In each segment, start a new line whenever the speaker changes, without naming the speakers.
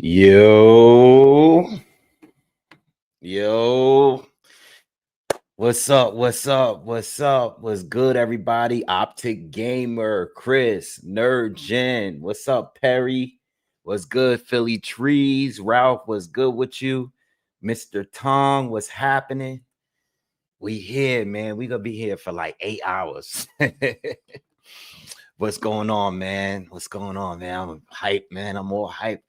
Yo, yo, what's up? What's up? What's up? What's good, everybody? Optic Gamer, Chris, Nerd Jen, what's up, Perry? What's good, Philly Trees? Ralph, what's good with you? Mr. Tong, what's happening? We here, man. We gonna be here for like 8 hours. What's going on, man? What's going on, man? I'm hyped, man. I'm more hyped.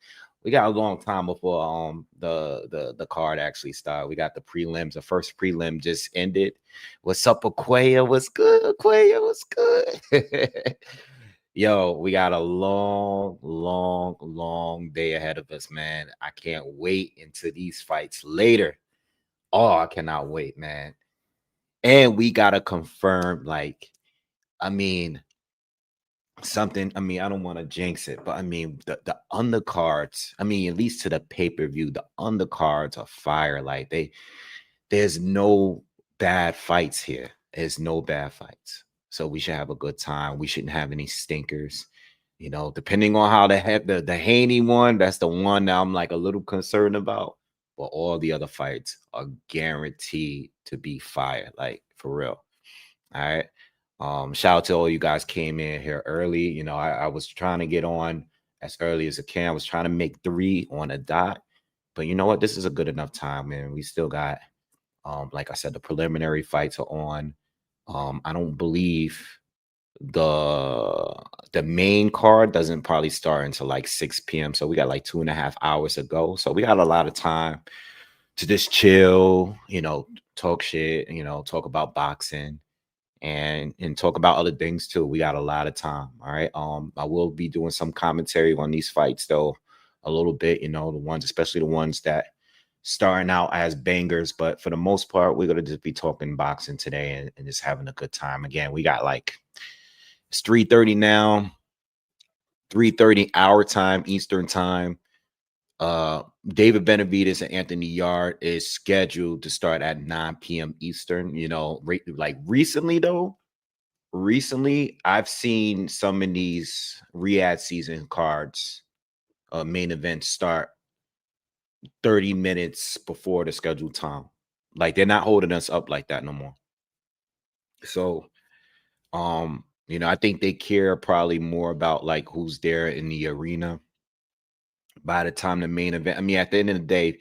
We got a long time before the card actually started. We got the prelims. The first prelim just ended. What's up, Aquaya? What's good, Aquaya? What's good? Yo, we got a long day ahead of us, man. I can't wait until these fights later. Oh, I cannot wait, man. And we gotta confirm, like, I mean, something. I mean, I don't want to jinx it, but I mean, the undercards. I mean, at least to the pay-per-view, the undercards are fire. Like there's no bad fights here. There's no bad fights. So we should have a good time. We shouldn't have any stinkers. You know, depending on how the Haney one, that's the one that I'm like a little concerned about. But all the other fights are guaranteed to be fire, like for real. All right. Shout out to all you guys came in here early. You know, I was trying to get on as early as I can. I was trying to make 3 on a dot, but you know what? This is a good enough time, man. We still got, like I said, the preliminary fights are on. I don't believe the main card doesn't probably start until like 6 p.m. So we got like 2.5 hours to go. So we got a lot of time to just chill, you know, talk shit, you know, talk about boxing and talk about other things too. We got a lot of time. All right. I will be doing some commentary on these fights though, a little bit, you know, the ones, especially the ones that starting out as bangers. But for the most part, we're gonna just be talking boxing today and just having a good time. Again, we got like it's 3:30 now, 3:30 our time, Eastern time. David Benavidez and Anthony Yarde is scheduled to start at 9 p.m. Eastern. You know, like recently though, I've seen some of these Riyadh season cards, main events start 30 minutes before the scheduled time. Like they're not holding us up like that no more. So, you know, I think they care probably more about like who's there in the arena by the time the main event. I mean, at the end of the day,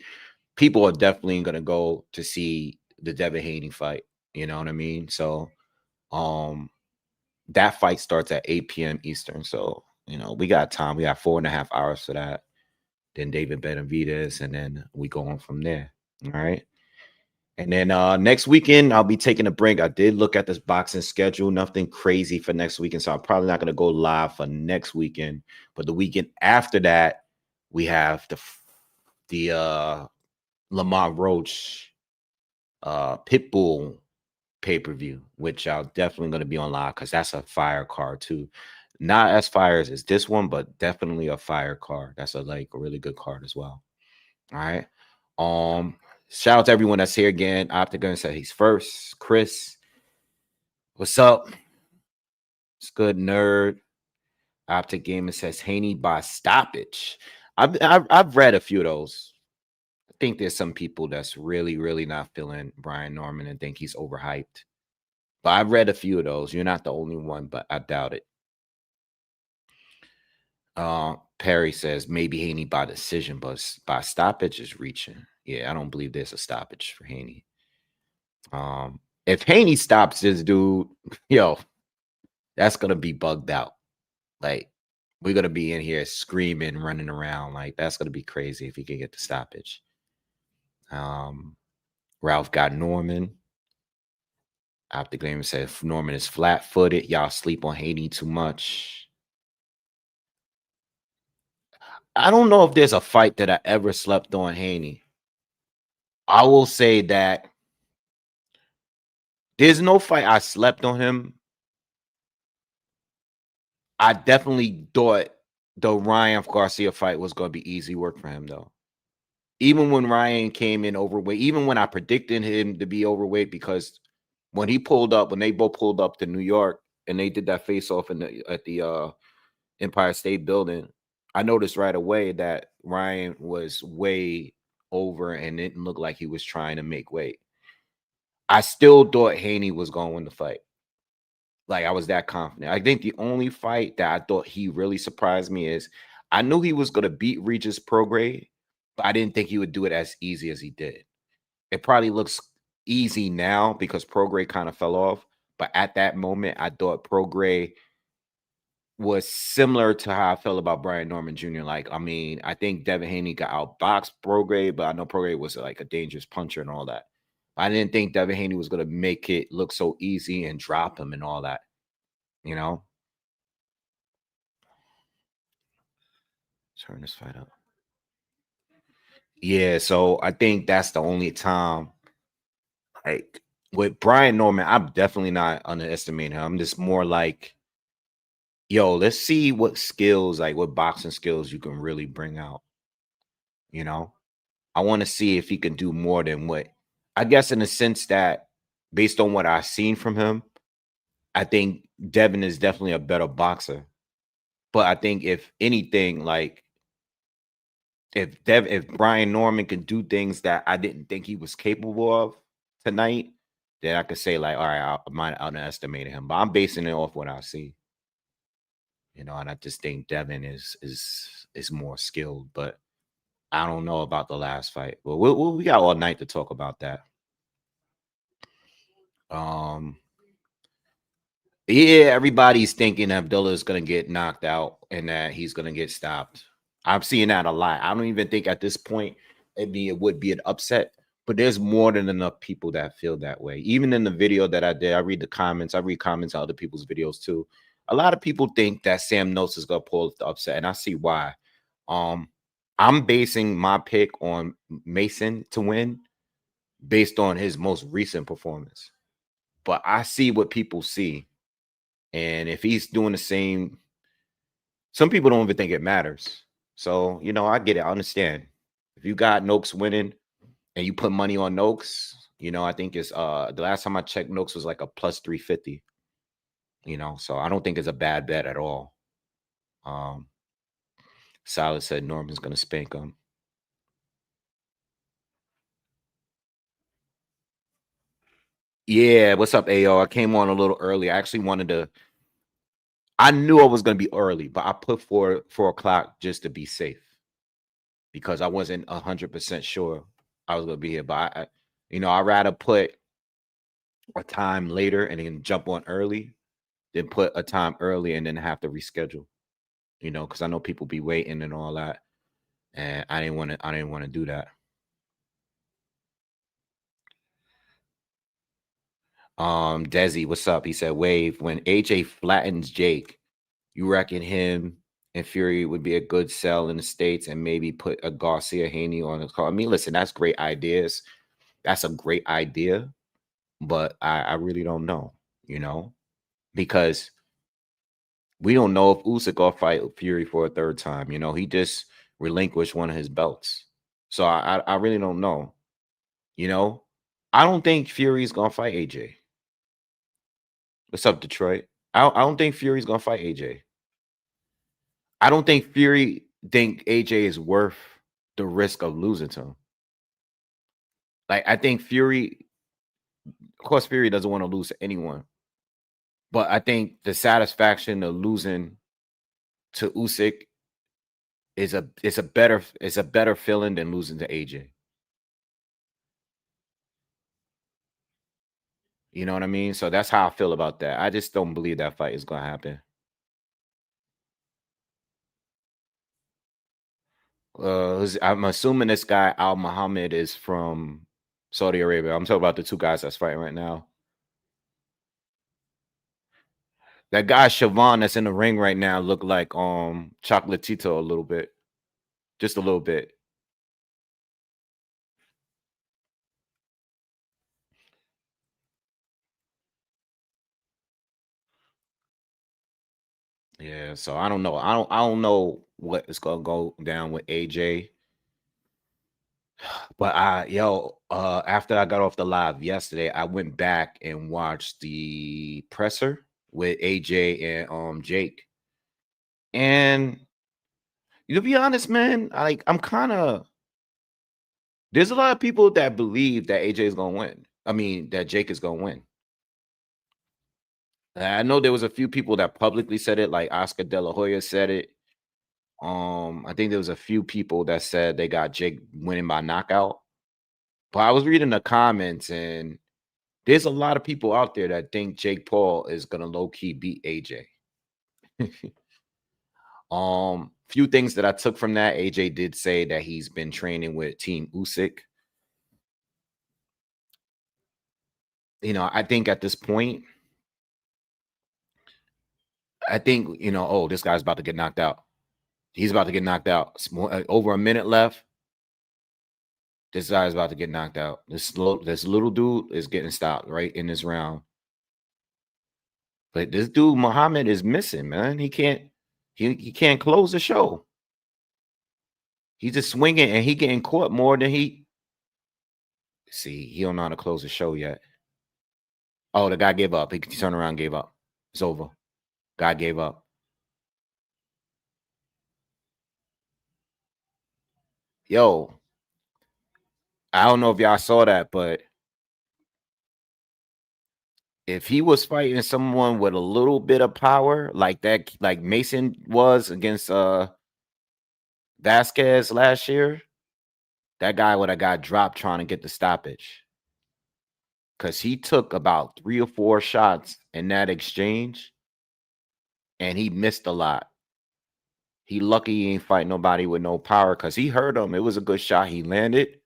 people are definitely gonna go to see the Devin Haney fight. You know what I mean? So, um, that fight starts at 8 p.m. Eastern. So, you know, we got time. We got 4.5 hours for that. Then David Benavidez, and then we go on from there. All right. And then next weekend, I'll be taking a break. I did look at this boxing schedule, nothing crazy for next weekend. So I'm probably not going to go live for next weekend. But the weekend after that, we have the Lamont Roach Pitbull pay-per-view, which I'll definitely going to be on live because that's a fire card too. Not as fire as this one, but definitely a fire card. That's a really good card as well. All right. Shout out to everyone that's here again. Optic said he's first. Chris, what's up? It's good, nerd. Optic Gamer says Haney by stoppage. I've read a few of those. I think there's some people that's really not feeling Brian Norman and think he's overhyped. But I've read a few of those. You're not the only one, but I doubt it. Perry says maybe Haney by decision, but by stoppage is reaching. Yeah, I don't believe there's a stoppage for Haney. If Haney stops this dude, yo, that's gonna be bugged out. Like we're gonna be in here screaming, running around. Like that's gonna be crazy if he can get the stoppage. Ralph got Norman. After Gamer said Norman is flat-footed. Y'all sleep on Haney too much. I don't know if there's a fight that I ever slept on Haney. I will say that there's no fight I slept on him. I definitely thought the Ryan Garcia fight was going to be easy work for him, though. Even when Ryan came in overweight, even when I predicted him to be overweight, because when he pulled up, when they both pulled up to New York and they did that face off at the Empire State Building, I noticed right away that Ryan was way over and didn't look like he was trying to make weight. I still thought Haney was going to win the fight. Like, I was that confident. I think the only fight that I thought he really surprised me is I knew he was going to beat Regis Prograis, but I didn't think he would do it as easy as he did. It probably looks easy now because Prograis kind of fell off, but at that moment, I thought Prograis was similar to how I felt about Brian Norman Jr. Like, I mean, I think Devin Haney got outboxed Prograis, but I know Prograis was like a dangerous puncher and all that. I didn't think Devin Haney was going to make it look so easy and drop him and all that, you know? Turn this fight up. Yeah, so I think that's the only time, like, with Brian Norman, I'm definitely not underestimating him. I'm just more like, yo, let's see what skills, like what boxing skills you can really bring out, you know? I want to see if he can do more than what, I guess, in the sense that based on what I've seen from him, I think Devin is definitely a better boxer. But I think if anything, like if Brian Norman can do things that I didn't think he was capable of tonight, then I could say like, all right, I might underestimate him. But I'm basing it off what I see, you know. And I just think Devin is more skilled, but I don't know about the last fight. But we got all night to talk about that. Um, Yeah, everybody's thinking Abdullah is going to get knocked out and that he's going to get stopped. I'm seeing that a lot. I don't even think at this point it would be an upset, but there's more than enough people that feel that way. Even in the video that I did, I read the comments. I read comments on other people's videos too. A lot of people think that Sam Notes is going to pull the upset, and I see why. Um, I'm basing my pick on Mason to win based on his most recent performance, but I see what people see. And if he's doing the same, some people don't even think it matters. So, you know, I get it. I understand. If you got Nooks winning and you put money on Nooks, you know, I think it's the last time I checked, Nooks was like a plus 350, you know, so I don't think it's a bad bet at all. Silas said Norman's gonna spank him. Yeah, what's up, AO? I came on a little early. I actually wanted to, I knew I was gonna be early, but I put 4 o'clock just to be safe, because I wasn't 100% sure I was gonna be here. But you know, I'd rather put a time later and then jump on early than put a time early and then have to reschedule. You know, because I know people be waiting and all that, and I didn't want to. I didn't want to do that. Desi, what's up? He said, "Wave, when AJ flattens Jake, you reckon him and Fury would be a good sell in the States and maybe put a Garcia Haney on his call?" I mean, listen, that's great ideas. That's a great idea, but I really don't know, you know, because we don't know if Usyk will fight Fury for a third time. You know, he just relinquished one of his belts, so I really don't know. You know, I don't think Fury's gonna fight AJ. What's up, Detroit? I don't think Fury's gonna fight AJ. I don't think Fury think AJ is worth the risk of losing to him. Like, I think Fury, of course, Fury doesn't want to lose to anyone, but I think the satisfaction of losing to Usyk is a better feeling than losing to AJ. You know what I mean? So that's how I feel about that. I just don't believe that fight is gonna happen. I'm assuming this guy Al Muhammad is from Saudi Arabia. I'm talking about the two guys that's fighting right now. That guy Siobhan that's in the ring right now look like Chocolatito a little bit. Just a little bit. Yeah, so I don't know. I don't know what is gonna go down with AJ. But after I got off the live yesterday, I went back and watched the presser with AJ and Jake. And To be honest, man, I'm kind of. There's a lot of people that believe that AJ is gonna win. I mean, that Jake is gonna win. I know there was a few people that publicly said it, like Oscar De La Hoya said it. I think there was a few people that said they got Jake winning by knockout. But I was reading the comments, and there's a lot of people out there that think Jake Paul is gonna low key beat AJ. Few things that I took from that. AJ did say that he's been training with Team Usyk. You know, I think at this point, oh, this guy's about to get knocked out. He's about to get knocked out. Over a minute left. This guy's about to get knocked out. This little dude is getting stopped right in this round. But this dude Muhammad is missing, man. He can't close the show. He's just swinging and he getting caught more than he. See, he don't know how to close the show yet. Oh, the guy gave up. He turned around, gave up. It's over. Guy gave up. Yo, I don't know if y'all saw that, but if he was fighting someone with a little bit of power, like that, like Mason was against Vasquez last year, that guy would have got dropped trying to get the stoppage. Because he took about 3 or 4 shots in that exchange, and he missed a lot. He lucky he ain't fight nobody with no power, because he hurt him. It was a good shot he landed,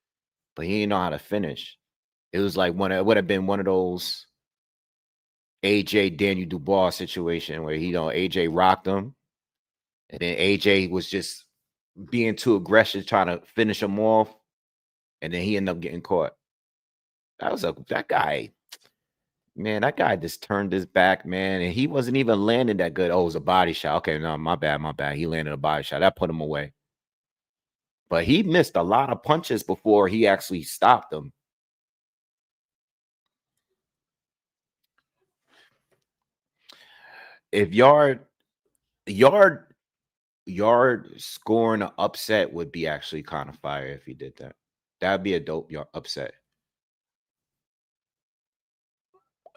but he didn't know how to finish. It was like it would have been one of those AJ Daniel Dubois situation where AJ rocked him, and then AJ was just being too aggressive trying to finish him off, and then he ended up getting caught. That guy, man, that guy just turned his back, man, and he wasn't even landing that good. Oh, it was a body shot. Okay, no, my bad. He landed a body shot. That put him away. But he missed a lot of punches before he actually stopped them. If Yarde scoring an upset would be actually kind of fire if he did that. That'd be a dope upset.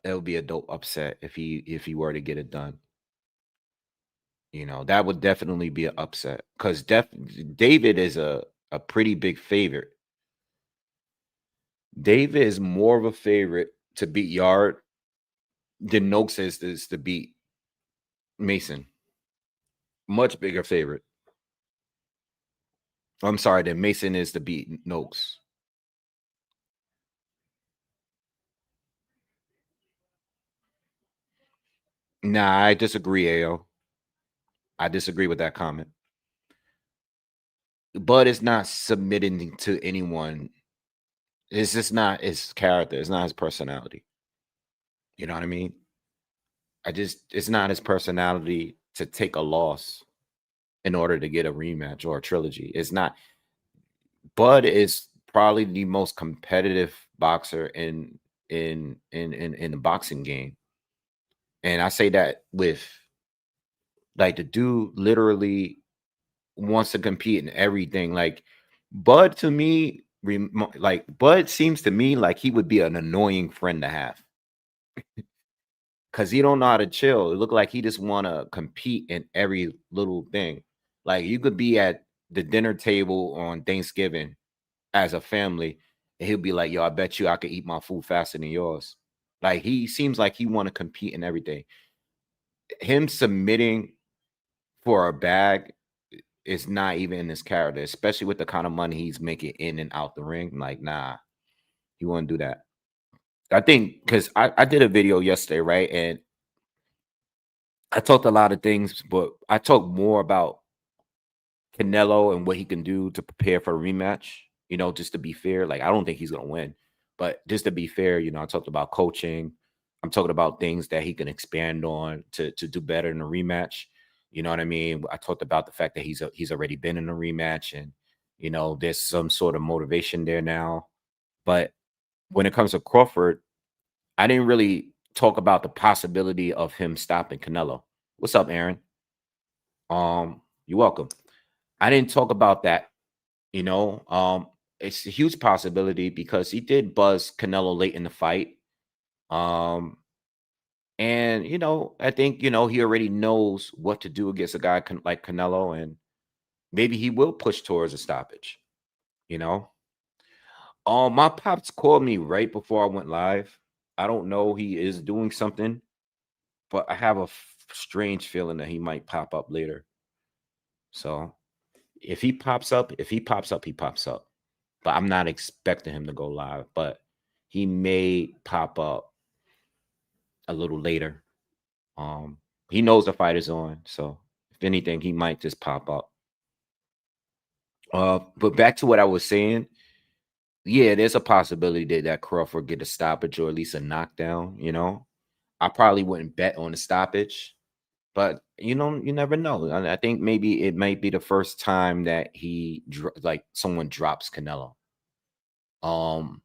It would be a dope upset if he were to get it done. You know, that would definitely be an upset, because David is a pretty big favorite. David is more of a favorite to beat Yarde than Nooks is to beat Mason. Much bigger favorite. I'm sorry, than Mason is to beat Nooks. Nah, I disagree, AO. I disagree with that comment. Bud is not submitting to anyone. It's just not his character. It's not his personality. You know what I mean? It's not his personality to take a loss in order to get a rematch or a trilogy. It's not. Bud is probably the most competitive boxer in the boxing game. And I say that with, like, the dude literally wants to compete in everything. Like, Bud to me, Bud seems to me like he would be an annoying friend to have. Cause he don't know how to chill. It look like he just want to compete in every little thing. Like, you could be at the dinner table on Thanksgiving as a family, and he'll be like, "Yo, I bet you I could eat my food faster than yours." Like, he seems like he want to compete in everything. Him submitting for a bag is not even in his character, especially with the kind of money he's making in and out the ring. Like, nah, he wouldn't do that. I think because I did a video yesterday, right? And I talked a lot of things, but I talked more about Canelo and what he can do to prepare for a rematch. You know, just to be fair, like, I don't think he's gonna win, but just to be fair, I talked about coaching. I'm talking about things that he can expand on to do better in a rematch. You know what I mean? I talked about the fact that he's already been in a rematch, and there's some sort of motivation there now. But when it comes to Crawford, I didn't really talk about the possibility of him stopping Canelo. What's up, Aaron? You're welcome. I didn't talk about that, you know. It's a huge possibility because he did buzz Canelo late in the fight. Um, and I think he already knows what to do against a guy like Canelo, and maybe he will push towards a stoppage. You know, my pops called me right before I went live. I don't know, he is doing something, but I have a strange feeling that he might pop up later. So if he pops up, he pops up. But I'm not expecting him to go live. But he may pop up a little later. He knows the fight is on, so if anything, he might just pop up. But back to what I was saying, yeah, there's a possibility that Crawford get a stoppage or at least a knockdown. I probably wouldn't bet on the stoppage, but you never know. I think maybe it might be the first time that like someone drops Canelo. But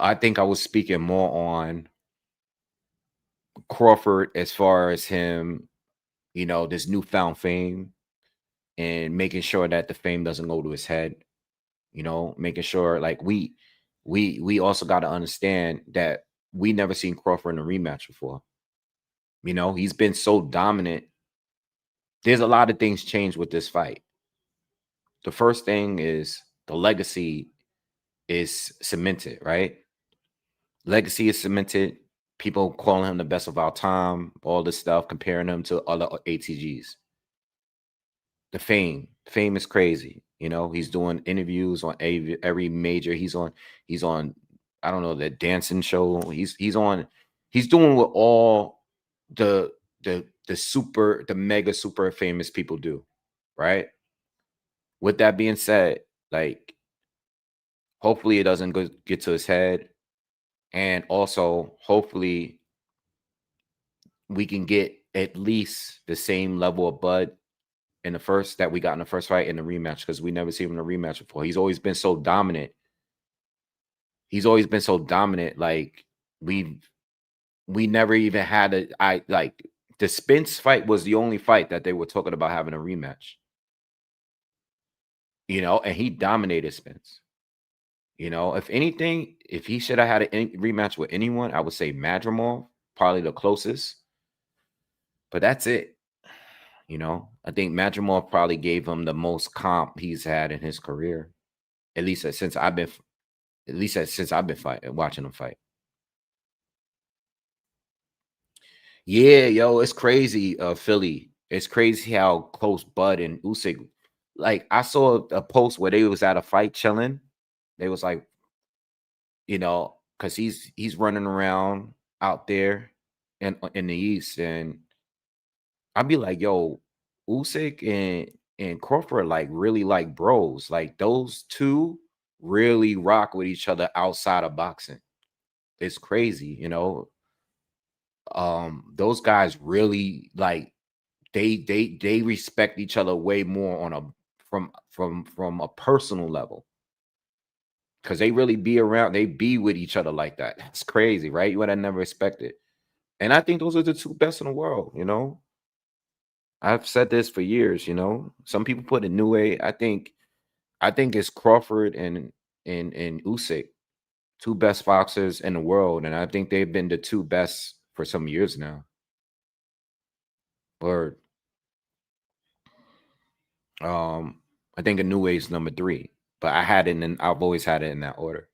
I think I was speaking more on Crawford as far as him, this newfound fame and making sure that the fame doesn't go to his head. Making sure like we also got to understand that we never seen Crawford in a rematch before. He's been so dominant. There's a lot of things changed with this fight. The first thing is the legacy is cemented, right? Legacy is cemented. People calling him the best of our time, all this stuff, comparing him to other ATGs. The fame is crazy. He's doing interviews on every major. He's on, I don't know, the dancing show. He's doing what all the mega super famous people do, right? With that being said, like, hopefully it doesn't get to his head. And also, hopefully we can get at least the same level of Bud in the first that we got in the first fight in the rematch, because we never seen him in a rematch before. He's always been so dominant. Like we never even had the Spence fight was the only fight that they were talking about having a rematch. And he dominated Spence. If anything, if he should have had a rematch with anyone, I would say Madrimov, probably the closest. But that's it. I think Madrimov probably gave him the most comp he's had in his career, at least since I've been watching him fight. Yeah, yo, it's crazy, Philly. It's crazy how close Bud and Usyk. Like, I saw a post where they was at a fight chilling. They was like, because he's running around out there in the East, and I'd be like, yo, Usyk and Crawford like really like bros. Like, those two really rock with each other outside of boxing. It's crazy, those guys really like they respect each other way more on a from a personal level, because they really be with each other like that. That's crazy, right? You would have never expected. And I think those are the two best in the world. I've said this for years. Some people put a new way. I think it's Crawford and Usyk, two best boxers in the world, and I think they've been the two best for some years now. Or I think a new way is number 3, but I've always had it in that order.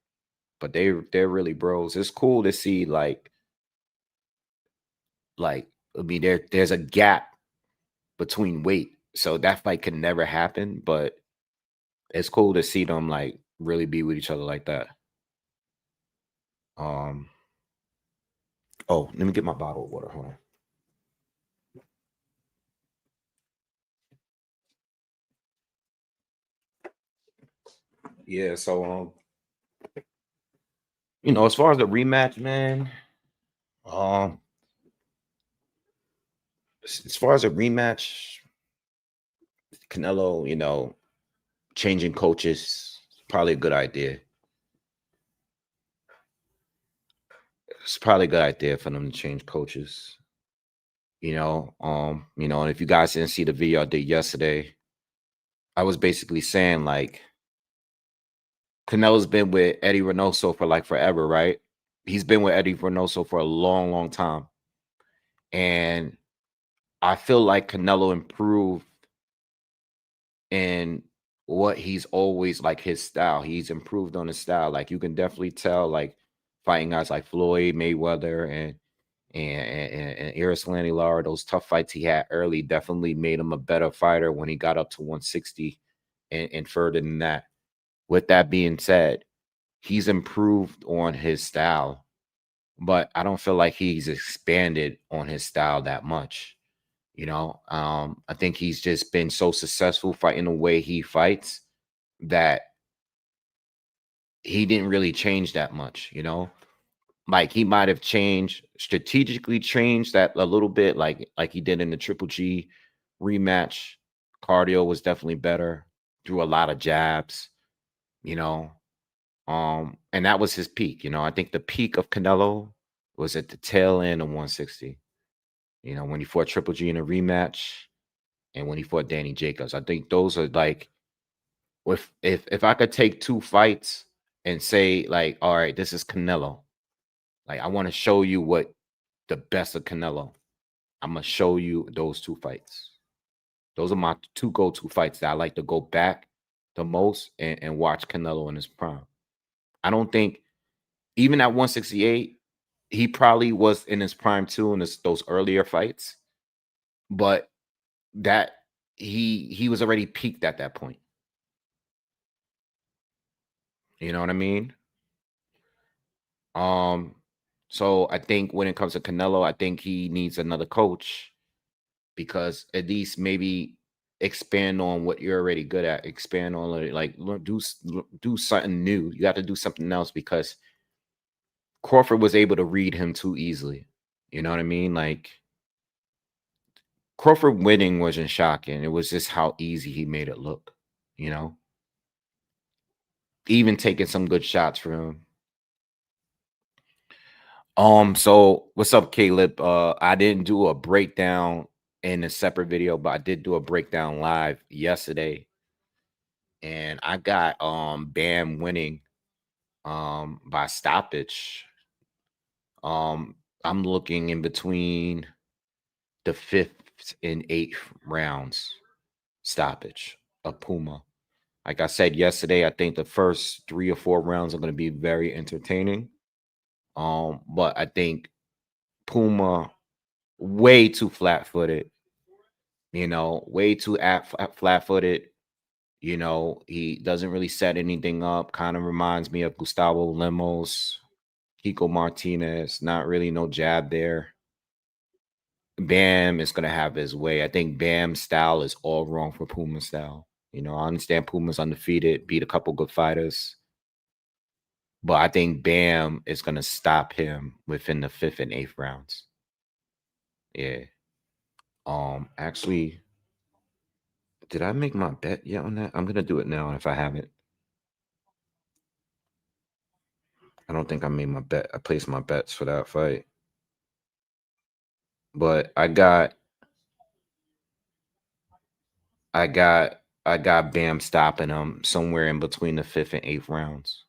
But they're really bros. It's cool to see like I mean, there's a gap between weight, so that fight could never happen. But it's cool to see them like really be with each other like that. Oh, let me get my bottle of water. Hold on. Yeah, so as far as the rematch, man, as far as a rematch, Canelo, changing coaches, probably a good idea. It's probably a good idea for them to change coaches. And if you guys didn't see the video I did yesterday, I was basically saying like Canelo's been with Eddie Reynoso for like forever, right? He's been with Eddie Reynoso for a long, long time. And I feel like Canelo improved in what he's always like his style. He's improved on his style. Like you can definitely tell, like fighting guys like Floyd Mayweather and Erislandy Lara, those tough fights he had early definitely made him a better fighter when he got up to 160 and further than that. With that being said, he's improved on his style, but I don't feel like he's expanded on his style that much. I think he's just been so successful fighting the way he fights that he didn't really change that much. Like he might have strategically changed that a little bit, like he did in the Triple G rematch. Cardio was definitely better, threw a lot of jabs, you know. And that was his peak. I think the peak of Canelo was at the tail end of 160. When he fought Triple G in a rematch and when he fought Danny Jacobs. I think those are like, if I could take two fights and say like, all right, this is Canelo. Like I want to show you what the best of Canelo. I'm gonna show you those two fights. Those are my two go-to fights that I like to go back the most and watch Canelo in his prime. I don't think even at 168, he probably was in his prime too in those earlier fights, but that he was already peaked at that point. You know what I mean? Um, so I think when it comes to Canelo, I think he needs another coach because at least maybe expand on what you're already good at. Expand on it, like do something new. You got to do something else because Crawford was able to read him too easily. You know what I mean? Like Crawford winning wasn't shocking. It was just how easy he made it look. You know, even taking some good shots from him. So what's up, Caleb? I didn't do a breakdown in a separate video, but I did do a breakdown live yesterday. And I got Bam winning by stoppage. I'm looking in between the 5th and 8th rounds stoppage of Puma. Like I said yesterday, I think the first 3 or 4 rounds are going to be very entertaining. But I think Puma way too flat-footed, way too flat-footed. He doesn't really set anything up. Kind of reminds me of Gustavo Lemos, Kiko Martinez. Not really no jab there. Bam is going to have his way. I think Bam's style is all wrong for Puma's style. I understand Puma's undefeated, beat a couple good fighters. But I think Bam is going to stop him within the 5th and 8th rounds. Yeah. Actually, did I make my bet yet on that? I'm going to do it now if I haven't. I don't think I made my bet. I placed my bets for that fight. But I got Bam stopping him somewhere in between the 5th and 8th rounds.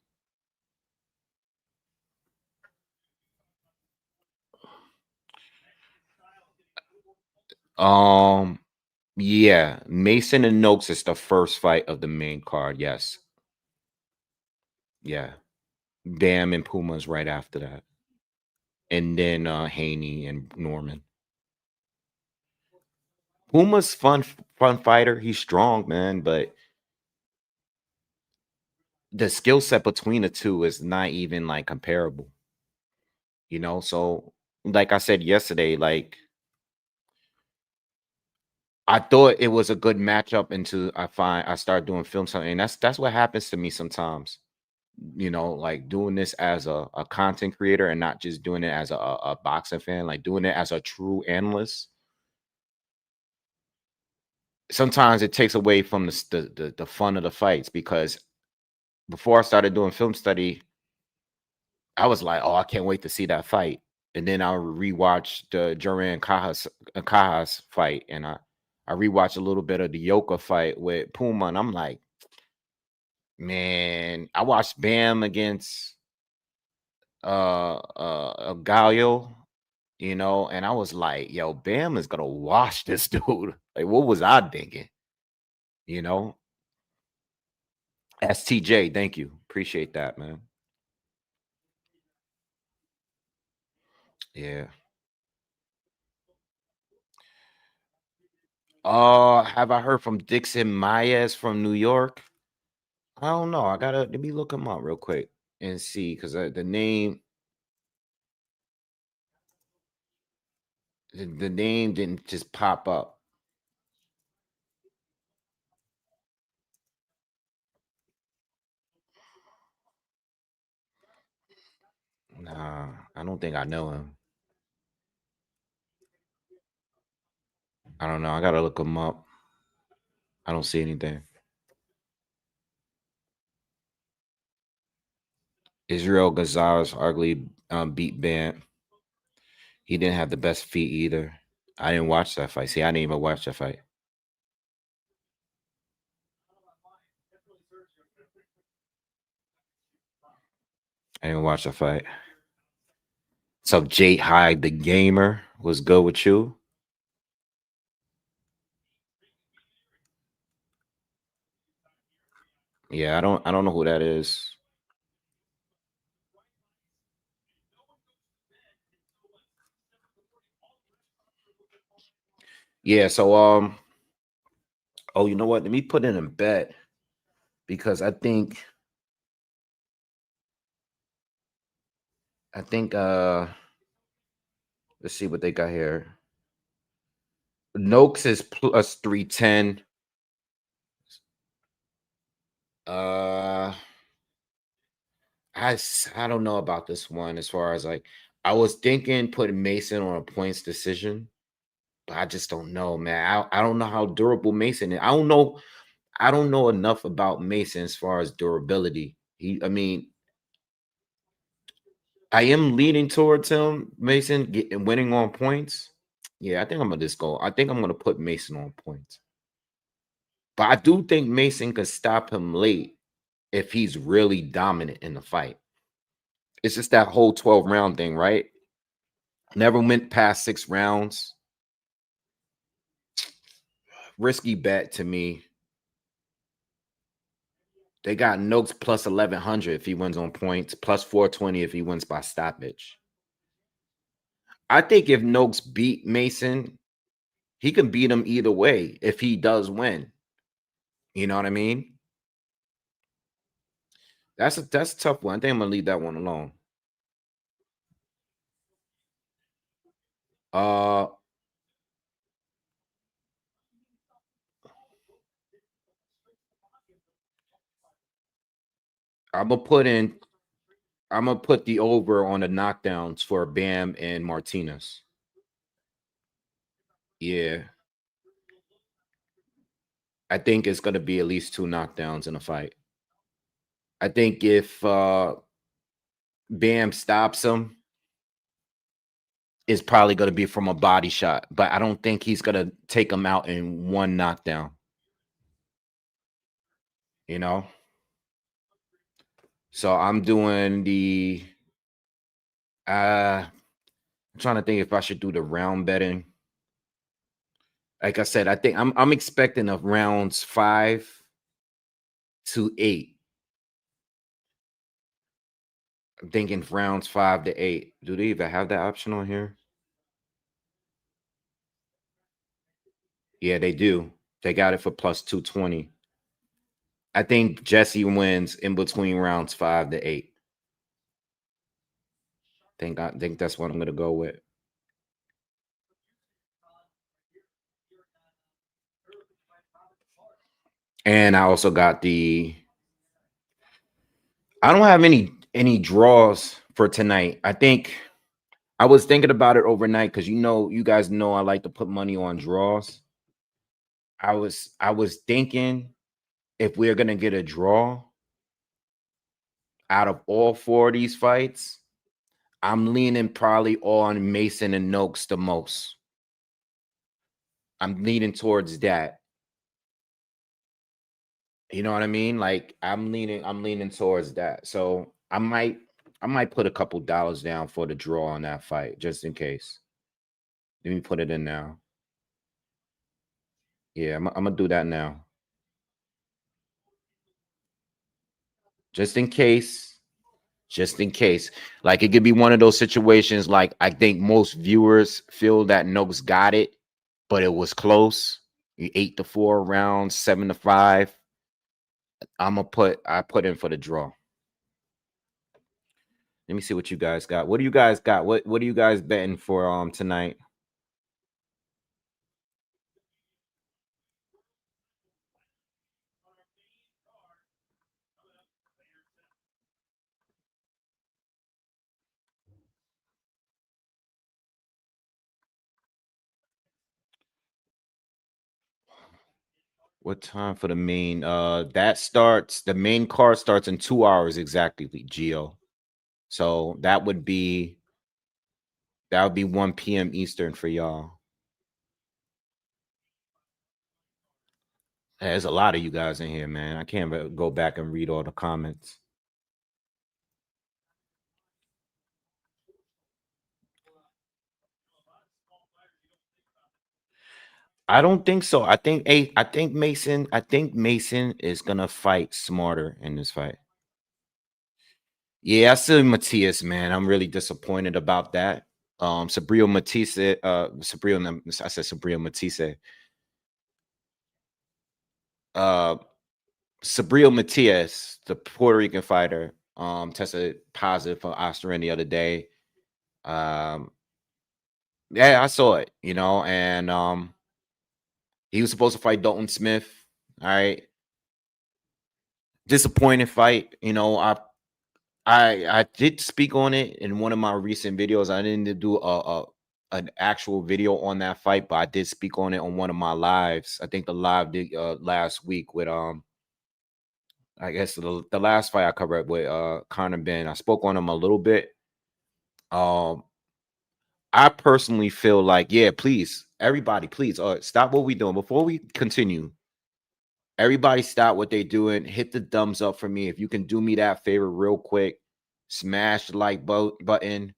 Yeah, Mason and Nooks is the first fight of the main card. Yes. Yeah. Bam and Puma's right after that. And then Haney and Norman. Puma's fun fighter. He's strong, man, but the skill set between the two is not even like comparable. So like I said yesterday, like I thought it was a good matchup until I start doing film something. And that's what happens to me sometimes. Like doing this as a content creator and not just doing it as a boxing fan, like doing it as a true analyst. Sometimes it takes away from the fun of the fights because before I started doing film study, I was like, oh, I can't wait to see that fight. And then I'll rewatch the Duran Cajas fight, and I I rewatched a little bit of the Yoka fight with Puma, and I'm like, man, I watched Bam against Gallo, you know, and I was like, yo, Bam is gonna wash this dude. Like, what was I thinking? You know? STJ, thank you. Appreciate that, man. Yeah. Have I heard from Dixon Maez from New York? I don't know. I gotta let me look him up real quick and see because the name, the name didn't just pop up. Nah, I don't think I know him. I don't know. I gotta look him up. I don't see anything. Israel Gonzalez ugly beat Bam. He didn't have the best feet either. I didn't watch that fight. See, I didn't even watch that fight. I didn't watch the fight. So Jake Hyde, the gamer, was good with you. Yeah, I don't know who that is. Yeah, so oh, you know what? Let me put in a bet because I think let's see what they got here. Nooks is plus 310. Uh I don't know about this one as far as like I was thinking putting Mason on a points decision, but I just don't know, man. I don't know how durable Mason is. I don't know enough about Mason as far as durability. I mean, I am leaning towards him, Mason, winning on points. Yeah, I think I'm gonna just go. I think I'm gonna put Mason on points. But I do think Mason could stop him late if he's really dominant in the fight. It's just that whole 12 round thing, right? Never went past 6 rounds. Risky bet to me. They got Noakes plus 1100 if he wins on points, plus 420 if he wins by stoppage. I think if Noakes beat Mason, he can beat him either way if he does win. You know what I mean? That's a tough one. I think I'm gonna leave that one alone. Uh I'm gonna put in I'm gonna put the over on the knockdowns for Bam and Martinez. Yeah. I think it's gonna be at least 2 knockdowns in a fight. I think if Bam stops him, it's probably gonna be from a body shot, but I don't think he's gonna take him out in one knockdown. You know? So I'm doing the I'm trying to think if I should do the round betting. Like I said, I think I'm expecting of rounds 5 to 8. I'm thinking rounds 5 to 8. Do they even have that option on here? Yeah, they do. They got it for plus 220. I think Jesse wins in between rounds 5 to 8. I think that's what I'm gonna go with. And I also got I don't have any draws for tonight. I think I was thinking about it overnight because you guys know I like to put money on draws. I was thinking if we're gonna get a draw out of all 4 of these fights, I'm leaning probably on Mason and Noakes the most. I'm leaning towards that. You know what I mean? Like I'm leaning towards that. So I might put a couple dollars down for the draw on that fight just in case. Let me put it in now. Yeah, I'm gonna do that now. Just in case. Just in case. Like it could be one of those situations like I think most viewers feel that Nooks got it, but it was close. 8-4 rounds, 7-5. I put in for the draw. Let me see what you guys got. What do you guys got? What are you guys betting for tonight? What time for the main? The main card starts in 2 hours exactly, Geo. So that would be 1 p.m. Eastern for y'all. Hey, there's a lot of you guys in here, man. I can't go back and read all the comments. I don't think so. I think Mason is gonna fight smarter in this fight. Yeah, I see Matias, man. I'm really disappointed about that. Sabrio Matisse, I said Sabrio Matisse. Uh Sabrio Matias, the Puerto Rican fighter, tested positive for Austrian the other day. Um, yeah, I saw it, and he was supposed to fight Dalton Smith. All right. Disappointing fight. I did speak on it in one of my recent videos. I didn't do an actual video on that fight, but I did speak on it on one of my lives. I think the live did last week with I guess the last fight I covered with Conor Ben. I spoke on him a little bit. Um I personally feel like, yeah, please, everybody, please, stop what we doing before we continue. Everybody, stop what they doing. Hit the thumbs up for me if you can do me that favor real quick. Smash the like button.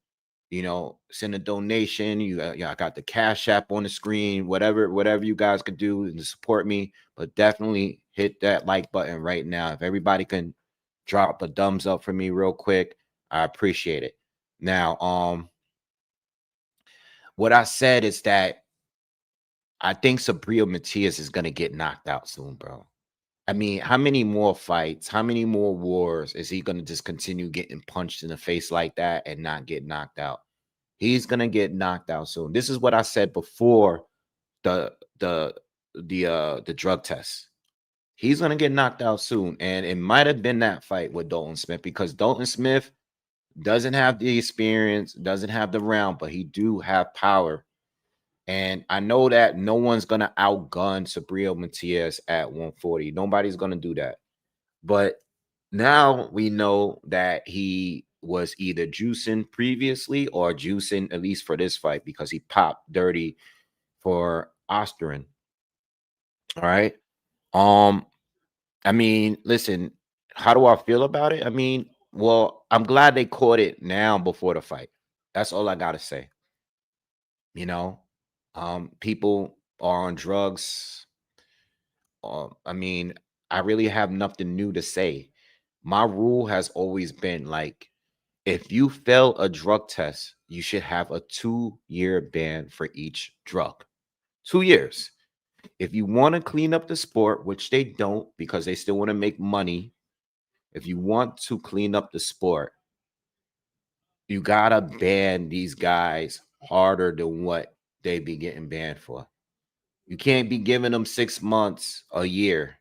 Send a donation. I got the Cash App on the screen. Whatever you guys could do to support me, but definitely hit that like button right now. If everybody can drop a thumbs up for me real quick, I appreciate it. Now, what I said is that I think Sabrio Matias is gonna get knocked out soon, bro. I mean, how many more fights, how many more wars is he gonna just continue getting punched in the face like that and not get knocked out? He's gonna get knocked out soon. This is what I said before the the the drug test. He's gonna get knocked out soon, and it might have been that fight with Dalton Smith because Dalton Smith doesn't have the experience, doesn't have the round, but he do have power. And I know that no one's gonna outgun Sabrio Matias at 140. Nobody's gonna do that. But now we know that he was either juicing previously or juicing at least for this fight because he popped dirty for Austrian. All right. Um, I mean, listen, how do I feel about it? I mean, well, I'm glad they caught it now before the fight. That's all I gotta say. You know, people are on drugs. I mean, I really have nothing new to say. My rule has always been like, if you fail a drug test, you should have a 2-year ban for each drug. 2 years. If you want to clean up the sport, which they don't because they still want to make money, if you want to clean up the sport, you gotta ban these guys harder than what they be getting banned for. You can't be giving them 6 months, a year.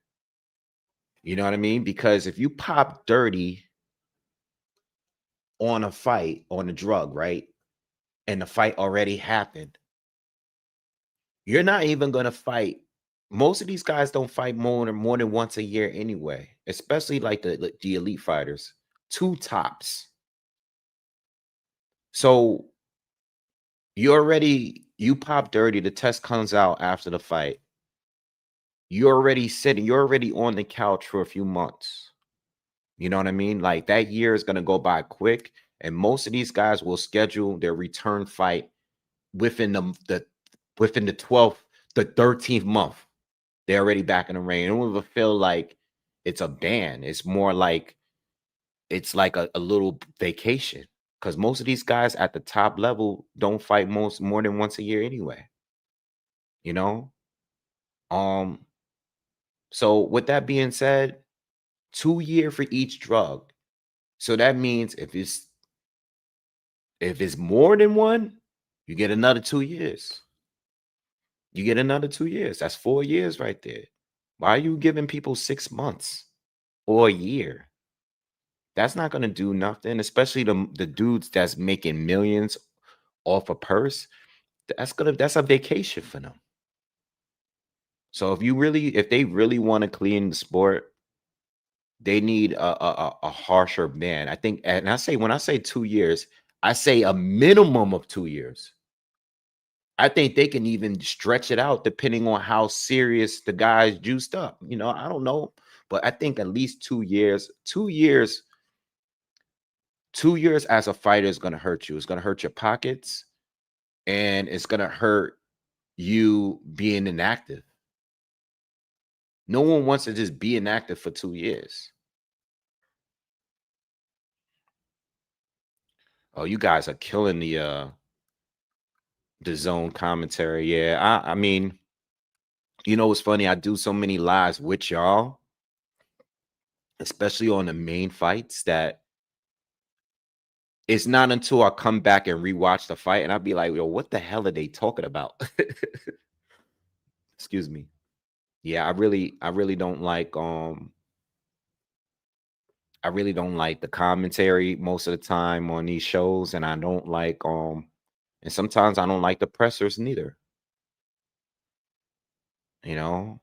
You know what I mean? Because if you pop dirty on a fight, on a drug, right? And the fight already happened, you're not even gonna fight. Most of these guys don't fight more than once a year anyway, especially like the elite fighters. Two tops. So you already You pop dirty, the test comes out after the fight. You're already sitting, you're already on the couch for a few months. You know what I mean? Like that year is gonna go by quick, and most of these guys will schedule their return fight within the 12th, the 13th month. They're already back in the ring. It don't even feel like it's a ban. It's more like it's like a little vacation. Because most of these guys at the top level don't fight more than once a year anyway. You know? Um, so with that being said, 2 year for each drug. So that means if it's more than one, you get another 2 years. You get another 2 years. That's 4 years right there. Why are you giving people 6 months or a year? That's not gonna do nothing, especially the dudes that's making millions off a purse. That's a vacation for them. So if they really want to clean the sport, they need a harsher ban. I think, and I say when I say 2 years, I say a minimum of 2 years. I think they can even stretch it out depending on how serious the guy's juiced up. I don't know, but I think at least 2 years. 2 years. 2 years as a fighter is going to hurt you. It's going to hurt your pockets, and it's going to hurt you being inactive. No one wants to just be inactive for 2 years. Oh, you guys are killing the zone commentary. Yeah, I mean, what's funny? I do so many lives with y'all, especially on the main fights, that it's not until I come back and rewatch the fight and I'll be like, yo, what the hell are they talking about? Excuse me. Yeah, I really don't like the commentary most of the time on these shows, and I don't like and sometimes I don't like the pressers neither, you know.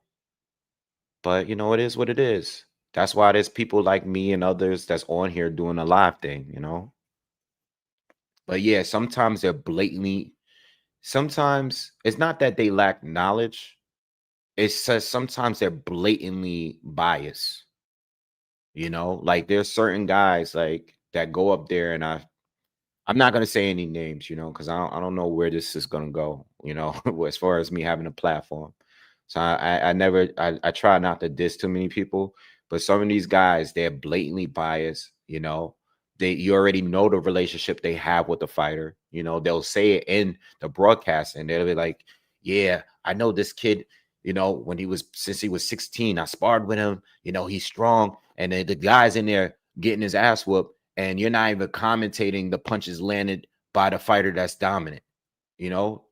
But it is what it is. That's why there's people like me and others that's on here doing a live thing. But yeah, sometimes they're blatantly, sometimes it's not that they lack knowledge. It's says sometimes they're blatantly biased. Like there's certain guys like that go up there, and I'm not gonna say any names, because I don't know where this is gonna go, as far as me having a platform. So I never I try not to diss too many people, but some of these guys, they're blatantly biased. You already know the relationship they have with the fighter. They'll say it in the broadcast, and they'll be like, yeah, I know this kid, since he was 16, I sparred with him, he's strong. And then the guy's in there getting his ass whooped, and you're not even commentating the punches landed by the fighter that's dominant. You know,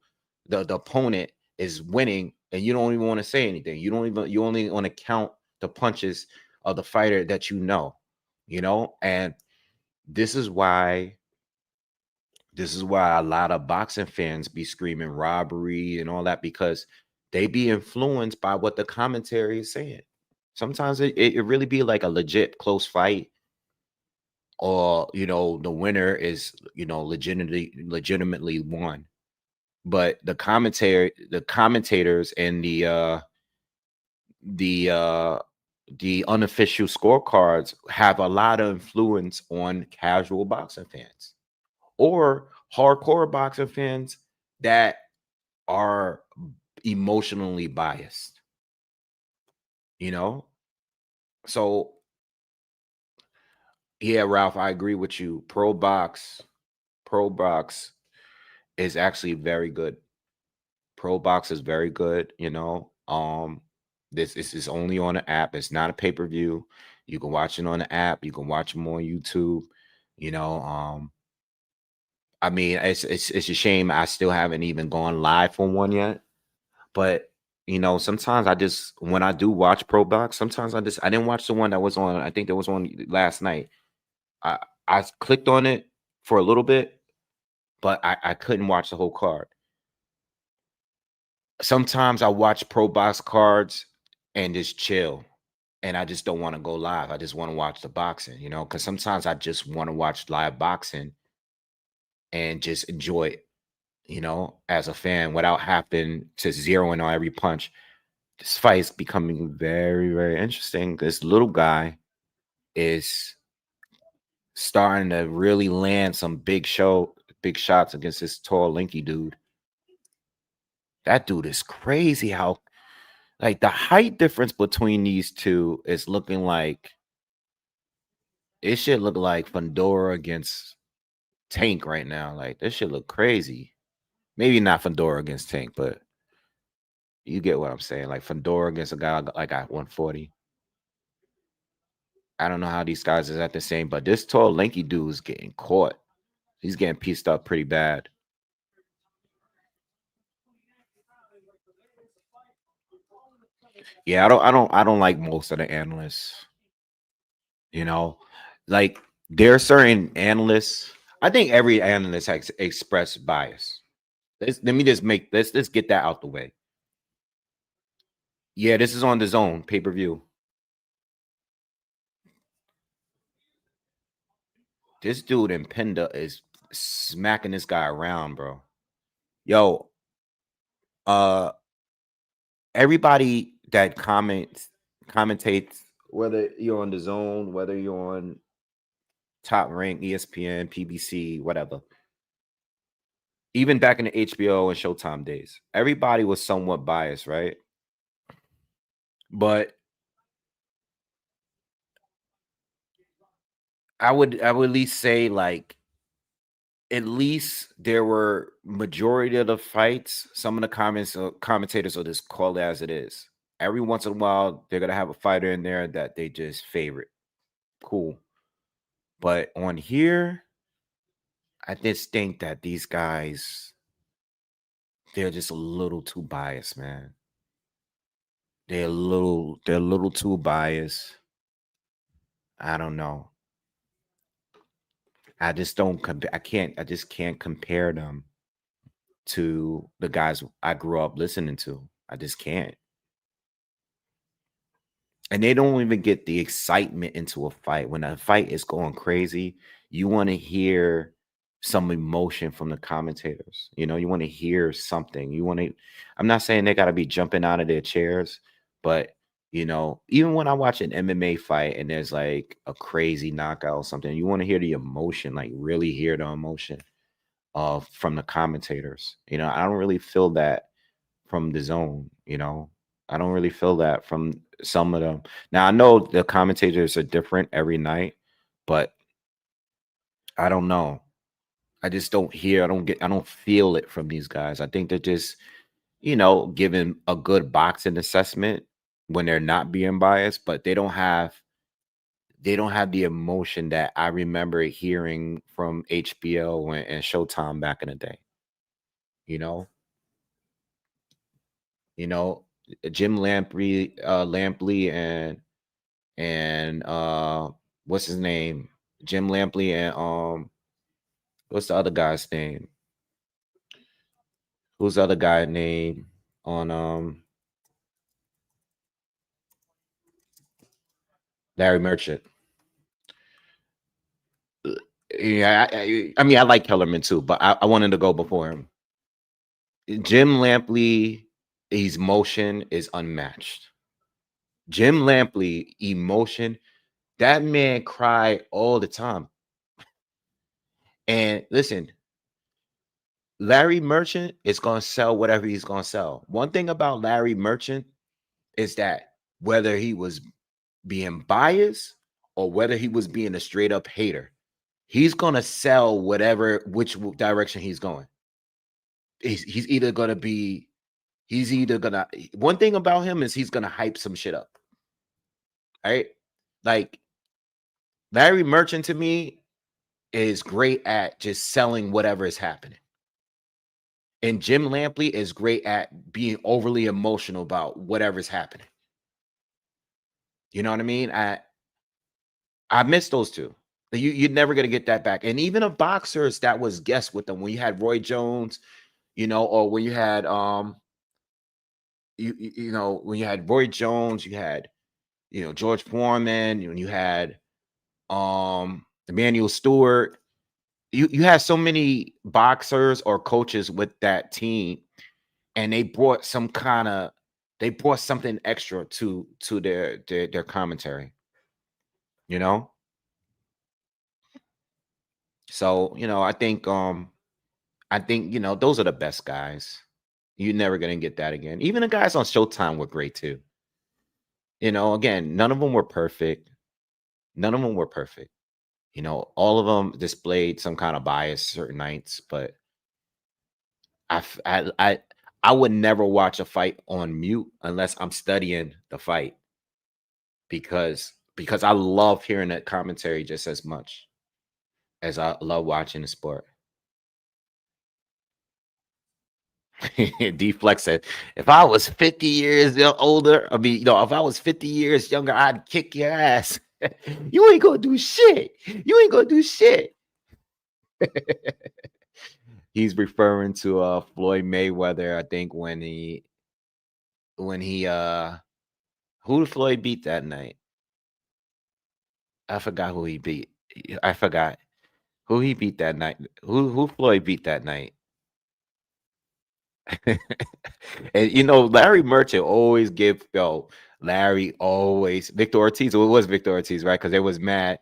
the opponent is winning, and you don't even want to say anything. You only want to count the punches of the fighter that and this is why a lot of boxing fans be screaming robbery and all that, because they be influenced by what the commentary is saying. Sometimes it really be like a legit close fight, or the winner is legitimately won, but the commentators and the uh the unofficial scorecards have a lot of influence on casual boxing fans or hardcore boxing fans that are emotionally biased, you know so yeah, Ralph, I agree with you. Pro box is actually very good. Pro box is very good. This is only on the app. It's not a pay-per-view. You can watch it on the app. You can watch them on YouTube. You know, I mean, it's a shame I still haven't even gone live for one yet. But sometimes when I do watch Pro Box, sometimes I didn't watch the one that was on. I think there was one last night. I I clicked on it for a little bit, but I couldn't watch the whole card. Sometimes I watch Pro Box cards and just chill, and I just don't want to go live. I just want to watch the boxing, because sometimes I just want to watch live boxing and just enjoy it. you know, as a fan without having to zero in on every punch. This fight is becoming very, very interesting. This little guy is starting to really land some big shots against this tall, lanky dude. That dude is crazy. How like the height difference between these two is looking like it should look like Fedora against Tank right now. Like this should look crazy. Maybe not Fedora against Tank, but you get what I'm saying. Like Fedora against a guy like at 140. I don't know how these guys is at the same, but this tall, lanky dude is getting caught. He's getting pieced up pretty bad. Yeah, I don't like most of the analysts. You know, like there are certain analysts. I think every analyst has expressed bias. Let me just make let's get that out the way. Yeah, this is on the zone pay-per-view. This dude in Penda is smacking this guy around, bro. Yo, uh, everybody that commentates, whether you're on the zone, whether you're on Top Rank, ESPN, PBC, whatever. Even back in the HBO and Showtime days, everybody was somewhat biased, right? But I would at least say like at least there were majority of the fights. Some of the commentators will just call it as it is. Every once in a while, they're gonna have a fighter in there that they just favorite. Cool, but on here, I just think that these guys they're just a little too biased, man. They're a little too biased. I don't know. I just don't compare. I just can't compare them to the guys I grew up listening to. I just can't. And they don't even get the excitement into a fight. When a fight is going crazy, you want to hear some emotion from the commentators. You know, you want to hear something. You want to, I'm not saying they got to be jumping out of their chairs, but you know, even when I watch an MMA fight and there's like a crazy knockout or something, you want to hear the emotion, like really hear the emotion of from the commentators. You know, I don't really feel that from the zone, you know. I don't really feel that from some of them. Now I know the commentators are different every night, but I don't know. I just don't hear, I don't feel it from these guys. I think they're just, you know, giving a good boxing assessment when they're not being biased, but they don't have the emotion that I remember hearing from HBO and Showtime back in the day. You know, you know, Jim Lampley and what's his name? Jim Lampley and what's the other guy's name? Who's the other guy name on Larry Merchant? Yeah, I mean I like Kellerman too, but I wanted to go before him. Jim Lampley, his motion is unmatched. Jim Lampley emotion, that man cry all the time. And listen, Larry Merchant is going to sell whatever he's going to sell. One thing about Larry Merchant is that whether he was being biased or whether he was being a straight up hater, he's going to sell whatever which direction he's going. He's either going to be he's either going to one thing about him is he's going to hype some shit up. Right? Like Larry Merchant to me is great at just selling whatever is happening. And Jim Lampley is great at being overly emotional about whatever's happening. You know what I mean? I miss those two. You're never gonna get that back. And even of boxers that was guest with them when you had Roy Jones, you know, or when you had you know when you had Roy Jones, you had George Foreman, when you had Emmanuel Stewart, you had so many boxers or coaches with that team, and they brought something extra to their commentary, you know. So I think those are the best guys. You're never gonna get that again. Even the guys on Showtime were great too. Again, none of them were perfect. None of them were perfect. All of them displayed some kind of bias certain nights, but I f- I would never watch a fight on mute unless I'm studying the fight, because I love hearing that commentary just as much as I love watching the sport. D-Flex said, if I was 50 years older, I mean, if I was 50 years younger, I'd kick your ass. You ain't gonna do shit. You ain't gonna do shit. He's referring to Floyd Mayweather, I think, when he who did Floyd beat that night? I forgot who he beat. I forgot who he beat that night. Who Floyd beat that night? And Larry Merchant always Larry always Victor Ortiz. Well, it was Victor Ortiz, right? Because they was mad.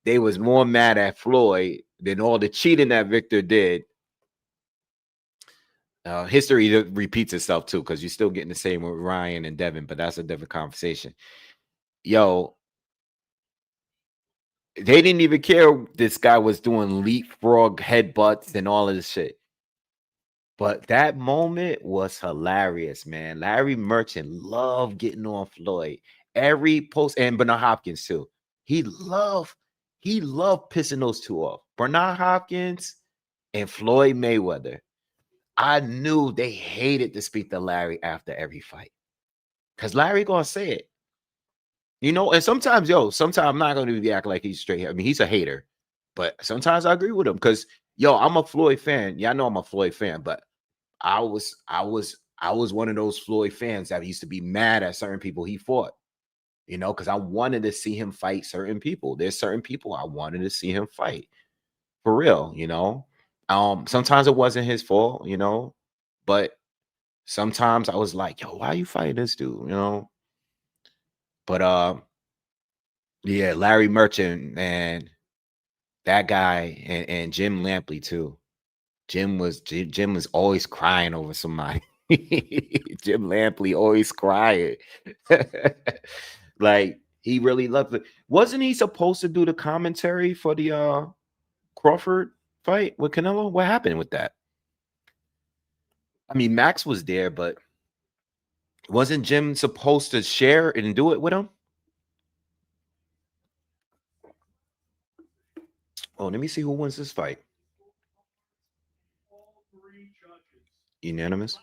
They was more mad at Floyd than all the cheating that Victor did. History repeats itself too, because you're still getting the same with Ryan and Devin, but that's a different conversation. Yo, they didn't even care this guy was doing leapfrog headbutts and all of this shit. But that moment was hilarious, man. Larry Merchant loved getting on Floyd. Every post, and Bernard Hopkins too. He loved pissing those two off. Bernard Hopkins and Floyd Mayweather. I knew they hated to speak to Larry after every fight. Because Larry gonna say it. And sometimes I'm not gonna be acting like he's straight. I mean, he's a hater, but sometimes I agree with him because I'm a Floyd fan. Yeah, I know I'm a Floyd fan, but I was one of those Floyd fans that used to be mad at certain people he fought, because I wanted to see him fight certain people. There's certain people I wanted to see him fight for real, sometimes it wasn't his fault, but sometimes I was like, yo, why are you fighting this dude, but yeah, Larry Merchant, man, that guy, and Jim Lampley too. Jim was always crying over somebody. Jim Lampley always crying. Like he really loved it. Wasn't he supposed to do the commentary for the Crawford fight with Canelo? What happened with that? I mean, Max was there, but wasn't Jim supposed to share and do it with him? Oh, let me see who wins this fight. Unanimous.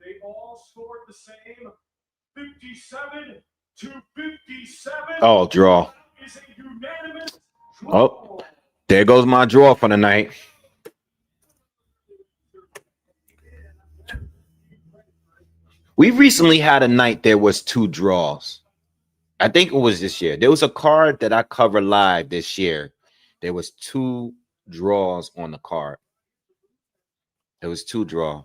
They all scored the same 57 to 57. Oh, draw. Oh, there goes my draw for the night. We recently had a night there was 2 draws. I think it was this year. There was a card that I covered live this year. There was 2 draws on the card. There was 2 draws.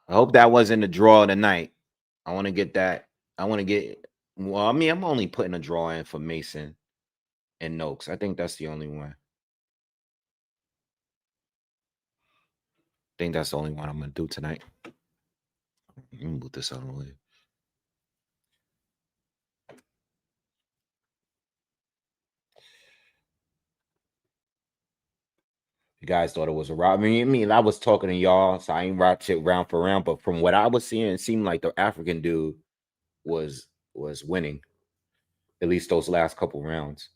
I hope that wasn't the draw tonight. I want to get that. I want to get. Well, I mean, I'm only putting a draw in for Mason and Nooks. I think that's the only one. I think that's the only one I'm gonna do tonight. Let me put this out of the way. You guys thought it was a rob. I mean, I was talking to y'all, so I ain't rock shit round for round. But from what I was seeing, it seemed like the African dude was winning, at least those last couple rounds.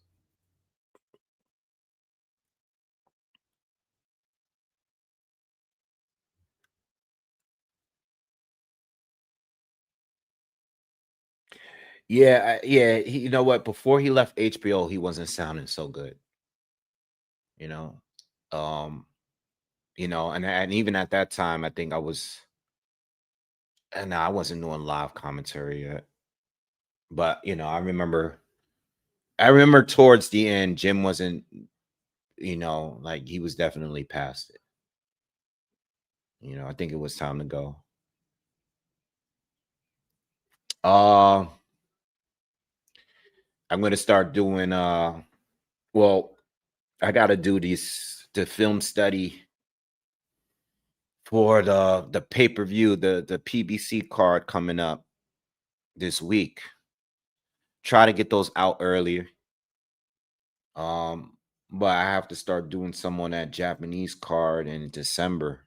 Yeah, yeah. You know what? Before he left HBO, he wasn't sounding so good. You know, um, and even at that time, I think I was And I wasn't doing live commentary yet. But I remember towards the end, Jim wasn't, like he was definitely past it. I think it was time to go. Uh I'm gonna start doing well, I gotta do the film study for the pay-per-view, the PBC card coming up this week. Try to get those out earlier. Um, but I have to start doing some on that Japanese card in December.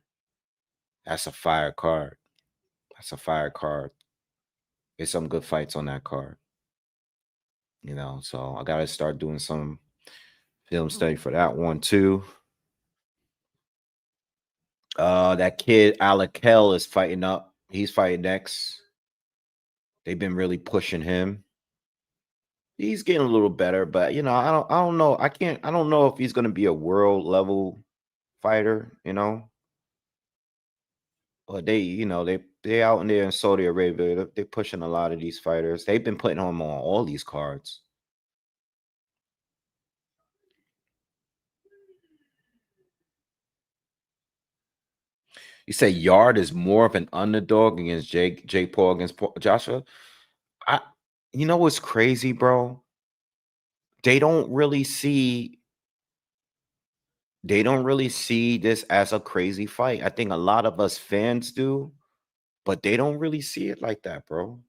That's a fire card. That's a fire card. There's some good fights on that card. So I gotta start doing some film study for that one too. That kid Alakel is fighting up. He's fighting next. They've been really pushing him. He's getting a little better, but I don't know. I don't know if he's gonna be a world level fighter. But they out in there in Saudi Arabia. They're pushing a lot of these fighters. They've been putting him on all these cards. You say Yarde is more of an underdog against Jake Paul against Joshua. I, what's crazy, bro? They don't really see. They don't really see this as a crazy fight. I think a lot of us fans do, but they don't really see it like that, bro.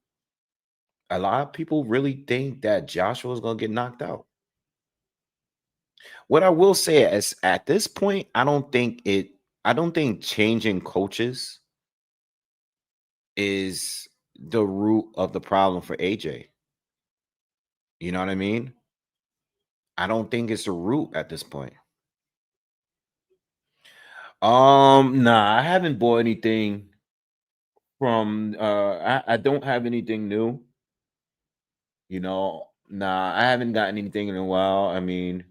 A lot of people really think that Joshua is gonna get knocked out. What I will say is at this point, I don't think changing coaches is the root of the problem for AJ. You know what I mean? I don't think it's the root at this point. Nah, I haven't bought anything from I don't have anything new. Nah, I haven't gotten anything in a while. I mean,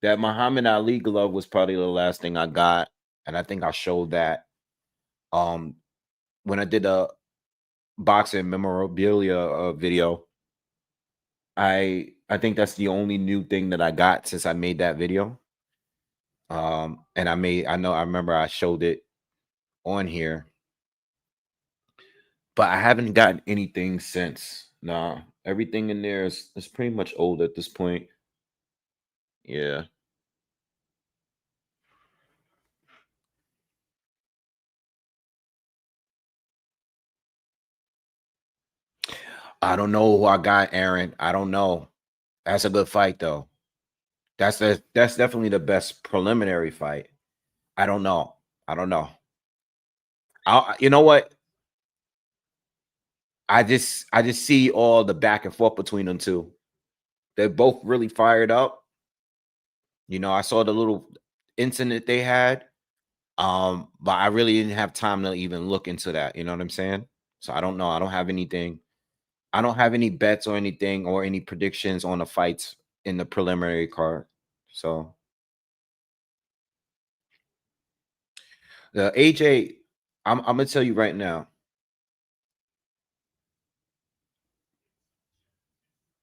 that Muhammad Ali glove was probably the last thing I got, and I think I showed that um when I did a boxing memorabilia video. I think that's the only new thing that I got since I made that video. And I remember I showed it on here, but I haven't gotten anything since. Nah, everything in there is pretty much old at this point. Yeah. I don't know who I got, Aaron. I don't know. That's a good fight though. That's definitely the best preliminary fight. I don't know. I don't know. You know what? I just see all the back and forth between them two. They're both really fired up. I saw the little incident they had. But I really didn't have time to even look into that. You know what I'm saying? So I don't know. I don't have anything. I don't have any bets or anything or any predictions on the fights in the preliminary card. So the AJ, I'm gonna tell you right now.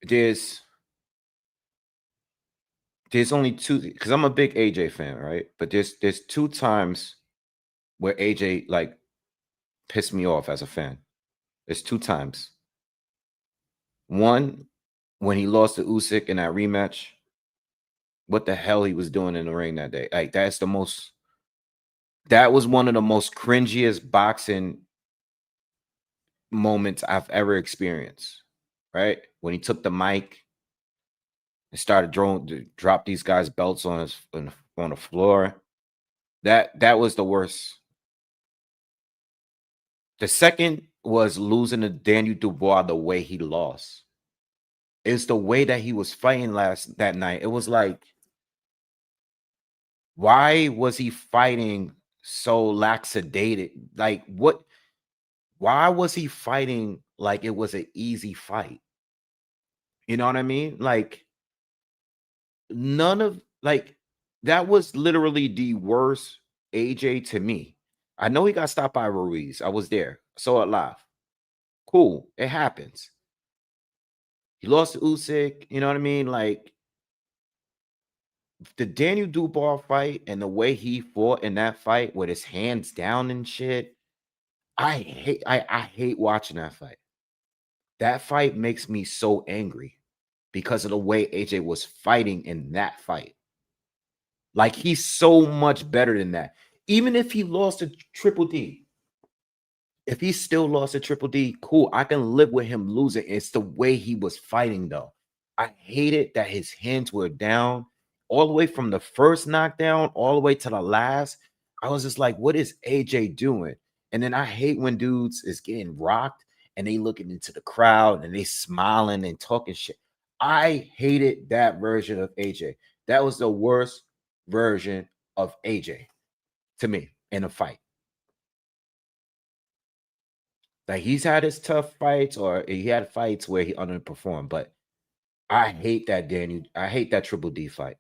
There's there's only two because I'm a big AJ fan, right? But there's two times where AJ like pissed me off as a fan. There's two times. One when he lost to Usyk in that rematch. What the hell he was doing in the ring that day? Like that was one of the most cringiest boxing moments I've ever experienced. Right when he took the mic and started drop these guys' belts on the floor. That was the worst. The second was losing to Daniel Dubois the way he lost. It's the way that he was fighting that night. It was like, why was he fighting so laxated? Like, what? Why was he fighting like it was an easy fight? You know what I mean? Like, none of like that was literally the worst AJ to me. I know he got stopped by Ruiz. I was there. Saw it live. Cool. It happens. He lost to Usyk. You know what I mean? Like the Daniel Dubois fight and the way he fought in that fight with his hands down and shit. I hate watching that fight. That fight makes me so angry because of the way AJ was fighting in that fight. Like he's so much better than that. Even if he lost to Triple D, if he still lost to Triple D, cool. I can live with him losing. It's the way he was fighting, though. I hated that his hands were down all the way from the first knockdown all the way to the last. I was just like, what is AJ doing? And then I hate when dudes is getting rocked and they looking into the crowd and they smiling and talking shit. I hated that version of AJ. That was the worst version of AJ to me in a fight. Like he's had his tough fights, or he had fights where he underperformed. But I hate that Daniel. I hate that Triple D fight.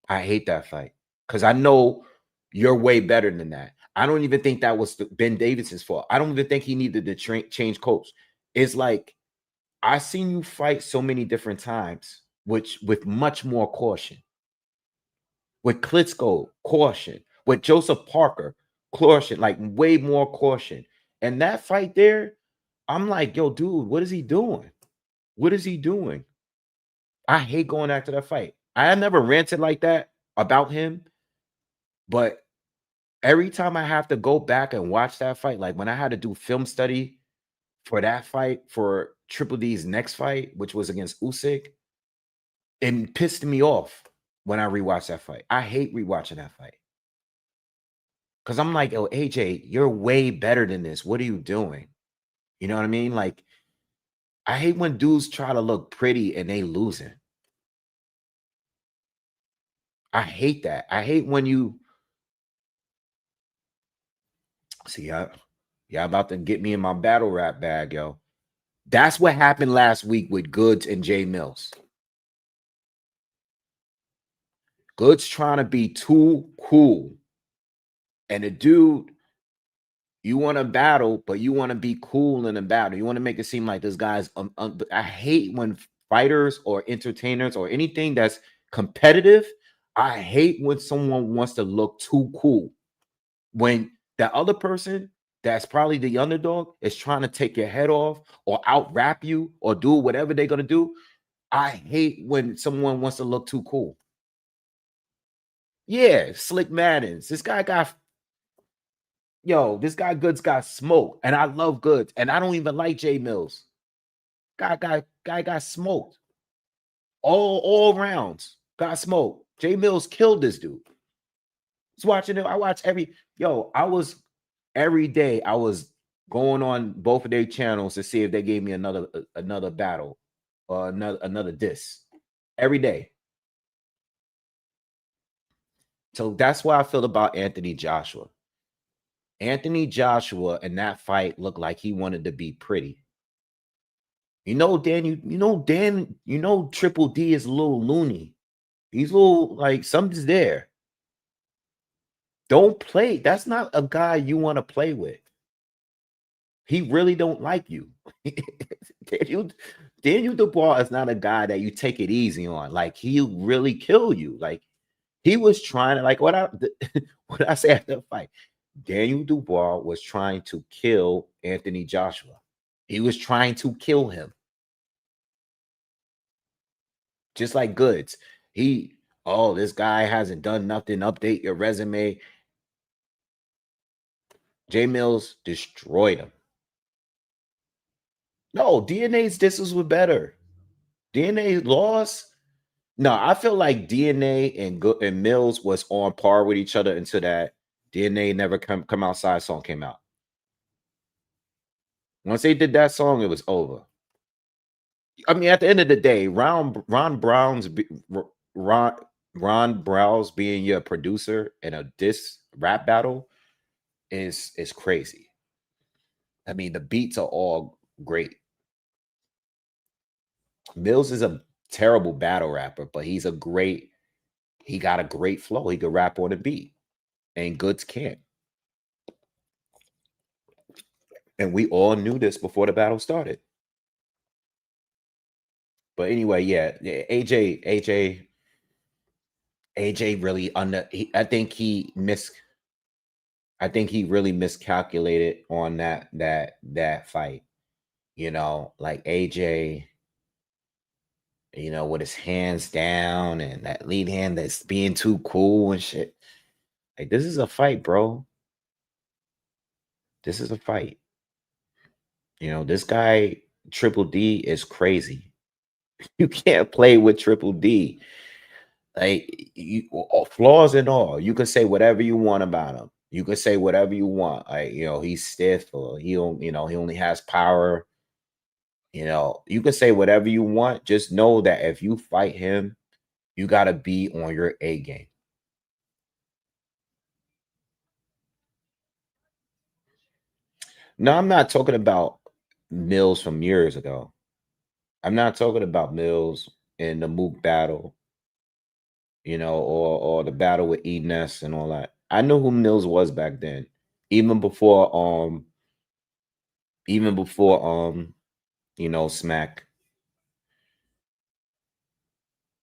I hate that fight because I know you're way better than that. I don't even think that was Benvitas' fault. I don't even think he needed to change coach. It's like I've seen you fight so many different times, which with much more caution. With Klitschko, caution. With Joseph Parker, caution. Like way more caution. And that fight there, I'm like, yo, dude, what is he doing? What is he doing? I hate going after that fight. I never ranted like that about him, but every time I have to go back and watch that fight, like when I had to do film study for that fight, for Triple D's next fight, which was against Usyk, it pissed me off when I rewatched that fight. I hate rewatching that fight. Because I'm like, oh, AJ, you're way better than this. What are you doing? You know what I mean? Like, I hate when dudes try to look pretty and they losing. I hate that. I hate when you see, y'all about to get me in my battle rap bag, yo. That's what happened last week with Goods and Jay Mills. Goods trying to be too cool. And the dude, you want to battle, but you want to be cool in a battle. You want to make it seem like this guy's. I hate when fighters or entertainers or anything that's competitive. I hate when someone wants to look too cool. When that other person that's probably the underdog is trying to take your head off or out rap you or do whatever they're gonna do. I hate when someone wants to look too cool. Yeah, Slick Maddens. This guy got this guy Goods got smoked, and I love Goods, and I don't even like Jay Mills. Guy got smoked. All rounds got smoked. Jay Mills killed this dude. I was watching it. I watched every day. I was going on both of their channels to see if they gave me another battle or another diss every day. So that's why I feel about Anthony Joshua. Anthony Joshua in that fight looked like he wanted to be pretty. Triple D is a little loony. He's a little like something's there. Don't play. That's not a guy you want to play with. He really don't like you. Daniel Dubois is not a guy that you take it easy on. Like he'll really kill you. Like he was trying to what I say after the fight. Daniel Dubois was trying to kill Anthony Joshua. He was trying to kill him. Just like Goods. This guy hasn't done nothing. Update your resume. Jay Mills destroyed him. No, DNA's disses were better. DNA lost. No, I feel like DNA and Mills was on par with each other until that DNA Never Come Outside song came out. Once they did that song, it was over. I mean, at the end of the day, Ron Browns being your producer in a diss rap battle is crazy. I mean, the beats are all great. Mills is a terrible battle rapper, but he got a great flow. He could rap on a beat, and Goods can't. And we all knew this before the battle started. But anyway, yeah, AJ really I think he really miscalculated on that fight. Like AJ, with his hands down and that lead hand that's being too cool and shit. Like, this is a fight, bro. This is a fight. This guy Triple D is crazy. You can't play with Triple D. Like, flaws and all. You can say whatever you want about him. You can say whatever you want. Like, he's stiff, or he don't, he only has power. You can say whatever you want. Just know that if you fight him, you gotta be on your A game. No, I'm not talking about Mills from years ago. I'm not talking about Mills in the Mook battle, or the battle with Ness and all that. I know who Mills was back then, even before even before Smack.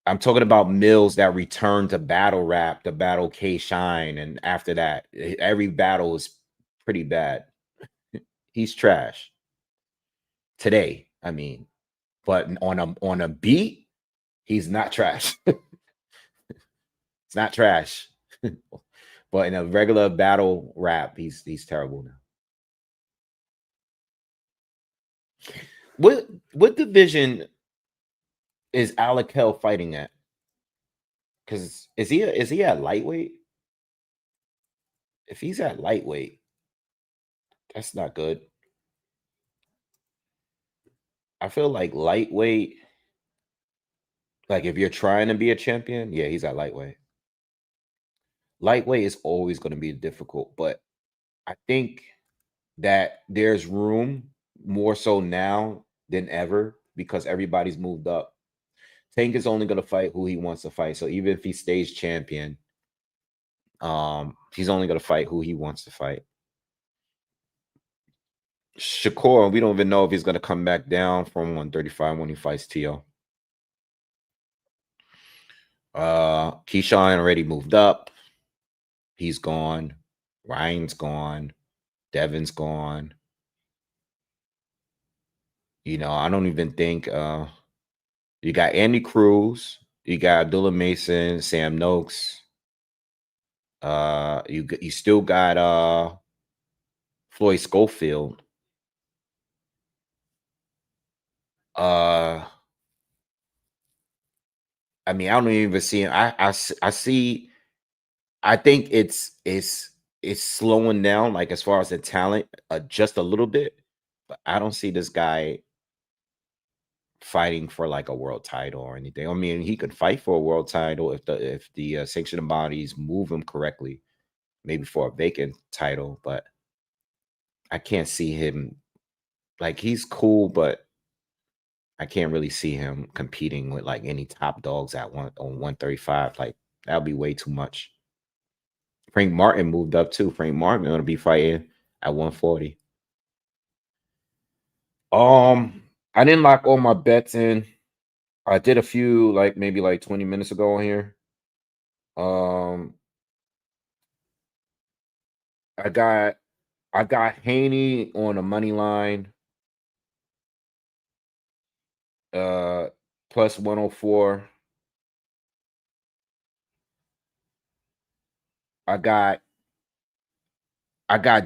I'm talking about Mills that returned to battle rap, to battle K Shine, and after that, every battle is pretty bad. He's trash today. I mean, but on a beat, he's not trash. It's not trash. But in a regular battle rap, he's terrible now. What division is Alec Hell fighting at? Because is he at lightweight? If he's at lightweight, that's not good. I feel like lightweight, like if you're trying to be a champion, yeah, he's at lightweight. Lightweight is always going to be difficult, but I think that there's room more so now than ever because everybody's moved up. Tank is only going to fight who he wants to fight. So even if he stays champion, he's only going to fight who he wants to fight. Shakur, we don't even know if he's going to come back down from 135 when he fights Tio. Keyshawn already moved up. He's gone. Ryan's gone. Devin's gone. I don't even think you got Andy Cruz, you got Abdullah Mason, Sam Nooks. You still got Floyd Schofield. I mean, I don't even see him. I see. I think it's slowing down, like as far as the talent, just a little bit. But I don't see this guy fighting for like a world title or anything. I mean, he could fight for a world title if the sanctioning bodies move him correctly, maybe for a vacant title. But I can't see him. Like, he's cool, but I can't really see him competing with like any top dogs at 135. Like, that would be way too much. Frank Martin moved up too. Frank Martin going to be fighting at 140. I didn't lock all my bets in. I did a few like maybe like 20 minutes ago on here. I got Haney on a money line. Plus 104. I got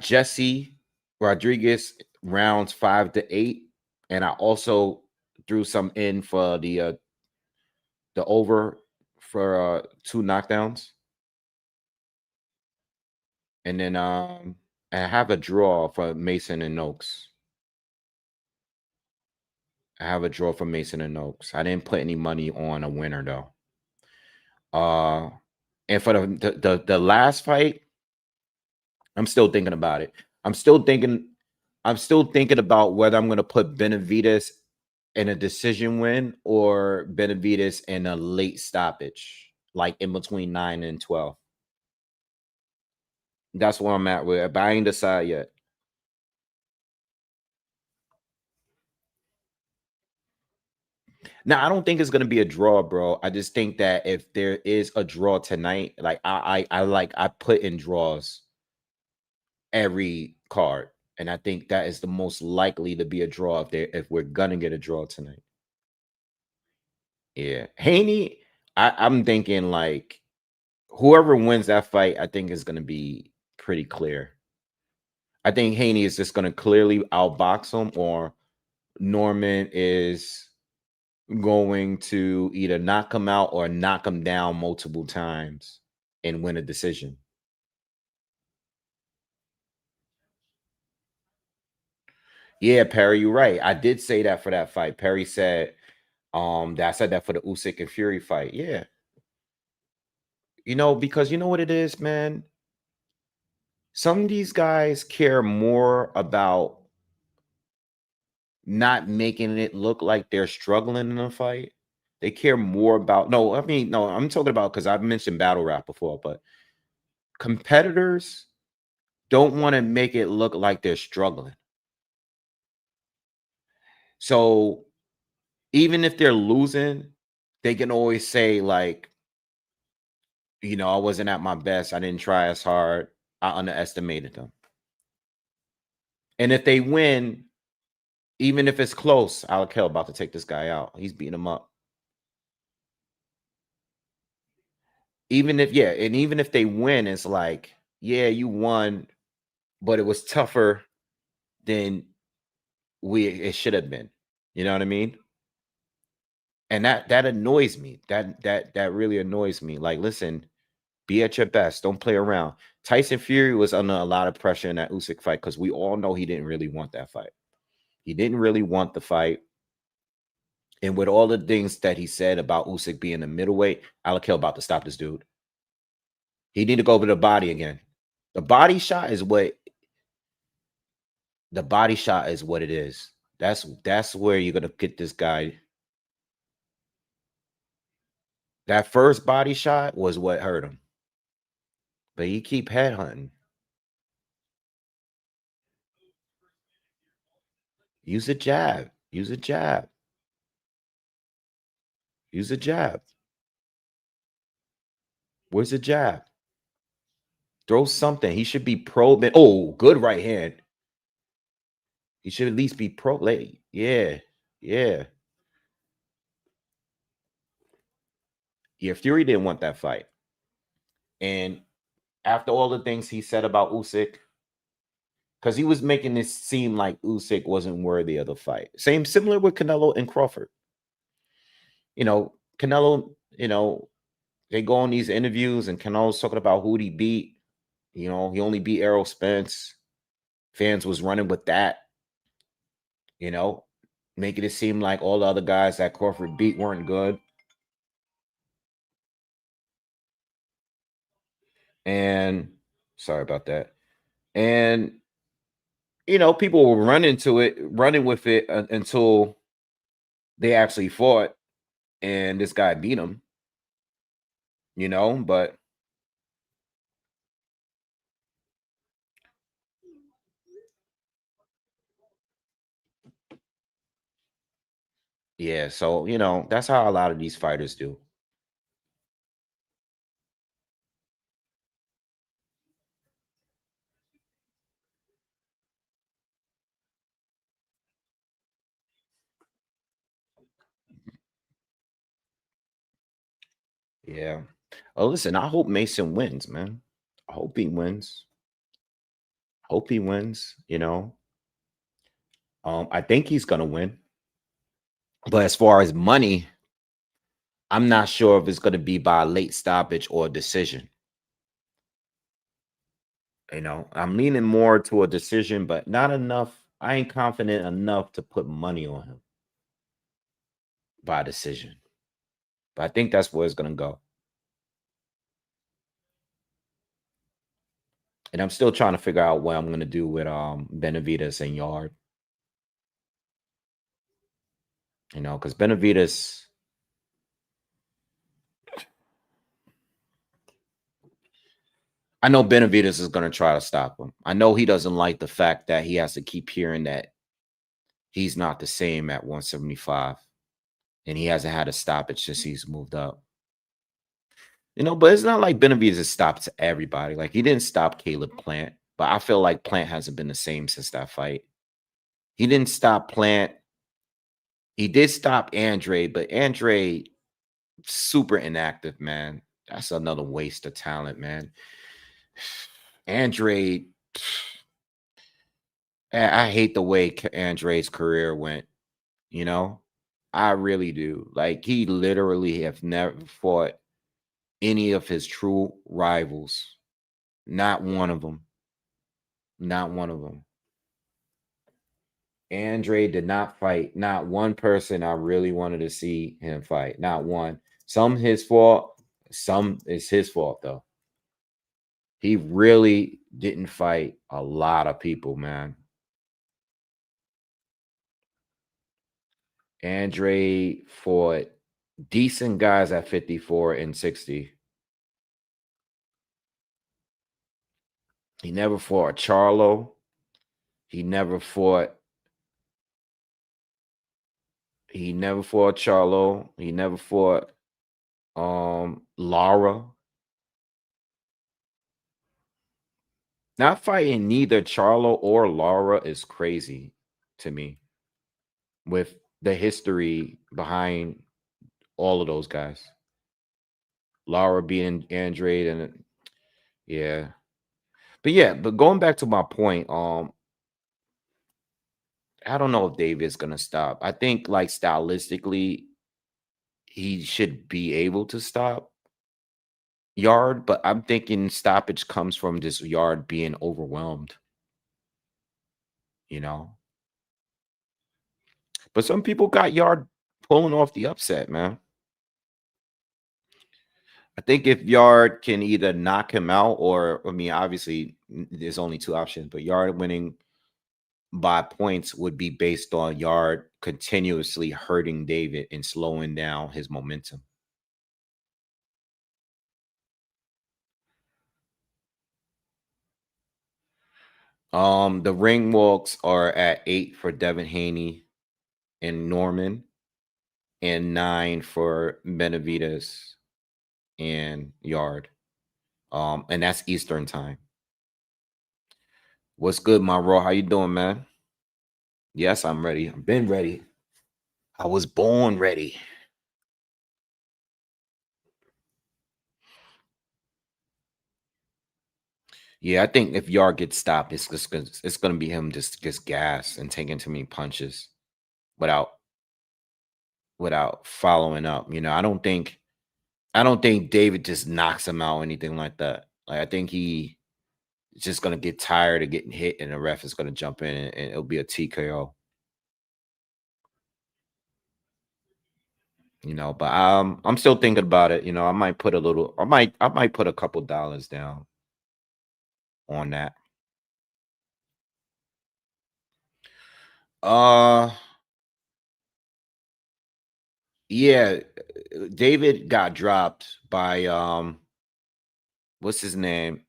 Jesse Rodriguez rounds 5 to 8, and I also threw some in for the over for 2 knockdowns. And then I have a draw for Mason and Nooks. I have a draw for Mason and Nooks. I didn't put any money on a winner though. And for the last fight, I'm still thinking about it. I'm still thinking about whether I'm going to put Benavidez in a decision win or Benavidez in a late stoppage, like in between 9 and 12. That's where I'm at with it, but I ain't decided yet. Now, I don't think it's gonna be a draw, bro. I just think that if there is a draw tonight, like I put in draws every card, and I think that is the most likely to be a draw if we're gonna get a draw tonight. Yeah, Haney. I'm thinking like whoever wins that fight, I think is gonna be pretty clear. I think Haney is just gonna clearly outbox him, or Norman is going to either knock him out or knock him down multiple times and win a decision. Yeah, Perry, you're right. I did say that for that fight. Perry said, that I said that for the Usyk and Fury fight. Yeah. Because you know what it is, man? Some of these guys care more about not making it look like they're struggling in a fight. They care more about no, I'm talking about, because I've mentioned battle rap before, but competitors don't want to make it look like they're struggling. So even if they're losing, they can always say, like, I wasn't at my best. I didn't try as hard. I underestimated them. And if they win, even if it's close, Alkel about to take this guy out. He's beating him up. Even if they win, it's like, yeah, you won, but it was tougher than it should have been. You know what I mean? And that annoys me. That really annoys me. Like, listen, be at your best. Don't play around. Tyson Fury was under a lot of pressure in that Usyk fight, because we all know he didn't really want that fight. He didn't really want the fight. And with all the things that he said about Usyk being a middleweight, Alkel about to stop this dude. He need to go over the body again. The body shot is what it is. That's where you're gonna get this guy. That first body shot was what hurt him. But he keep headhunting. Use a jab. Use a jab. Use a jab. Where's the jab? Throw something. He should be probing. Oh, good right hand. He should at least be pro. Yeah. Yeah. Yeah. Fury didn't want that fight. And after all the things he said about Usyk, because he was making this seem like Usyk wasn't worthy of the fight. Similar with Canelo and Crawford. Canelo, they go on these interviews and Canelo's talking about who he beat. He only beat Errol Spence. Fans was running with that, making it seem like all the other guys that Crawford beat weren't good. And sorry about that. And people were running with it until they actually fought, and this guy beat him. But yeah, so that's how a lot of these fighters do. Yeah. Oh, listen, I hope Mason wins, man. I hope he wins. Hope he wins. I think he's gonna win. But as far as money, I'm not sure if it's gonna be by a late stoppage or a decision. I'm leaning more to a decision, but not enough. I ain't confident enough to put money on him by decision. But I think that's where it's gonna go. And I'm still trying to figure out what I'm gonna do with Benavidez and Yarde. Because Benavidez, I know Benavidez is going to try to stop him. I know he doesn't like the fact that he has to keep hearing that he's not the same at 175. and he hasn't had a stoppage since he's moved up. But it's not like Benavidez has stopped everybody. Like, he didn't stop Caleb Plant, but I feel like Plant hasn't been the same since that fight. He didn't stop Plant. He did stop Andre, but Andre super inactive, man. That's another waste of talent, man. Andre, I hate the way Andre's career went. I really do. Like, he literally have never fought any of his true rivals. Not one of them. Not one of them. Andre did not fight. Not one person I really wanted to see him fight. Not one. Some his fault. Some is his fault, though. He really didn't fight a lot of people, man. Andre fought decent guys at 54 and 60. He never fought Charlo. He never fought Charlo. He never fought Lara. Not fighting neither Charlo or Lara is crazy to me, with the history behind all of those guys. Lara being Andre, and yeah. But going back to my point, I don't know if David's gonna stop. I think, like, stylistically, he should be able to stop Yarde, but I'm thinking stoppage comes from this Yarde being overwhelmed, you know. But some people got Yarde pulling off the upset, man. I think if Yarde can either knock him out, or, I mean, obviously there's only two options, but Yarde winning by points would be based on Yarde continuously hurting David and slowing down his momentum. The ring walks are at 8 for Devin Haney and Norman, and 9 for Benavidez and Yarde. And that's Eastern time. What's good, my bro? How you doing, man? Yes, I'm ready. I've been ready. I was born ready. Yeah, I think if Yarde gets stopped, it's gonna be him just gas and taking too many punches without following up. I don't think David just knocks him out or anything like that. Like, I think he is just gonna get tired of getting hit, and the ref is gonna jump in, and it'll be a TKO. But I'm still thinking about it. I might put a couple dollars down on that. Uh yeah, David got dropped by what's his name?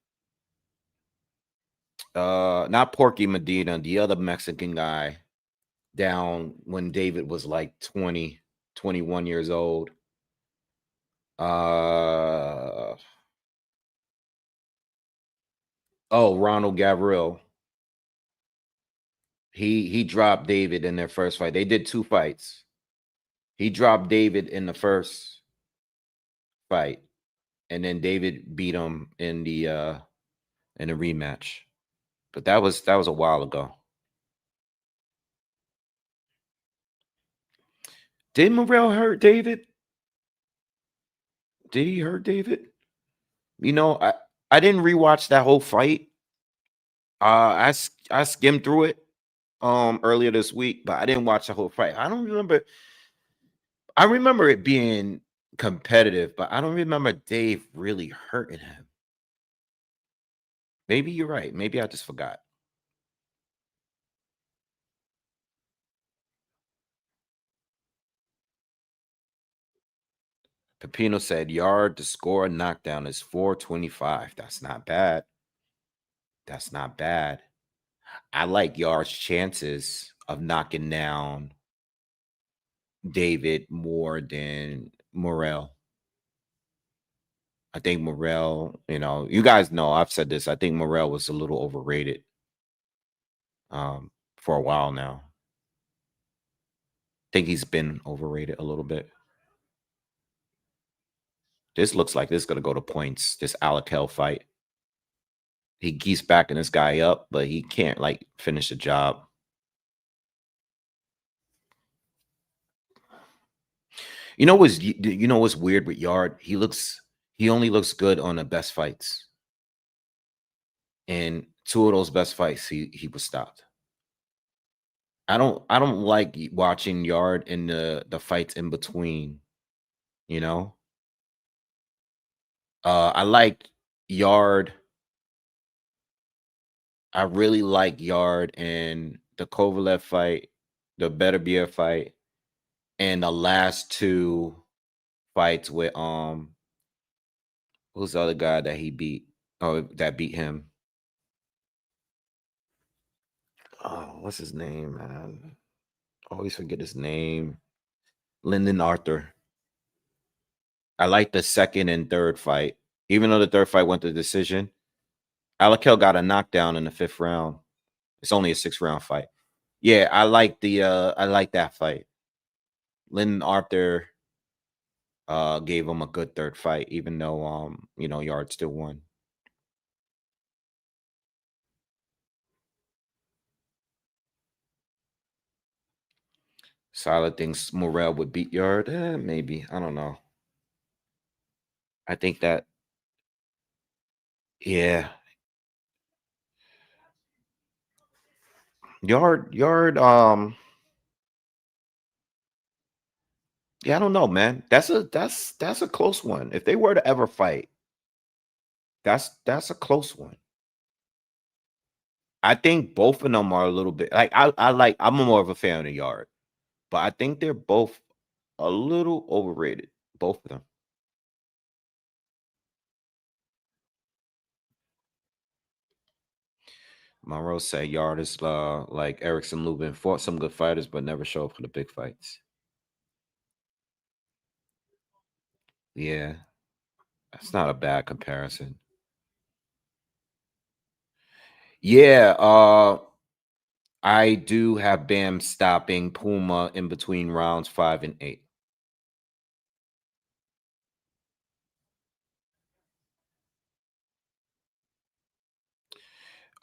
Not Porky Medina, the other Mexican guy, down when David was like 20, 21 years old. Ronald Gabriel. He dropped David in their first fight. They did 2 fights. He dropped David in the first fight, and then David beat him in the rematch. But that was a while ago. Did Morrell hurt David? Did he hurt David? I didn't rewatch that whole fight. I skimmed through it earlier this week, but I didn't watch the whole fight. I don't remember. I remember it being competitive, but I don't remember Dave really hurting him. Maybe you're right. Maybe I just forgot. Pepino said Yarde to score a knockdown is 425. That's not bad. That's not bad. I like Yarde's chances of knocking down David more than Morrell. I think Morrell, you guys know I've said this. I think Morrell was a little overrated for a while now. I think he's been overrated a little bit. This looks like this is going to go to points, this Alakel fight. He keeps backing this guy up, but he can't, like, finish the job. You know what's weird with Yarde? He only looks good on the best fights. And 2 of those best fights, he was stopped. I don't like watching Yarde in the fights in between, you know? I like Yarde. I really like Yarde in the Kovalev fight, the Beterbiev fight, and the last 2 fights with who's the other guy that he beat? Oh, that beat him. Oh, what's his name, man? Always forget his name. Lyndon Arthur. I like the second and third fight. Even though the third fight went to decision, Alakel got a knockdown in the 5th round. It's only a 6-round fight. Yeah, I like that fight. Lyndon Arthur gave him a good third fight, even though Yarde still won. Solid thinks Morrell would beat Yarde. Maybe. I don't know. I think that, yeah. Yarde, yeah, I don't know, man. That's a close one. If they were to ever fight, that's a close one. I think both of them are a little bit like I'm more of a fan of Yarde, but I think they're both a little overrated. Both of them. Monroe said Yarde is like Erickson Lubin, fought some good fighters, but never show up for the big fights. Yeah, that's not a bad comparison. Yeah, I do have Bam stopping Puma in between rounds 5 and 8.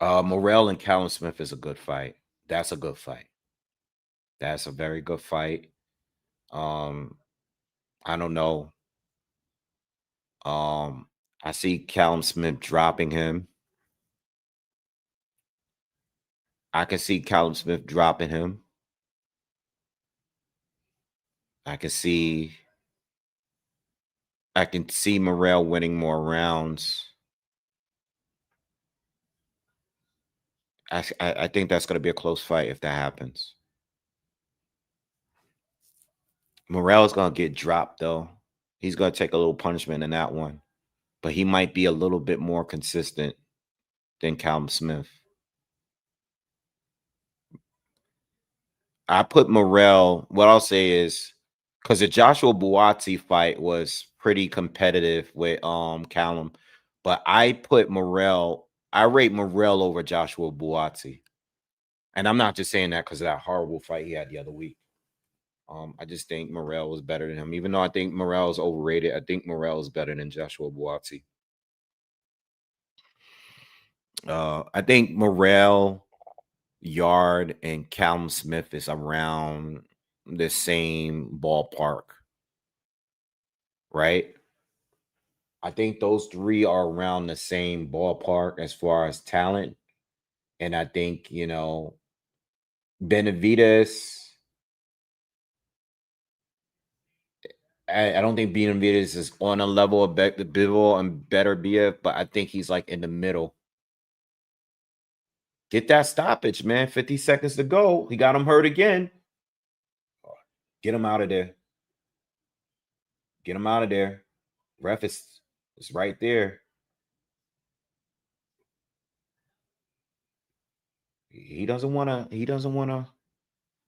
Morrell and Callum Smith is a good fight. That's a good fight. That's a very good fight. I don't know. I see Callum Smith dropping him. I can see Callum Smith dropping him. I can see Morrell winning more rounds. I think that's going to be a close fight if that happens. Morrell's going to get dropped, though. He's going to take a little punishment in that one. But he might be a little bit more consistent than Callum Smith. I put Morrell, what I'll say is, because the Joshua-Dubois fight was pretty competitive with Callum, but I rate Morrell over Joshua-Dubois. And I'm not just saying that because of that horrible fight he had the other week. I just think Morrell was better than him. Even though I think Morrell is overrated, I think Morrell is better than Joshua-Dubois. I think Morrell, Yarde, and Callum Smith is around the same ballpark, right? I think those 3 are around the same ballpark as far as talent. And I think, Benavidez, I don't think Benavidez is on a level of Bivol and Beterbiev, but I think he's like in the middle. Get that stoppage, man. 50 seconds to go. He got him hurt again. Get him out of there. Get him out of there. Ref is right there. He doesn't want to.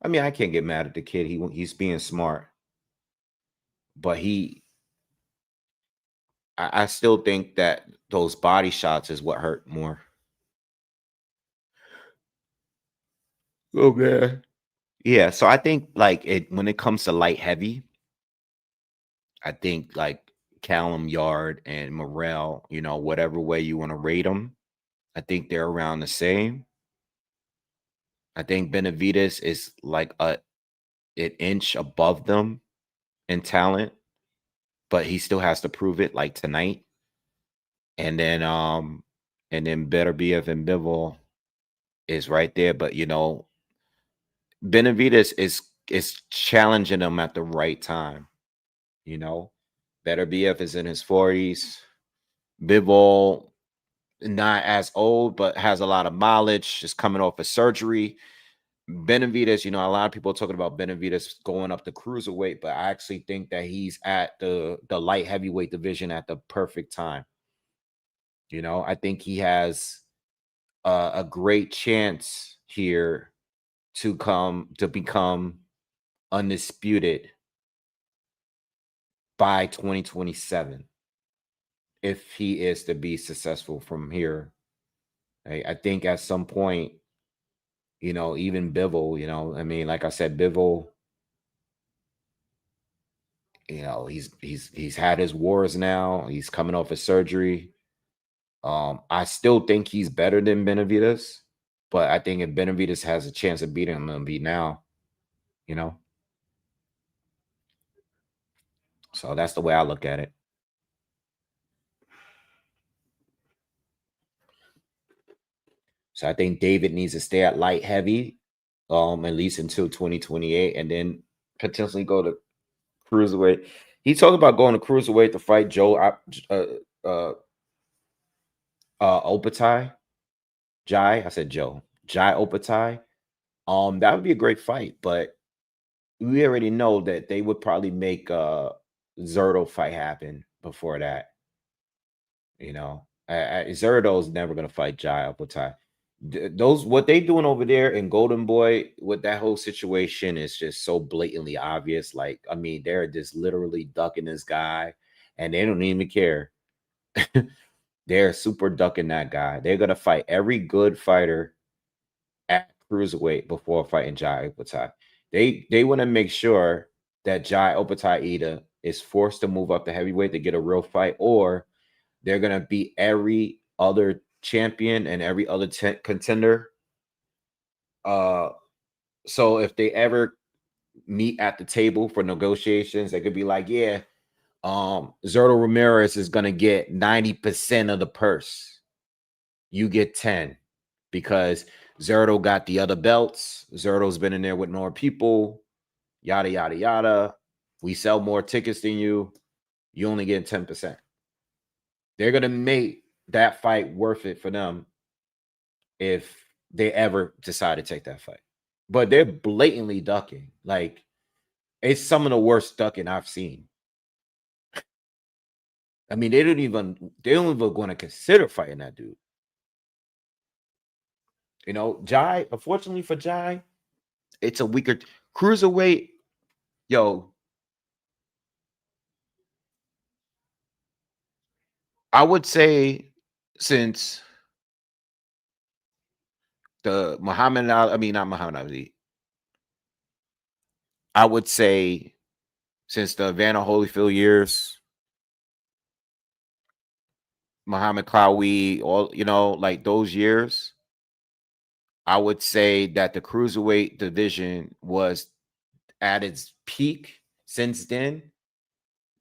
I mean, I can't get mad at the kid. He's being smart, but I still think that those body shots is what hurt more. Oh man. Yeah, so I think like it when it comes to light heavy, I think like Callum Yard and Morrell, whatever way you want to rate them, I think they're around the same. I think Benavidez is like an inch above them in talent, but he still has to prove it like tonight. And then Beterbiev and Bivol is right there. But Benavidez is challenging them at the right time. Beterbiev is in his 40s. Bivol not as old, but has a lot of mileage, just coming off of surgery. Benavidez, a lot of people are talking about Benavidez going up the cruiserweight, but I actually think that he's at the light heavyweight division at the perfect time. I think he has a great chance here to become undisputed by 2027 if he is to be successful from here. I think at some point, even Bivol, I mean, like I said, Bivol, he's had his wars now. He's coming off of surgery. I still think he's better than Benavidez, but I think if Benavidez has a chance of beating him, it'll be now, you know. So that's the way I look at it. So I think David needs to stay at light heavy, at least until 2028, and then potentially go to cruiserweight. He talked about going to cruiserweight to fight Joe Opatai. I said Joe. Jai Opatai. That would be a great fight, but we already know that they would probably make Zerto fight happen before that. Zerto's never gonna fight Jai Opatai. Those what they doing over there in Golden Boy with that whole situation is just so blatantly obvious. Like, I mean, they're just literally ducking this guy, and they don't even care. They're super ducking that guy. They're gonna fight every good fighter at cruiserweight before fighting Jai Opatai. They want to make sure that Jai Opatai either is forced to move up to heavyweight to get a real fight, or they're gonna beat every other champion and every other contender. So if they ever meet at the table for negotiations, they could be like, yeah, Zerto Ramirez is gonna get 90% of the purse. You get 10 because Zerto got the other belts. Zerto's been in there with more people, yada yada yada. We sell more tickets than you. You only get 10%. They're gonna make that fight worth it for them if they ever decide to take that fight. But they're blatantly ducking. Like, it's some of the worst ducking I've seen. I mean, they don't even want to consider fighting that dude. Jai, unfortunately for Jai, it's a weaker cruiserweight. Yo, I would say since the Muhammad Ali, I mean not Muhammad Ali, I would say since the Vanna Holyfield years, Muhammad Klawi, all like those years, I would say that the cruiserweight division was at its peak since then.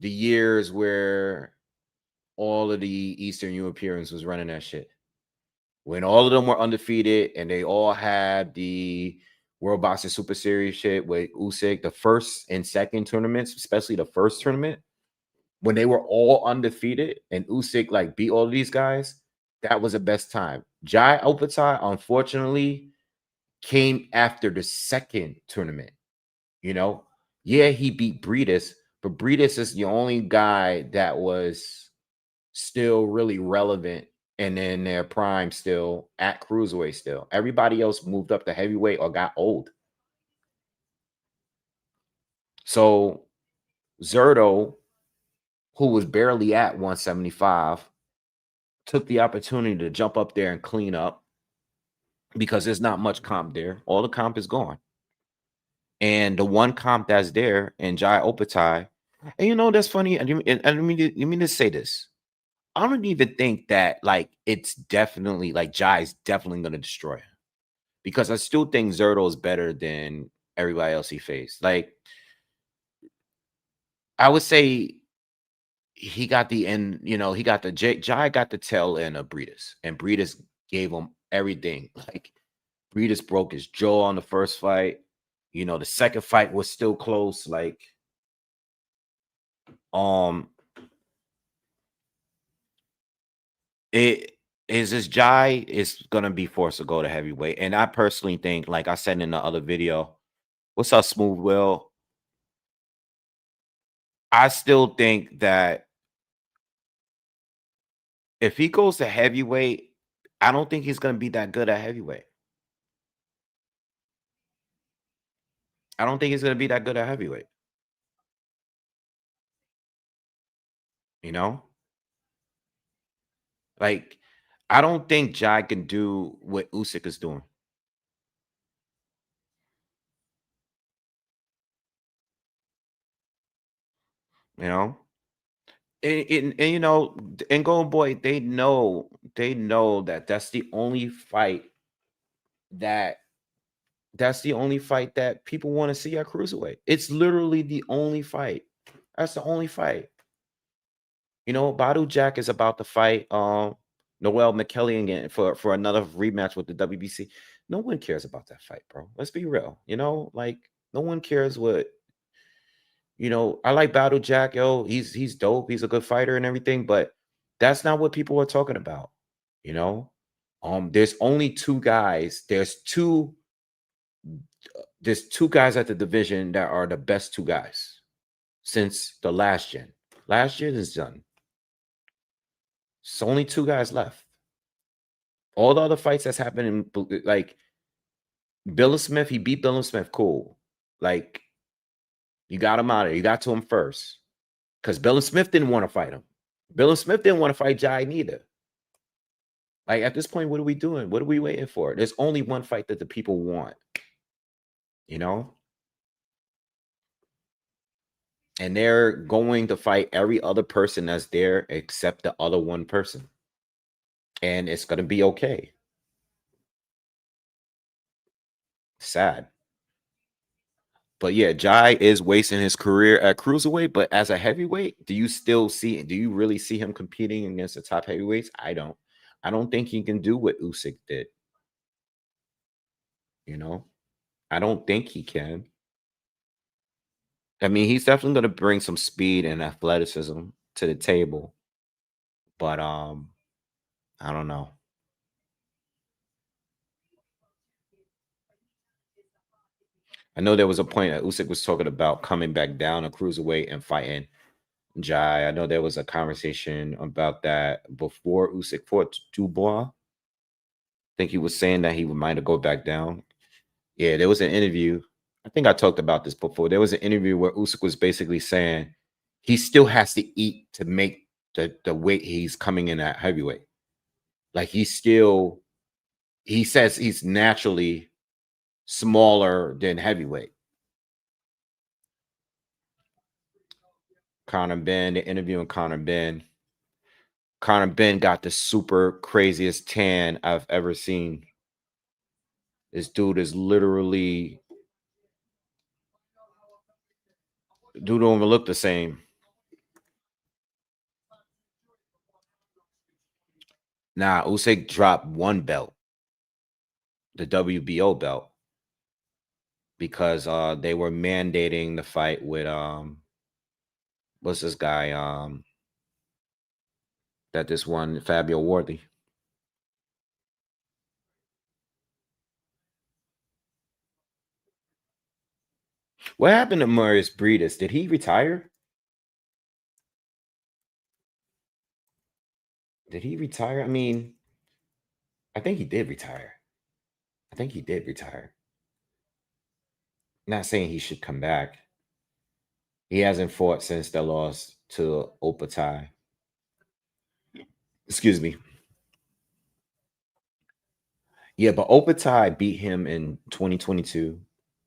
The years where all of the Eastern Europeans was running that shit. When all of them were undefeated and they all had the World Boxing Super Series shit with Usyk, the first and second tournaments, especially the first tournament, when they were all undefeated and Usyk like beat all of these guys, that was the best time. Jai Opatai, unfortunately, came after the second tournament. Yeah, he beat Breedis, but Breedis is the only guy that was still really relevant and in their prime still at cruiserweight still. Everybody else moved up to heavyweight or got old. So Zerto, who was barely at 175, took the opportunity to jump up there and clean up because there's not much comp there. All the comp is gone. And the one comp that's there in Jai Opatai, and that's funny. And you mean to say this. I don't even think that like it's definitely like Jai's definitely gonna destroy him because I still think Zerto is better than everybody else he faced. Like I would say he got the end, he got the Jai got the tail end of Breedis, and Breedis gave him everything. Like Breedis broke his jaw on the first fight. The second fight was still close. Like, it is this Jai is gonna be forced to go to heavyweight. And I personally think, like I said in the other video, what's up, Smooth Will? I still think that if he goes to heavyweight, I don't think he's gonna be that good at heavyweight. I don't think he's gonna be that good at heavyweight. You know, like I don't think Jai can do what Usyk is doing. You know, and Golden Boy, they know that that that's the only fight that people want to see at cruiserweight. It's literally the only fight. That's the only fight. Badu Jack is about to fight Noel McKelly again for another rematch with the WBC. No one cares about that fight, bro. Let's be real. Like no one cares what. I like Battle Jack, yo. He's dope. He's a good fighter and everything, but that's not what people are talking about. You know, there's only two guys. There's two guys at the division that are the best two guys since the last gen. Last gen is done. It's only two guys left. All the other fights that's happened in like Bill Smith, he beat Bill Smith. Cool. Like you got him out of there. You got to him first. Because Bill Smith didn't want to fight him. Bill Smith didn't want to fight Jai neither. Like at this point, what are we doing? What are we waiting for? There's only one fight that the people want. And they're going to fight every other person that's there except the other one person. And it's going to be okay. Sad. But yeah, Jai is wasting his career at cruiserweight. But as a heavyweight, do you really see him competing against the top heavyweights? I don't. I don't think he can do what Usyk did. I don't think he can. I mean, he's definitely going to bring some speed and athleticism to the table. But I don't know. I know there was a point that Usyk was talking about coming back down a cruiserweight and fighting Jai. I know there was a conversation about that before Usyk fought Dubois. I think he was saying that he might have go back down. Yeah, there was an interview. I think I talked about this before. There was an interview where Usyk was basically saying he still has to eat to make the weight he's coming in at heavyweight. Like he says he's naturally smaller than heavyweight. Conor Ben, the interviewing Conor Ben. Conor Ben got the super craziest tan I've ever seen. This dude is literally, dude don't even look the same. Nah, Usyk dropped one belt, the WBO belt, because they were mandating the fight with what's this guy that this one Fabio Worthy. What happened to Marius Breedis? Did he retire? Did he retire? I mean, I think he did retire. I think he did retire. Not saying he should come back. He hasn't fought since the loss to Opatai. Excuse me. Yeah, but Opatai beat him in 2022,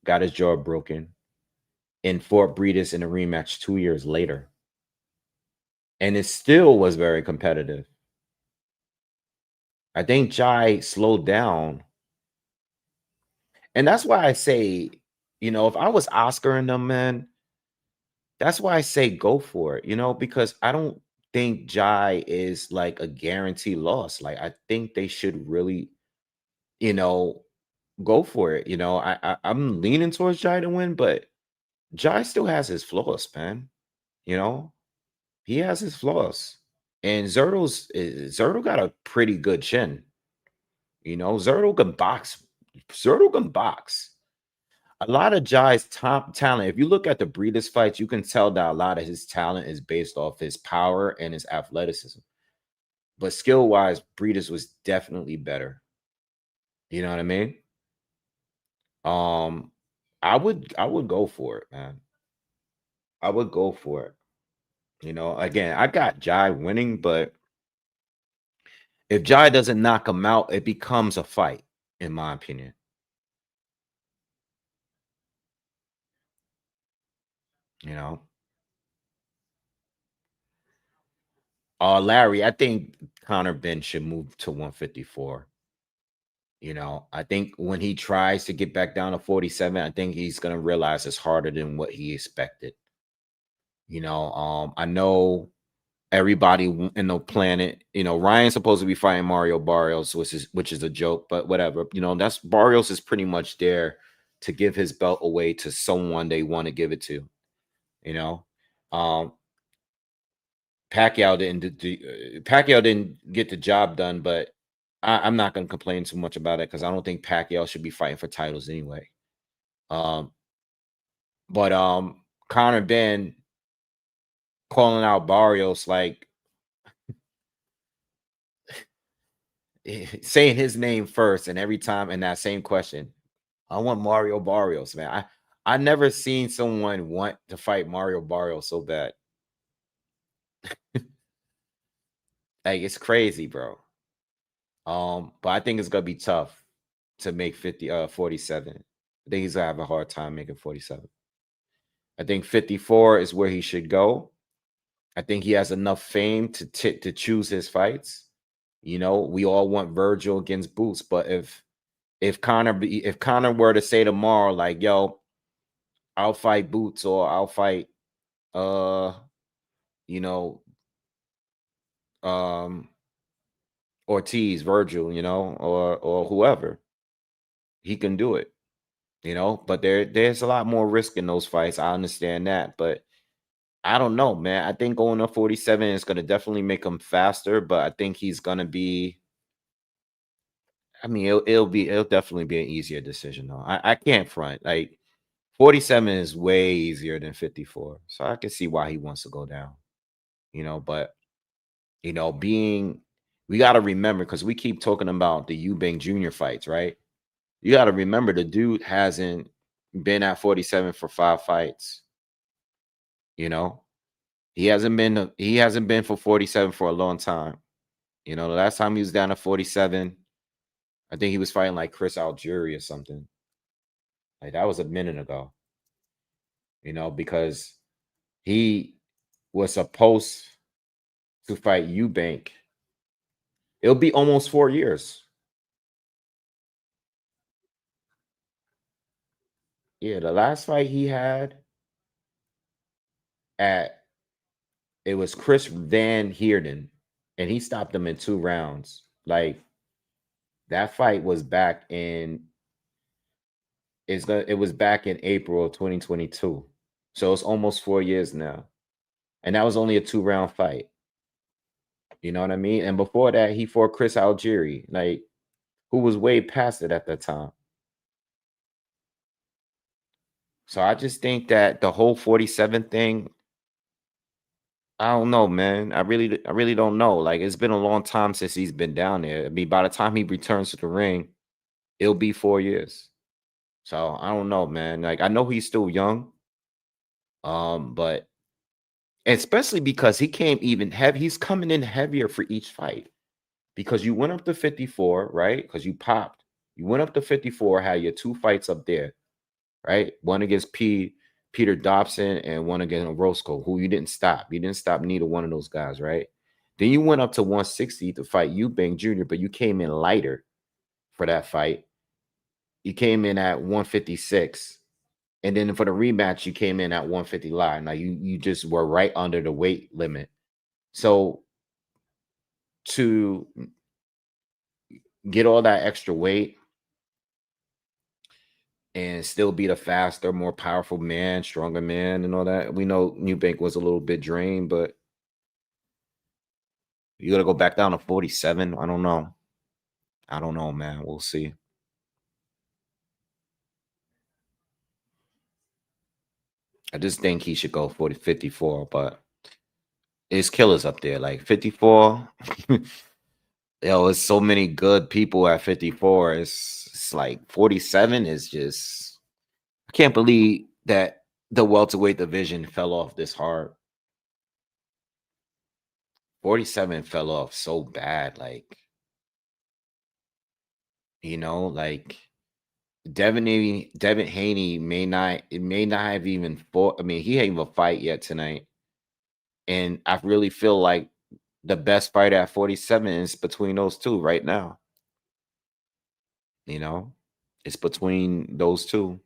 got his jaw broken, and fought Breedis in a rematch 2 years later. And it still was very competitive. I think Jai slowed down. And that's why I say, if I was Oscar and them, man, that's why I say go for it, because I don't think Jai is like a guaranteed loss. Like, I think they should really, you know, go for it. I'm leaning towards Jai to win, but Jai still has his flaws, man. You know, he has his flaws. And Zerto got a pretty good chin. Zerto can box. Zerto can box. A lot of Jai's top talent, if you look at the Breeders fights, you can tell that a lot of his talent is based off his power and his athleticism. But skill-wise, Breeders was definitely better. You know what I mean? Um, I would go for it, man. I would go for it. Again, I got Jai winning, but if Jai doesn't knock him out, it becomes a fight, in my opinion. You know, Larry, I think Conor Ben should move to 154. I think when he tries to get back down to 47, I think he's gonna realize it's harder than what he expected. I know everybody in the planet, Ryan's supposed to be fighting Mario Barrios, which is a joke, but whatever. That's Barrios is pretty much there to give his belt away to someone they want to give it to. You know, um, Pacquiao didn't get the job done, but I'm not going to complain too much about it because I don't think Pacquiao should be fighting for titles anyway. Um, but Conor Ben calling out Barrios, like saying his name first, and every time in that same question, I want Mario Barrios, man. I never seen someone want to fight Mario Barrios so bad. Like, it's crazy, bro. But I think it's gonna be tough to make 47. I think he's gonna have a hard time making 47. I think 54 is where he should go. I think he has enough fame to choose his fights. We all want Virgil against Boots, but if Conor were to say tomorrow, like, yo, I'll fight Boots or I'll fight uh you know um Ortiz, Virgil, or whoever, he can do it. But there's a lot more risk in those fights. I understand that, but I don't know, man. I think going to 47 is going to definitely make him faster, but I think he's going to be. I mean, it'll definitely be an easier decision though. I can't front, like, 47 is way easier than 54, so I can see why he wants to go down. But being we got to remember, because we keep talking about the Eubank Jr. fights, right? You got to remember the dude hasn't been at 47 for 5 fights. You know, he hasn't been for 47 for a long time. The last time he was down to 47, I think he was fighting like Chris Algieri or something. Like, that was a minute ago. Because he was supposed to fight Eubank. It'll be almost 4 years. Yeah, the last fight he had at it was Chris Van Heerden, and he stopped him in 2 rounds. Like, that fight was back in it was back in April of 2022. So it's almost 4 years now. And that was only a 2-round fight. You know what I mean? And before that, he fought Chris Algieri, like, who was way past it at that time. So I just think that the whole 47 thing, I don't know, man. I really don't know. Like, it's been a long time since he's been down there. I mean, by the time he returns to the ring, it'll be 4 years. So I don't know, man. Like, I know he's still young. But especially because he came even heavy, he's coming in heavier for each fight. Because you went up to 54, right? Because you popped. You went up to 54, had your 2 fights up there, right? One against Peter Dobson and one against Roscoe, who you didn't stop. You didn't stop neither one of those guys, right? Then you went up to 160 to fight Eubank Jr., but you came in lighter for that fight. You came in at 156. And then for the rematch, you came in at 150 live. Now you just were right under the weight limit. So to get all that extra weight and still be the faster, more powerful man, stronger man, and all that. We know Eubank was a little bit drained, but you got to go back down to 47. I don't know. I don't know, man. We'll see. I just think he should go 40, 54, but it's killers up there. Like 54. Yo, it's so many good people at 54. It's like 47 is just, I can't believe that the welterweight division fell off this hard. 47 fell off so bad. Like, like Devin Haney may not have even fought. I mean, he ain't even fight yet tonight. And I really feel like the best fighter at 47 is between those two right now. It's between those two.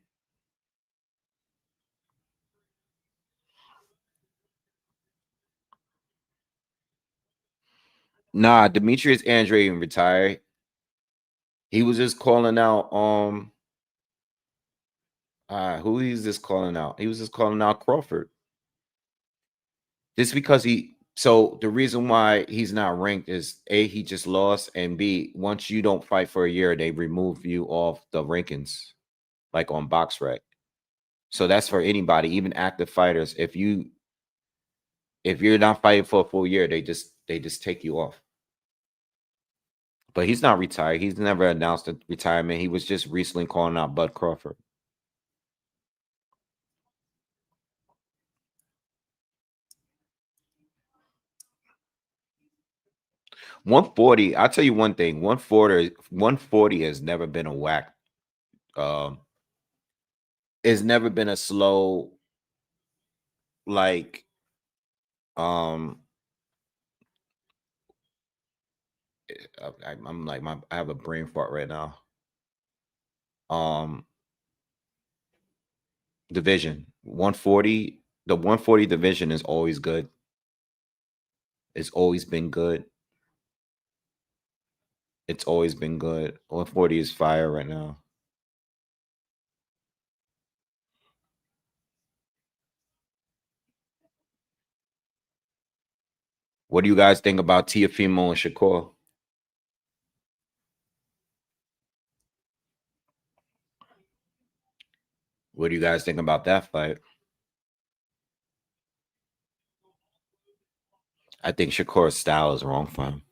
Nah, Demetrius Andre retired. He was just calling out who he's just calling out. He was just calling out Crawford. Just because the reason why he's not ranked is A, he just lost, and B, once you don't fight for a year, they remove you off the rankings, like on BoxRec. So that's for anybody, even active fighters. If you're not fighting for a full year, they just take you off. But he's not retired. He's never announced a retirement. He was just recently calling out Bud Crawford. $140. I'll tell you one thing. 140 has never been a whack. It's never been a slow, like um I'm like I have a brain fart right now. Um Division 140, the 140 division is always good. It's always been good. It's always been good. 140 is fire right now. What do you guys think about Tiafimo and Shakur? What do you guys think about that fight? I think Shakur's style is wrong for him.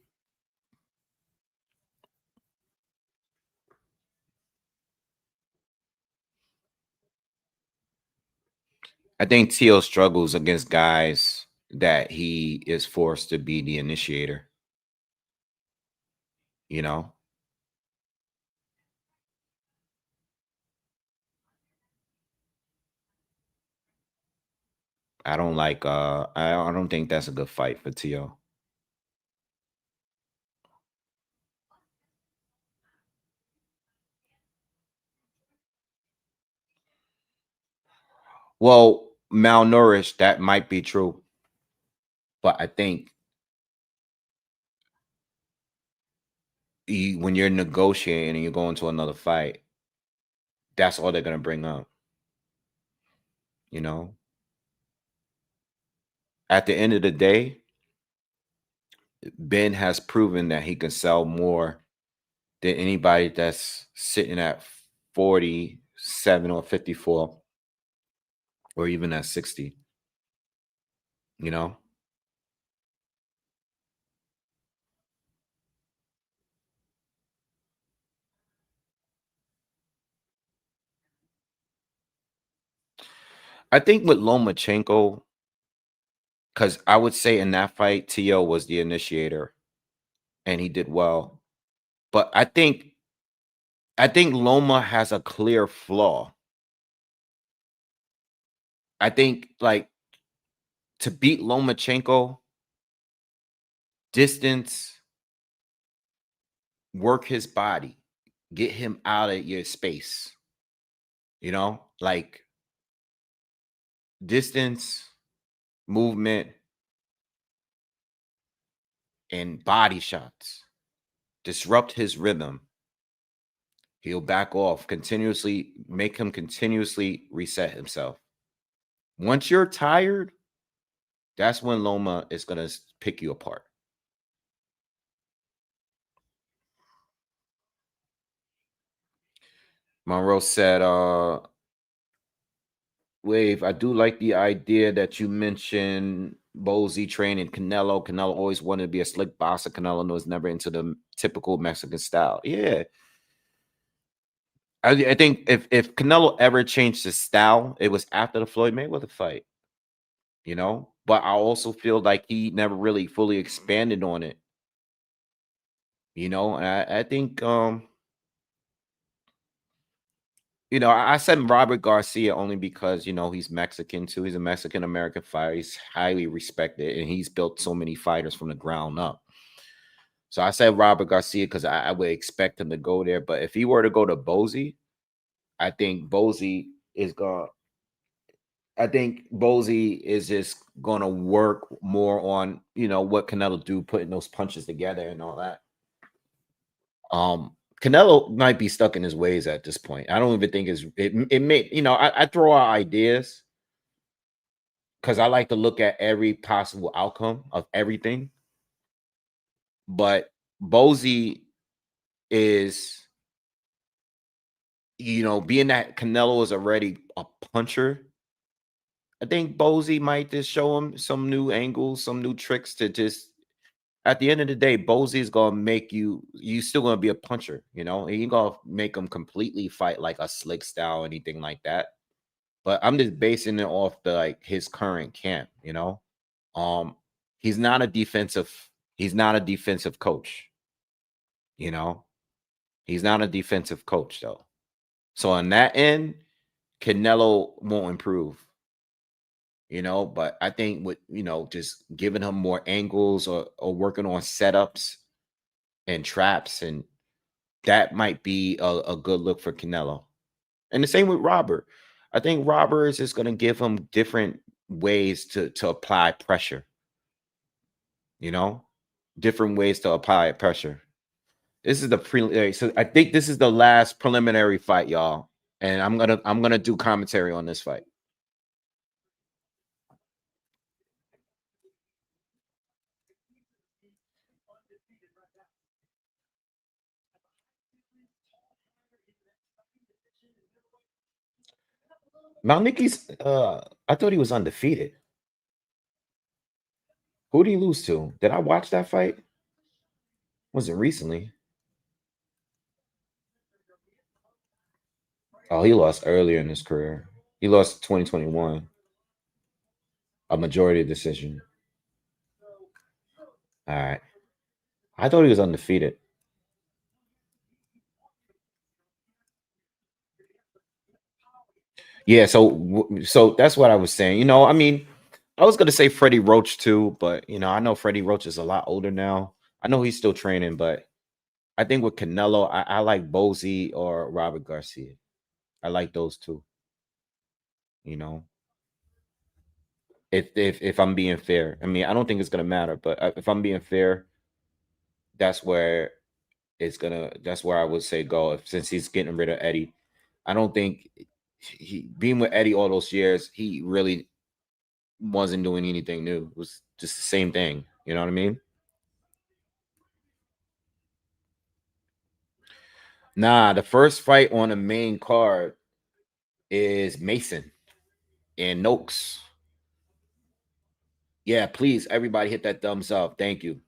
I think Tio struggles against guys that he is forced to be the initiator. You know, I don't like. I don't think that's a good fight for Tio. Well, malnourished, that might be true, but I think when you're negotiating and you're going to another fight, that's all they're gonna bring up. You know, at the end of the day, Ben has proven that he can sell more than anybody that's sitting at 47 or 54 or even at 60, you know? I think with Lomachenko, because I would say in that fight, T.O. was the initiator and he did well. But I think Loma has a clear flaw. I think like to beat Lomachenko, distance, work his body, get him out of your space. Like distance, movement, and body shots. Disrupt his rhythm. He'll back off, continuously make him continuously reset himself. Once you're tired, that's when Loma is going to pick you apart. Monroe said, Wave, I do like the idea that you mentioned Bozy training Canelo. Canelo always wanted to be a slick boxer. Canelo was never into the typical Mexican style. Yeah. I think if Canelo ever changed his style, it was after the Floyd Mayweather fight, But I also feel like he never really fully expanded on it, And I think I said Robert Garcia only because he's Mexican too. He's a Mexican American fighter. He's highly respected, and he's built so many fighters from the ground up. So I said Robert Garcia because I would expect him to go there. But if he were to go to Bozy, I think Bozy is going. I think Bozy is just going to work more on what Canelo do, putting those punches together and all that. Canelo might be stuck in his ways at this point. I don't even think it may, I throw out ideas because I like to look at every possible outcome of everything. But Bozy is, being that Canelo is already a puncher, I think Bozy might just show him some new angles, some new tricks to just. At the end of the day, Bozy is gonna make you still gonna be a puncher, He ain't gonna make him completely fight like a slick style or anything like that. But I'm just basing it off his current camp, Um, he's not a defensive coach, you know. He's not a defensive coach though. So on that end, Canelo won't improve, but I think with just giving him more angles or working on setups and traps, and that might be a good look for Canelo. And the same with Robert. I think Robert is just going to give him different ways to apply pressure, you know, different ways to apply pressure. This is so I think this is the last preliminary fight, y'all. And I'm gonna do commentary on this fight. Malnicki's I thought he was undefeated. Who did he lose to? Did I watch that fight? Was it recently? Oh, he lost earlier in his career. He lost 2021. A majority decision. All right. I thought he was undefeated. Yeah, so that's what I was saying. I mean, I was gonna say Freddie Roach too, but I know Freddie Roach is a lot older now. I know he's still training, but I think with Canelo, I like Bozy or Robert Garcia. I like those two. You know, if I'm being fair, I mean, I don't think it's gonna matter, but if I'm being fair, that's where That's where I would say go. Since he's getting rid of Eddie, I don't think he being with Eddie all those years, he really wasn't doing anything new. It was just the same thing. You know what I mean? Nah, the first fight on the main card is Mason and Nooks. Yeah, please, everybody hit that thumbs up. Thank you.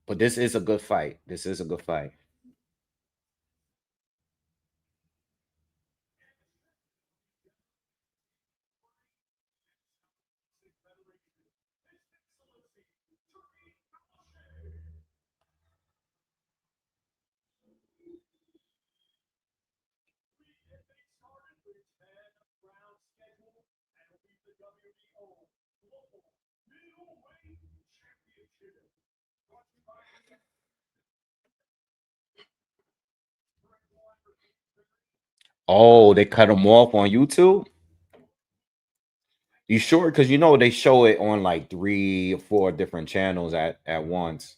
But this is a good fight. This is a good fight. Oh, they cut him off on YouTube? You sure? Because you know they show it on like 3 or 4 different channels at once.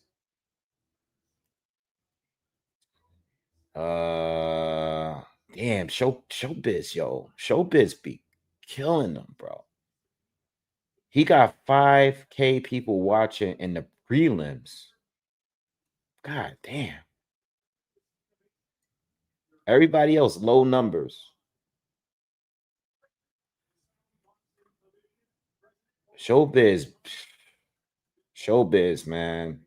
Damn, showbiz, yo. Showbiz be killing them, bro. He got 5K people watching in the prelims. God damn. Everybody else, low numbers. Showbiz, man.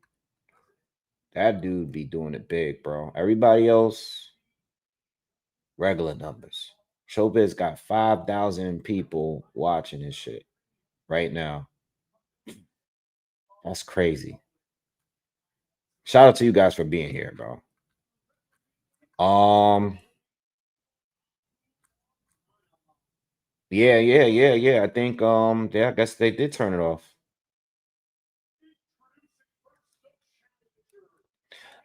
That dude be doing it big, bro. Everybody else, regular numbers. Showbiz got 5,000 people watching this shit right now. That's crazy. Shout out to you guys for being here, bro. Yeah. I think yeah, I guess they did turn it off.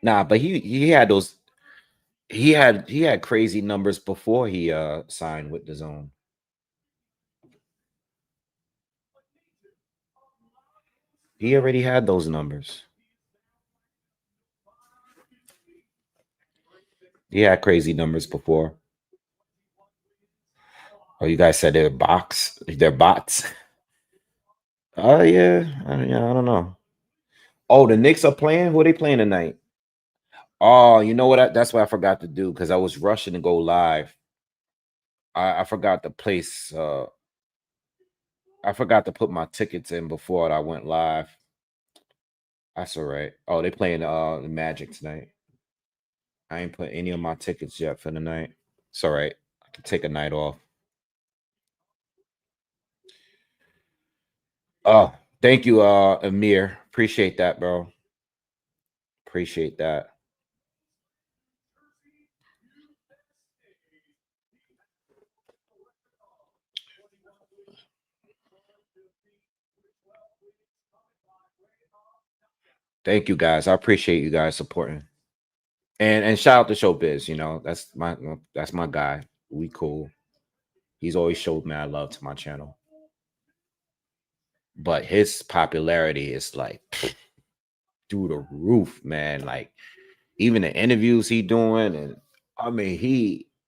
Nah, but he had those he had crazy numbers before he signed with the zone. He already had those numbers. He had crazy numbers before. Oh, you guys said they're bots. Oh yeah, I don't know. Oh, the Knicks are playing. Who are they playing tonight? Oh, you know what? That's what I forgot to do because I was rushing to go live. I forgot to place. I forgot to put my tickets in before I went live. That's all right. Oh, they playing the Magic tonight. I ain't put any of my tickets yet for the night. It's all right. I can take a night off. Oh, thank you, Amir. Appreciate that, bro. Appreciate that. Thank you guys. I appreciate you guys supporting. And shout out to Showbiz. You know, that's my guy. We cool. He's always showed mad love to my channel. But his popularity is like through the roof, man. Like even the interviews he doing, and I mean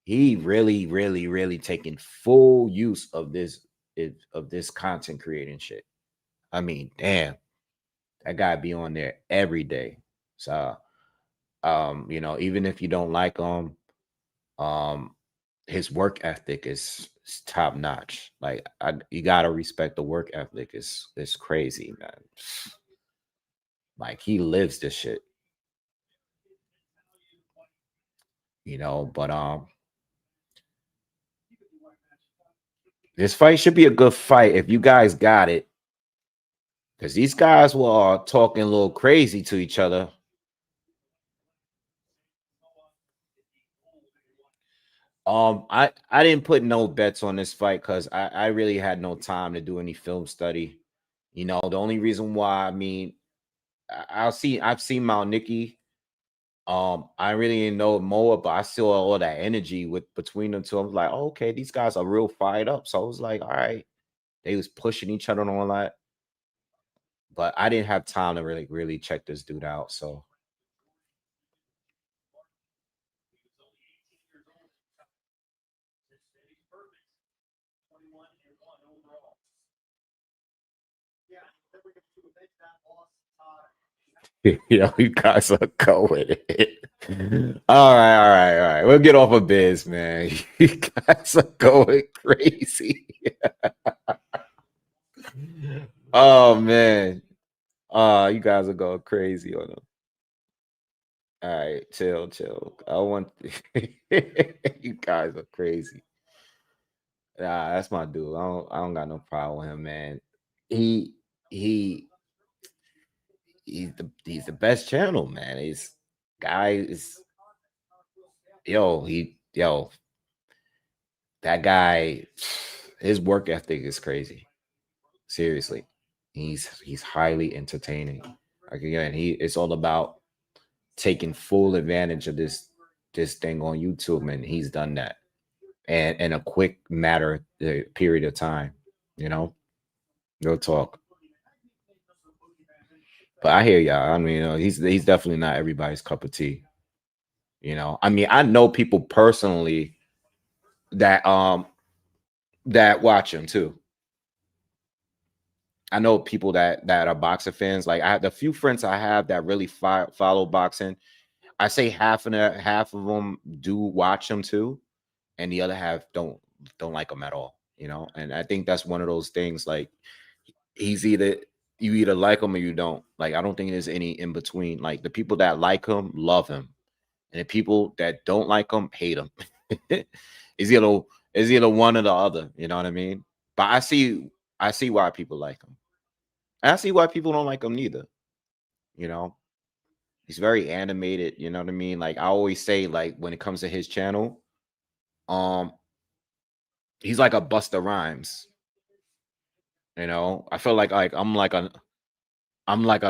he really taking full use of this content creating shit. I mean, damn, that guy be on there every day. So you know, even if you don't like him, um his work ethic is top notch. Like you gotta respect the work ethic. Is crazy, man. Like he lives this shit, you know. But this fight should be a good fight if you guys got it, because these guys were talking a little crazy to each other. I didn't put no bets on this fight because I really had no time to do any film study. You know, the only reason why, I mean, I've seen Mount Nicky. I really didn't know Moa, but I saw all that energy with between them two. I was like, oh, okay, these guys are real fired up. So I was like, all right, they was pushing each other and all that. But I didn't have time to really check this dude out. So yeah, you guys are going it. All right. We'll get off of biz, man. You guys are going crazy. Oh man. You guys are going crazy on them. All right, chill. I want you guys are crazy. Nah, that's my dude. I don't got no problem with him, man. He he he's the best channel, man. He's guy is that guy, his work ethic is crazy. Seriously, he's highly entertaining. Like again, it's all about taking full advantage of this thing on YouTube, and he's done that, and in a quick matter period of time. You know, no talk. But I hear y'all. I mean, he's definitely not everybody's cup of tea. I mean, I know people personally that that watch him too. I know people that are boxer fans. Like I have the few friends I have that really follow boxing. I say half of them do watch him too, and the other half don't like him at all. And I think that's one of those things. Like he's you either like him or you don't. Like I don't think there's any in between. Like the people that like him love him, and the people that don't like him hate him. It's either one or the other. You know what I mean? But I see why people like him. And I see why people don't like him neither. You know, he's very animated. You know what I mean? Like I always say, like when it comes to his channel, um, he's like a Busta Rhymes. I feel like I'm like a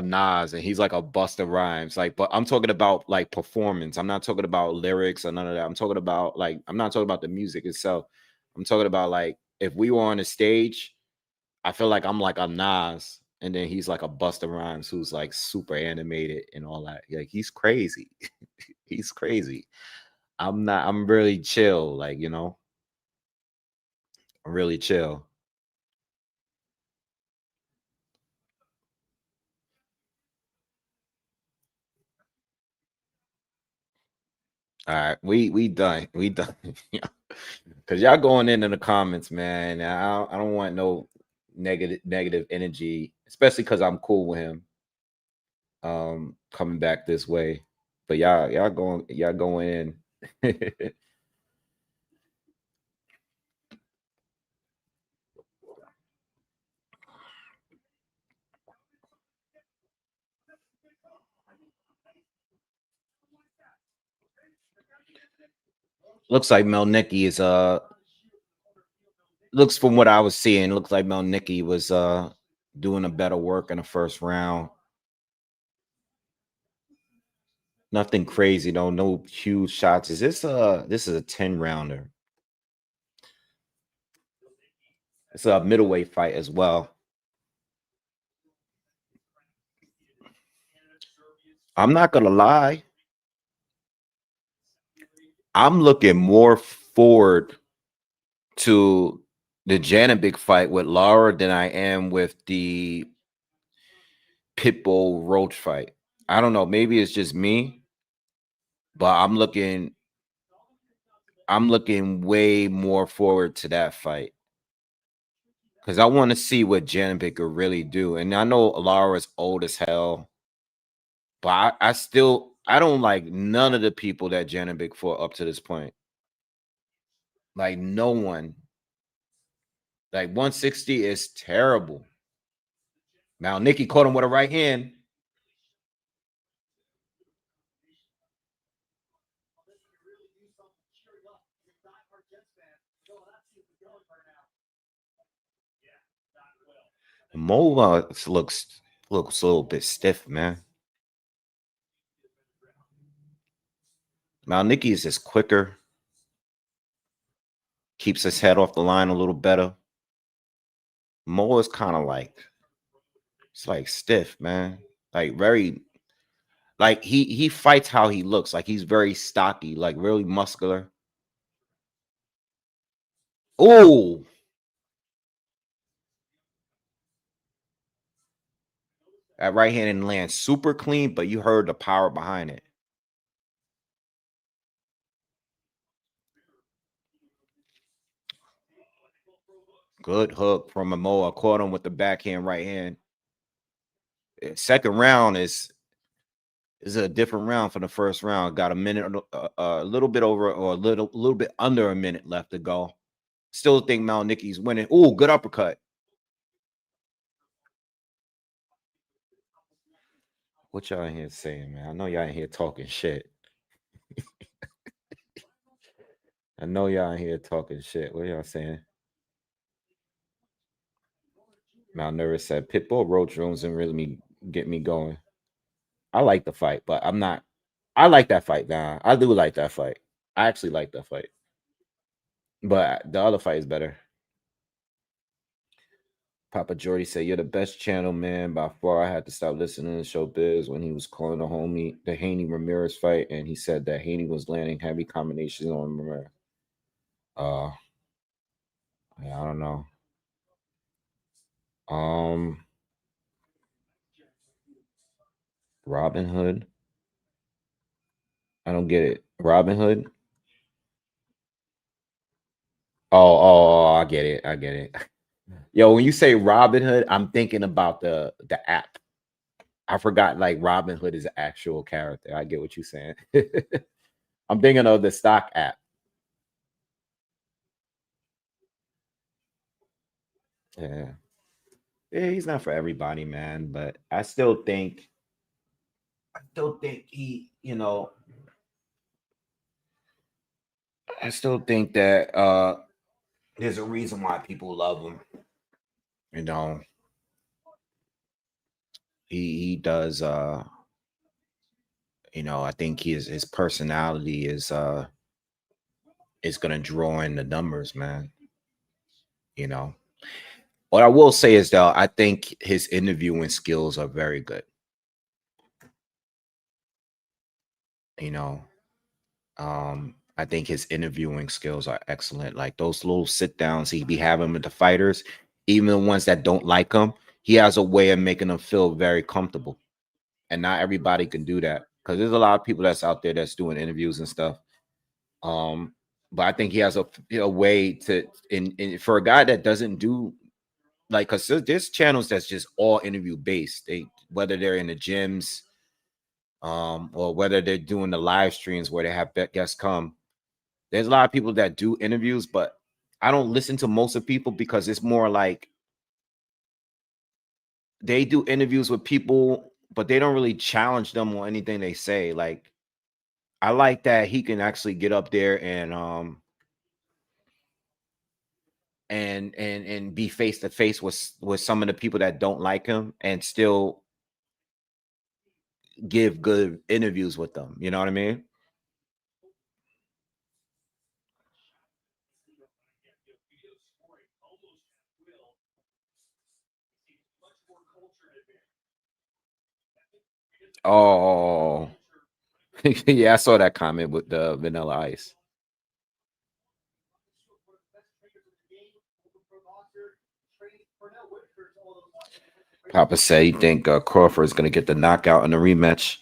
Nas, and he's like a Busta Rhymes. Like, but I'm talking about like performance. I'm not talking about lyrics or none of that. I'm talking about like I'm not talking about the music itself. I'm talking about like if we were on a stage, I feel like I'm like a Nas, and then he's like a Busta Rhymes who's like super animated and all that. Like he's crazy. He's crazy. I'm not. I'm really chill. Like I'm really chill. All right, we done. We done. Yeah. Cause y'all going in the comments, man. I don't want no negative energy, especially because I'm cool with him. Coming back this way, but y'all going in. Looks like Melnicki is looks from what I was seeing, looks like Melnicki was doing a better work in the first round. Nothing crazy though, no huge shots. This is a 10 rounder. It's a middleweight fight as well. I'm not gonna lie. I'm looking more forward to the Janovic fight with Laura than I am with the Pitbull Roach fight. I don't know. Maybe it's just me, but I'm looking way more forward to that fight because I want to see what Janovic could really do. And I know Laura's old as hell, but I don't like none of the people that Janovic fought up to this point. Like no one. Like 160 is terrible. Now Nikki caught him with a right hand. Mova looks a little bit stiff, man. Now Nikki is just quicker, keeps his head off the line a little better. Mo is kind of like it's like stiff, man. Like very like he fights how he looks. Like he's very stocky, like really muscular. Oh, that right hand and land super clean, but you heard the power behind it. Good hook from Momoa. Caught him with the backhand right hand. Second round is a different round from the first round. Got a minute, a little bit over, or a little bit under a minute left to go. Still think Malnicki's winning. Oh, good uppercut. What y'all in here saying, man? I know y'all in here talking shit. I know y'all in here talking shit. What y'all saying? Malnourished said Pitbull Roach Jones and really get me going. I like the fight, but I'm not. I like that fight. Nah, I do like that fight. I actually like that fight, but the other fight is better. Papa Jordy said, "You're the best channel, man. By far, I had to stop listening to Showbiz when he was calling the Haney Ramirez fight, and he said that Haney was landing heavy combinations on Ramirez. Uh, yeah, I don't know. Um, Robin Hood. I don't get it. Robin Hood. Oh, I get it. I get it. Yo, when you say Robin Hood, I'm thinking about the app. I forgot like Robin Hood is an actual character. I get what you're saying. I'm thinking of the stock app. Yeah. Yeah, he's not for everybody, man. But I still think I still think that there's a reason why people love him. You know, he does I think his personality is gonna draw in the numbers, man. You know. What I will say is though, I think his interviewing skills are very good. You know, I think his interviewing skills are excellent. Like those little sit downs he be having with the fighters, even the ones that don't like him, he has a way of making them feel very comfortable. And not everybody can do that because there's a lot of people that's out there that's doing interviews and stuff. Um, but I think he has a way to in for a guy that doesn't do like because there's channels that's just all interview based. They whether they're in the gyms, or whether they're doing the live streams where they have guests come. There's a lot of people that do interviews, but I don't listen to most of people because it's more like they do interviews with people, but they don't really challenge them on anything they say. Like I like that he can actually get up there and be face to face with some of the people that don't like him and still give good interviews with them. You know what I mean? Oh, yeah, I saw that comment with the Vanilla Ice. Papa said he think Crawford is going to get the knockout in the rematch.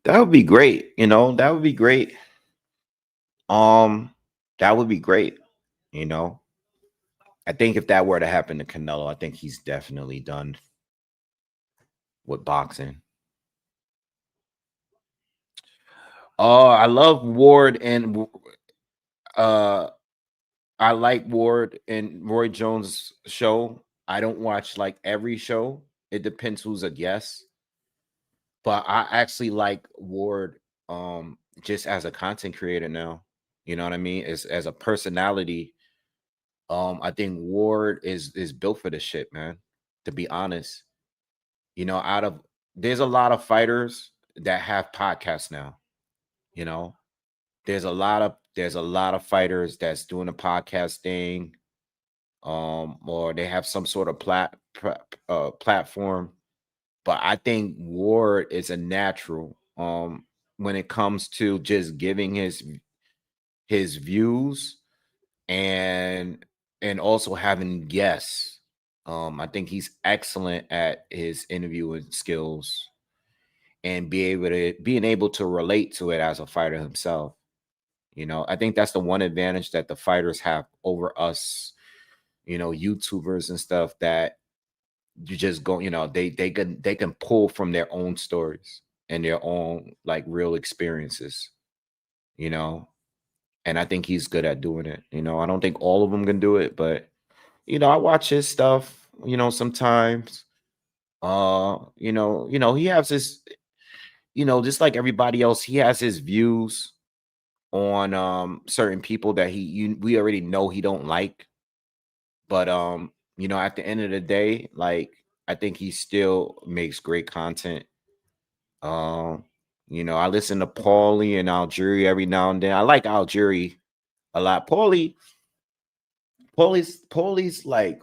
That would be great. That would be great. Um, that would be great. You know, I think if that were to happen to Canelo, I think he's definitely done with boxing. Oh, I love Ward and uh I like Ward and Roy Jones' show. I don't watch like every show. It depends who's a guest. But I actually like Ward just as a content creator now. You know what I mean? As a personality, I think Ward is built for this shit, man. To be honest. Out of there's a lot of fighters that have podcasts now, you know. There's a lot of fighters that's doing a podcast thing, or they have some sort of platform. But I think Ward is a natural when it comes to just giving his views and also having guests. I think he's excellent at his interviewing skills and being able to relate to it as a fighter himself. I think that's the one advantage that the fighters have over us, YouTubers and stuff that you just go, they can pull from their own stories and their own like real experiences, you know. And I think he's good at doing it. I don't think all of them can do it, but I watch his stuff, sometimes. He has his, just like everybody else, he has his views on certain people that we already know he don't like. But you know, at the end of the day, like I think he still makes great content. Um, you know, I listen to Paulie and Algieri every now and then. I like Algieri a lot. Paulie's like,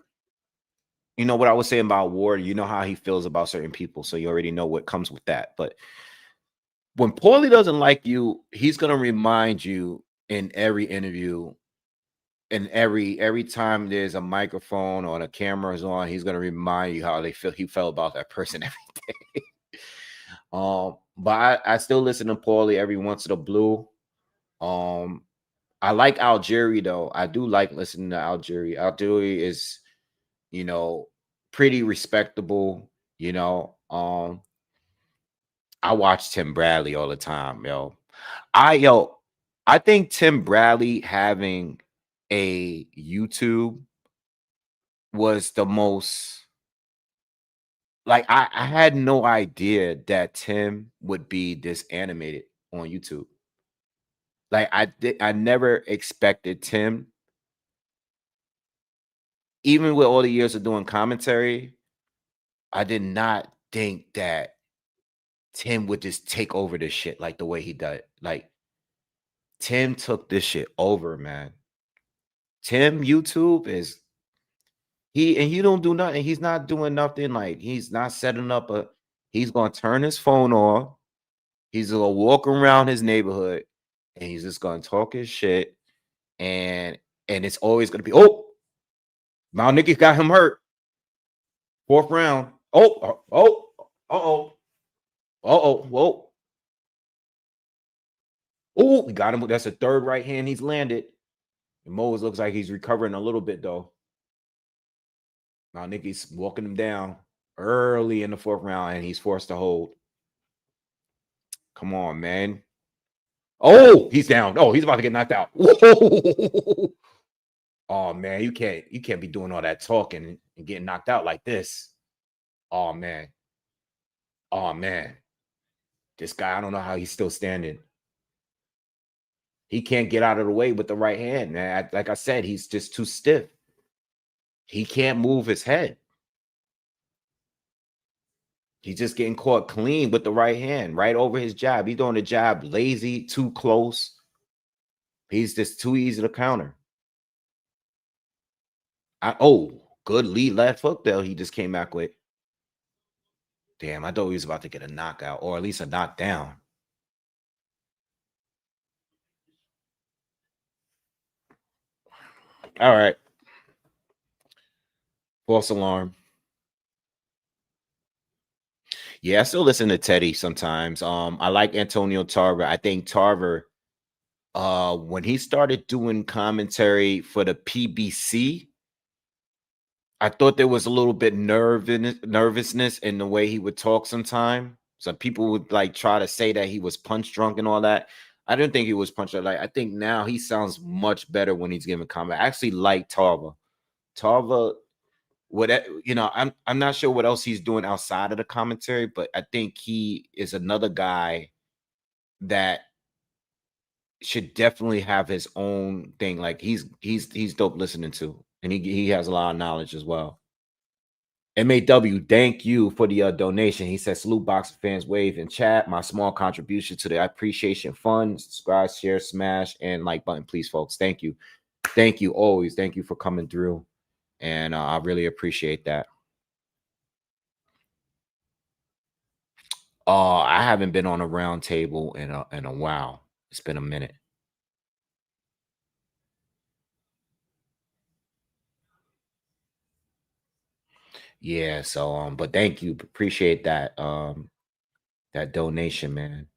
you know what I was saying about Ward, you know how he feels about certain people, so you already know what comes with that. But when Paulie doesn't like you, he's gonna remind you in every interview, and every time there's a microphone or the camera is on, he's gonna remind you how he felt about that person every day. But I still listen to Paulie every once in a blue. Um, I like Algieri though. I do like listening to Algieri. Algieri is, you know, pretty respectable. You know, I watch Tim Bradley all the time, yo. Yo, I think Tim Bradley having a YouTube was the most, like I had no idea that Tim would be this animated on YouTube. Like I never expected Tim, even with all the years of doing commentary, I did not think that Tim would just take over this shit like the way he did. Like Tim took this shit over, man. Tim YouTube is he don't do nothing. He's not doing nothing. Like he's not setting up a. He's gonna turn his phone off. He's gonna walk around his neighborhood, and he's just gonna talk his shit. And it's always gonna be, oh, Mount Nicky got him hurt. Fourth round. Whoa. Oh, we got him. That's a third right hand he's landed. And Mose looks like he's recovering a little bit though. Now Nicky's walking him down early in the fourth round, and he's forced to hold. Come on, man. Oh, he's down. Oh, he's about to get knocked out. Whoa. Oh man, you can't be doing all that talking and getting knocked out like this. Oh man. Oh man. This guy, I don't know how he's still standing. He can't get out of the way with the right hand, man. Like I said, he's just too stiff. He can't move his head. He's just getting caught clean with the right hand, right over his jab. He's doing the jab lazy, too close. He's just too easy to counter. Good lead left hook though. He just came back with. Damn, I thought he was about to get a knockout or at least a knockdown. All right. False alarm. Yeah, I still listen to Teddy sometimes. I like Antonio Tarver. I think Tarver, when he started doing commentary for the PBC, I thought there was a little bit nervousness in the way he would talk sometime. So people would like try to say that he was punch drunk and all that. I didn't think he was punch drunk. Like I think now he sounds much better when he's giving comment. I actually like Tarver. Tarver, I'm not sure what else he's doing outside of the commentary, but I think he is another guy that should definitely have his own thing. Like he's dope listening to, and he has a lot of knowledge as well. MAW, thank you for the donation. He says, salute boxing fans, wave in chat. My small contribution to the appreciation fund. Subscribe, share, smash, and like button, please, folks. Thank you. Thank you always. Thank you for coming through. And I really appreciate that. I haven't been on a round table in a while. It's been a minute. Yeah, so but thank you. Appreciate that that donation, man.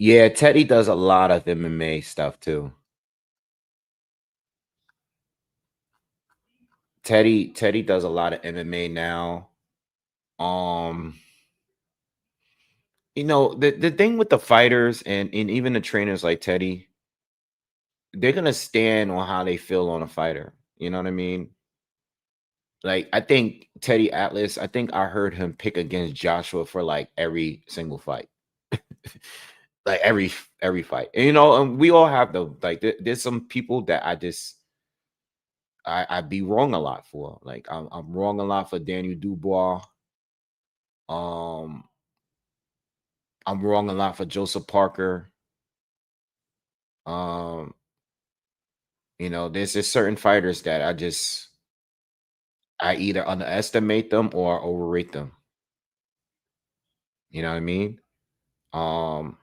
Yeah, Teddy does a lot of MMA stuff too. Teddy does a lot of MMA now. You know, the thing with the fighters and even the trainers like Teddy, they're gonna stand on how they feel on a fighter. You know what I mean? Like I think Teddy Atlas, I think I heard him pick against Joshua for like every single fight. Like every fight. And, and we all have the like there's some people that I be wrong a lot for. Like I'm wrong a lot for Daniel Dubois. Um I'm wrong a lot for Joseph Parker. Um, there's just certain fighters that I either underestimate them or overrate them. You know what I mean? Um,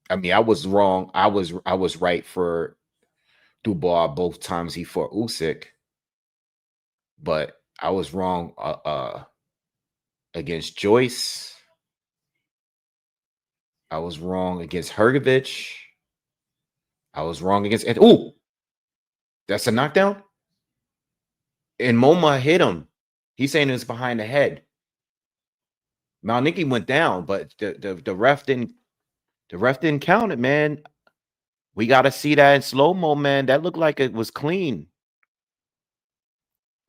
I mean, I was wrong. I was right for Dubois both times he fought Usyk, but I was wrong against Joyce. I was wrong against Hergovich. I was wrong against oh, that's a knockdown. And Moma hit him. He's saying it was behind the head. Malnicki went down, but the ref didn't count it, man. We got to see that in slow mo, man. That looked like it was clean.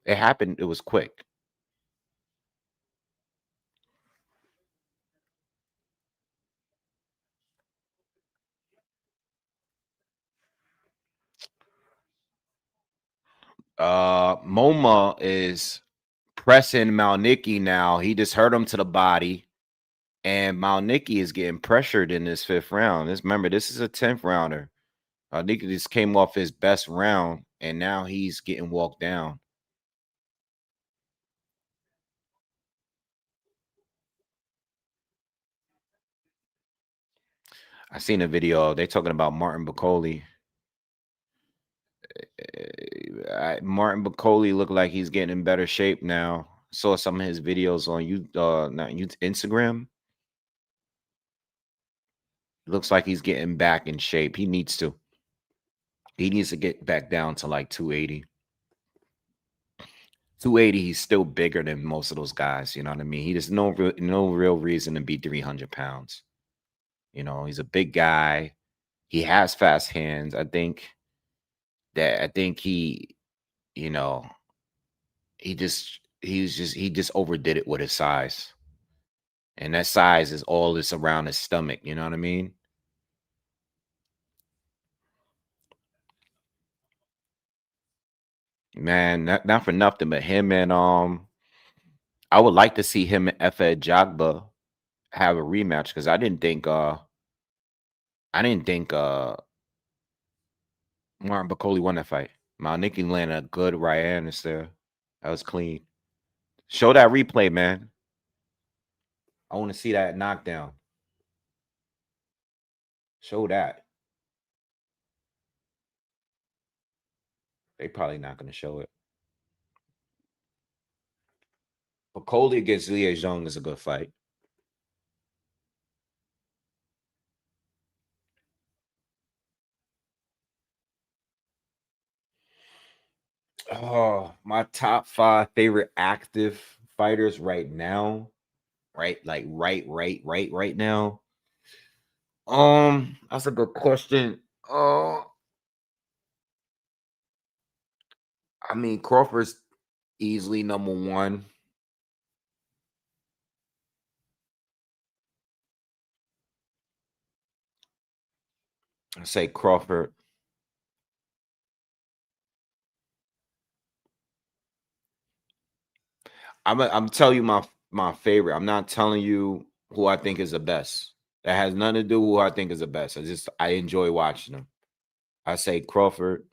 It happened. It was quick. Moma is pressing Malnicki now. He just hurt him to the body, and Malnicki is getting pressured in this 5th round. Remember, this is a 10th rounder. Malnicki just came off his best round, and now he's getting walked down. I seen a video. They talking about Martin Bacoli. Martin Bacoli looked like he's getting in better shape now. Saw some of his videos on Instagram. Looks like he's getting back in shape. He needs to. He needs to get back down to like 280. 280, he's still bigger than most of those guys. You know what I mean? He there's no real reason to be 300 pounds. He's a big guy. He has fast hands. I think he, you know, he just overdid it with his size. And that size is all that's around his stomach. You know what I mean? Man, not for nothing, but him and I would like to see him and Efe Jagba have a rematch because I didn't think Martin Bacoli won that fight. Malnicki landed a good right hand there. That was clean. Show that replay, man. I want to see that knockdown. Show that. They probably not going to show it. Bacoli against Lia Zhang is a good fight. Oh, my top 5 favorite active fighters right now. Right, like right now. That's a good question. I mean, Crawford's easily number 1. I say Crawford. I'm telling you my favorite. I'm not telling you who I think is the best. That has nothing to do with who I think is the best. I enjoy watching them. I say Crawford.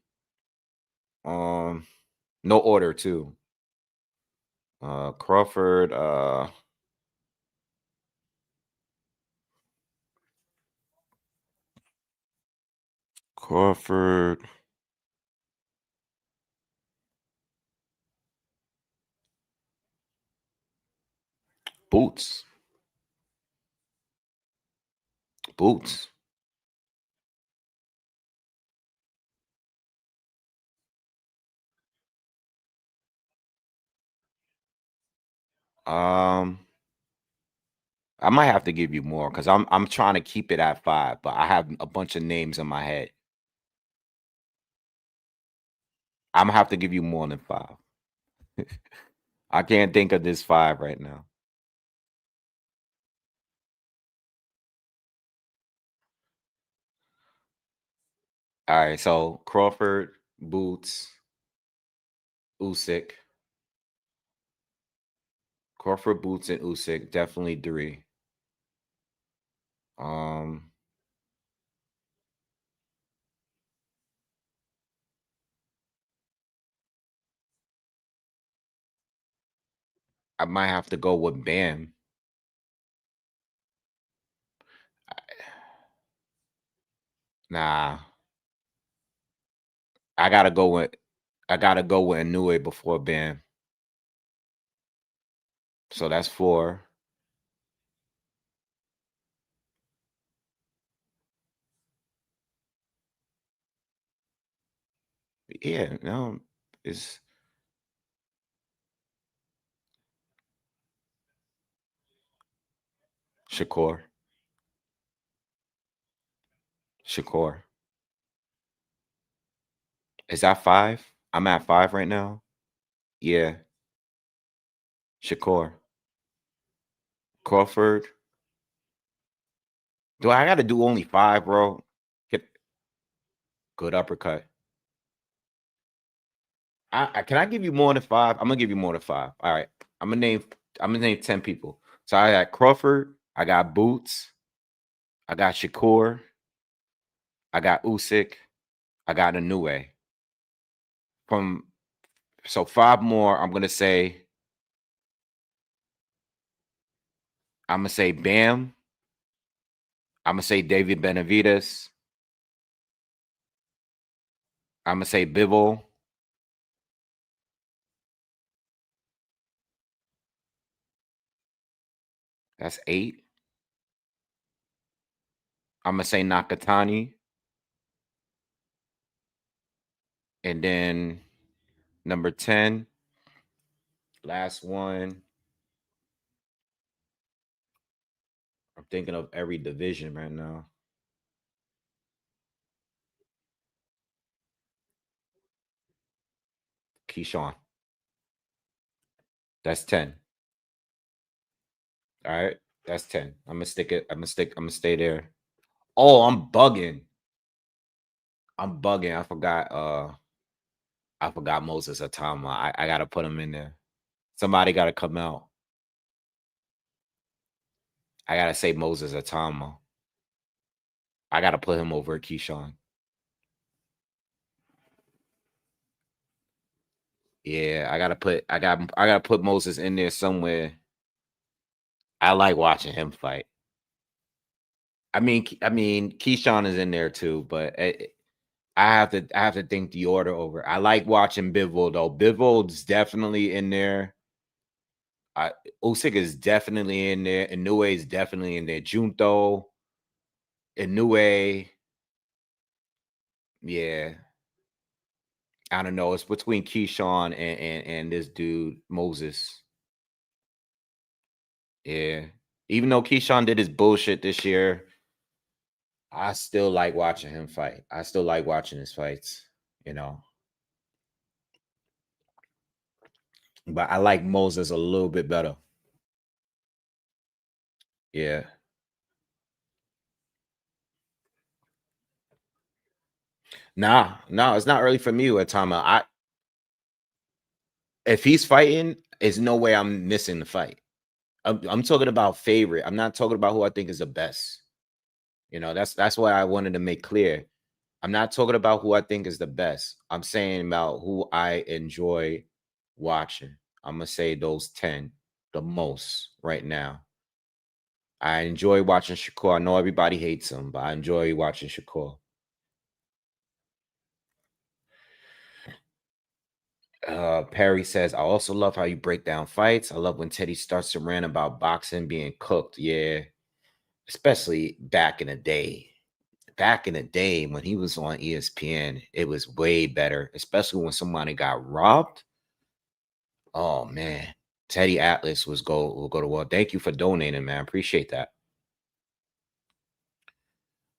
No order too. Crawford. Crawford. Boots. Boots. Um, I might have to give you more because I'm trying to keep it at 5, but I have a bunch of names in my head. I'm gonna have to give you more than 5. I can't think of this 5 right now. All right, so Crawford, Boots, Usyk. Crawford, Boots, and Usyk, definitely 3. Um, I might have to go with Bam. Nah, I gotta go with Inoue before Bam. So that's 4. Yeah, no, it's Shakur. Shakur. Is that 5? I'm at 5 right now. Yeah, Shakur. Crawford. Do I gotta do only 5, bro? Get good uppercut. Can I give you more than 5? I'm gonna give you more than 5. All right. I'm gonna name 10 people. So I got Crawford, I got Boots, I got Shakur, I got Usyk, I got Inoue. From so 5 more, I'm gonna say Bam. I'm gonna say David Benavidez. I'm gonna say Bivol. That's 8. I'm gonna say Nakatani. And then number 10, last one. I'm thinking of every division right now. Keyshawn. That's 10. All right. That's 10. I'm gonna stick it. I'm gonna stay there. Oh, I'm bugging. I'm bugging. I forgot Moses Atama. I gotta put him in there. Somebody gotta come out. I gotta say Moses Atama. I gotta put him over Keyshawn. Yeah, I gotta put Moses in there somewhere. I like watching him fight. I mean, Keyshawn is in there too, but I have to think the order over. I like watching Bivol though. Bivol's definitely in there. I Usyk is definitely in there. Inoue is definitely in there. Junto, Inoue, yeah. I don't know. It's between Keyshawn and this dude Moses. Yeah. Even though Keyshawn did his bullshit this year, I still like watching him fight. I still like watching his fights, you know. But I like Moses a little bit better. Yeah. Nah, it's not early for me with Tama. If he's fighting, there's no way I'm missing the fight. I'm talking about favorite. I'm not talking about who I think is the best. You know, that's why I wanted to make clear. I'm not talking about who I think is the best. I'm saying about who I enjoy watching. I'm gonna say those 10 the most right now. I enjoy watching Shakur. I know everybody hates him, but I enjoy watching Shakur. Perry says, I also love how you break down fights. I love when Teddy starts to rant about boxing being cooked. Yeah, especially back in the day. Back in the day when he was on ESPN, it was way better, especially when somebody got robbed. Oh man, Teddy Atlas will go to war. Thank you for donating, man. Appreciate that.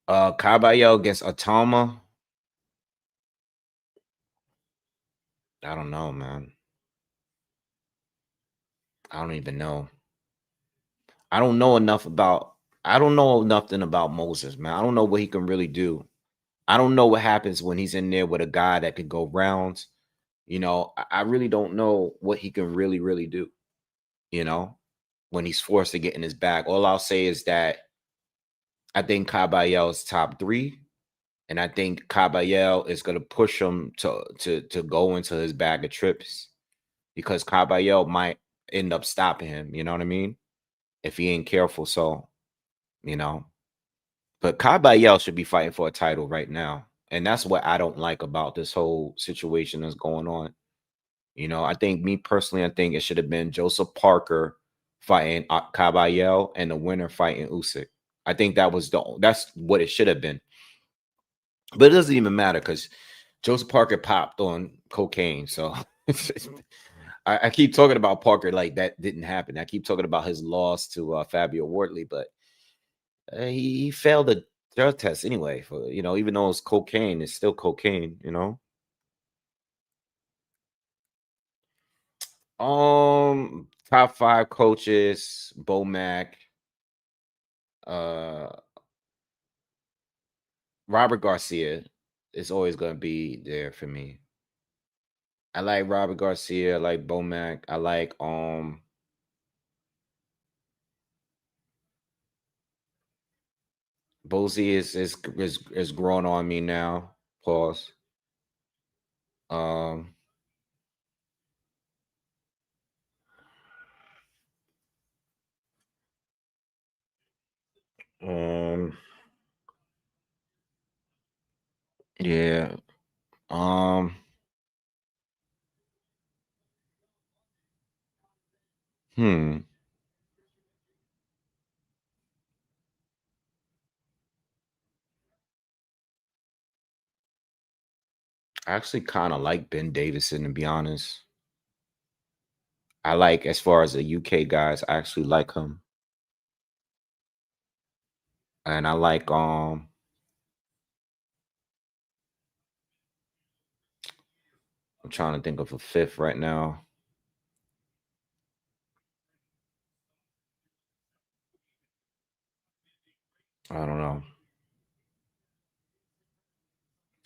Caballero against Atama. I don't know, man. I don't even know. I don't know enough about. I don't know nothing about Moses, man. I don't know what he can really do. I don't know what happens when he's in there with a guy that could go rounds. I really don't know what he can really do. You know, when he's forced to get in his bag. All I'll say is that I think Caballero is top 3, and I think Caballero is going to push him to go into his bag of trips because Caballero might end up stopping him. You know what I mean? If he ain't careful. So, you know, but Caballero should be fighting for a title right now. And that's what I don't like about this whole situation that's going on. I think me personally, I think it should have been Joseph Parker fighting Caballero and the winner fighting Usyk. I think that's what it should have been. But it doesn't even matter because Joseph Parker popped on cocaine. So I keep talking about Parker like that didn't happen. I keep talking about his loss to Fabio Wardley, but he failed the drug test anyway. For even though it's cocaine, it's still cocaine. Top 5 coaches: Bomac, uh, Robert Garcia is always going to be there for me. I like Robert Garcia. I like Bomac. I like Bozy is growing on me now. Pause. Um, um, yeah. Um, hmm. I actually kind of like Ben Davison, to be honest. I like, as far as the UK guys, I actually like him. And I like I'm trying to think of a fifth right now. I don't know.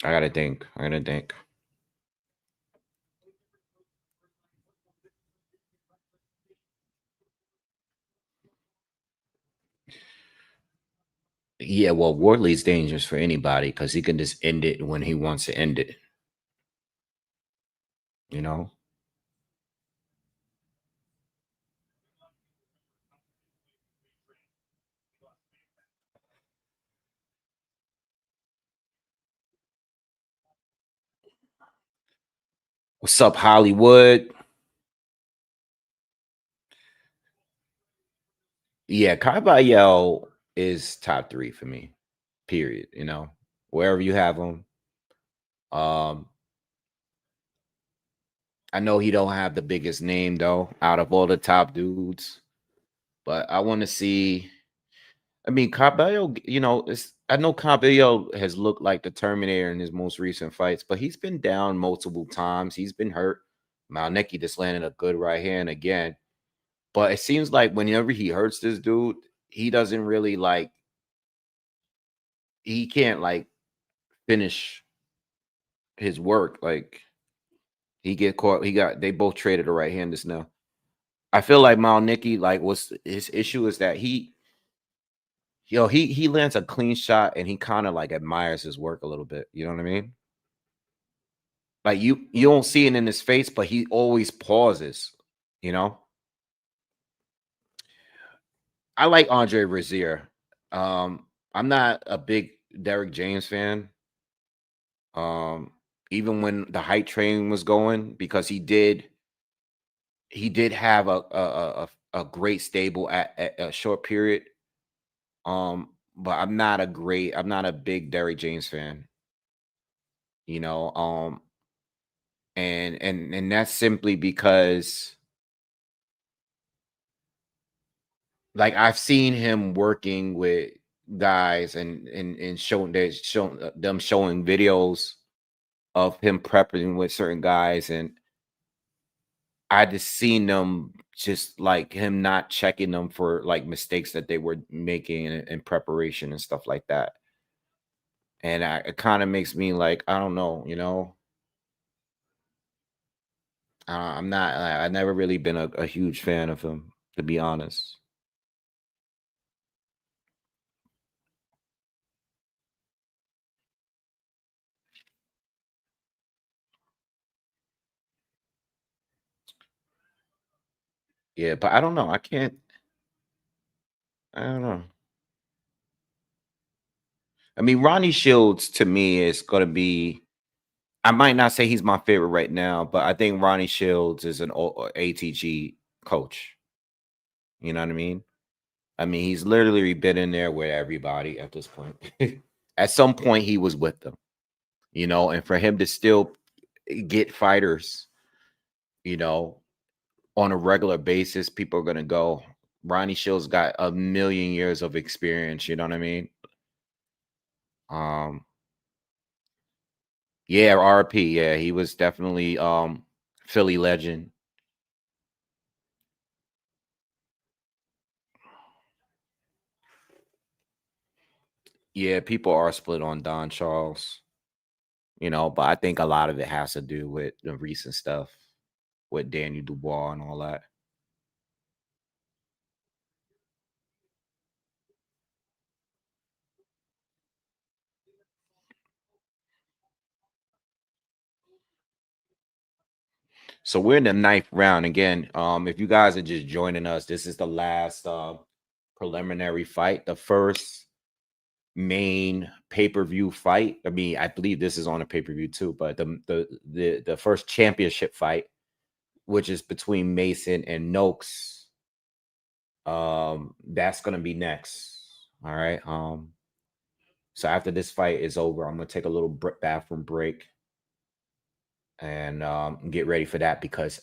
I gotta think. I gotta think. Yeah, well, Wardley's dangerous for anybody because he can just end it when he wants to end it. You know. What's up, Hollywood? Yeah, Caballero is top 3 for me. Period. Wherever you have him. Um, I know he don't have the biggest name though, out of all the top dudes, but I want to see. I mean, Cabello, I know Cabello has looked like the Terminator in his most recent fights, but he's been down multiple times. He's been hurt. Malnicki just landed a good right hand again. But it seems like whenever he hurts this dude, he doesn't really he can't finish his work. Like he get caught. They both traded a right hand just now. I feel like Malnicki, what's his issue is that he lands a clean shot and he kind of admires his work a little bit. You know what I mean? Like you don't see it in his face, but he always pauses. You know, I like Andre Rozier. I'm not a big Derek James fan. Um, even when the hype train was going, because he did have a great stable at a short period. But I'm not a big Derek James fan. You know, and that's simply because I've seen him working with guys and showing them showing videos of him prepping with certain guys, and I just seen them just like him not checking them for like mistakes that they were making in preparation and stuff like that. And it kind of makes me like, I don't know, you know, I'm not, I've never really been a huge fan of him, to be honest. Yeah, but I don't know. I don't know. I mean, Ronnie Shields to me is going to be, I might not say he's my favorite right now, but I think Ronnie Shields is an ATG coach. You know what I mean? I mean, he's literally been in there with everybody at this point. At some point, he was with them, you know, and for him to still get fighters, you know, on a regular basis, people are going to go. Ronnie Shields got a million years of experience. You know what I mean? Um, yeah, RP. Yeah, he was definitely Philly legend. Yeah, people are split on Don Charles, you know, but I think a lot of it has to do with the recent stuff with Daniel Dubois and all that. So we're in the ninth round again. If you guys are just joining us, this is the last preliminary fight, the first main pay-per-view fight. I mean, I believe this is on a pay-per-view too, but the first championship fight, which is between Mason and Nooks. That's gonna be next. All right. So after this fight is over, I'm gonna take a little bathroom break and get ready for that because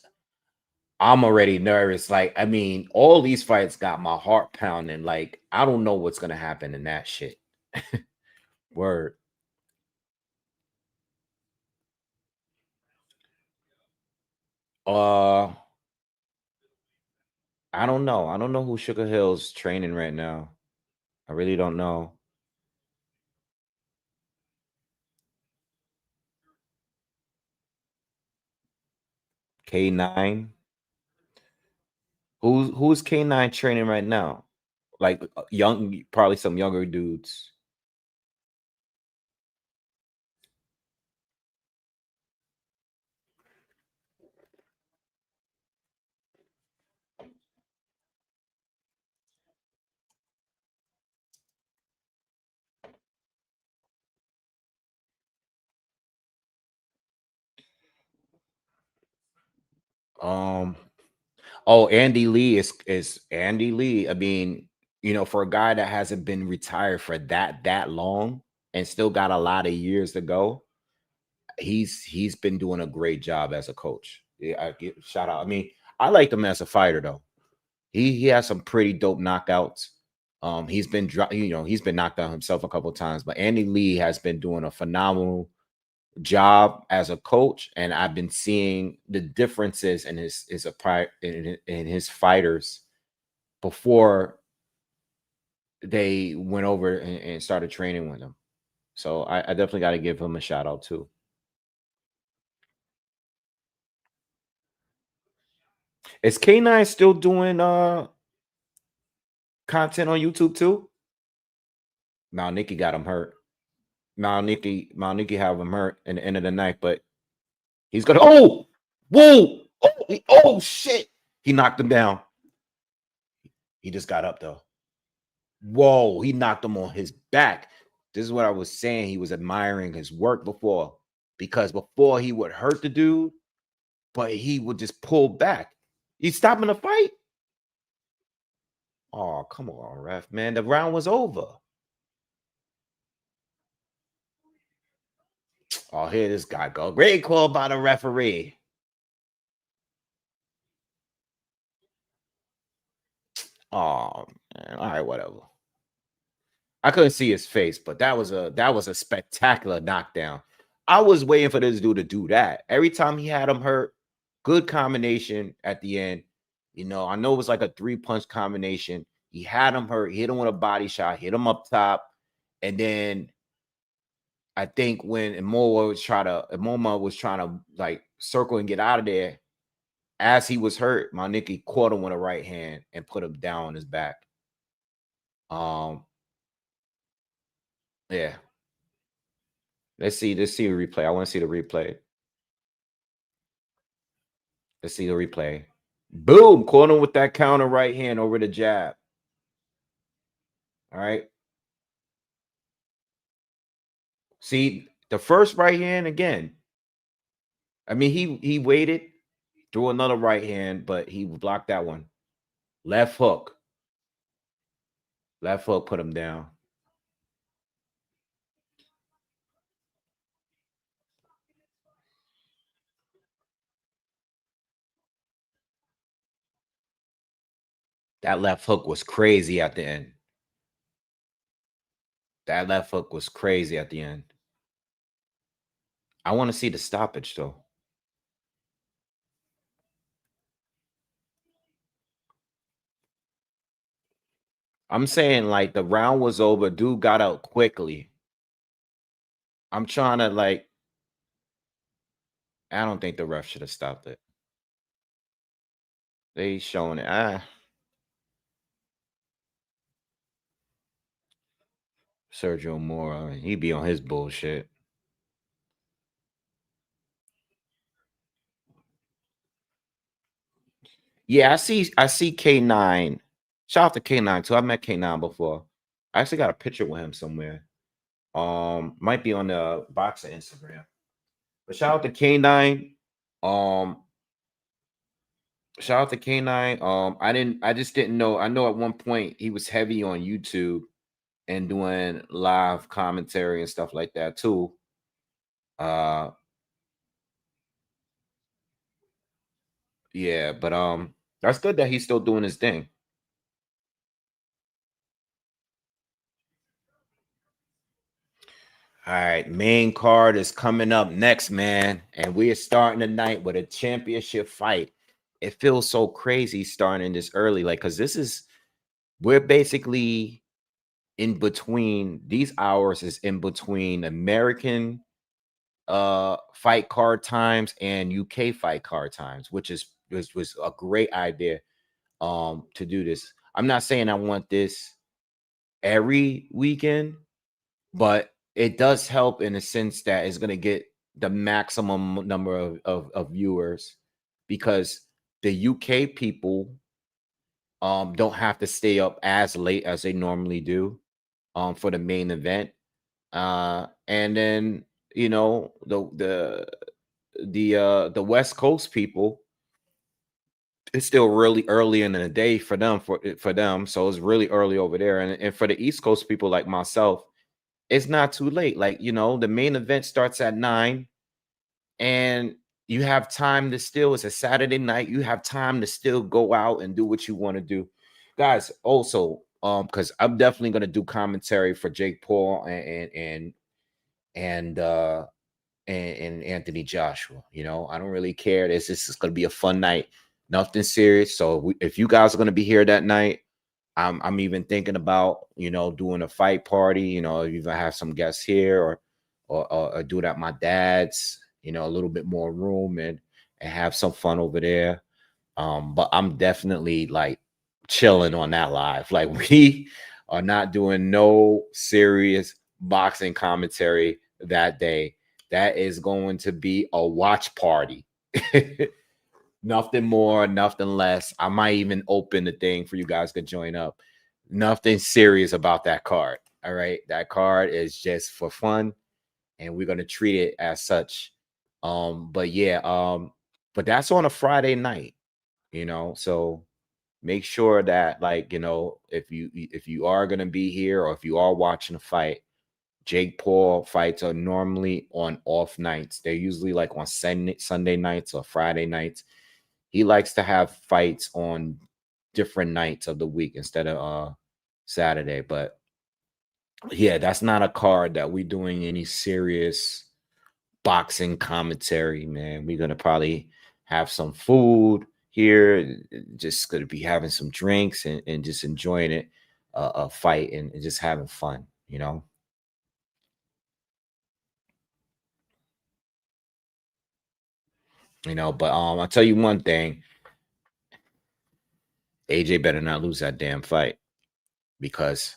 I'm already nervous. Like, I mean, all these fights got my heart pounding. Like, I don't know what's gonna happen in that shit. Word. Uh, I don't know. I don't know who Sugar Hill's training right now. I really don't know. K9. Who's K9 training right now? Like young, probably some younger dudes. Um, oh, Andy Lee is Andy Lee. I mean, you know, for a guy that hasn't been retired for that long and still got a lot of years to go, he's been doing a great job as a coach. Yeah, shout out. I mean, I liked him as a fighter though. He has some pretty dope knockouts. He's been you know, he's been knocked out himself a couple of times, but Andy Lee has been doing a phenomenal job as a coach, and I've been seeing the differences in his a prior in his fighters before they went over and started training with him. So I definitely got to give him a shout out too. Is K9 still doing content on YouTube too? Now Nikki got him hurt. Now Nikki have him hurt in the end of the night, but he's gonna whoa oh shit. He knocked him down. He just got up though. Whoa, he knocked him on his back. This is what I was saying. He was admiring his work before because before he would hurt the dude, but he would just pull back. He's stopping the fight. Oh, come on, ref, man. The round was over. Oh, here this guy go. Great call by the referee. Oh man. All right, whatever. I couldn't see his face, but that was a spectacular knockdown. I was waiting for this dude to do that. Every time he had him hurt, good combination at the end. You know, I know it was like a 3-punch combination. He had him hurt, hit him with a body shot, hit him up top, and then I think when Imoma was trying to like circle and get out of there, as he was hurt, my nigga caught him with a right hand and put him down on his back. Yeah. Let's see the replay. I want to see the replay. Let's see the replay. Boom, caught him with that counter right hand over the jab. All right. See, the first right hand again. I mean, he waited, threw another right hand, but he blocked that one. Left hook. Left hook put him down. That left hook was crazy at the end. That left hook was crazy at the end. I want to see the stoppage, though. I'm saying, like, the round was over. Dude got out quickly. I'm trying to, like, I don't think the ref should have stopped it. They showing it. Sergio Mora, he be on his bullshit. Yeah, I see K9. Shout out to K9 too. I met K9 before. I actually got a picture with him somewhere. Might be on the Boxer Instagram. But shout out to K9. Shout out to K9. I just didn't know. I know at one point he was heavy on YouTube and doing live commentary and stuff like that too. Yeah, but that's good that he's still doing his thing. All right, main card is coming up next, man, and we are starting the night with a championship fight. It feels so crazy starting this early, like, because we're basically in between. These hours is in between American fight card times and UK fight card times, which was a great idea to do this. I'm not saying I want this every weekend, but it does help in a sense that it's going to get the maximum number of viewers, because the UK people don't have to stay up as late as they normally do for the main event. And then, you know, the West Coast people, it's still really early in the day for them, so it's really early over there. And for the East Coast people like myself, it's not too late. Like, you know, the main event starts at 9 and you have time to still, it's a Saturday night, you have time to still go out and do what you want to do. Guys, also, because I'm definitely gonna do commentary for Jake Paul and Anthony Joshua. You know, I don't really care. This is gonna be a fun night, nothing serious. So if you guys are gonna be here that night, I'm even thinking about, you know, doing a fight party, you know, even have some guests here or do it at my dad's, you know, a little bit more room and have some fun over there. But I'm definitely like chilling on that live. Like, we are not doing no serious boxing commentary that day. That is going to be a watch party. Nothing more, nothing less. I might even open the thing for you guys to join up. Nothing serious about that card. All right. That card is just for fun, and we're gonna treat it as such. But yeah, but that's on a Friday night, you know. So make sure that, like, you know, if you are gonna be here or if you are watching a fight, Jake Paul fights are normally on off nights. They're usually like on Sunday nights or Friday nights. He likes to have fights on different nights of the week instead of Saturday. But yeah, that's not a card that we're doing any serious boxing commentary, man. We're gonna probably have some food. here, just gonna be having some drinks and just enjoying it, a fight and just having fun, you know. But I'll tell you one thing: AJ better not lose that damn fight because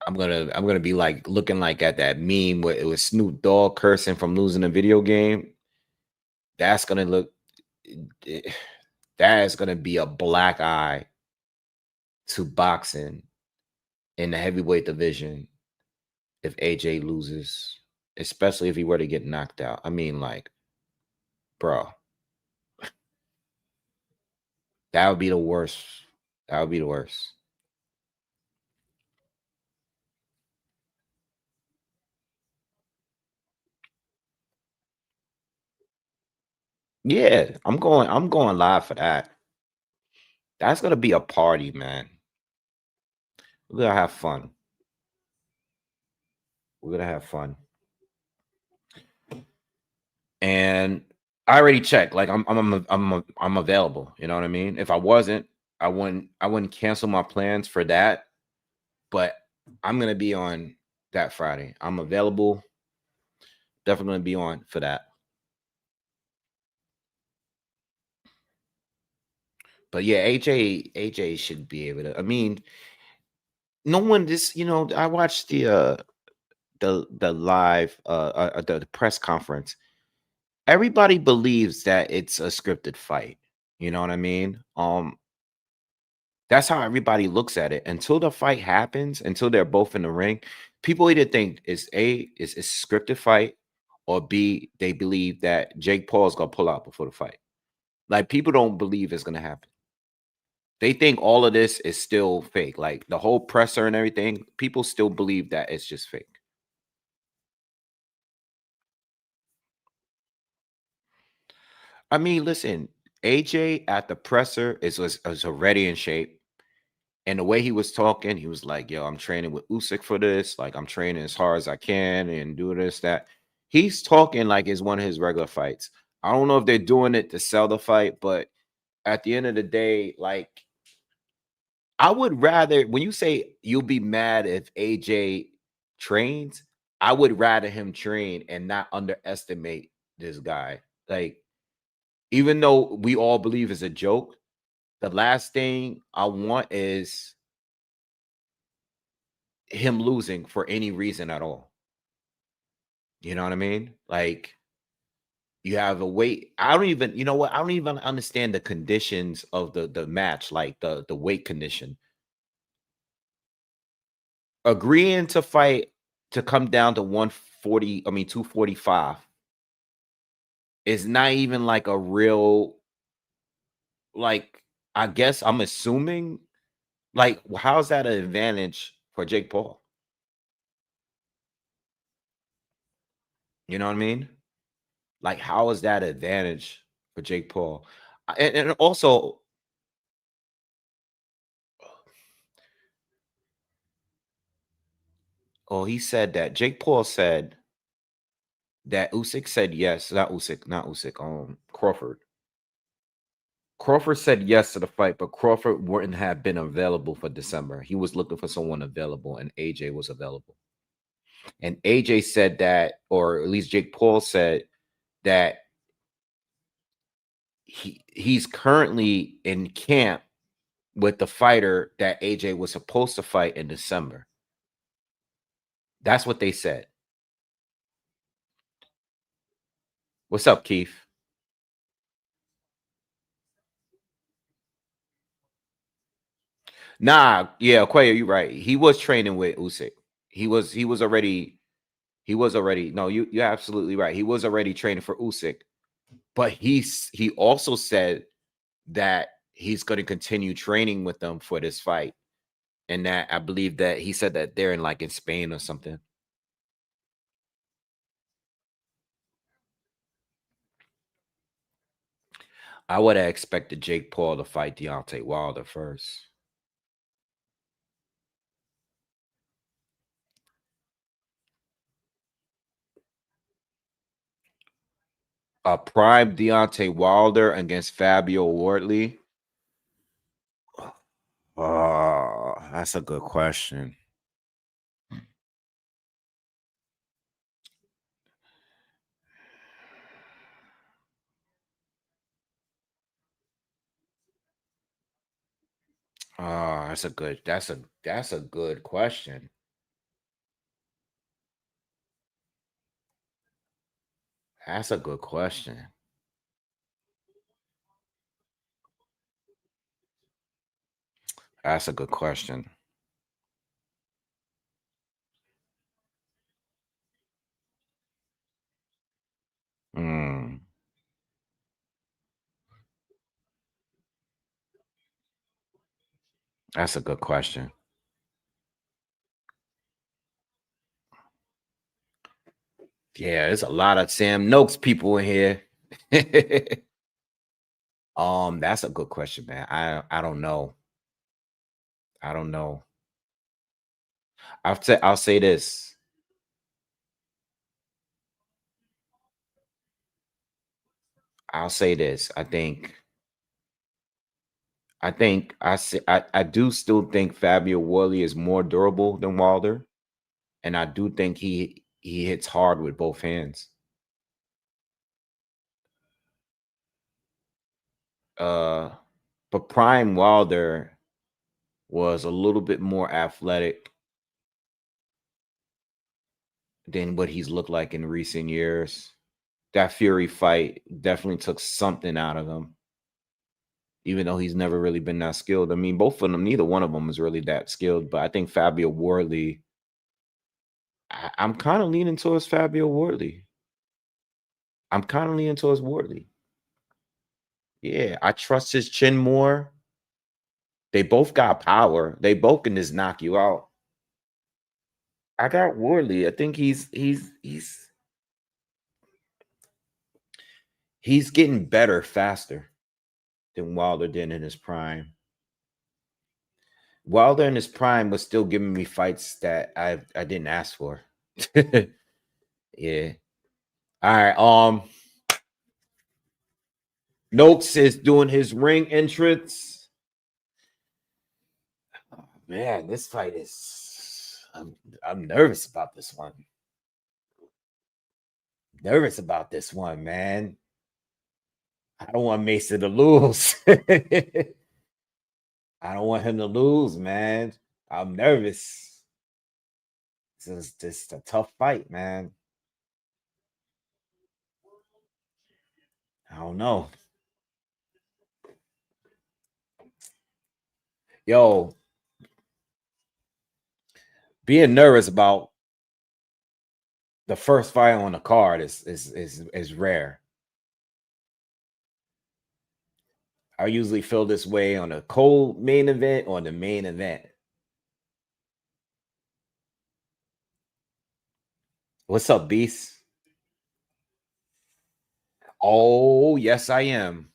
I'm gonna be like looking like at that meme where it was Snoop Dogg cursing from losing a video game. That's gonna look that is gonna be a black eye to boxing in the heavyweight division if AJ loses, especially if he were to get knocked out. I mean, like, bro, that would be the worst. That would be the worst. Yeah, I'm going live for that. That's gonna be a party, man. We're gonna have fun. We're gonna have fun. And I already checked. Like I'm available. You know what I mean? If I wasn't, I wouldn't cancel my plans for that. But I'm gonna be on that Friday. I'm available. Definitely gonna be on for that. But yeah, AJ should be able to. I mean, no one just I watched the live the press conference. Everybody believes that it's a scripted fight. You know what I mean? That's how everybody looks at it until the fight happens, until they're both in the ring. People either think it's a scripted fight, or B, they believe that Jake Paul's gonna pull out before the fight. Like, people don't believe it's gonna happen. They think all of this is still fake. Like the whole presser and everything, people still believe that it's just fake. I mean, listen, AJ at the presser was already in shape. And the way he was talking, he was like, yo, I'm training with Usyk for this. Like, I'm training as hard as I can and do this, that. He's talking like it's one of his regular fights. I don't know if they're doing it to sell the fight, but at the end of the day, like, I would rather, when you say you'll be mad if AJ trains, I would rather him train and not underestimate this guy. Like, even though we all believe it's a joke, the last thing I want is him losing for any reason at all. You know what I mean? Like, you have a weight. I don't even, you know what? I don't even understand the conditions of the match, like the weight condition. Agreeing to fight to come down to 140, I mean 245 is not even like a real, like, I guess I'm assuming, like, how's that an advantage for Jake Paul? You know what I mean? Like, how is that advantage for Jake Paul? And also, oh, he said that Jake Paul said that Usyk said yes, not Usyk, Crawford. Crawford said yes to the fight, but Crawford wouldn't have been available for December. He was looking for someone available, and AJ was available. And AJ said that, or at least Jake Paul said that he's currently in camp with the fighter that AJ was supposed to fight in December. That's what they said. What's up, Keith? Nah, yeah, Quayo, you're right. He was training with Usyk. He was already no, you're absolutely right. He was already training for Usyk, but he also said that he's going to continue training with them for this fight. And that, I believe that he said that they're in Spain or something. I would have expected Jake Paul to fight Deontay Wilder first. A prime Deontay Wilder against Fabio Wardley. Oh, that's a good question. Oh, that's a good question. That's a good question. That's a good question. Mm, that's a good question. Yeah, there's a lot of Sam Noakes people in here. That's a good question, man. I don't know. I don't know. I'll say this. I'll say this. I do still think Fabio Wardley is more durable than Wilder, and I do think he hits hard with both hands. Uh, but Prime Wilder was a little bit more athletic than what he's looked like in recent years. That Fury fight definitely took something out of him, even though he's never really been that skilled. I mean, both of them, neither one of them was really that skilled. But I think Fabio Wardley, I'm kind of leaning towards Fabio Wardley. I'm kind of leaning towards Wardley. Yeah, I trust his chin more. They both got power. They both can just knock you out. I got Wardley. I think he's getting better faster than Wilder did in his prime. Wilder in his prime was still giving me fights that I didn't ask for. Yeah. All right. Nooks is doing his ring entrance. Oh, man, this fight is I'm nervous about this one. Nervous about this one, man. I don't want Mason to lose. I don't want him to lose, man. I'm nervous. This is a tough fight, man. I don't know. Yo, being nervous about the first fight on the card is rare. I usually feel this way on a cold main event or the main event. What's up, Beast? Oh, yes, I am.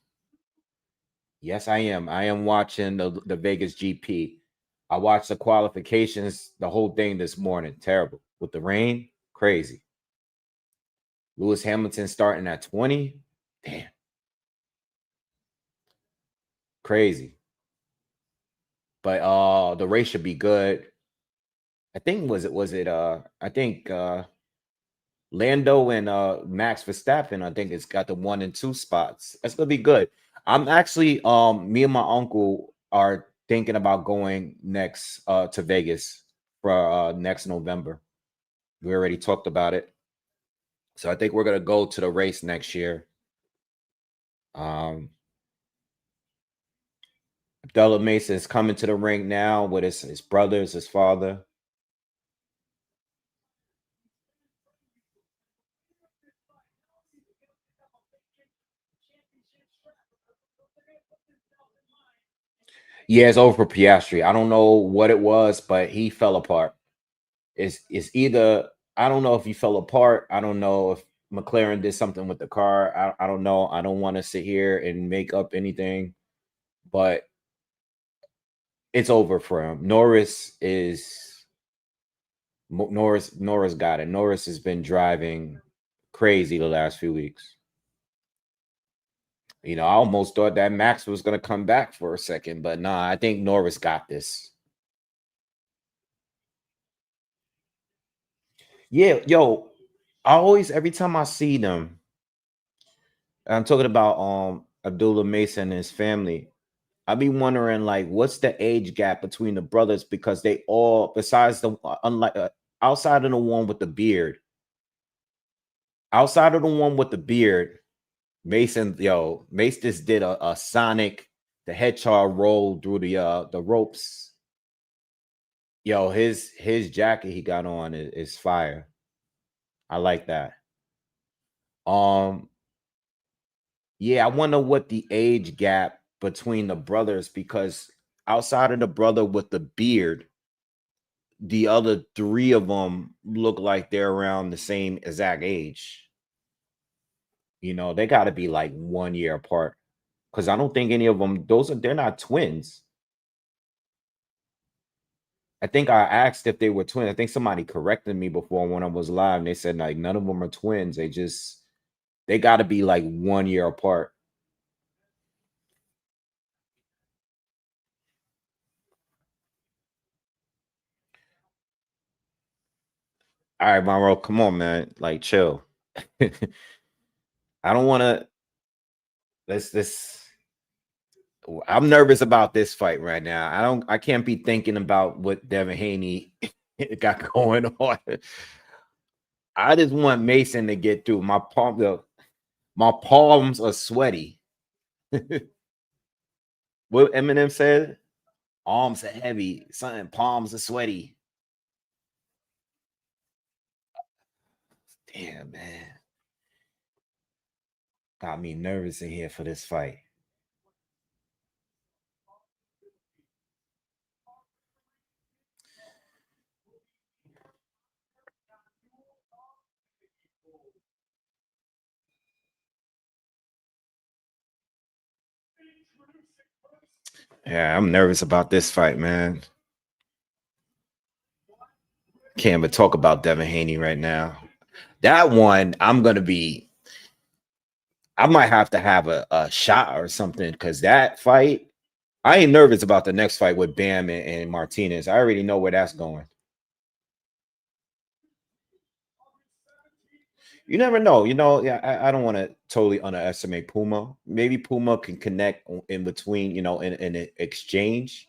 Yes, I am. I am watching the Vegas GP. I watched the qualifications, the whole thing this morning. Terrible. With the rain, crazy. Lewis Hamilton starting at 20. Damn. Crazy. But the race should be good. I think I think Lando and Max Verstappen, I think it's got the 1 and 2 spots. That's gonna be good. I'm actually me and my uncle are thinking about going next to Vegas for next November. We already talked about it. So I think we're gonna go to the race next year. Um Abdullah Mason is coming to the ring now with his brothers, his father. Yeah, it's over for Piastri. I don't know what it was, but he fell apart. It's either I don't know if he fell apart. I don't know if McLaren did something with the car. I don't know. I don't want to sit here and make up anything, but it's over for him. Norris got it. Norris has been driving crazy the last few weeks. You know, I almost thought that Max was gonna come back for a second, but nah, I think Norris got this. Yeah, yo, I always every time I see them, I'm talking about Abdullah Mason and his family. I be wondering like what's the age gap between the brothers because they all besides the unlike outside of the one with the beard, outside of the one with the beard, Mace just did a Sonic the Hedgehog roll through the ropes. Yo, his jacket he got on is fire. I like that. Um, yeah, I wonder what the age gap between the brothers because outside of the brother with the beard, the other three of them look like they're around the same exact age. You know, they got to be like 1 year apart because I don't think any of them they're not twins. I think I asked if they were twins. I think somebody corrected me before when I was live. And they said like none of them are twins. They got to be like 1 year apart. All right, Monroe, come on, man. Like chill. I don't want to. Let's. I'm nervous about this fight right now. I can't be thinking about what Devin Haney got going on. I just want Mason to get through. My palms are sweaty. What Eminem said? Arms are heavy. Something palms are sweaty. Damn, man. Got me nervous in here for this fight. Yeah, I'm nervous about this fight, man. Can't even talk about Devin Haney right now. That one, I might have to have a shot or something because that fight, I ain't nervous about the next fight with Bam and Martinez. I already know where that's going. You never know. You know, yeah, I don't want to totally underestimate Puma. Maybe Puma can connect in between, in an exchange,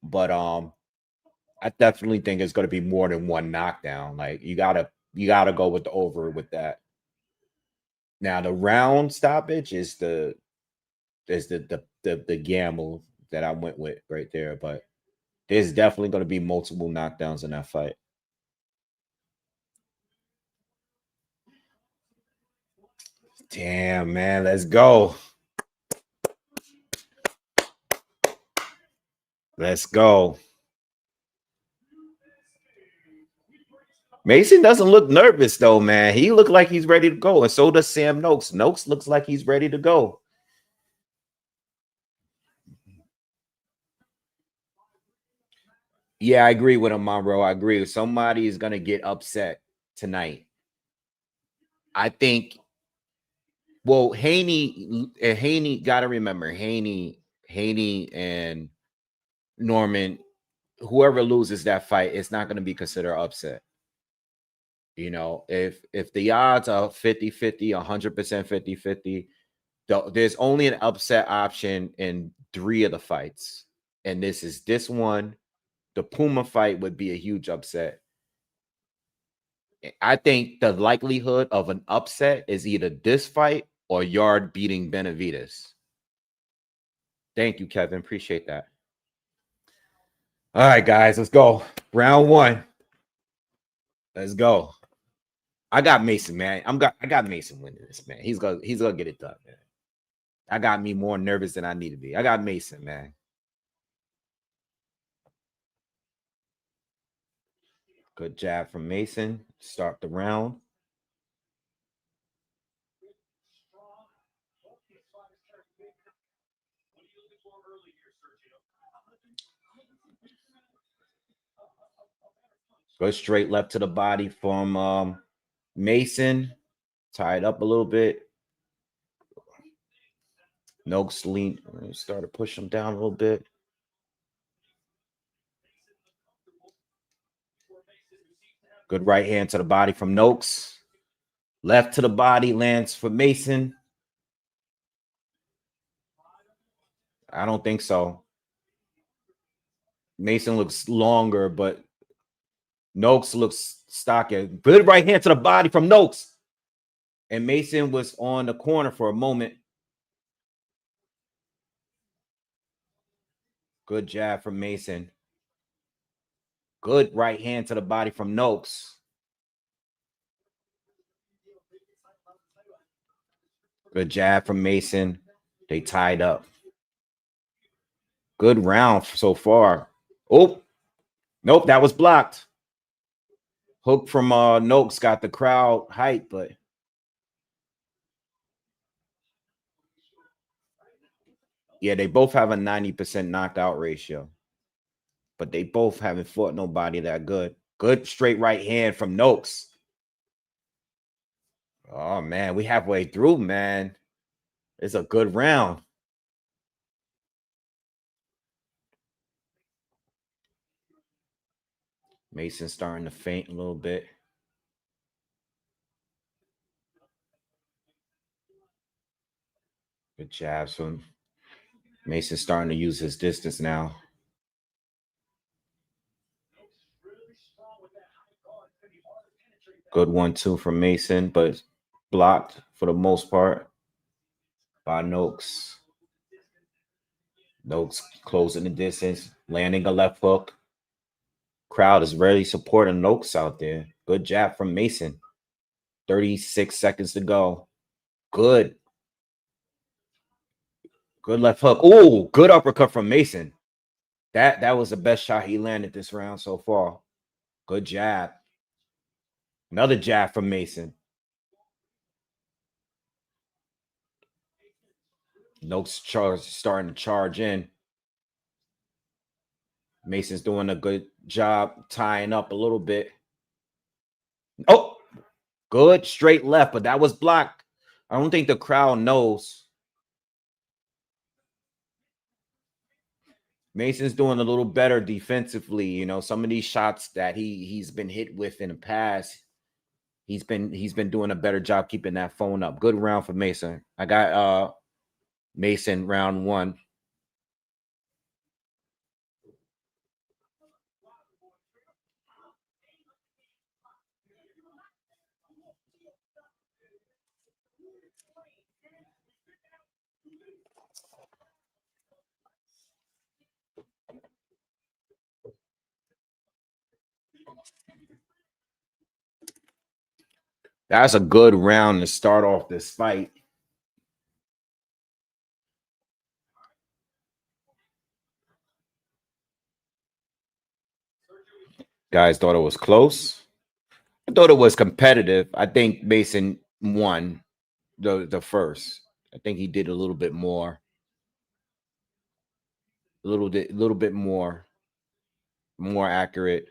but I definitely think it's going to be more than one knockdown. Like you gotta go with the over with that. Now the round stoppage is the gamble that I went with right there, but there's definitely going to be multiple knockdowns in that fight. Damn, man, let's go. Let's go. Mason doesn't look nervous though, man. He looked like he's ready to go, and so does Sam Noakes. Noakes looks like he's ready to go. Yeah, I agree with him, Monroe. I agree. Somebody is gonna get upset tonight. I think. Well, Haney got to remember Haney and Norman. Whoever loses that fight, it's not going to be considered upset. If the odds are 50-50, 100% 50-50, there's only an upset option in 3 of the fights. And this one. The Puma fight would be a huge upset. I think the likelihood of an upset is either this fight or Yarde beating Benavidez. Thank you, Kevin. Appreciate that. All right, guys, let's go. Round 1. Let's go. I got Mason, man. I got Mason winning this, man. He's gonna get it done, man. I got me more nervous than I need to be. I got Mason, man. Good jab from Mason. Start the round. Go straight left to the body from Mason. Tie it up a little bit. Nooks leaned, started pushing him down a little bit. Good right hand to the body from Nooks. Left to the body lands for Mason. I don't think so. Mason looks longer, but Nooks looks stocky. Good right hand to the body from Nooks. And Mason was on the corner for a moment. Good jab from Mason. Good right hand to the body from Nooks. Good jab from Mason. They tied up. Good round so far. Oh, nope, that was blocked. Hook from Nooks got the crowd hype, but yeah, they both have a 90% knockout ratio. But they both haven't fought nobody that good. Good straight right hand from Nooks. Oh man, we halfway through, man. It's a good round. Mason starting to faint a little bit. Good jabs from Mason starting to use his distance now. Good 1-2 from Mason, but blocked for the most part by Nooks. Nooks closing the distance, landing a left hook. Crowd is really supporting Nooks out there. Good jab from Mason. 36 seconds to go. Good. Good left hook. Oh, good uppercut from Mason. That was the best shot he landed this round so far. Good jab. Another jab from Mason. Nooks starting to charge in. Mason's doing a good job tying up a little bit. Oh, good straight left, but that was blocked. I don't think the crowd knows. Mason's doing a little better defensively. You know, some of these shots that he's been hit with in the past, he's been doing a better job keeping that phone up. Good round for Mason. I got Mason round 1. That's a good round to start off this fight. Guys thought it was close. I thought it was competitive. I think Mason won the first. I think he did a little bit more. A little bit more accurate.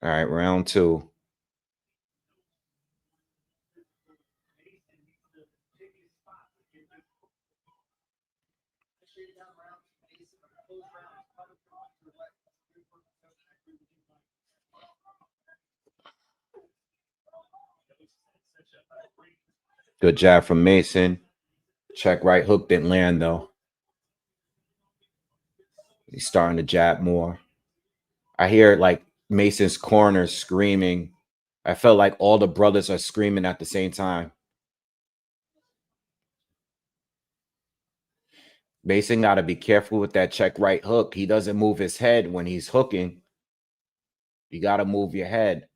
All right, round 2. Good jab from Mason. Check right hook didn't land though. He's starting to jab more. I hear like Mason's corner screaming. I felt like all the brothers are screaming at the same time. Mason got to be careful with that check right hook. He doesn't move his head when he's hooking. You got to move your head.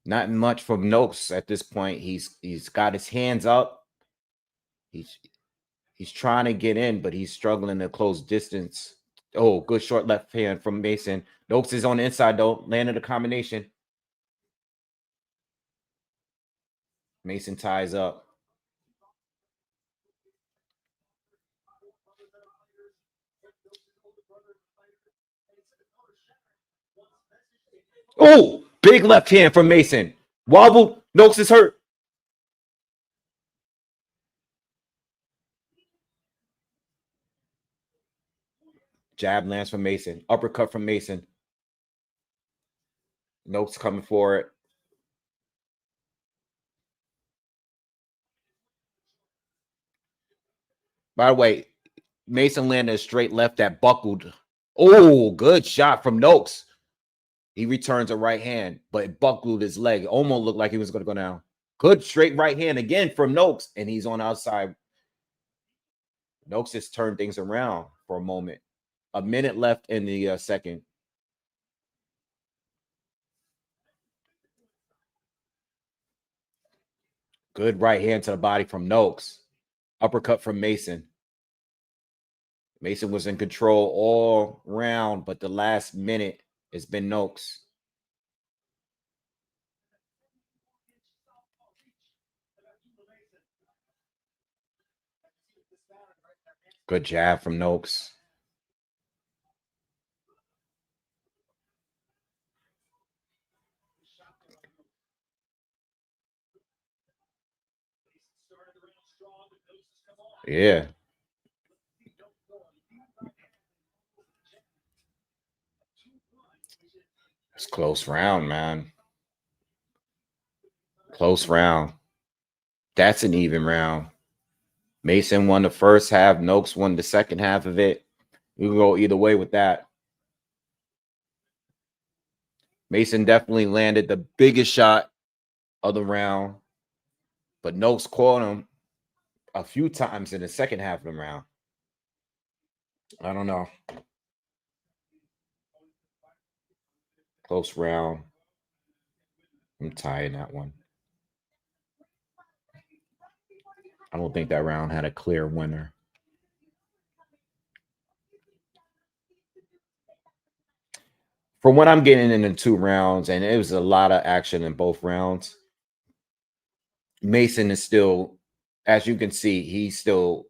Not much from Nooks at this point. He's got his hands up. He's trying to get in, but he's struggling to close distance. Oh, good short left hand from Mason. Nooks is on the inside though. Landed a combination. Mason ties up. Oh, big left hand from Mason. Wobble. Nooks is hurt. Jab lands from Mason. Uppercut from Mason. Nooks coming for it. By the way, Mason landed a straight left that buckled. Oh, good shot from Nooks. He returns a right hand, but it buckled his leg. Almost looked like he was going to go down. Good straight right hand again from Nooks, and he's on outside. Nooks has turned things around for a moment. A minute left in the second. Good right hand to the body from Nooks. Uppercut from Mason. Mason was in control all round, but the last minute it's been Nooks. Good jab from Nooks. Yeah. It's close round, man. Close round. That's an even round. Mason won the first half. Nooks won the second half of it. We can go either way with that. Mason definitely landed the biggest shot of the round, but Nooks caught him a few times in the second half of the round. I don't know. Close round. I'm tying that one. I don't think that round had a clear winner. From what I'm getting in the 2 rounds, and it was a lot of action in both rounds, Mason is still, as you can see, he's still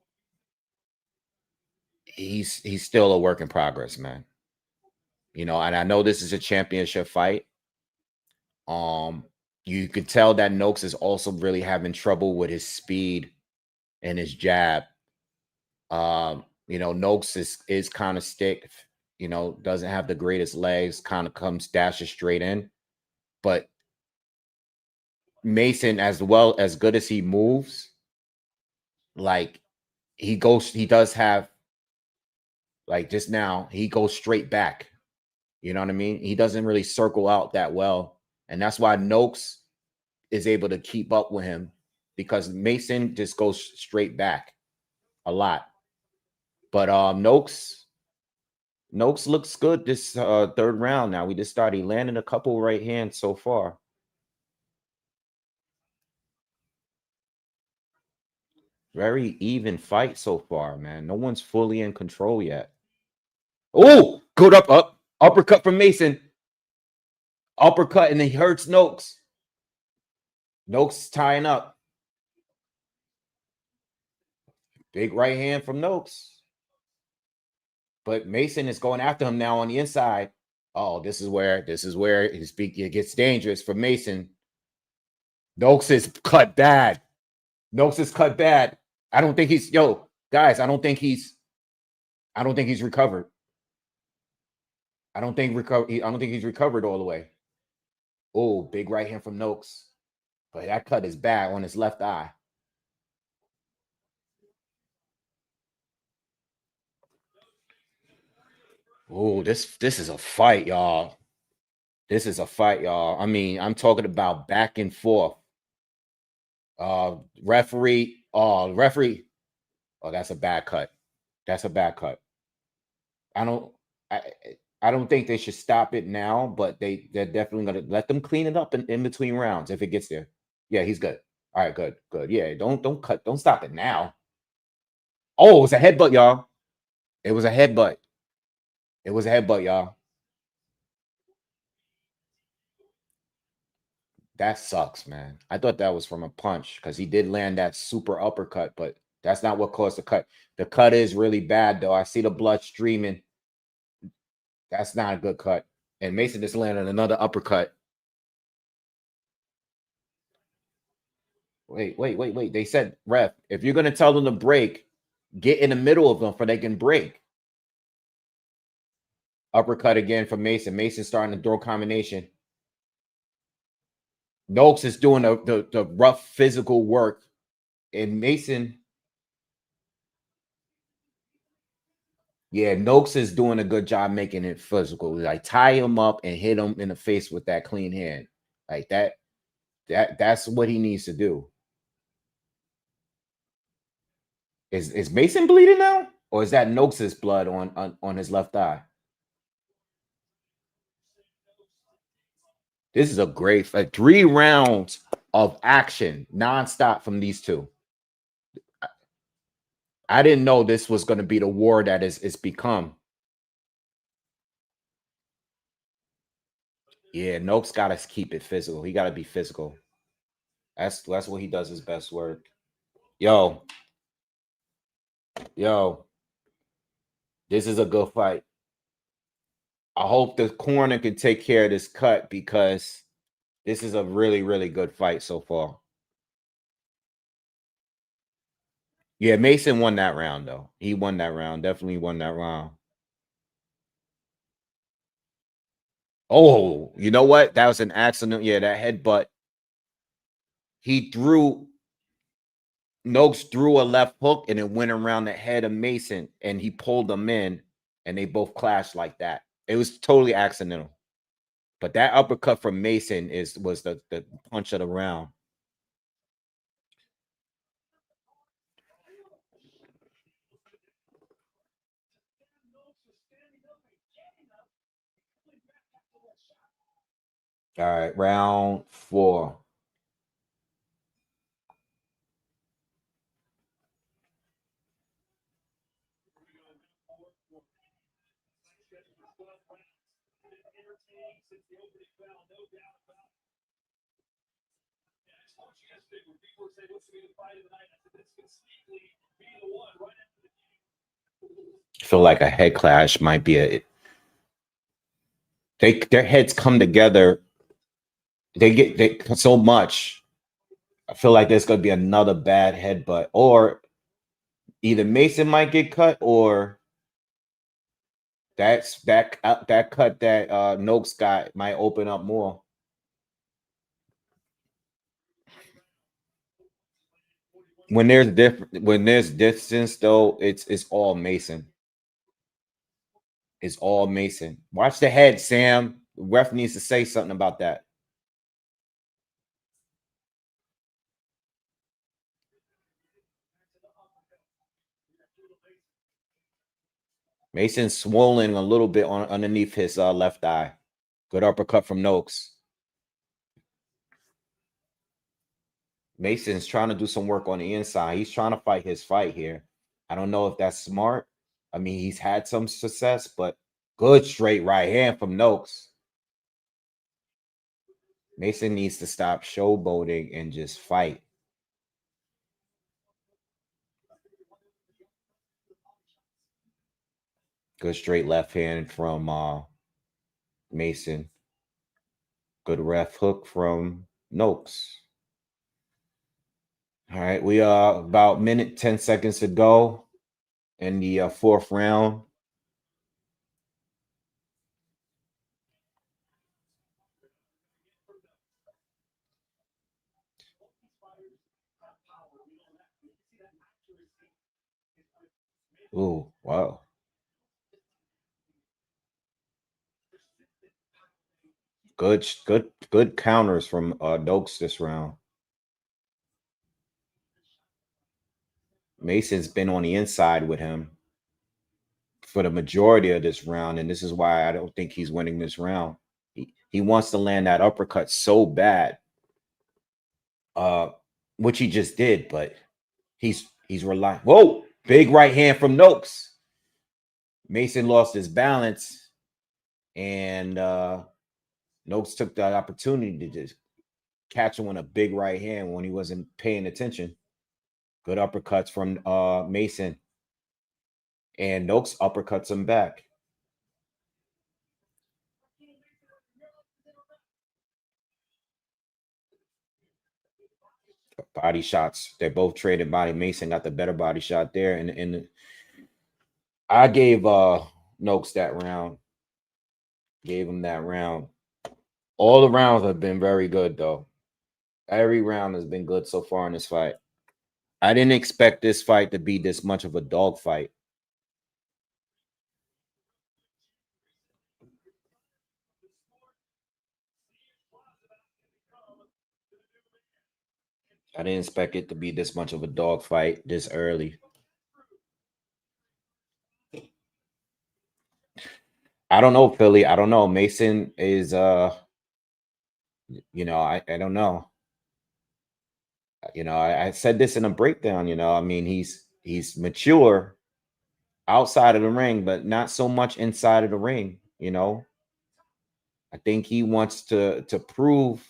a work in progress, man. You know, and I know this is a championship fight. You could tell that Nooks is also really having trouble with his speed and his jab. You know, Nooks is kind of stick, you know, doesn't have the greatest legs, kind of dashes straight in. But Mason, as well as good as he moves, like he does have, like just now, he goes straight back. You know what I mean? He doesn't really circle out that well. And that's why Nooks is able to keep up with him, because Mason just goes straight back a lot. But Nooks looks good this third round now. We just started landing a couple right hands so far. Very even fight so far, man. No one's fully in control yet. Oh, good up. Uppercut from Mason. Uppercut, and he hurts Nooks. Nooks tying up. Big right hand from Nooks. But Mason is going after him now on the inside. Oh, this is where it gets dangerous for Mason. Nooks is cut bad. Nooks is cut bad. I don't think he's guys. I don't think he's recovered. I don't think he's recovered all the way. Oh, big right hand from Nooks. But that cut is bad on his left eye. Oh, this is a fight, y'all. This is a fight, y'all. I mean, I'm talking about back and forth. Referee. Oh, that's a bad cut. That's a bad cut. I don't think they should stop it now, but they're definitely gonna let them clean it up in between rounds if it gets there. Yeah, he's good. All right, good. Yeah, don't stop it now. Oh, it was a headbutt, y'all. It was a headbutt. It was a headbutt, y'all. That sucks, man. I thought that was from a punch because he did land that super uppercut, but that's not what caused the cut. The cut is really bad, though. I see the blood streaming. That's not a good cut. And Mason just landed another uppercut. Wait. They said, ref, if you're going to tell them to break, get in the middle of them for they can break. Uppercut again from Mason. Mason starting to throw combination. Nooks is doing the rough physical work. And Mason, yeah, Nooks is doing a good job making it physical. Like tie him up and hit him in the face with that clean hand. Like that's what he needs to do. Is Mason bleeding now? Or is that Nooks' blood on his left eye? This is a great fight. 3 rounds of action nonstop from these two. I didn't know this was going to be the war that it's become. Yeah, Nooks got to keep it physical. He got to be physical. That's what he does his best work. Yo, this is a good fight. I hope the corner can take care of this cut because this is a really, really good fight so far. Yeah, Mason won that round, though. He won that round. Definitely won that round. Oh, you know what? That was an accident. Yeah, that headbutt. He threw, Noakes threw a left hook and it went around the head of Mason and he pulled them in and they both clashed like that. It was totally accidental. But that uppercut from Mason was the punch of the round. All right, round 4. I feel like a head clash might be their heads come together. They so much. I feel like there's gonna be another bad headbutt, or either Mason might get cut, or that cut that Noakes got might open up more. When there's distance though, it's all Mason. It's all Mason. Watch the head, Sam. The ref needs to say something about that. Mason's swollen a little bit underneath his left eye. Good uppercut from Noakes. Mason's trying to do some work on the inside. He's trying to fight his fight here. I don't know if that's smart. I mean, he's had some success, but good straight right hand from Noakes. Mason needs to stop showboating and just fight. Good straight left hand from Mason. Good ref hook from Noakes. All right, we are about minute 10 seconds to go in the 4th round. Ooh, wow. Good counters from Noakes this round. Mason's been on the inside with him for the majority of this round, and this is why I don't think he's winning this round. He wants to land that uppercut so bad, which he just did, but he's relying. Whoa, big right hand from Noakes. Mason lost his balance, and Noakes took that opportunity to just catch him on a big right hand when he wasn't paying attention. Good uppercuts from Mason. And Noakes uppercuts him back. Body shots. They're both traded body. Mason got the better body shot there. And I gave Nooks that round. Gave him that round. All the rounds have been very good though. Every round has been good so far in this fight. I didn't expect this fight to be this much of a dog fight. I didn't expect it to be this much of a dog fight this early. I don't know, Philly. I don't know. Mason is I don't know. I said this in a breakdown, I mean, he's mature outside of the ring, but not so much inside of the ring, I think he wants to prove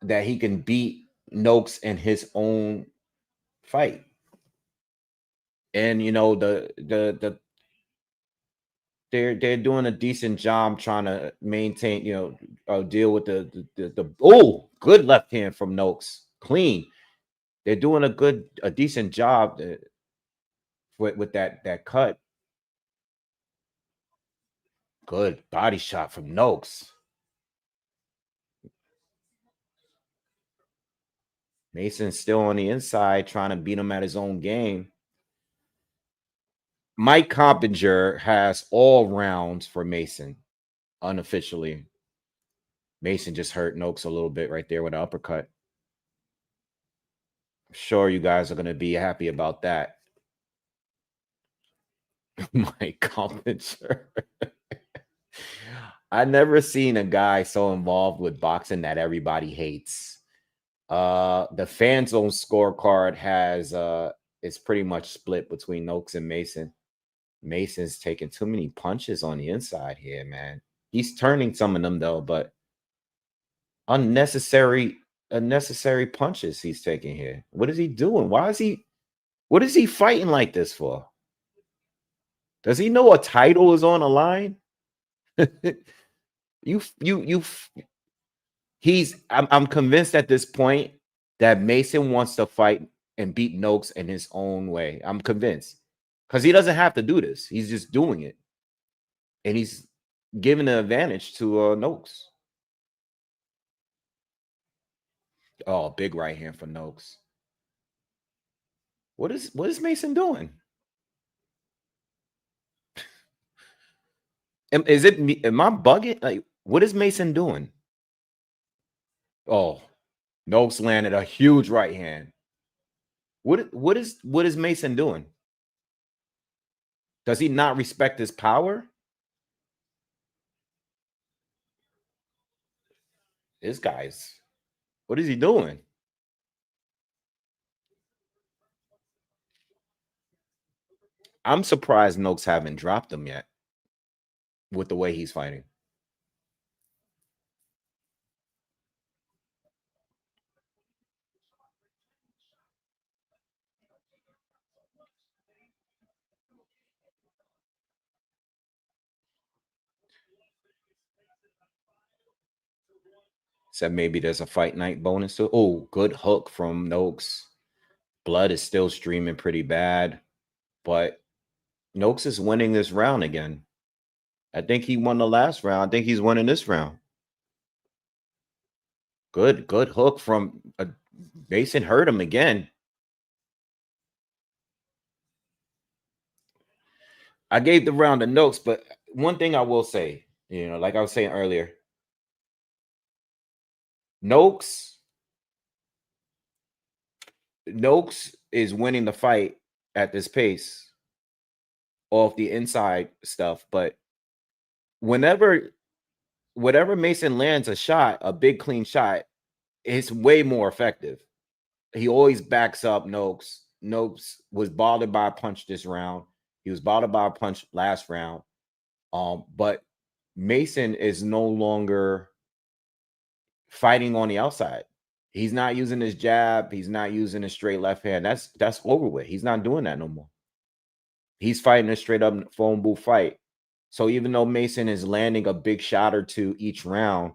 that he can beat Nooks in his own fight. And they're doing a decent job trying to maintain, deal with the good left hand from Nooks. Clean. They're doing a decent job with that cut. Good body shot from Nooks. Mason's still on the inside trying to beat him at his own game. Mike Coppinger has all rounds for Mason unofficially. Mason just hurt Nooks a little bit right there with an uppercut. I'm sure you guys are going to be happy about that. Mike Coppinger. I never seen a guy so involved with boxing that everybody hates. The fan zone scorecard has it's pretty much split between Nooks and Mason. Mason's taking too many punches on the inside here, man. He's turning some of them though, but unnecessary punches he's taking here. What is he doing? What is he fighting like this for? Does he know a title is on the line? I'm convinced at this point that Mason wants to fight and beat Nooks in his own way. I'm convinced. Because he doesn't have to do this. He's just doing it. And he's giving the advantage to Nooks. Oh, big right hand for Nooks. What is Mason doing? Is it me? Am I bugging? Like, what is Mason doing? Oh, Nooks landed a huge right hand. What is Mason doing? Does he not respect his power? This guy's, what is he doing? I'm surprised Nooks haven't dropped him yet with the way he's fighting. Said maybe there's a fight night bonus. Oh, good hook from Nooks. Blood is still streaming pretty bad, but Nooks is winning this round again. I think he won the last round. I think he's winning this round. Good hook from Mason. Hurt him again. I gave the round to Nooks, but one thing I will say, like I was saying earlier, Nooks is winning the fight at this pace off the inside stuff, but whenever Mason lands a shot, a big clean shot, it's way more effective. He always backs up Nooks. Nooks was bothered by a punch this round. He was bothered by a punch last round. But Mason is no longer fighting on the outside. He's not using his jab. He's not using his straight left hand. That's over with. He's not doing that no more. He's fighting a straight up phone booth fight. So even though Mason is landing a big shot or two each round,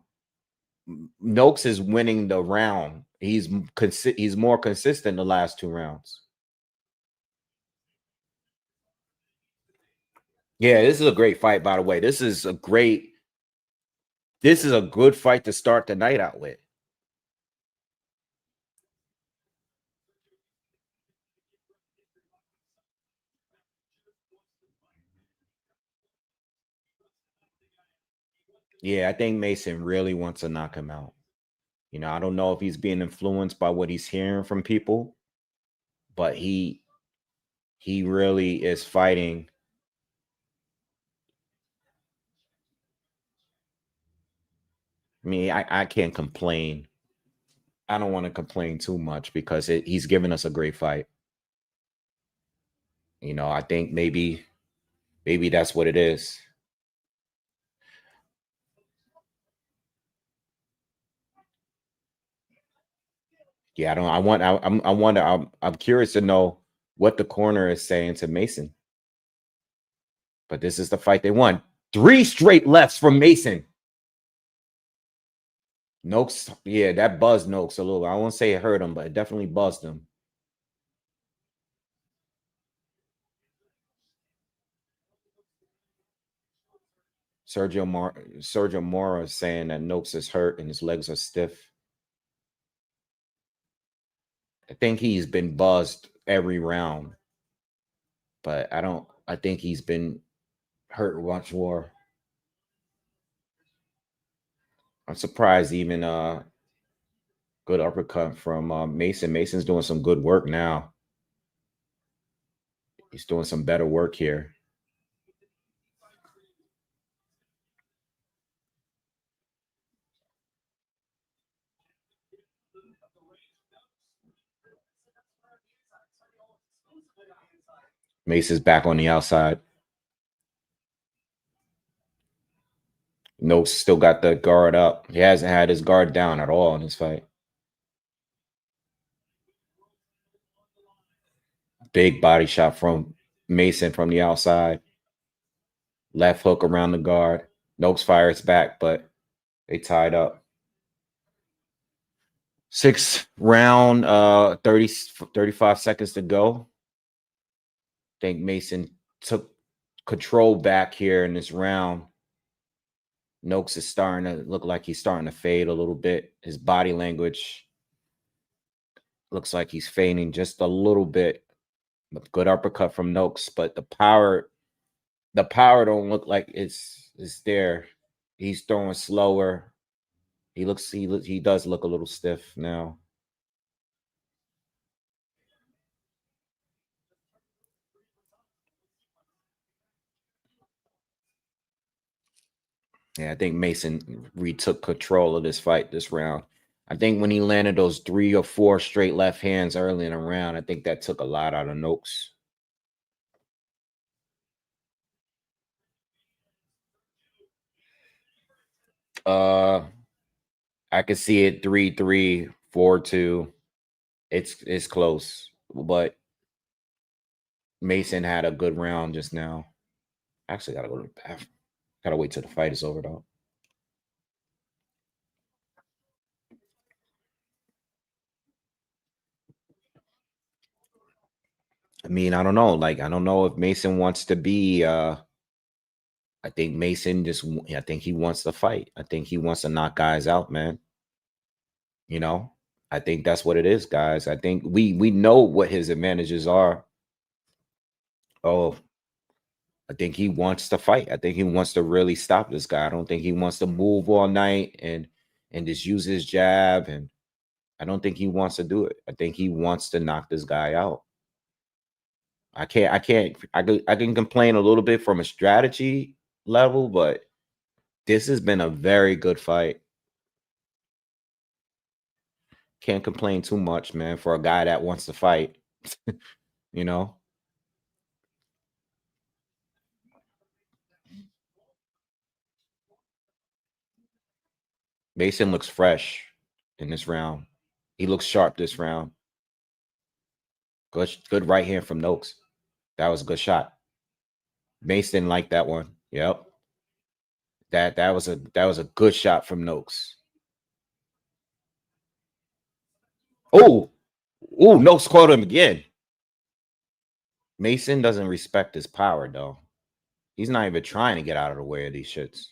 Nooks is winning the round He's more consistent the last 2 rounds. Yeah, this is a great fight, by the way. This is a good fight to start the night out with. Yeah, I think Mason really wants to knock him out. I don't know if he's being influenced by what he's hearing from people, but he really is fighting. I mean, I can't complain. I don't want to complain too much because he's giving us a great fight. I think maybe that's what it is. Yeah, I don't. I wonder. I'm curious to know what the corner is saying to Mason. But this is the fight they won. 3 straight lefts from Mason. Nooks, yeah, that buzzed Nooks a little. I won't say it hurt him, but it definitely buzzed him. Sergio Mora is saying that Nooks is hurt and his legs are stiff. I think he's been buzzed every round, but I think he's been hurt much more. I'm surprised even good uppercut from Mason. Mason's doing some good work now. He's doing some better work here. Mason's back on the outside. Nooks still got the guard up. He hasn't had his guard down at all in this fight. Big body shot from Mason from the outside. Left hook around the guard. Nooks fires back, but they tied up. 6th round, 35 seconds to go. I think Mason took control back here in this round. Nooks is starting to look like he's starting to fade a little bit. His body language looks like he's fading just a little bit. Good uppercut from Nooks, but the power don't look like it's there. He's throwing slower. He does look a little stiff now. Yeah, I think Mason retook control of this fight this round. I think when he landed those 3 or 4 straight left hands early in the round, I think that took a lot out of Nooks. I can see it 3-3, 4-2. It's close, but Mason had a good round just now. Actually, gotta go to the bathroom. Gotta wait till the fight is over though. I mean, I don't know. Like, I don't know if Mason wants to be. I think Mason I think he wants to fight. I think he wants to knock guys out, man. You know, I think that's what it is, guys. I think we know what his advantages are. Oh, I think he wants to fight. I think he wants to really stop this guy. I don't think he wants to move all night and just use his jab. And I don't think he wants to do it. I think he wants to knock this guy out. I can complain a little bit from a strategy level, but this has been a very good fight. Can't complain too much, man, for a guy that wants to fight. you know, Mason looks fresh in this round. He looks sharp this round. Good right hand from Nooks. That was a good shot. Mason liked that one. Yep. That was a good shot from Nooks. Oh, oh, Nooks caught him again. Mason doesn't respect his power, though. He's not even trying to get out of the way of these shits.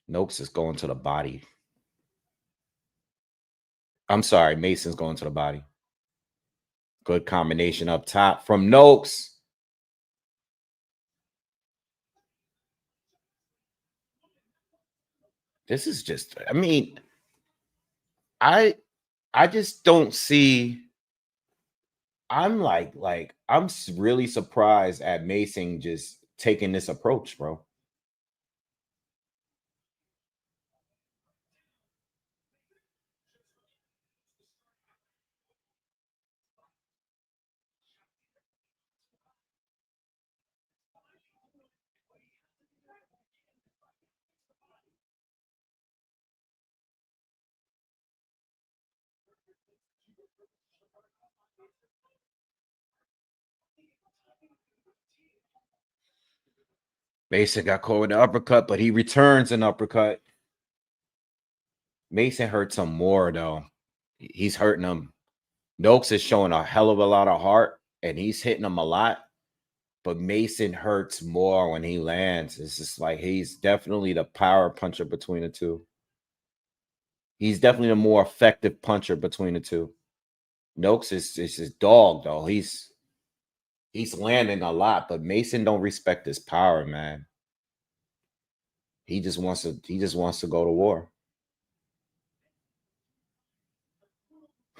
Nooks is going to the body. I'm sorry, Mason's going to the body. Good combination up top from Nooks. This is just, I mean, I just don't see. I'm I'm really surprised at Mason just taking this approach, bro. Mason got caught with the uppercut, but he returns an uppercut. Mason hurts him more, though. He's hurting him. Nooks is showing a hell of a lot of heart, and he's hitting him a lot. But Mason hurts more when he lands. It's just like he's definitely the power puncher between the two. He's definitely the more effective puncher between the two. Nooks is his dog, though. He's landing a lot, but Mason don't respect his power, man. He just wants to go to war.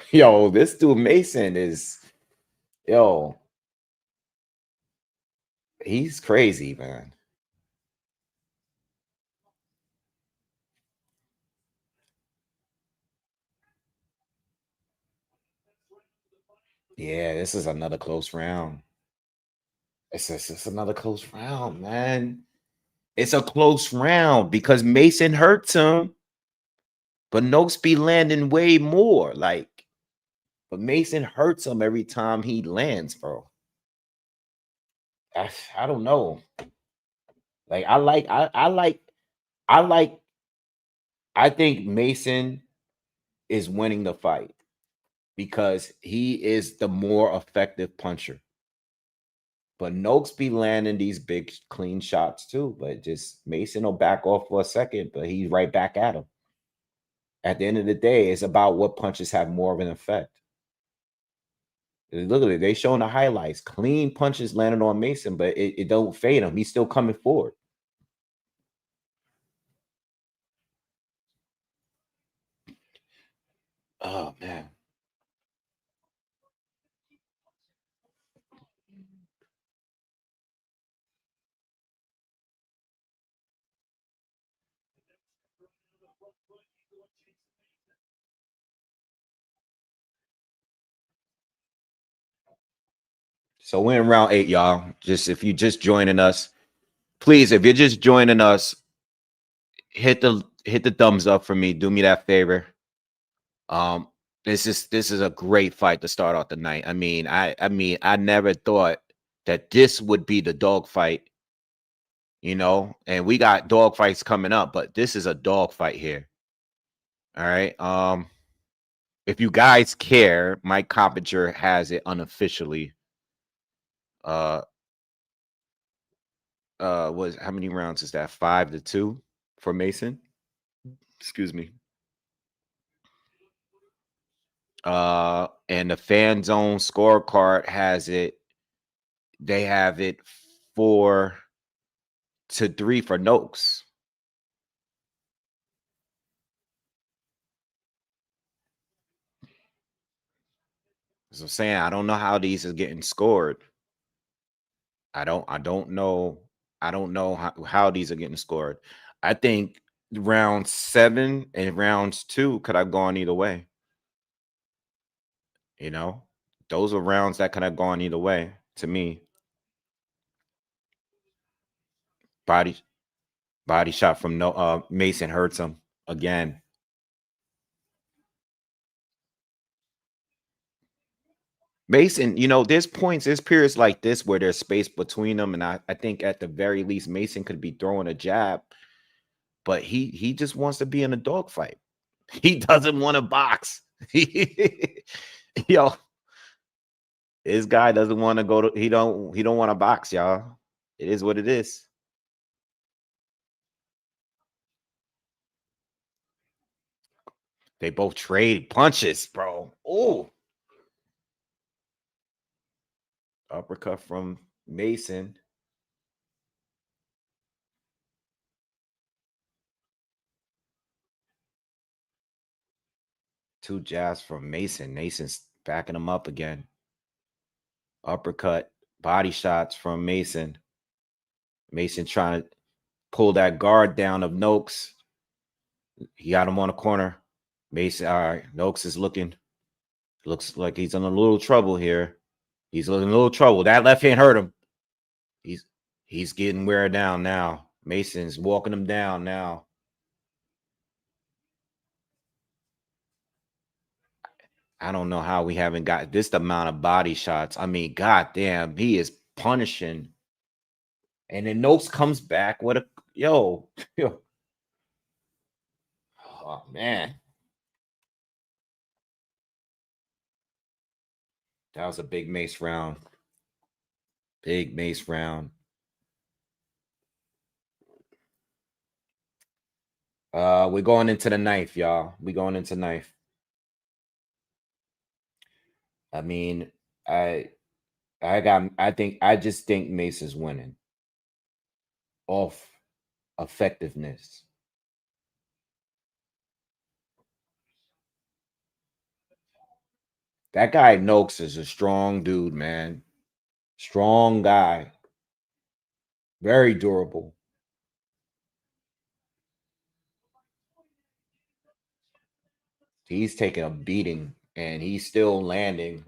Yo, this dude Mason is he's crazy, man. Yeah, this is another close round. It's another close round, man. It's a close round because Mason hurts him, but Noakes be landing way more. But Mason hurts him every time he lands, bro. I don't know. Like I like I like I like I think Mason is winning the fight because he is the more effective puncher. But Noakes be landing these big clean shots too. But just Mason will back off for a second, but he's right back at him. At the end of the day, it's about what punches have more of an effect. Look at it. They showing the highlights. Clean punches landing on Mason, but it don't fade him. He's still coming forward. Oh man. So we're in round 8, y'all. Just if you just joining us, please, if you're just joining us, hit the thumbs up for me. Do me that favor. Um, this is a great fight to start off the night. I never thought that this would be the dog fight, and we got dog fights coming up, but this is a dog fight here. All right. If you guys care, Mike Coppinger has it unofficially. Uh was how many rounds is that? 5-2 for Mason. Excuse me. And the fan zone scorecard has it. They have it 4-3 for Noakes. As I'm saying, I don't know how these are getting scored. I don't know. I don't know how these are getting scored. I think round 7 and rounds 2 could have gone either way. Those are rounds that could have gone either way to me. Body body shot from Mason hurts him again. Mason, you know, there's points, there's periods like this where there's space between them, and I think at the very least Mason could be throwing a jab, but he just wants to be in a dogfight. He doesn't want to box. Yo, this guy doesn't want to go to. He don't want to box, y'all. It is what it is. They both trade punches, bro. Oh, uppercut from Mason. Two jabs from Mason. Mason's backing him up again. Uppercut, body shots from Mason. Mason trying to pull that guard down of Nooks. He got him on the corner. Mason, all right. Nooks is looks like he's in a little trouble here. He's in a little trouble. That left hand hurt him. He's getting wear down now. Mason's walking him down now. I don't know how we haven't got this amount of body shots. I mean, goddamn, he is punishing. And then Nooks comes back with a yo. Oh man. That was a big mace round. Big mace round. We're going into the knife, y'all. We're going into knife. I mean, I just think Mace is winning off effectiveness. That guy Noakes is a strong dude, man. Strong guy. Very durable. He's taking a beating and he's still landing.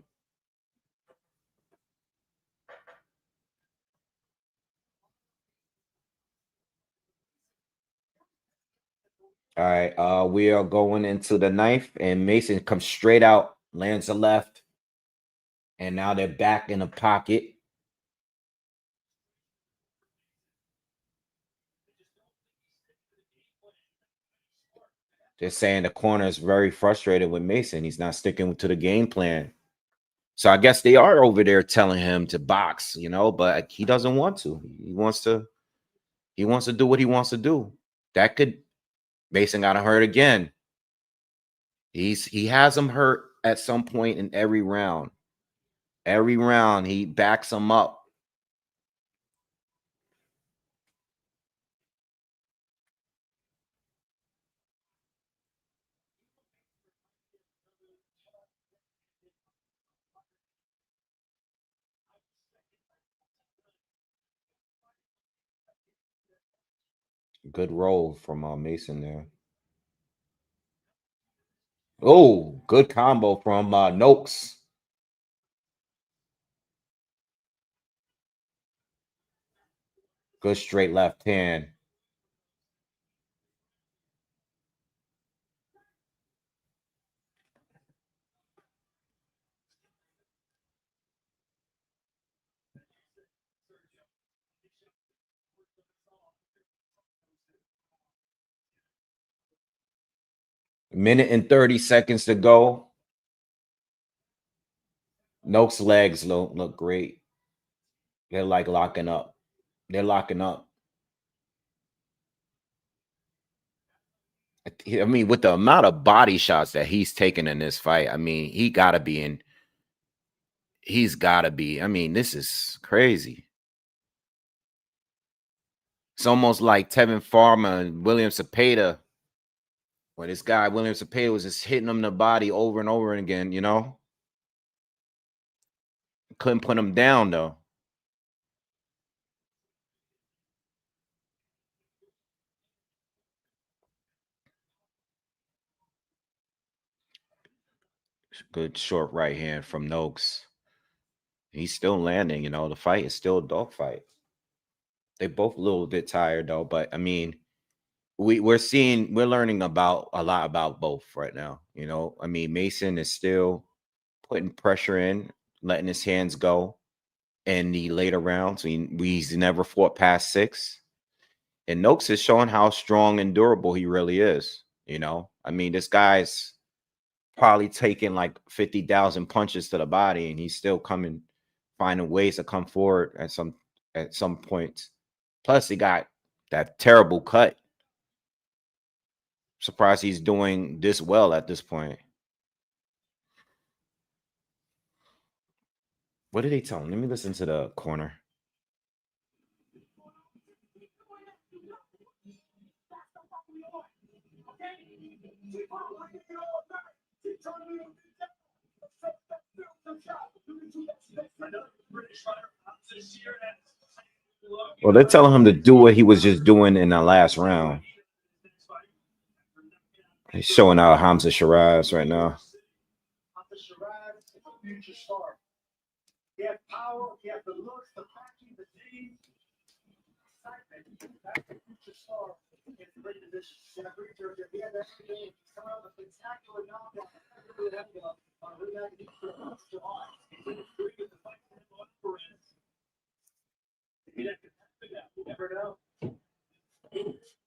All right, we are going into the knife, and Mason comes straight out, lands a left, and now they're back in the pocket. They're saying the corner is very frustrated with Mason. He's not sticking to the game plan. So I guess they are over there telling him to box, you know, but he doesn't want to. He wants to do what he wants to do. That could Mason got him hurt again. He has him hurt at some point in every round. Every round he backs him up. Good roll from Mason there. Oh, good combo from Nooks. Good straight left hand. Minute and 30 seconds to go. Nooks' legs look great. They're like locking up. They're locking up. I mean, with the amount of body shots that he's taken in this fight, I mean, he's got to be. I mean, this is crazy. It's almost like Tevin Farmer and William Cepeda, where this guy, William Cepeda, was just hitting him in the body over and over again, you know? Couldn't put him down, though. Good short right hand from Noakes. He's still landing, you know. The fight is still a dogfight. They both a little bit tired, though, but I mean, we're learning about a lot about both right now. You know, I mean, Mason is still putting pressure in, letting his hands go in the later rounds. He's never fought past 6. And Nooks is showing how strong and durable he really is. You know, I mean, this guy's probably taking like 50,000 punches to the body, and he's still finding ways to come forward at some points. Plus, he got that terrible cut. Surprised he's doing this well at this point. What did they tell him? Let me listen to the corner. Well, they're telling him to do what he was just doing in the last round. He's showing out Hamza Shiraz right now. He has power, he has the looks, the passion, the team, excitement. That's the future star in great position. He had that game. He's coming out with a spectacular knockout. You never know.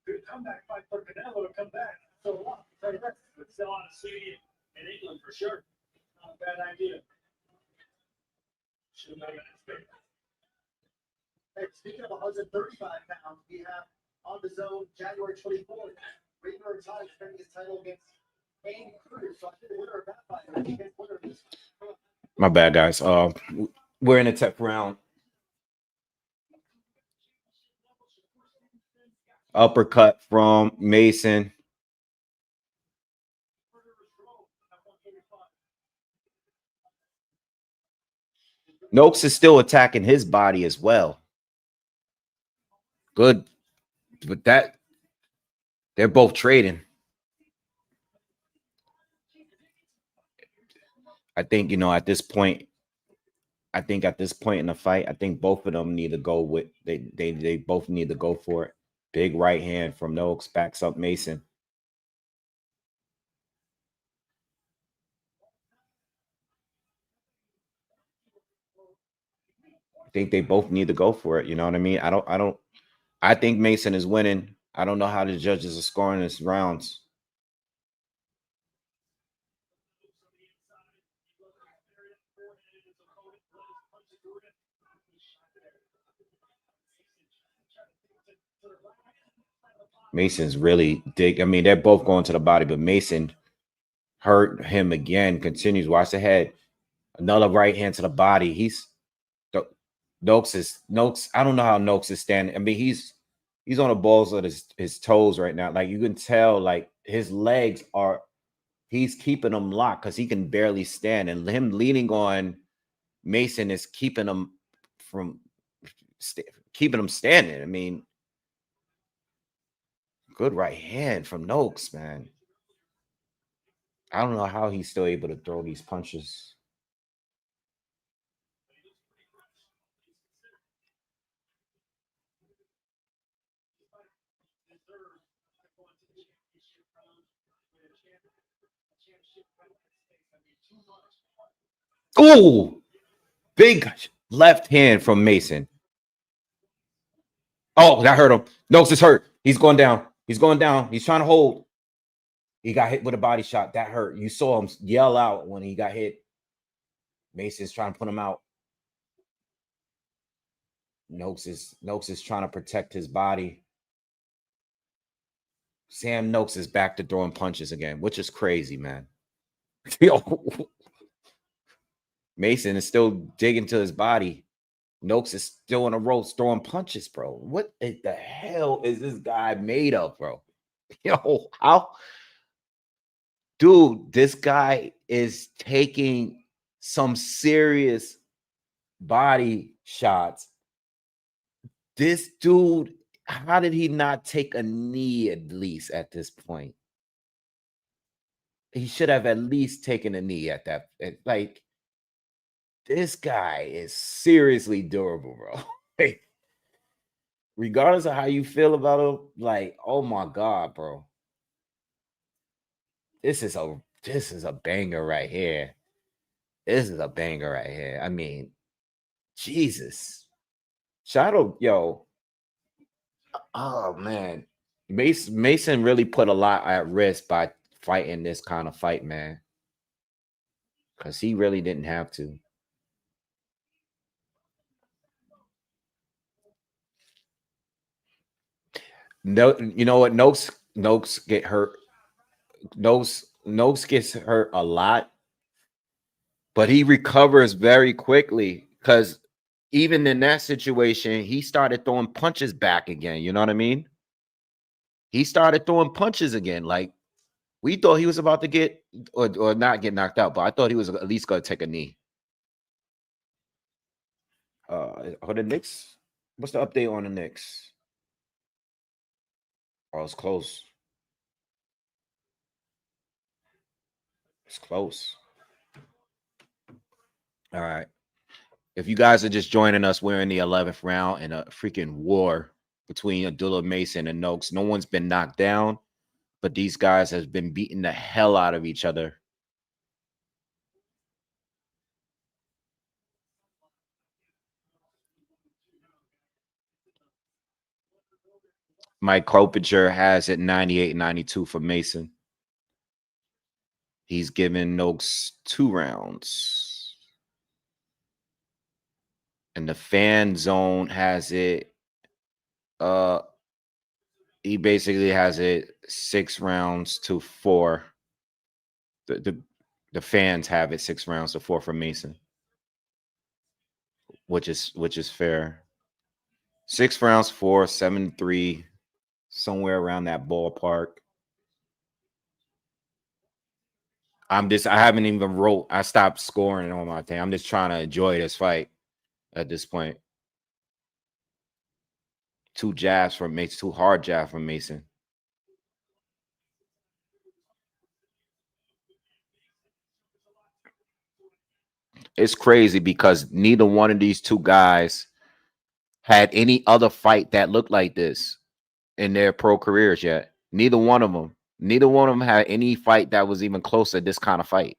Good comeback fight for Canelo to come back. So what? Would sell out a stadium in England for sure. Not a bad idea. Hey, speaking of 135 pounds, we have on the zone January 24th. Ringer and Todd defending his title against Haney. So I think the winner of that fight. My bad, guys. We're in the 10th round. Uppercut from Mason. Nooks is still attacking his body as well. Good. But they're both trading. I think, at this point, in the fight, I think both of them need to go with they both need to go for it. Big right hand from Nooks backs up Mason. I think they both need to go for it. You know what I mean? I think Mason is winning. I don't know how the judges are scoring this rounds. Mason's really dig. I mean, they're both going to the body, but Mason hurt him again. Continues. Watch the head. Another right hand to the body. Nooks. I don't know how Nooks is standing. I mean, he's on the balls of his toes right now. Like, you can tell, like, his legs he's keeping them locked because he can barely stand. And him leaning on Mason is keeping him standing. I mean, good right hand from Nooks, man. I don't know how he's still able to throw these punches. Oh, big left hand from Mason. Oh, that hurt him. Nooks is hurt. He's going down. He's going down. He's trying to hold. He got hit with a body shot. That hurt. You saw him yell out when he got hit. Mason's trying to put him out. Nooks is trying to protect his body. Sam Nooks is back to throwing punches again, which is crazy, man. Mason is still digging to his body. Nooks is still in the ropes throwing punches, bro. What the hell is this guy made of, bro? How? Dude, this guy is taking some serious body shots. This dude, how did he not take a knee at least at this point? He should have at least taken a knee at that. Like, this guy is seriously durable, bro. Like, regardless of how you feel about him, like, oh my God, bro. This is a banger right here. This is a banger right here. I mean, Jesus. Shadow, yo. Oh man. Mason really put a lot at risk by fighting this kind of fight, man. Because he really didn't have to. No, you know what? Nooks get hurt. Nooks gets hurt a lot, but he recovers very quickly because even in that situation, he started throwing punches back again. You know what I mean? He started throwing punches again. Like we thought he was about to get or not get knocked out, but I thought he was at least going to take a knee. Are the Knicks? What's the update on the Knicks? Oh, it's close. It's close. All right. If you guys are just joining us, we're in the 11th round in a freaking war between Abdullah Mason and Nooks. No one's been knocked down, but these guys have been beating the hell out of each other. Mike Coppinger has it 98-92 for Mason. He's given Nooks 2 rounds. And the fan zone has it he basically has it 6 rounds to 4. The fans have it 6 rounds to 4 for Mason, which is fair. 6 rounds, 4, 7-3, somewhere around that ballpark. I haven't even wrote. I stopped scoring on my thing. I'm just trying to enjoy this fight at this point. 2 jabs from Mason, 2 hard jabs from Mason. It's crazy because neither one of these 2 guys had any other fight that looked like this in their pro careers yet. Neither one of them. Neither one of them had any fight that was even close to this kind of fight.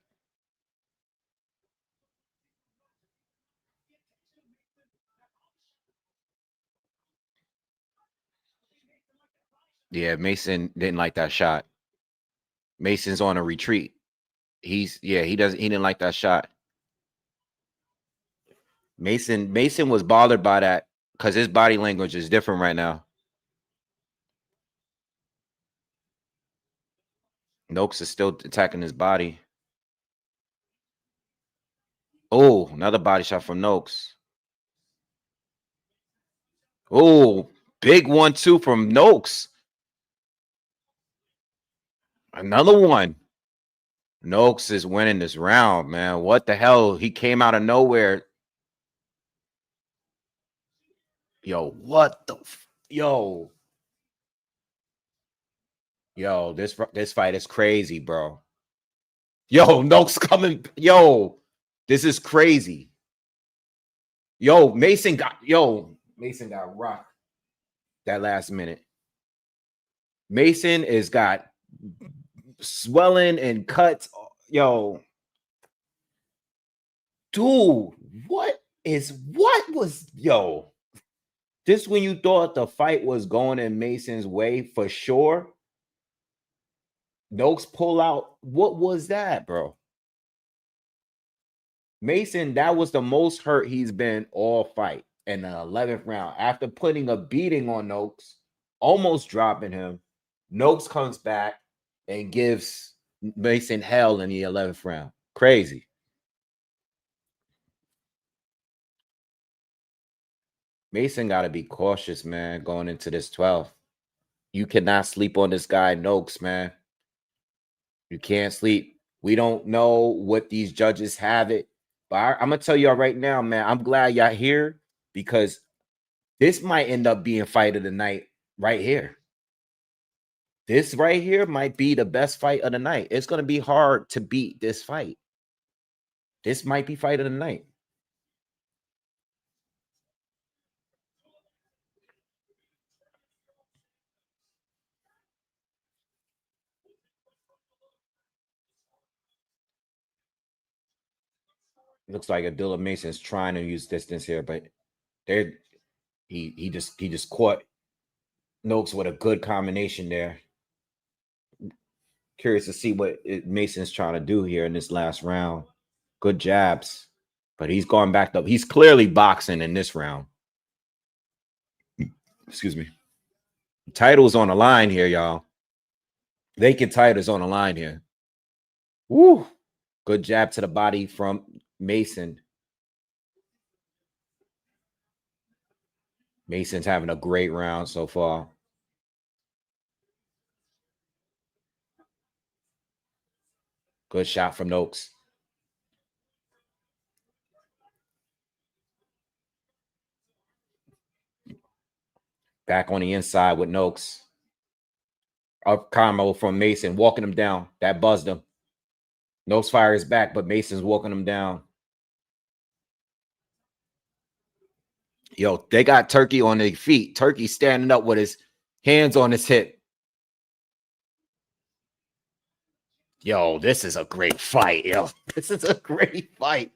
Yeah, Mason didn't like that shot. Mason's on a retreat. He didn't like that shot. Mason was bothered by that because his body language is different right now. Nooks is still attacking his body. Oh, another body shot from Nooks. Oh, big 1-2 from Nooks. Another one. Nooks is winning this round, man. What the hell? He came out of nowhere. Yo, what the yo. Yo, this fight is crazy, bro. Yo, Nooks coming. Yo, this is crazy. Mason got rocked that last minute. Mason is got swelling and cuts. Yo, dude, what was this when you thought the fight was going in Mason's way for sure? Nooks pull out. What was that, bro? Mason, that was the most hurt he's been all fight in the 11th round. After putting a beating on Nooks, almost dropping him, Nooks comes back and gives Mason hell in the 11th round. Crazy. Mason got to be cautious, man, going into this 12th. You cannot sleep on this guy, Nooks, man. You can't sleep. We don't know what these judges have it. But I'm going to tell y'all right now, man, I'm glad y'all here because this might end up being fight of the night right here. This right here might be the best fight of the night. It's going to be hard to beat this fight. This might be fight of the night. Looks like Abdullah Mason's trying to use distance here, but he just caught Nooks with a good combination there. Curious to see what Mason's trying to do here in this last round. Good jabs, but he's going back up. He's clearly boxing in this round. Excuse me. Title's on the line here, y'all. Vacant title's on the line here. Woo! Good jab to the body from Mason. Mason's having a great round so far. Good shot from Nooks. Back on the inside with Nooks. Up combo from Mason, walking him down. That buzzed him. Nooks fires back, but Mason's walking him down. Yo, they got Turkey on their feet. Turkey standing up with his hands on his hip. Yo, this is a great fight, yo. This is a great fight.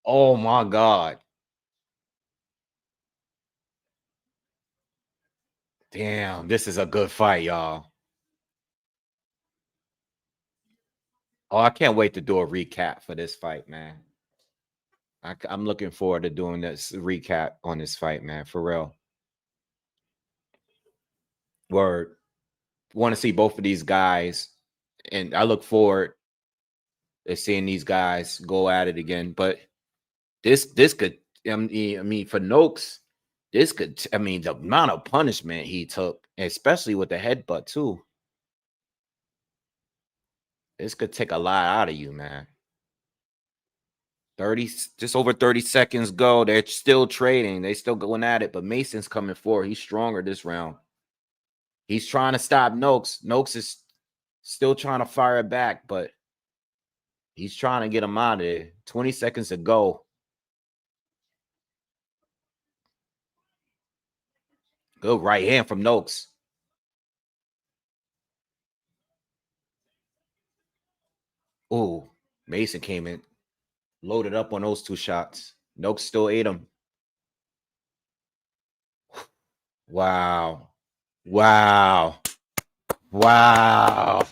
Oh, my God. Damn, this is a good fight, y'all. Oh, I can't wait to do a recap for this fight, man. I'm looking forward to doing this recap on this fight, man, for real. Word. Want to see both of these guys, and I look forward to seeing these guys go at it again. But this could, I mean, for Nooks, this could, I mean, the amount of punishment he took, especially with the headbutt too. This could take a lot out of you, man. 30, just over 30 seconds go. They're still trading. They still going at it, but Mason's coming forward. He's stronger this round. He's trying to stop Nooks. Nooks is still trying to fire it back, but he's trying to get him out of there. 20 seconds to go. Good right hand from Nooks. Oh, Mason came in, loaded up on those two shots. Nooks still ate him. Wow. Wow. Wow.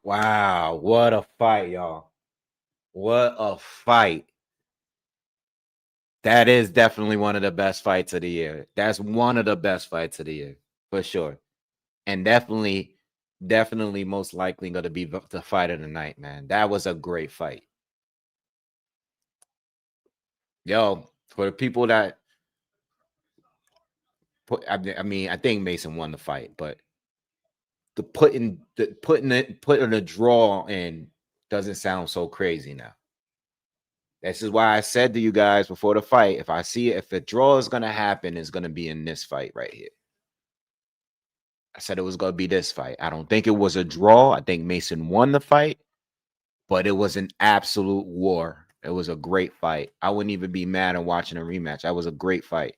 Wow. What a fight, y'all. What a fight. That is definitely one of the best fights of the year. That's one of the best fights of the year, for sure. And definitely most likely going to be the fight of the night, man. That was a great fight. Yo, for the people that put, I mean, I think Mason won the fight, but putting a draw in doesn't sound so crazy now. This is why I said to you guys before the fight, if I see it, if a draw is going to happen, it's going to be in this fight right here. I said it was going to be this fight. I don't think it was a draw. I think Mason won the fight, but it was an absolute war. It was a great fight. I wouldn't even be mad at watching a rematch. That was a great fight.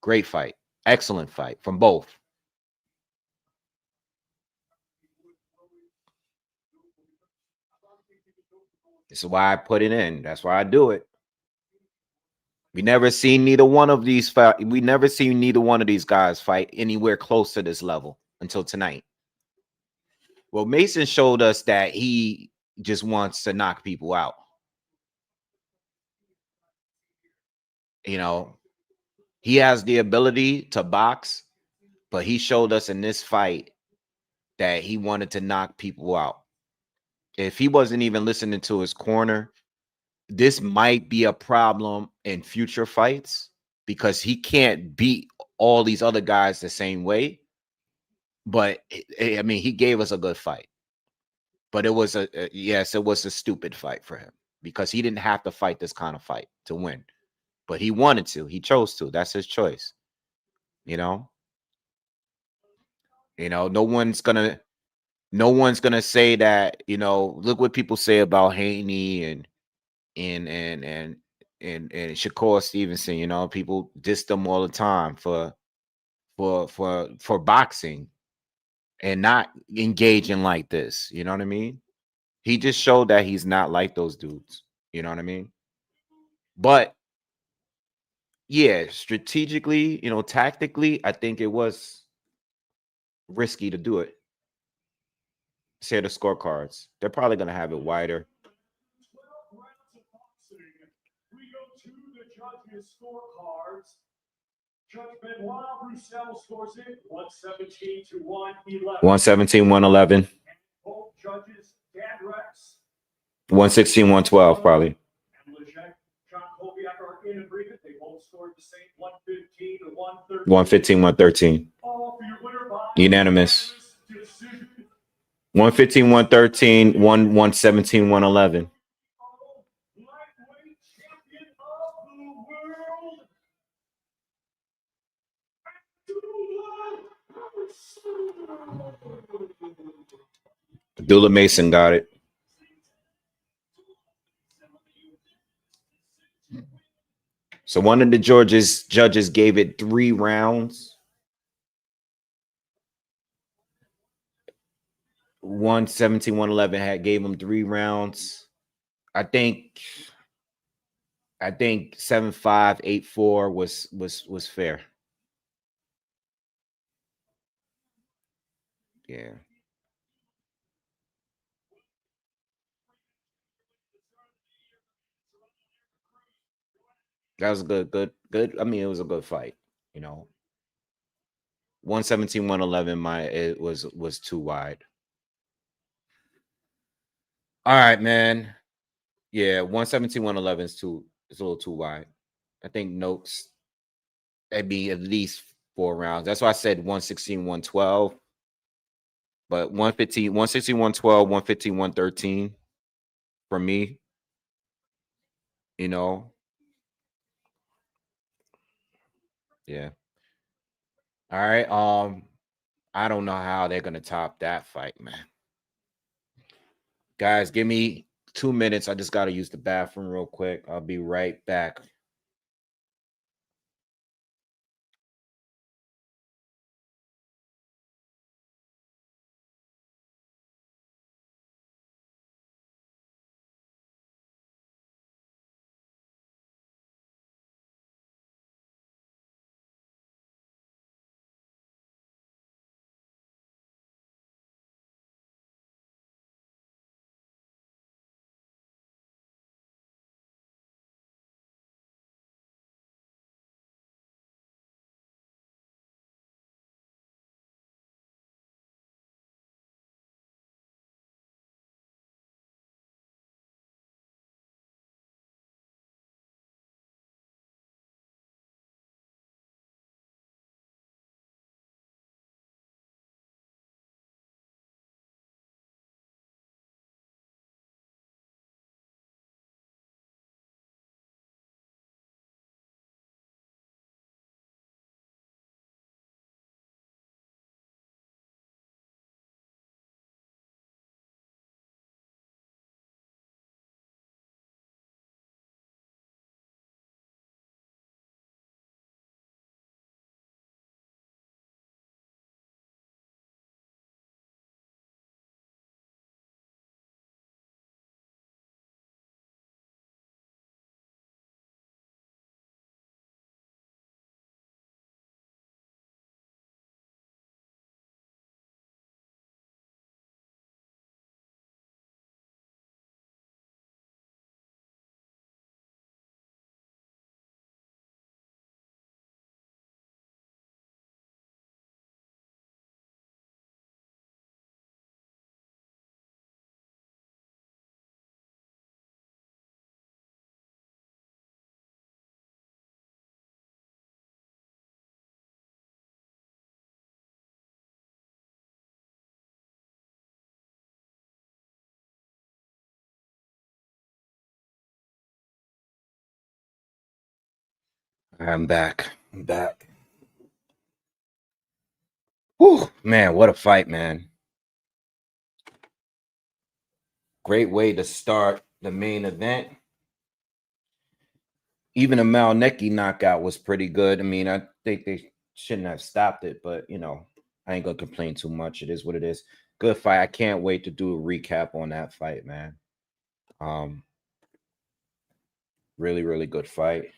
Great fight. Excellent fight from both. This is why I put it in. That's why I do it. We never seen neither one of these fight. We never seen neither one of these guys fight anywhere close to this level until tonight. Well, Mason showed us that he just wants to knock people out. You know, he has the ability to box, but he showed us in this fight that he wanted to knock people out. If he wasn't even listening to his corner, this might be a problem in future fights because he can't beat all these other guys the same way. But I mean, he gave us a good fight. But it was yes, it was a stupid fight for him because he didn't have to fight this kind of fight to win. But he wanted to. He chose to. That's his choice. You know, no one's gonna say that, look what people say about Haney and Shakur Stevenson. People diss them all the time for boxing and not engaging like this. You know what I mean? He just showed that he's not like those dudes. You know what I mean? But yeah, strategically, tactically, I think it was risky to do it. Share the scorecards. They're probably going to have it wider.
We go to the judges' scorecards. Judge Benoit scores it 117 to 111.
117, 111.
Both judges, Dan Rex.
116, 112, probably.
And Lejek, John Kobiak are in agreement. They both scored the same 115 to 113.
115, 113. Unanimous. 115, 113, 117, 111. Abdullah Mason got it. So one of the judges gave it 3 rounds. 117, 111 gave him 3 rounds. I think 7-5, 8-4 was fair. Yeah. That was good. I mean, it was a good fight, 117, 111, it was too wide. All right, man. Yeah, 117, 111 is a little too wide. I think Nooks, that'd be at least 4 rounds. That's why I said 116, 112. But 115, 116, 112, 115, 113 for me, Yeah. All right. I don't know how they're gonna top that fight, man. Guys, give me 2 minutes. I just gotta use the bathroom real quick. I'll be right back. I'm back. Whew, man, what a fight, man. Great way to start the main event. Even a Malnecki knockout was pretty good. I mean, I think they shouldn't have stopped it, but I ain't gonna complain too much. It is what it is. Good fight. I can't wait to do a recap on that fight, man. Really, really good fight.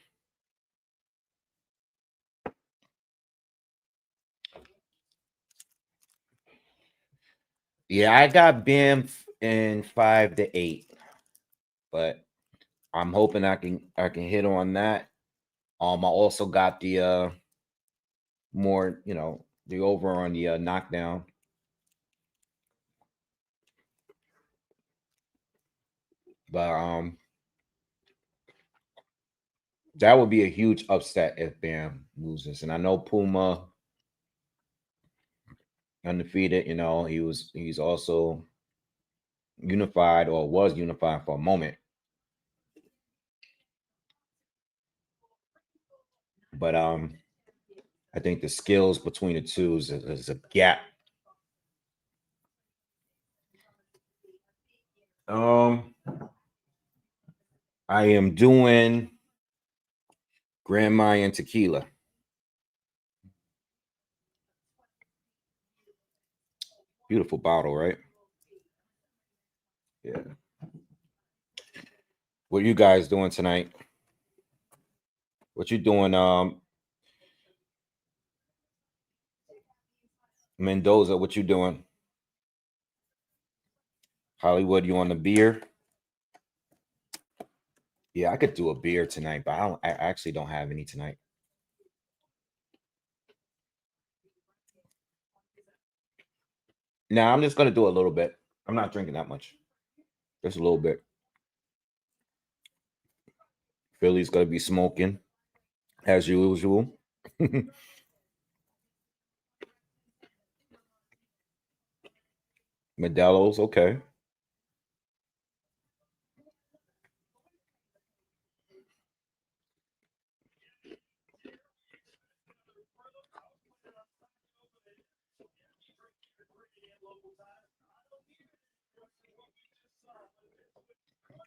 Yeah, I got Bam in 5-8, but I'm hoping I can hit on that. I also got the more, the over on the knockdown. But that would be a huge upset if Bam loses. And I know Puma undefeated, he's also unified or was unified for a moment. But I think the skills between the two is a gap. I am doing Grand Mayan tequila. Beautiful bottle, right? Yeah. What are you guys doing tonight? What you doing, Mendoza? What you doing? Hollywood, you on the beer? Yeah, I could do a beer tonight, but I actually don't have any tonight. Nah, I'm just gonna do a little bit. I'm not drinking that much. Just a little bit. Philly's gonna be smoking as usual. Modelo's okay.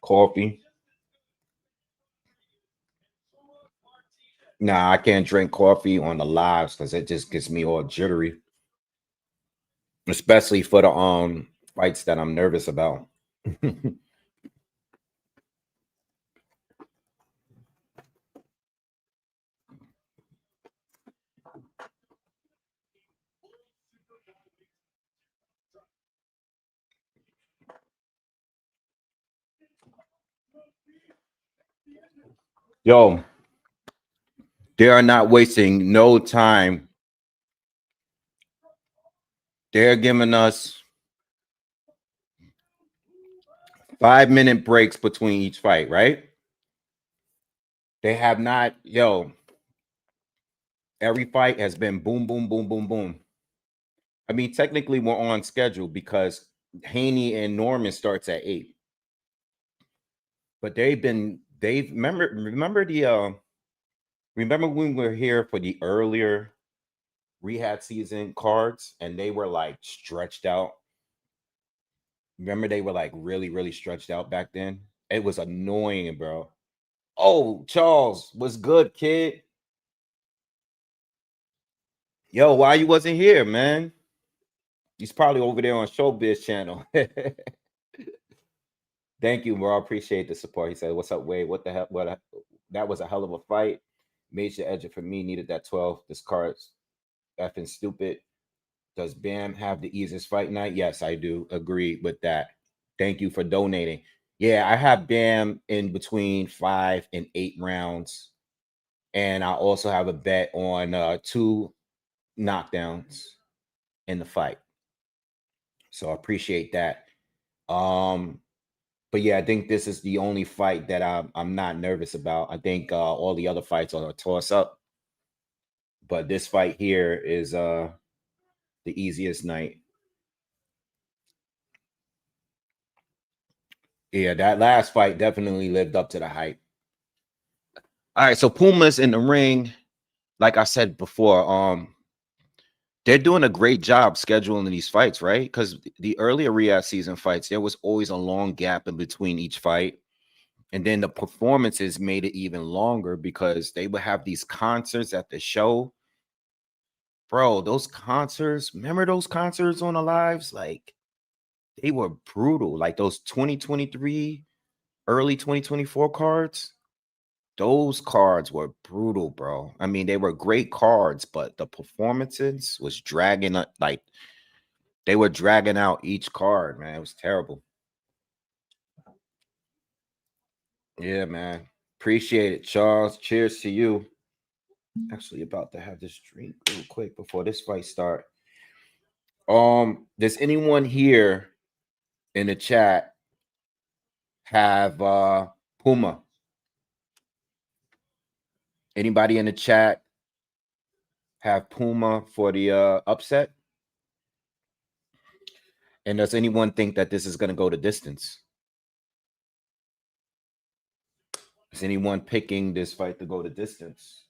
Coffee. Nah, I can't drink coffee on the lives because it just gets me all jittery. Especially for the fights that I'm nervous about. Yo, they are not wasting no time. They're giving us 5-minute breaks between each fight, right? They have not, every fight has been boom, boom, boom, boom, boom. I mean, technically we're on schedule because Haney and Norman starts at 8. But they've remember when we were here for the earlier rehab season cards and they were like stretched out. Remember they were like really, really stretched out back then? It was annoying, bro. Oh, Charles, what's good, kid? Yo, why you wasn't here, man? He's probably over there on Showbiz channel. Thank you, bro. I appreciate the support. He said, "What's up, Wade? What the hell? That was a hell of a fight. Major edge for me. Needed that 12. This card's effing stupid. Does Bam have the easiest fight night? Yes, I do agree with that. Thank you for donating. Yeah, I have Bam in between 5 and 8 rounds. And I also have a bet on 2 knockdowns in the fight. So I appreciate that. But yeah, I think this is the only fight that I'm not nervous about. I think all the other fights are a toss up. But this fight here is the easiest night. Yeah, that last fight definitely lived up to the hype. All right, so Puma's in the ring. Like I said before, they're doing a great job scheduling these fights, right? Because the earlier Riyadh season fights, there was always a long gap in between each fight. And then the performances made it even longer because they would have these concerts at the show. Bro, those concerts, remember those concerts on the lives? Like, they were brutal. Like those 2023, early 2024 cards. Those cards were brutal, bro. I mean, they were great cards, but the performances was dragging up. Like, they were dragging out each card, man. It was terrible. Yeah, man. Appreciate it, Charles. Cheers to you. Actually, about to have this drink real quick before this fight start. Does anyone here in the chat have Puma? Anybody in the chat have Puma for the upset? And does anyone think that this is going to go the distance? Is anyone picking this fight to go the distance?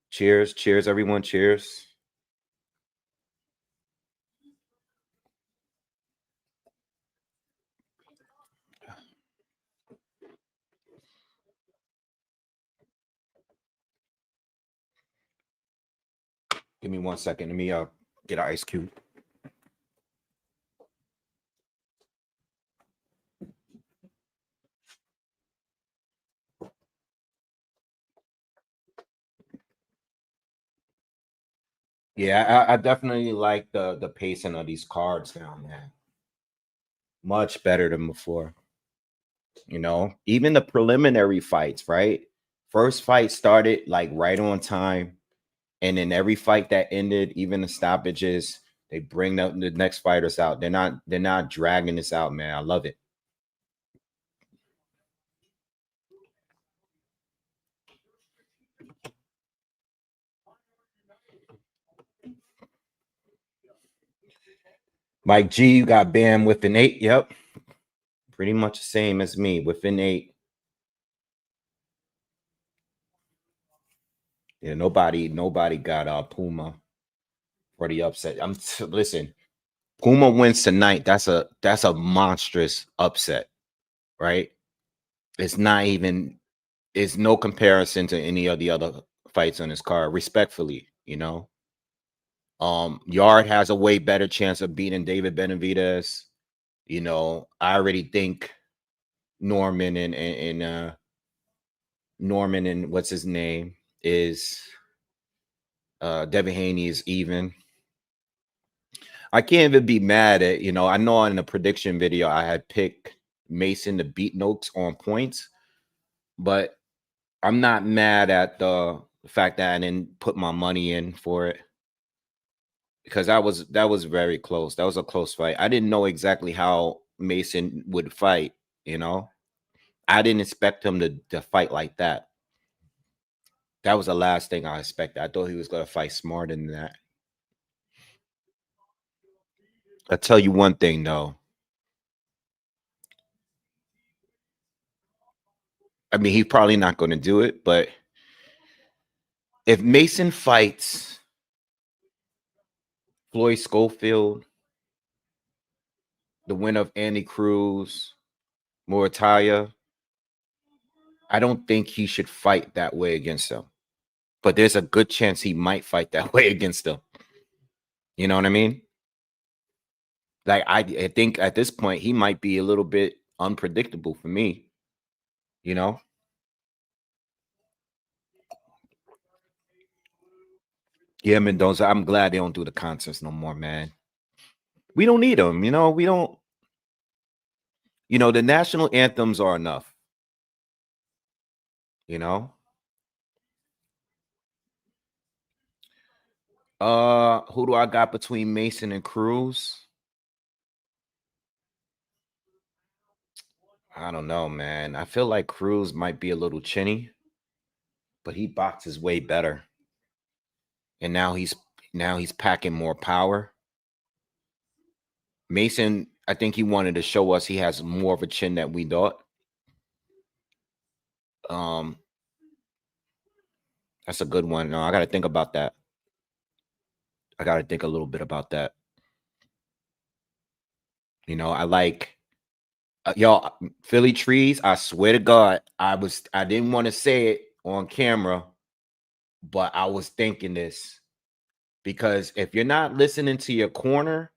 Cheers, cheers, everyone. Cheers. Give me 1 second. Let me get an ice cube. Yeah, I definitely like the pacing of these cards now, man. Much better than before. You know, even the preliminary fights, right? First fight started like right on time. And then every fight that ended, even the stoppages, they bring the next fighters out. They're not dragging this out, man. I love it. Mike G, you got Bam with an 8. Yep. Pretty much the same as me with an 8. Yeah, nobody got Puma for the upset. Listen, Puma wins tonight. That's a monstrous upset, right? It's not even, it's no comparison to any of the other fights on this card, respectfully, you know. Yarde has a way better chance of beating David Benavidez. You know, I already think Norman and what's his name is Devin Haney is even. I can't even be mad at, you know, I know in the prediction video I had picked Mason to beat Nooks on points, but I'm not mad at the fact that I didn't put my money in for it, because that was very close. That was a close fight. I didn't know exactly how Mason would fight, you know. I didn't expect him to fight like that. That was the last thing I expected. I thought he was going to fight smarter than that. I'll tell you one thing, though. I mean, he's probably not going to do it, but if Mason fights Floyd Schofield, the winner of Andy Cruz, Murataya, I don't think he should fight that way against him. But there's a good chance he might fight that way against them. You know what I mean? Like, I think at this point, he might be a little bit unpredictable for me, you know? Yeah, Mendoza, I'm glad they don't do the concerts no more, man. We don't need them, you know? We don't, you know, the national anthems are enough, you know? Who do I got between Mason and Cruz? I don't know, man. I feel like Cruz might be a little chinny, but he boxes way better. And now he's packing more power. Mason, I think he wanted to show us he has more of a chin than we thought. That's a good one. No, I got to think about that. I got to think a little bit about that. You know, I like y'all Philly trees. I swear to God, I didn't want to say it on camera, But I was thinking this because if you're not listening to your corner,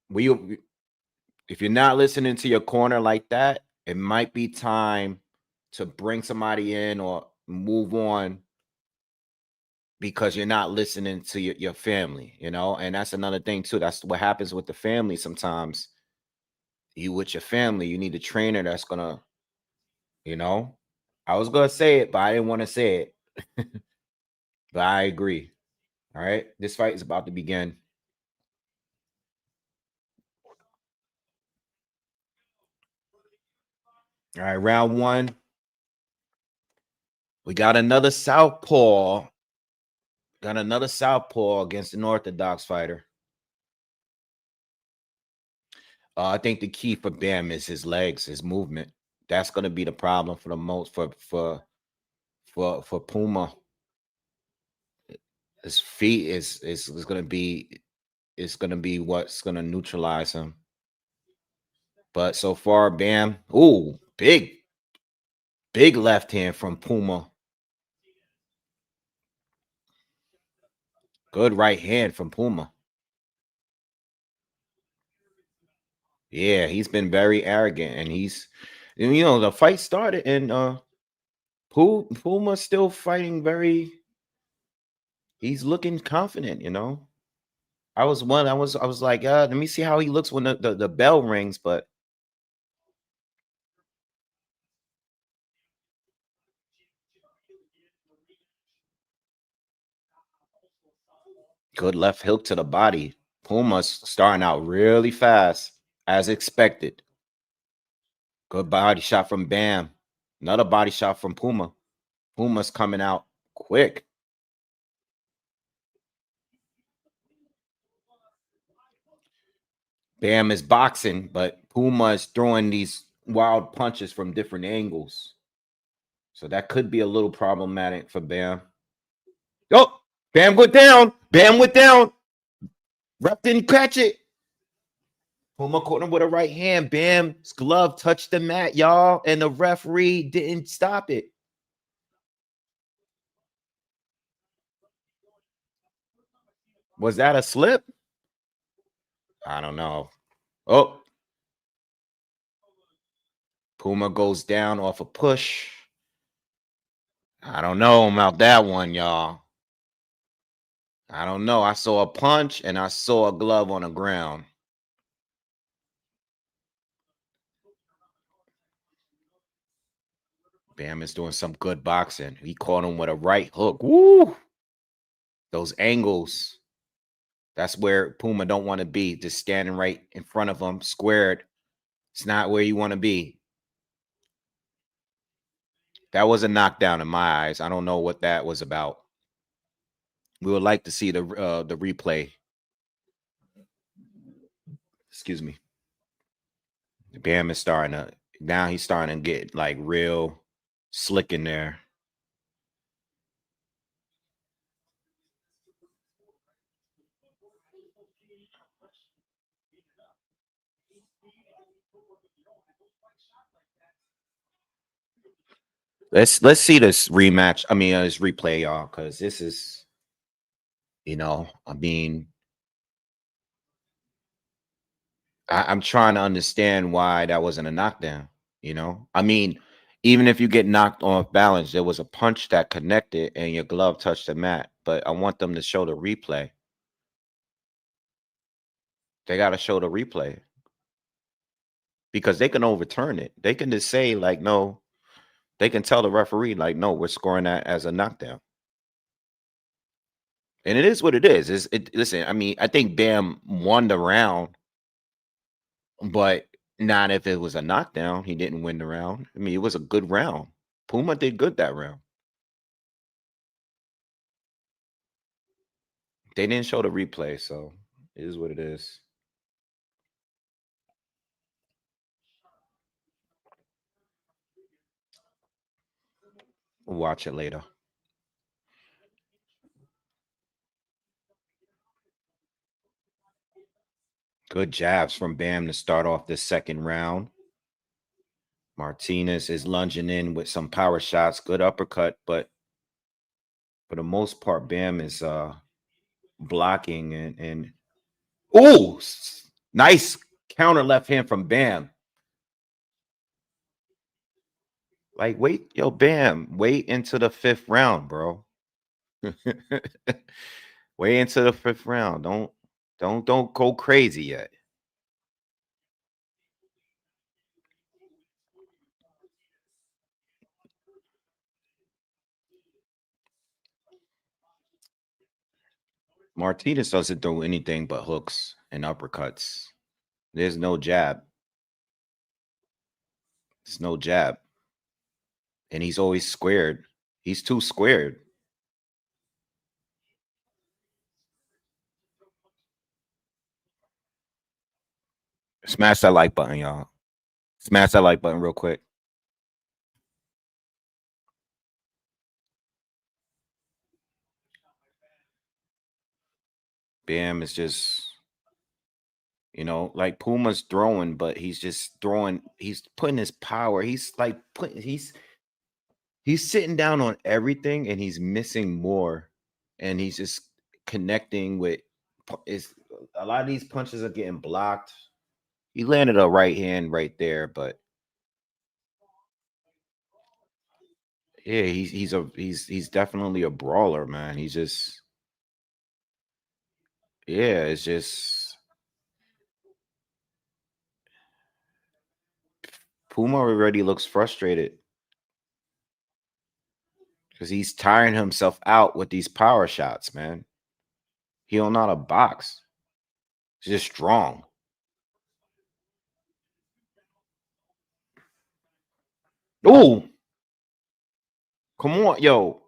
if you're not listening to your corner like that, it might be time to bring somebody in or move on because you're not listening to your family, you know. And that's another thing too. That's what happens with the family sometimes. You with your family, you need a trainer that's gonna, you know. I was gonna say it, but I didn't want to say it. But I agree. All right, this fight is about to begin. All right, round one. We got another southpaw. Got another southpaw against an orthodox fighter. I think the key for Bam is his legs, his movement. That's going to be the problem for the most for Puma. His feet is going to be what's going to neutralize him. But so far, Bam, ooh, big left hand from Puma. Good right hand from Puma. Yeah, he's been very arrogant, and the fight started, and Puma's still fighting very. He's looking confident, you know. I was like, let me see how he looks when the bell rings, but good left hook to the body. Puma's starting out really fast, as expected. Good body shot from Bam. Another body shot from Puma. Puma's coming out quick. Bam is boxing, but Puma is throwing these wild punches from different angles. So that could be a little problematic for Bam. Oh, Bam went down. Bam went down. Ref didn't catch it. Puma caught him with a right hand. Bam's glove touched the mat, y'all, and the referee didn't stop it. Was that a slip? I don't know. Oh, Puma goes down off a push. I don't know about that one, y'all. I don't know. I saw a punch and I saw a glove on the ground. Bam is doing some good boxing. He caught him with a right hook. Woo! Those angles. That's where Puma don't want to be. Just standing right in front of him, squared. It's not where you want to be. That was a knockdown in my eyes. I don't know what that was about. We would like to see the replay. Excuse me. Bam is starting to now. He's starting to get like real slick in there. Let's see this rematch. I mean, this replay, y'all, because this is, I mean, I'm trying to understand why that wasn't a knockdown. I mean, even if you get knocked off balance, there was a punch that connected and your glove touched the mat. But I want them to show the replay. They got to show the replay because they can overturn it. They can just say like, no. They can tell the referee like, no, we're scoring that as a knockdown. And it is what it is. Listen, I mean, I think Bam won the round, but not if it was a knockdown. He didn't win the round. I mean, it was a good round. Puma did good that round. They didn't show the replay, so it is what it is. We'll watch it later. Good jabs from Bam to start off this second round. Martinez is lunging in with some power shots. Good uppercut, but For the most part, Bam is blocking and oh, nice counter left hand from Bam. Like, wait, yo, Bam, wait into the 5th round, bro. Wait into the 5th round. Don't go crazy yet. Martinez doesn't throw anything but hooks and uppercuts. There's no jab. It's no jab. And he's always squared. He's too squared. Smash that like button, y'all. Smash that like button real quick. Bam is just, like Puma's throwing, but he's just throwing. He's putting his power. He's like he's sitting down on everything, and he's missing more, and he's just connecting with. Is a lot of these punches are getting blocked. He landed a right hand right there, but yeah, he's definitely a brawler, man. He's just it's just Puma already looks frustrated because he's tiring himself out with these power shots, man. He don't know how to box. He's just strong. Oh, come on, yo.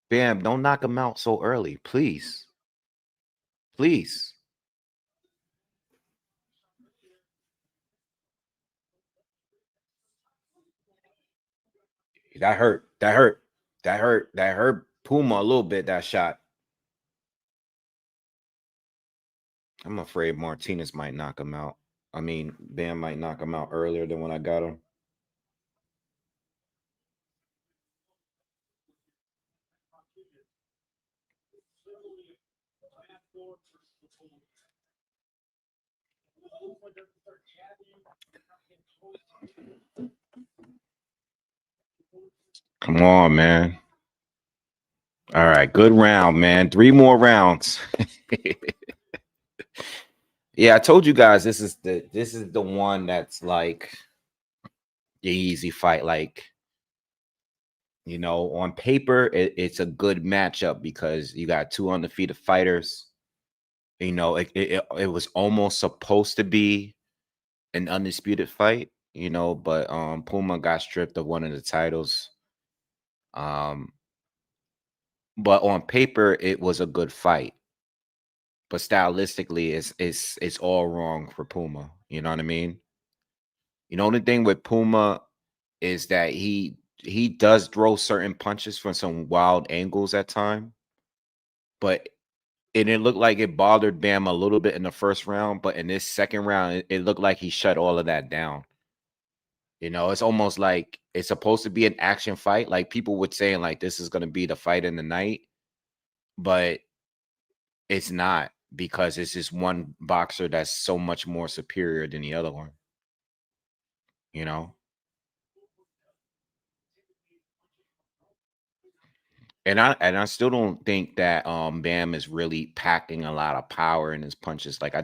Bam, don't knock him out so early, please. Please. That hurt. That hurt. That hurt. That hurt Puma a little bit, that shot. I'm afraid Martinez might knock him out. I mean, Bam might knock him out earlier than when I got him. Come on, man. All right, good round, man. 3 more rounds. Yeah, I told you guys this is the one that's like the easy fight. Like, on paper, it's a good matchup because you got 2 undefeated fighters. It was almost supposed to be an undisputed fight, but Puma got stripped of one of the titles. But on paper, it was a good fight. But stylistically, it's all wrong for Puma. You know what I mean? The only thing with Puma is that he does throw certain punches from some wild angles at time, but it didn't look like it bothered Bam a little bit in the first round. But in this second round, it looked like he shut all of that down. It's almost like it's supposed to be an action fight. Like people would say, like this is going to be the fight in the night, but it's not because it's just one boxer that's so much more superior than the other one. And I still don't think that Bam is really packing a lot of power in his punches. Like I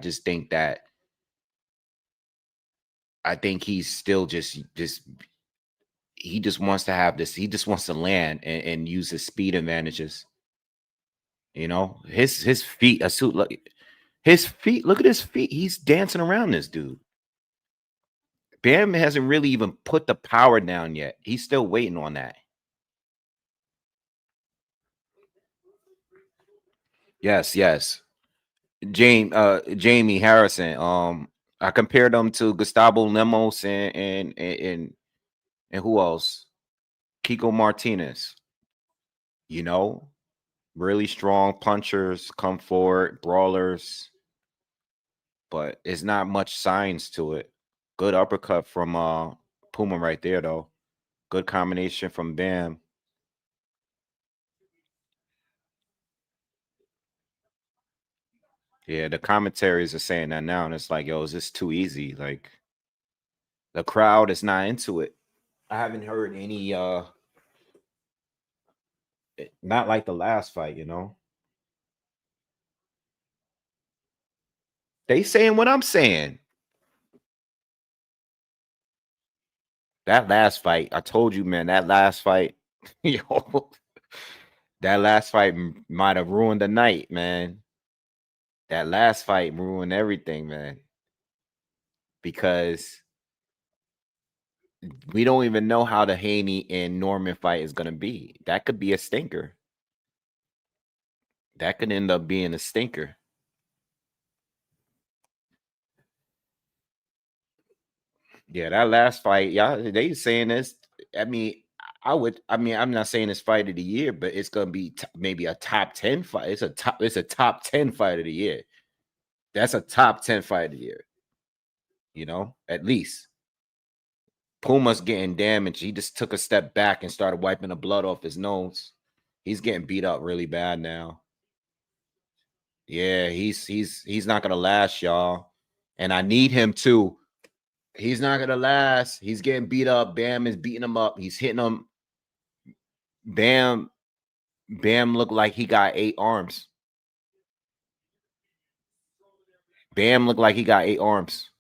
think he's still just he just wants to have this. He just wants to land and use his speed advantages. His feet, a suit like his feet. Look at his feet. He's dancing around this dude. Bam hasn't really even put the power down yet. He's still waiting on that. Yes. Jamie Harrison. I compared him to Gustavo Lemos and who else? Kiko Martinez. Really strong punchers, come forward, brawlers, but it's not much science to it. Good uppercut from Puma right there, though. Good combination from Bam. Yeah, the commentaries are saying that now, and it's like, yo, is this too easy? Like, the crowd is not into it. I haven't heard any not like the last fight, you know. They saying what I'm saying. That last fight, I told you, man, that last fight, yo, that last fight might have ruined the night, man. That last fight ruined everything, man. Because we don't even know how the Haney and Norman fight is gonna be. That could be a stinker. That could end up being a stinker. Yeah, that last fight, y'all, they saying this. I mean, I'm not saying it's fight of the year, but it's gonna be maybe a top 10 fight. It's a top 10 fight of the year. That's a top 10 fight of the year, you know, at least. Puma's getting damaged. He just took a step back and started wiping the blood off his nose. He's getting beat up really bad now. Yeah, he's not gonna last, y'all. And I need him to. He's not gonna last. He's getting beat up. Bam is beating him up. He's hitting him. Bam looked like he got 8 arms. Bam looked like he got 8 arms.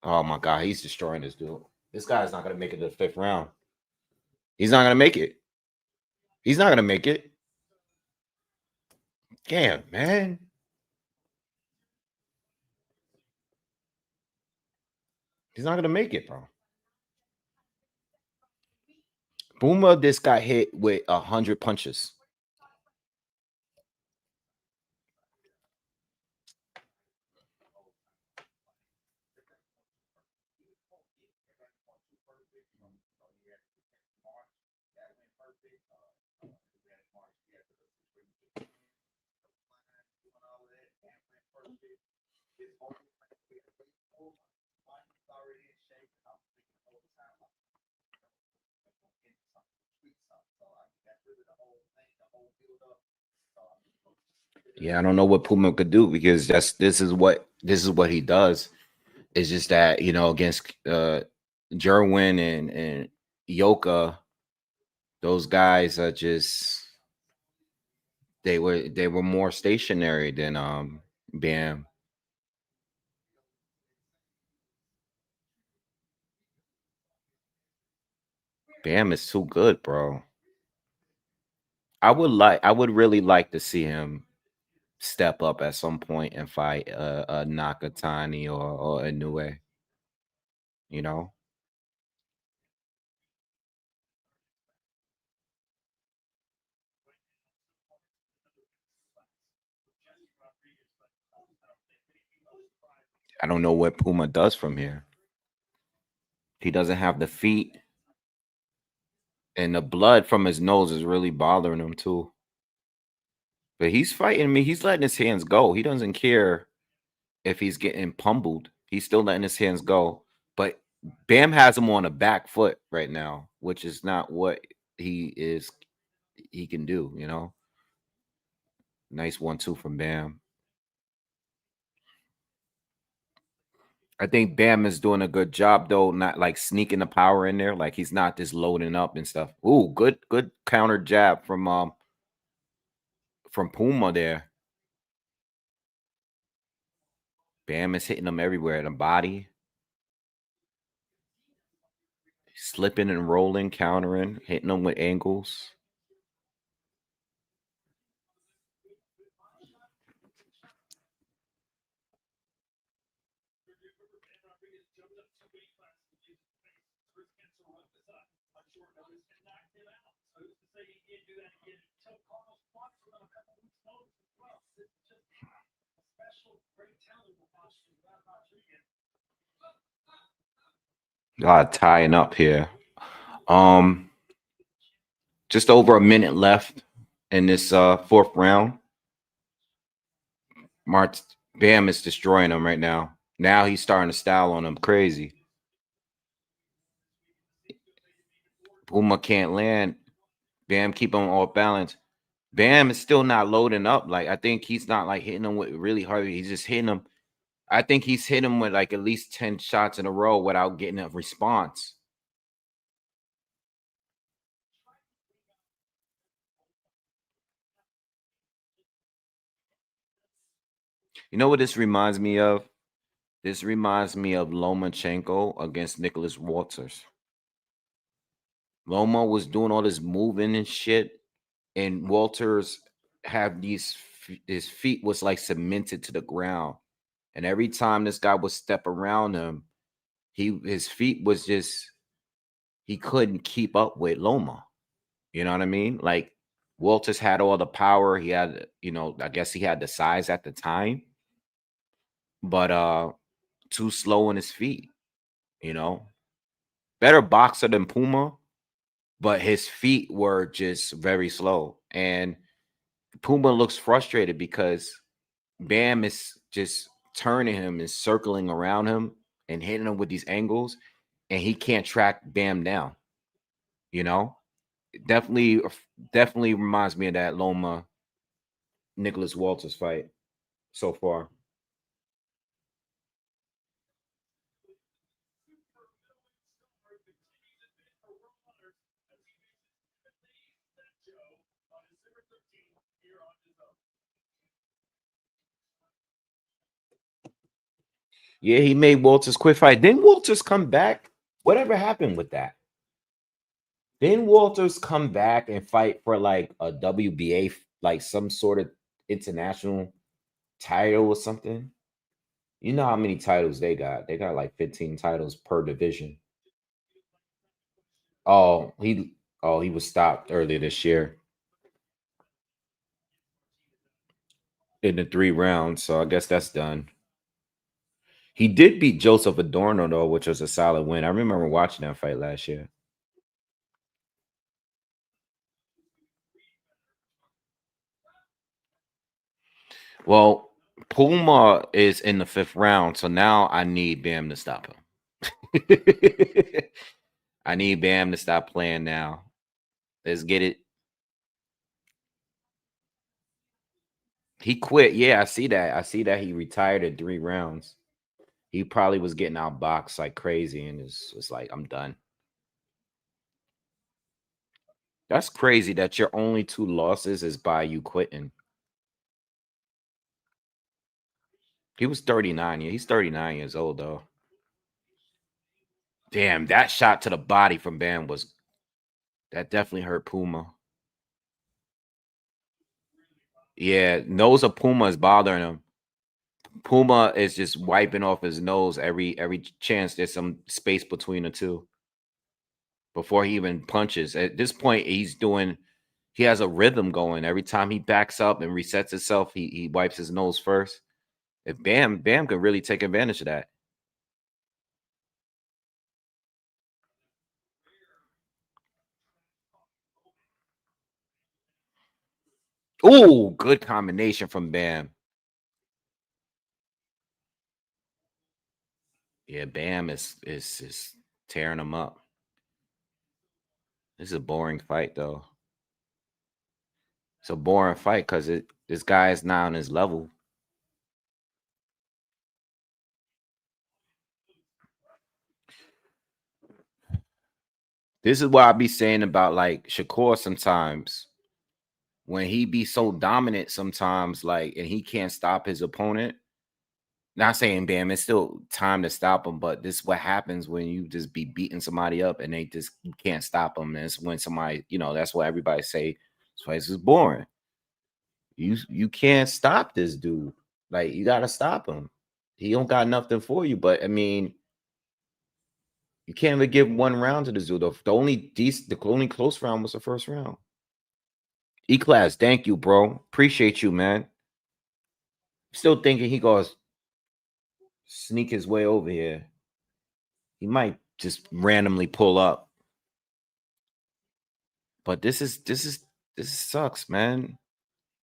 Oh my God, he's destroying this dude. This guy's not gonna make it to the 5th round. He's not gonna make it. He's not gonna make it. Damn, man. He's not gonna make it, bro. Puma just got hit with 100 punches. Yeah, I don't know what Puma could do because this is what he does. It's just that, you know, against Jerwin and Yoka, those guys are just they were more stationary than Bam. Bam is too good, bro. I would really like to see him step up at some point and fight a Nakatani or a Inoue, you know. I don't know what Puma does from here. He doesn't have the feet, and the blood from his nose is really bothering him too. But he's fighting me. He's letting his hands go. He doesn't care if he's getting pummeled. He's still letting his hands go. But Bam has him on a back foot right now, which is not what he can do, you know. Nice 1-2 from Bam. I think Bam is doing a good job though, not like sneaking the power in there. Like he's not just loading up and stuff. Ooh, good counter jab from Puma there. Bam is hitting them everywhere. The body. Slipping and rolling, countering, hitting them with angles. A lot of tying up here. Just over a minute left in this 4th round. March Bam is destroying him right now. Now he's starting to style on him crazy. Puma can't land. Bam keep him off balance. Bam is still not loading up. Like, I think he's not like hitting him with really hard. He's just hitting him. I think he's hit him with like at least 10 shots in a row without getting a response. You know what this reminds me of? This reminds me of Lomachenko against Nicholas Walters. Loma was doing all this moving and shit, and Walters had his feet was like cemented to the ground, and every time this guy would step around him, his feet was just he couldn't keep up with Loma. You know what I mean? Like Walters had all the power. He had, I guess he had the size at the time, but too slow on his feet, you know. Better boxer than Puma, but his feet were just very slow. And Puma looks frustrated because Bam is just turning him and circling around him and hitting him with these angles, and he can't track Bam down. You know, definitely reminds me of that Loma Nicholas Walters fight so far. Yeah, he made Walters quit fight. Didn't Walters come back? Whatever happened with that? Didn't Walters come back and fight for like a WBA, like some sort of international title or something? You know how many titles they got? They got like 15 titles per division. Oh, he was stopped earlier this year in the 3 rounds, so I guess that's done. He did beat Joseph Adorno though, which was a solid win. I remember watching that fight last year. Well, Puma is in the 5th round, so now I need Bam to stop him. I need Bam to stop playing now. Let's get it. He quit. Yeah, I see that. I see that he retired at 3 rounds. He probably was getting outboxed like crazy and it's like, I'm done. That's crazy that your only 2 losses is by you quitting. He was 39. Yeah, he's 39 years old though. Damn, that shot to the body from Bam that definitely hurt Puma. Yeah, nose of Puma is bothering him. Puma is just wiping off his nose every chance there's some space between the two before he even punches. At this point, he has a rhythm going. Every time he backs up and resets himself, he wipes his nose first. If Bam can really take advantage of that. Oh, good combination from Bam. Yeah, Bam is tearing him up. This is a boring fight though. It's a boring fight because this guy is not on his level. This is what I be saying about like Shakur sometimes. When he be so dominant sometimes, like, and he can't stop his opponent. Not saying Bam, it's still time to stop him, but this is what happens when you just be beating somebody up and you can't stop them. And it's when somebody, that's what everybody say. This place is boring. You can't stop this dude. Like, you gotta stop him. He don't got nothing for you. But I mean, you can't even give 1 round to this dude. The only close round was the first round. E-Class, thank you, bro. Appreciate you, man. Still thinking he goes sneak his way over here. He might just randomly pull up. But this sucks, man.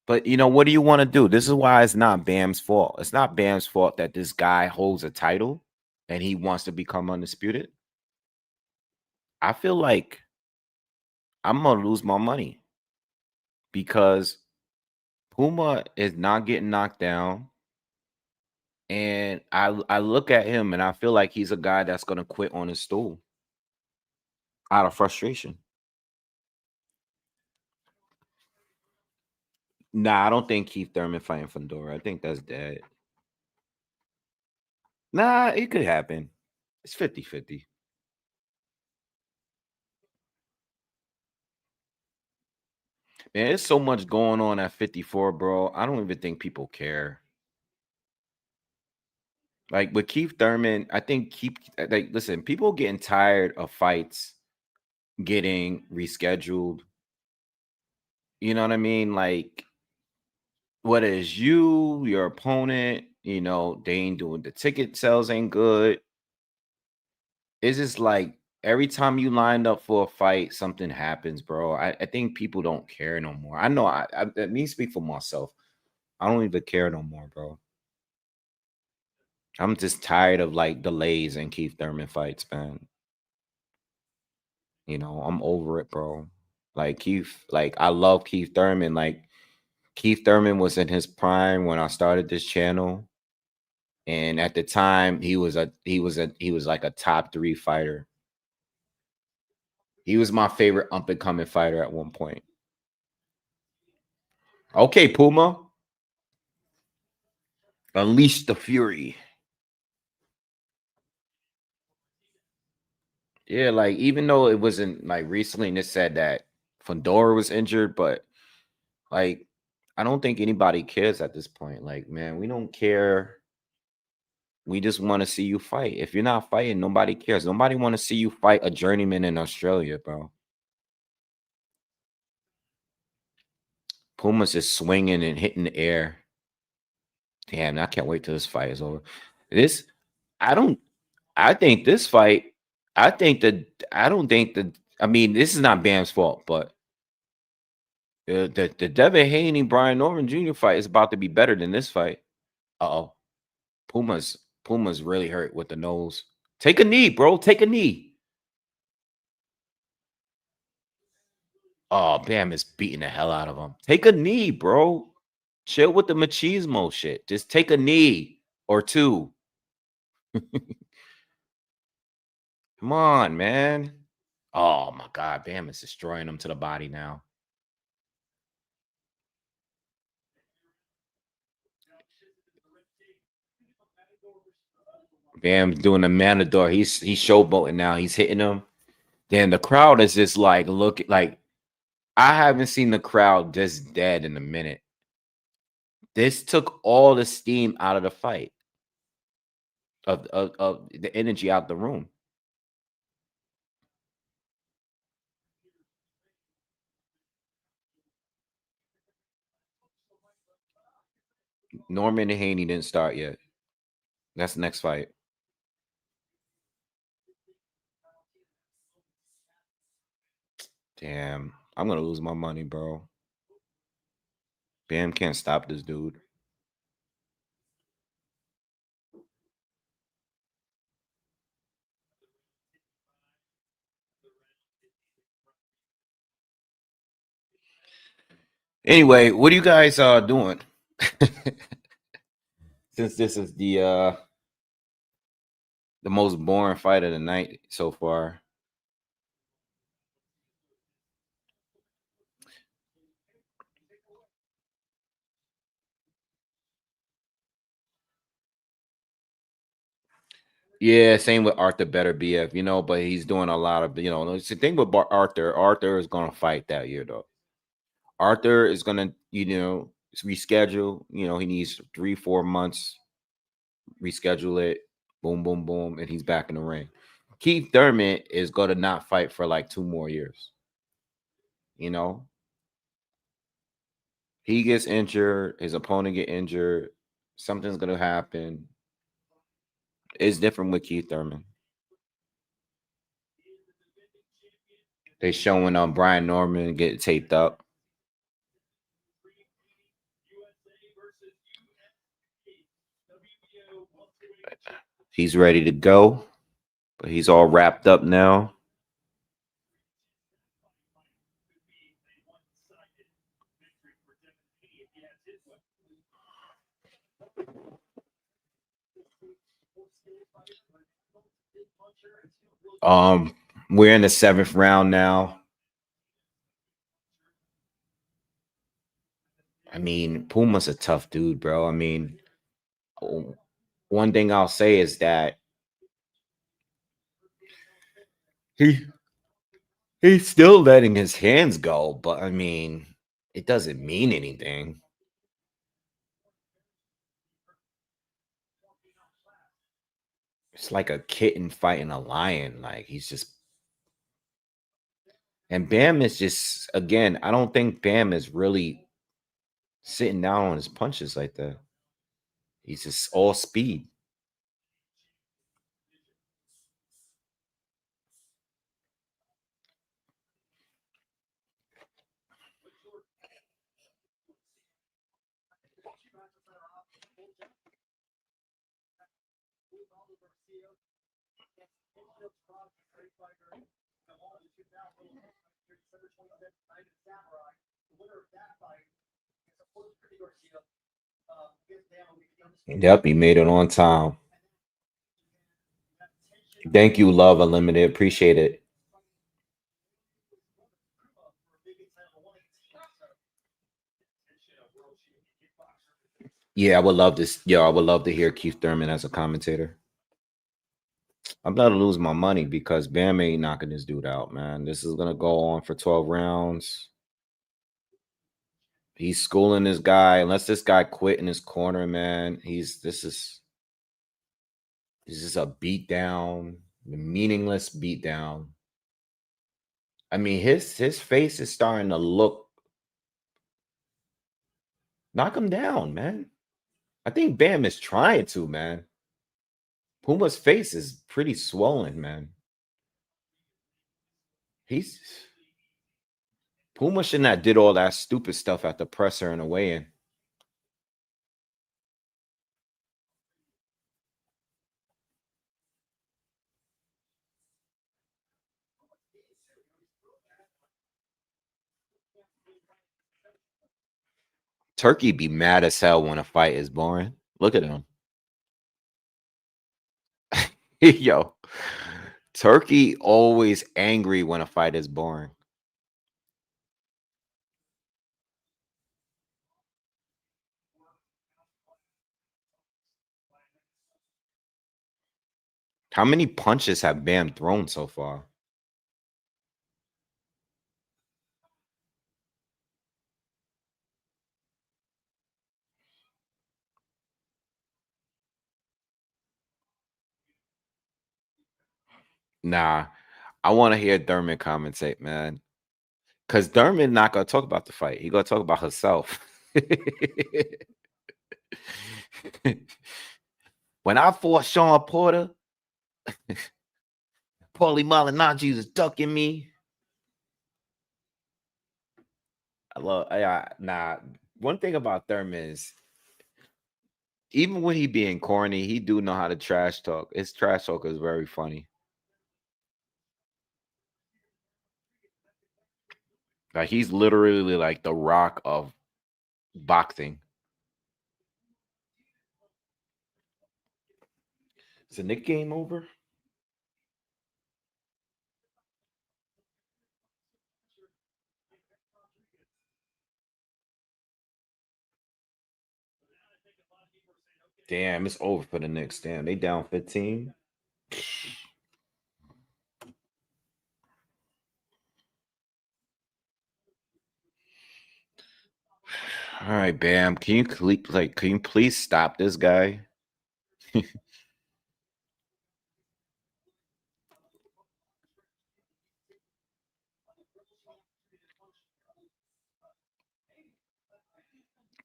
But what do you want to do? This is why it's not Bam's fault. It's not Bam's fault that this guy holds a title and he wants to become undisputed. I feel like I'm gonna lose my money because Puma is not getting knocked down. And I look at him and I feel like he's a guy that's gonna quit on his stool out of frustration. Nah, I don't think Keith Thurman fighting Fundora. I think that's dead. Nah, it could happen. It's 50-50. Man, there's so much going on at 54, bro. I don't even think people care. Like with Keith Thurman, I think listen, people getting tired of fights getting rescheduled. You know what I mean? Like, whether it's you, your opponent, they ain't doing the ticket sales ain't good. It's just like every time you lined up for a fight, something happens, bro. I think people don't care no more. I know I me speak for myself. I don't even care no more, bro. I'm just tired of like delays in Keith Thurman fights, man. I'm over it, bro. Like I love Keith Thurman. Like Keith Thurman was in his prime when I started this channel. And at the time, he was like a top 3 fighter. He was my favorite up and coming fighter at one point. Okay, Puma. Unleash the fury. Yeah, like even though it wasn't like recently, and it said that Fundora was injured, but like I don't think anybody cares at this point. Like, man, we don't care. We just want to see you fight. If you're not fighting, nobody cares. Nobody want to see you fight a journeyman in Australia, bro. Puma's just swinging and hitting the air. Damn, I can't wait till this fight is over. I don't, I think this fight, I don't think that, I mean, this is not Bam's fault, but the Devin Haney, Brian Norman Jr. fight is about to be better than this fight. Uh-oh. Puma's really hurt with the nose. Take a knee, bro. Take a knee. Oh, Bam is beating the hell out of him. Take a knee, bro. Chill with the machismo shit. Just take a knee or two. Come on, man. Oh my God, Bam is destroying him to the body now. Bam's doing the Matador. He's showboating now. He's hitting him. Then the crowd is just like looking like I haven't seen the crowd this dead in a minute. This took all the steam out of the fight, of the energy out the room. Norman and Haney didn't start yet. That's the next fight. Damn, I'm gonna lose my money, bro. Bam can't stop this dude. Anyway, what are you guys doing? Since this is the most boring fight of the night so far. Yeah, same with Arthur Better BF, but he's doing a lot of, it's the thing with Arthur. Arthur is going to fight that year, though. Arthur is going to, reschedule. He needs 3-4 months, reschedule it, boom, boom, boom, and he's back in the ring. Keith Thurman is going to not fight for like 2 more years. He gets injured, his opponent get injured, something's going to happen. It's different with Keith Thurman. They showing Brian Norman get taped up. He's ready to go, but he's all wrapped up now. We're in the 7th round now. I mean, Puma's a tough dude, bro. I mean, one thing I'll say is that he's still letting his hands go, but I mean, it doesn't mean anything. It's like a kitten fighting a lion. Like he's just, and Bam is just, again, I don't think Bam is really sitting down on his punches like that. He's just all speed. Yep, he made it on time. Thank you, Love Unlimited. Appreciate it. Yeah, I would love this. Yo, I would love to hear Keith Thurman as a commentator. I'm about to lose my money because Bam ain't knocking this dude out, man. This is gonna go on for 12 rounds. He's schooling this guy. Unless this guy quit in his corner, man. This is a beatdown, a meaningless beatdown. I mean, his face is starting to look. Knock him down, man. I think Bam is trying to, man. Puma's face is pretty swollen, man. Puma shouldn't have did all that stupid stuff at the presser and the weigh-in. Turkey be mad as hell when a fight is boring. Look at him. Yo, Turkey always angry when a fight is boring. How many punches have Bam thrown so far? Nah, I want to hear Thurman commentate, man. Because Thurman not going to talk about the fight. He going to talk about herself. When I fought Sean Porter, Paulie Malignaggi was ducking me. Nah. One thing about Thurman is, even when he being corny, he do know how to trash talk. His trash talk is very funny. Like he's literally like the Rock of boxing. Is the Nick game over? Damn, it's over for the Knicks. Damn, they down 15. All right, Bam. Can you please stop this guy?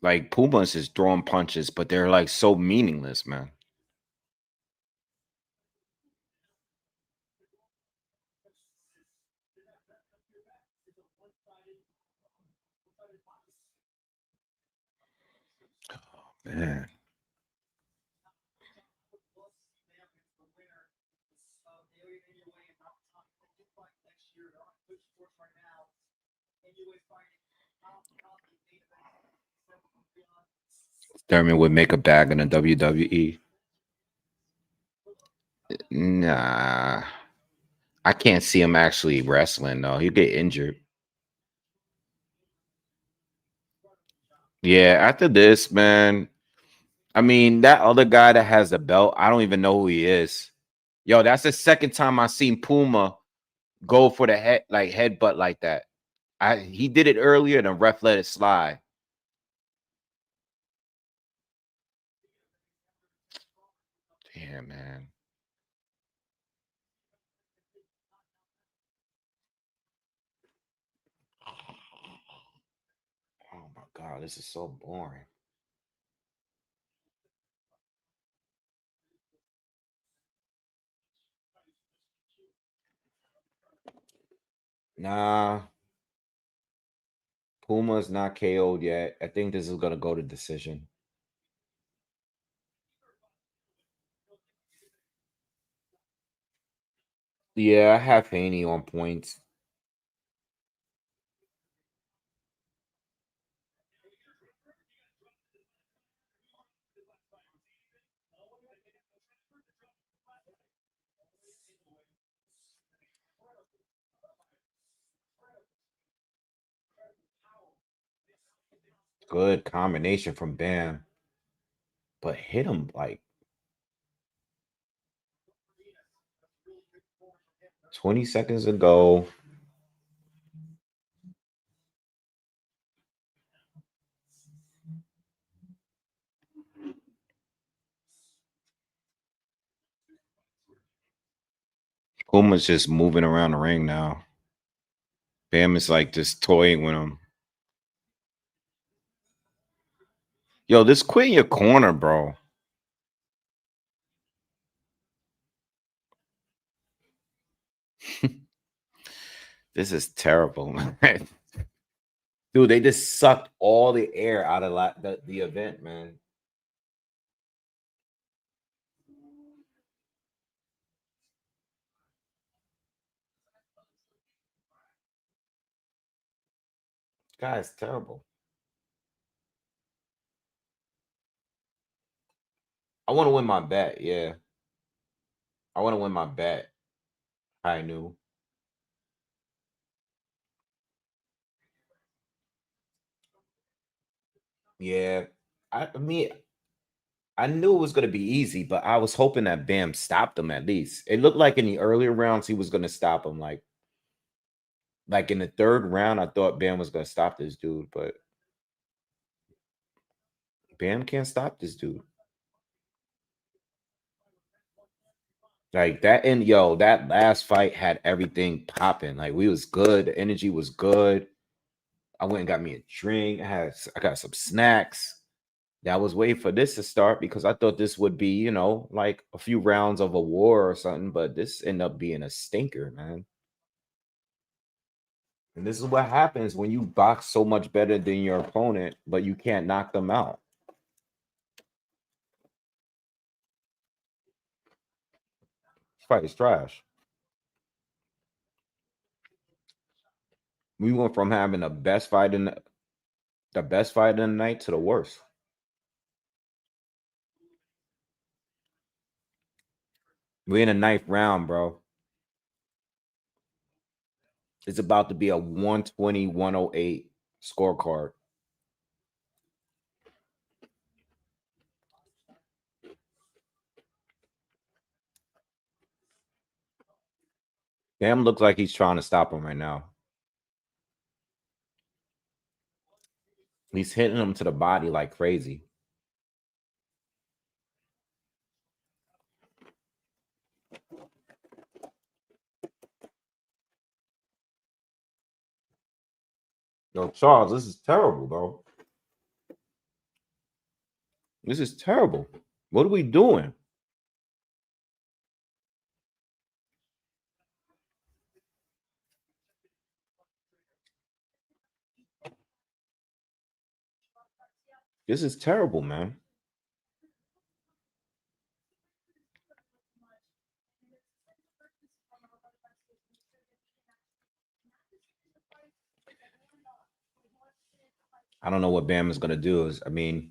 Like Puma's is throwing punches, but they're like so meaningless, man. Oh, man. Thurman would make a bag in the WWE. Nah. I can't see him actually wrestling though. He'll get injured. Yeah, after this, man. I mean, that other guy that has the belt, I don't even know who he is. Yo, that's the second time I seen Puma go for the headbutt like that. He did it earlier and the ref let it slide. Damn, man. Oh my God, this is so boring. Nah, Puma's not KO'd yet. I think this is gonna go to decision. Yeah, I have Haney on points. Good combination from Bam, but hit him like 20 seconds ago. Puma's just moving around the ring now. Bam is like just toying with him. Yo, this quit in your corner, bro. This is terrible, man. Dude, they just sucked all the air out of the event, man. This guy is terrible. I want to win my bet. Yeah. I want to win my bet. I knew. Yeah. I mean, I knew it was going to be easy, but I was hoping that Bam stopped him at least. It looked like in the earlier rounds he was going to stop him. Like in the third round, I thought Bam was going to stop this dude, but Bam can't stop this dude. Like that, and yo, that last fight had everything popping. Like we was good, the energy was good. I went and got me a drink. I got some snacks. I was waiting for this to start because I thought this would be, like a few rounds of a war or something, but this ended up being a stinker, man. And this is what happens when you box so much better than your opponent, but you can't knock them out. This fight is trash. We went from having the best fight in the night to the worst. We're in the ninth round, bro. It's about to be a 120, 108 scorecard. Bam looks like he's trying to stop him right now. He's hitting him to the body like crazy. Yo, Charles, this is terrible, bro. This is terrible. What are we doing? This is terrible, man. I don't know what Bam is going to do. I mean,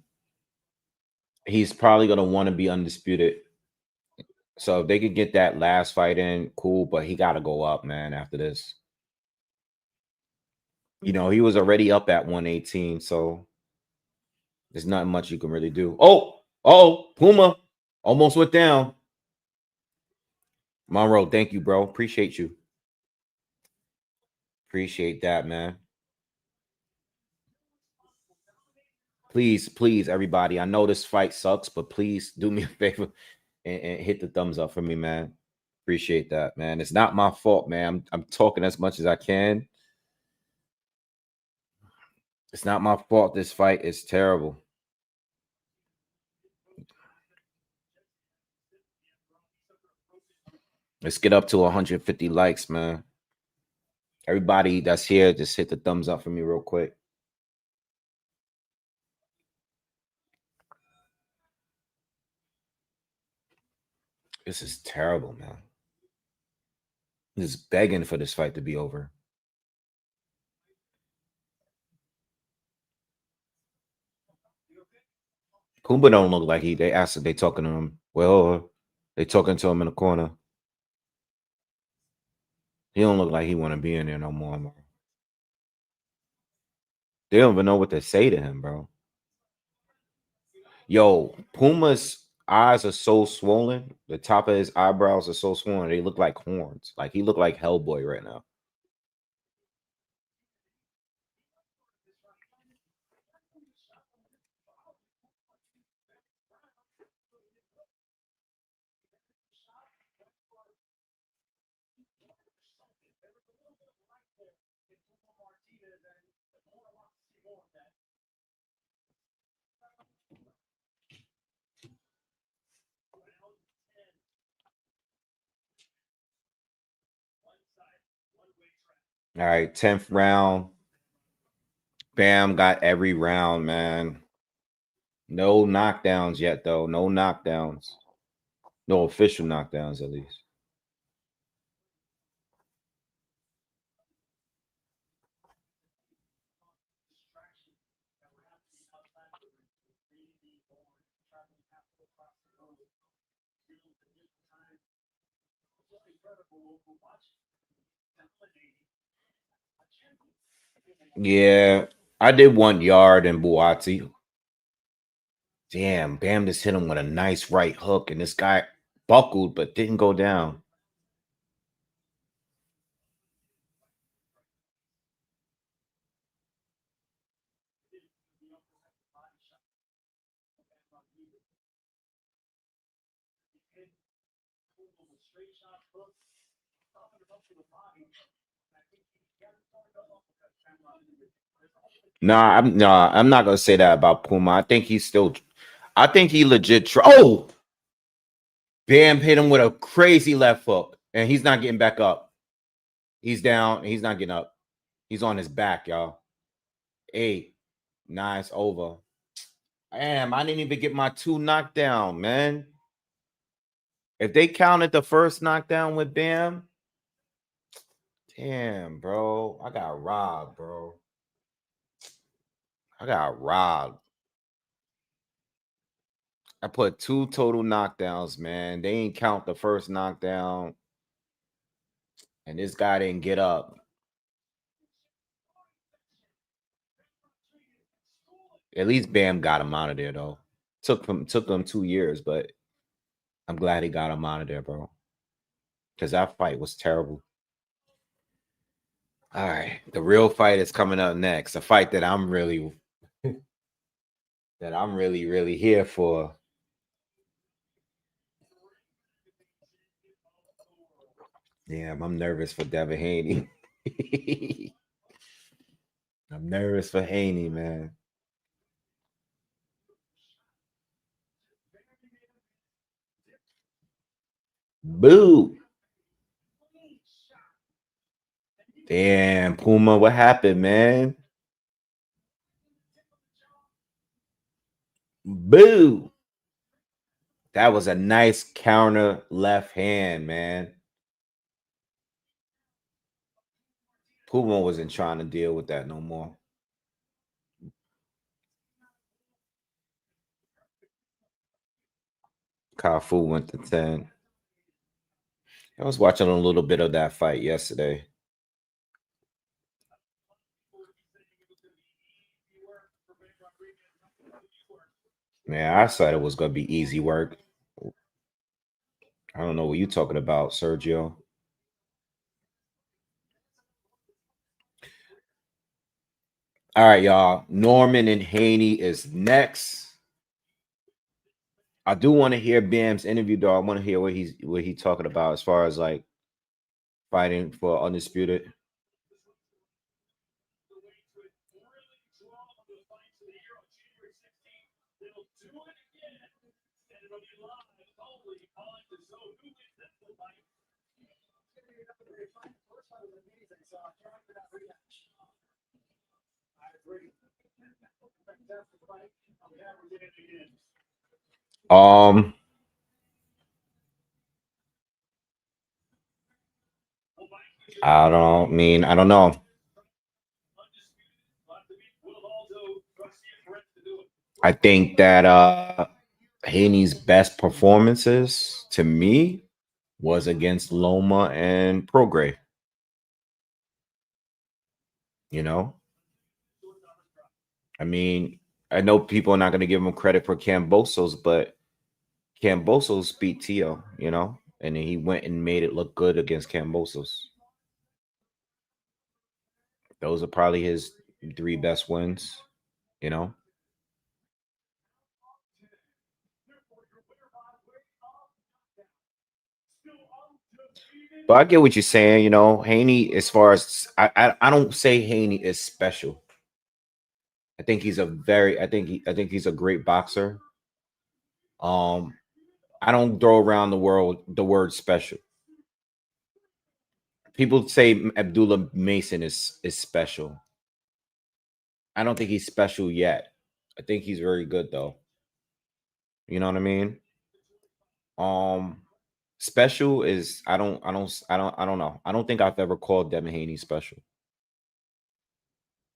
he's probably going to want to be undisputed. So if they could get that last fight in, cool. But he got to go up, man, after this. You know, he was already up at 118, so there's not much you can really do. Oh, Puma almost went down. Monroe, thank you, bro. Appreciate you. Appreciate that, man. Please, everybody. I know this fight sucks, but please do me a favor and hit the thumbs up for me, man. Appreciate that, man. It's not my fault, man. I'm talking as much as I can. It's not my fault. This fight is terrible. Let's get up to 150 likes, man. Everybody that's here, just hit the thumbs up for me real quick. This is terrible, man. Just begging for this fight to be over. Puma don't look like they asked if they talking to him. Well, they talking to him in the corner. He don't look like he want to be in there no more, bro. They don't even know what to say to him, bro. Yo, Puma's eyes are so swollen. The top of his eyebrows are so swollen. They look like horns. Like he look like Hellboy right now. All right, 10th round. Bam got every round, man. No knockdowns yet, though. No knockdowns. No official knockdowns, at least. Yeah, I did want Yarde and Buati. Damn, Bam just hit him with a nice right hook, and this guy buckled but didn't go down. I'm not gonna say that about Puma. I think he legit. Oh, Bam hit him with a crazy left hook, and he's not getting back up. He's down. He's not getting up. He's on his back, y'all. 8, 9, it's over. Damn, I didn't even get my 2 knockdown, man. If they counted the first knockdown with Bam, damn, bro, I got robbed, bro. I got robbed. I put 2 total knockdowns, man. They ain't count the first knockdown, and this guy didn't get up. At least Bam got him out of there, though. Took him 2 years, but I'm glad he got him out of there, bro. Because that fight was terrible. All right, the real fight is coming up next. A fight that I'm really here for. Damn, I'm nervous for Devin Haney. I'm nervous for Haney, man. Boo. Damn, Puma, what happened, man? Boo. That was a nice counter left hand, man. Puma wasn't trying to deal with that no more. Kafu went to 10. I was watching a little bit of that fight yesterday. Man, I said it was gonna be easy work. I don't know what you're talking about, Sergio. All right, y'all. Norman and Haney is next. I do want to hear Bam's interview, though. I want to hear what he's talking about as far as like fighting for undisputed. I don't know. I think that Haney's best performances to me was against Loma and Prograis. You know, I mean, I know people are not going to give him credit for Cambosos, but Cambosos beat Tio, you know, and then he went and made it look good against Cambosos. Those are probably his 3 best wins, you know. But I get what you're saying, you know. Haney, as far as I don't say Haney is special. I think he's I think he's a great boxer. I don't throw around the word special. People say Abdullah Mason is special. I don't think he's special yet. I think he's very good though. You know what I mean? Special is I don't know. I don't think I've ever called Devin Haney special.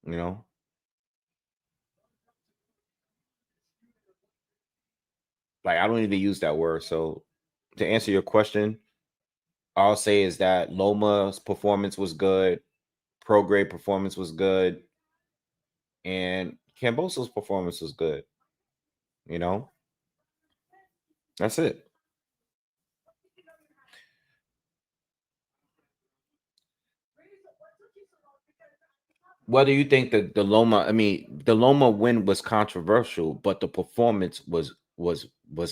You know? Like I don't even use that word. So to answer your question, I'll say is that Loma's performance was good, Prograis performance was good, and Camboso's performance was good. You know? That's it. Whether you think that the Loma win was controversial, but the performance was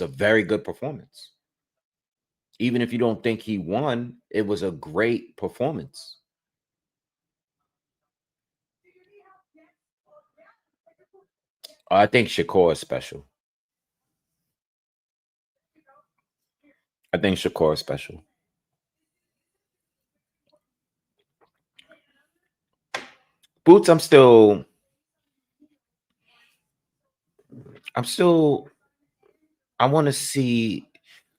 a very good performance. Even if you don't think he won, it was a great performance. I think Shakur is special. I think Shakur is special. Boots, I want to see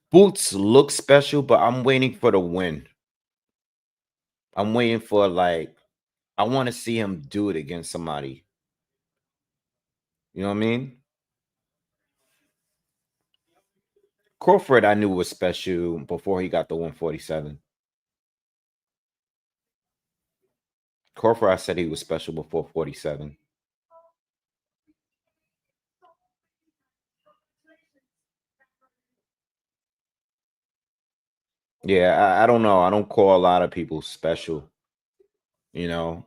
Boots look special, but I'm waiting for the win. I'm waiting for I want to see him do it against somebody. You know what I mean? Crawford, I knew was special before he got the 147. Crawford, I said he was special before 47. Yeah, I don't know. I don't call a lot of people special. You know,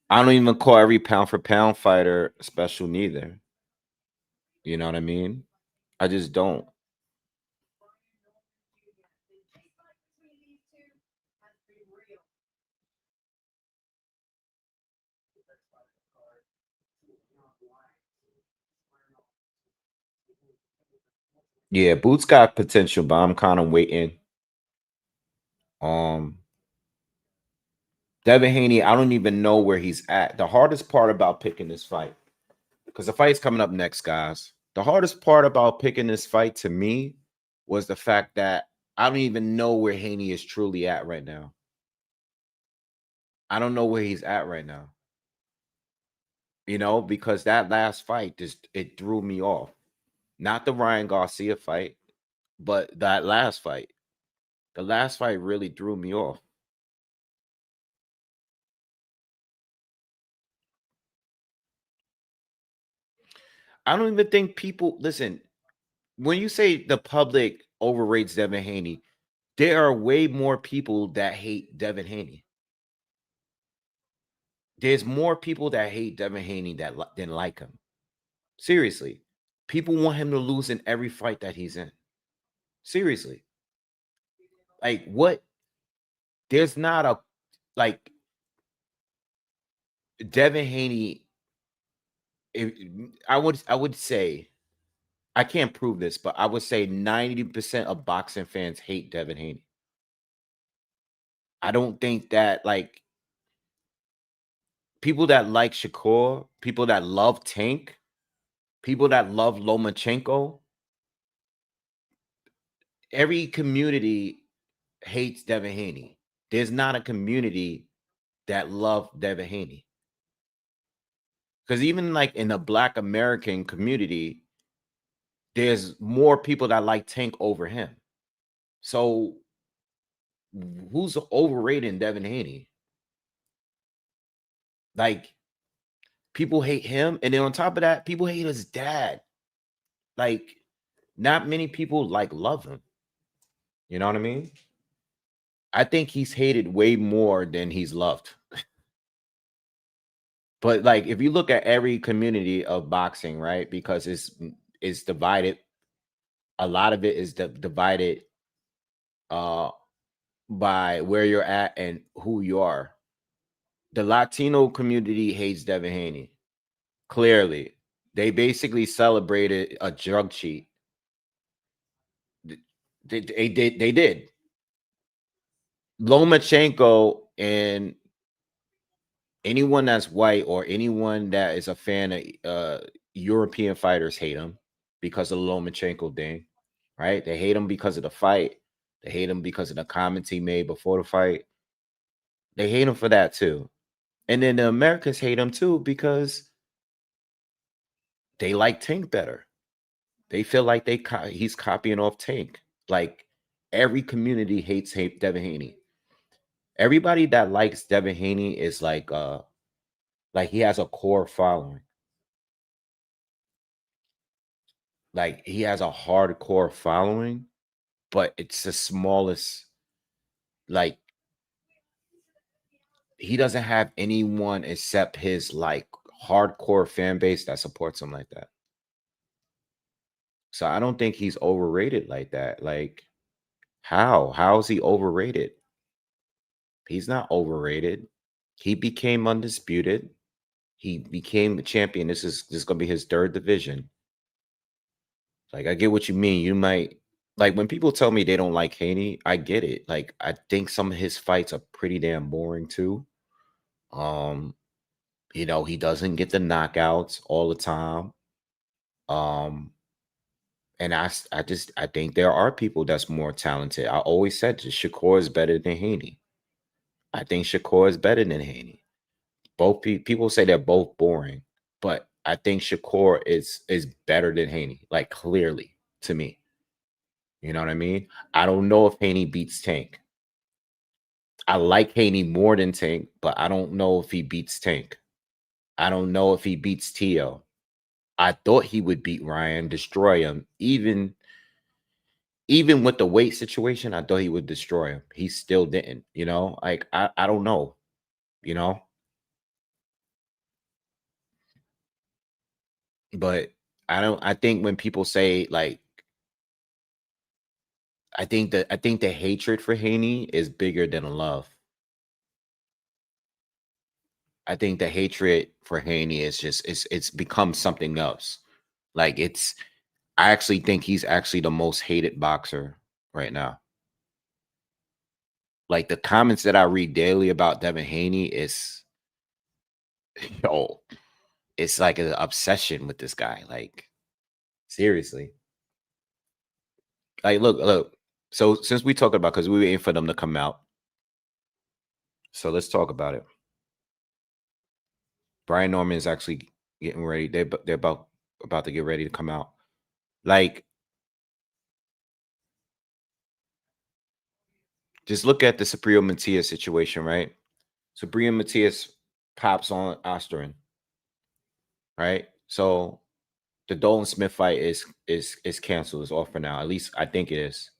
I don't even call every pound for pound fighter special neither. You know what I mean? I just don't. Yeah, Boots got potential, but I'm kind of waiting. Um, Devin Haney, I don't even know where he's at. The hardest part about picking this fight, because the fight's coming up next, guys. The hardest part about picking this fight to me was the fact that I don't even know where Haney is truly at right now. I don't know where he's at right now. You know, because that last fight just it threw me off. Not the Ryan Garcia fight, but that last fight. The last fight really threw me off. I don't even think people listen. When you say the public overrates Devin Haney, there are way more people that hate Devin Haney. There's more people that hate Devin Haney than like him. Seriously. People want him to lose in every fight that he's in. Seriously. Like what? There's not a like Devin Haney. I would say I can't prove this, but I would say 90% of boxing fans hate Devin Haney. I don't think that like people that like Shakur, people that love Tank, people that love Lomachenko, every community hates Devin Haney. There's not a community that love Devin Haney. Because even like in the Black American community, there's more people that like Tank over him. So who's overrating Devin Haney? Like people hate him, and then on top of that, people hate his dad. Like not many people like love him. You know what I mean? I think he's hated way more than he's loved. But like if you look at every community of boxing, right? Because it's divided, a lot of it is divided uh by where you're at and who you are. The Latino community hates Devin Haney. Clearly. They basically celebrated a drug cheat. They did. Lomachenko and anyone that's white or anyone that is a fan of European fighters hate him because of the Lomachenko thing, right? They hate him because of the fight. They hate him because of the comments he made before the fight. They hate him for that too. And then the Americans hate him too because they like Tank better. They feel like he's copying off Tank. Like every community hates Devin Haney. Everybody that likes Devin Haney is like he has a core following. Like he has a hardcore following, but it's the smallest. Like he doesn't have anyone except his like hardcore fan base that supports him like that. So I don't think he's overrated like that. Like how is he overrated? He's not overrated. He became undisputed. He became the champion. This is gonna be his third division. Like I get what you mean. You might like when people tell me they don't like Haney, I get it. Like I think some of his fights are pretty damn boring too. Um, he doesn't get the knockouts all the time. Um, and I think there are people that's more talented. I always said that Shakur is better than Haney. I think Shakur is better than Haney. Both people say they're both boring, but I think Shakur is better than Haney, like clearly to me. You know what I mean? I don't know if Haney beats Tank. I like Haney more than Tank, but I don't know if he beats Tank. I don't know if he beats Tio. I thought he would beat Ryan, destroy him. Even with the weight situation, I thought he would destroy him. He still didn't, Like I don't know, you know. But I think when people say like I think the hatred for Haney is bigger than the love. I think the hatred for Haney is just it's become something else. Like I actually think he's actually the most hated boxer right now. Like the comments that I read daily about Devin Haney is yo, it's like an obsession with this guy. Like seriously. Like look. So since we talked about because we were waiting for them to come out. So let's talk about it. Brian Norman is actually getting ready. They're about to get ready to come out. Like Just look at the Subriel Matias situation, right? Subriel Matias pops on Osterin, right? So the Dolan Smith fight is canceled. It's off for now. At least I think it is.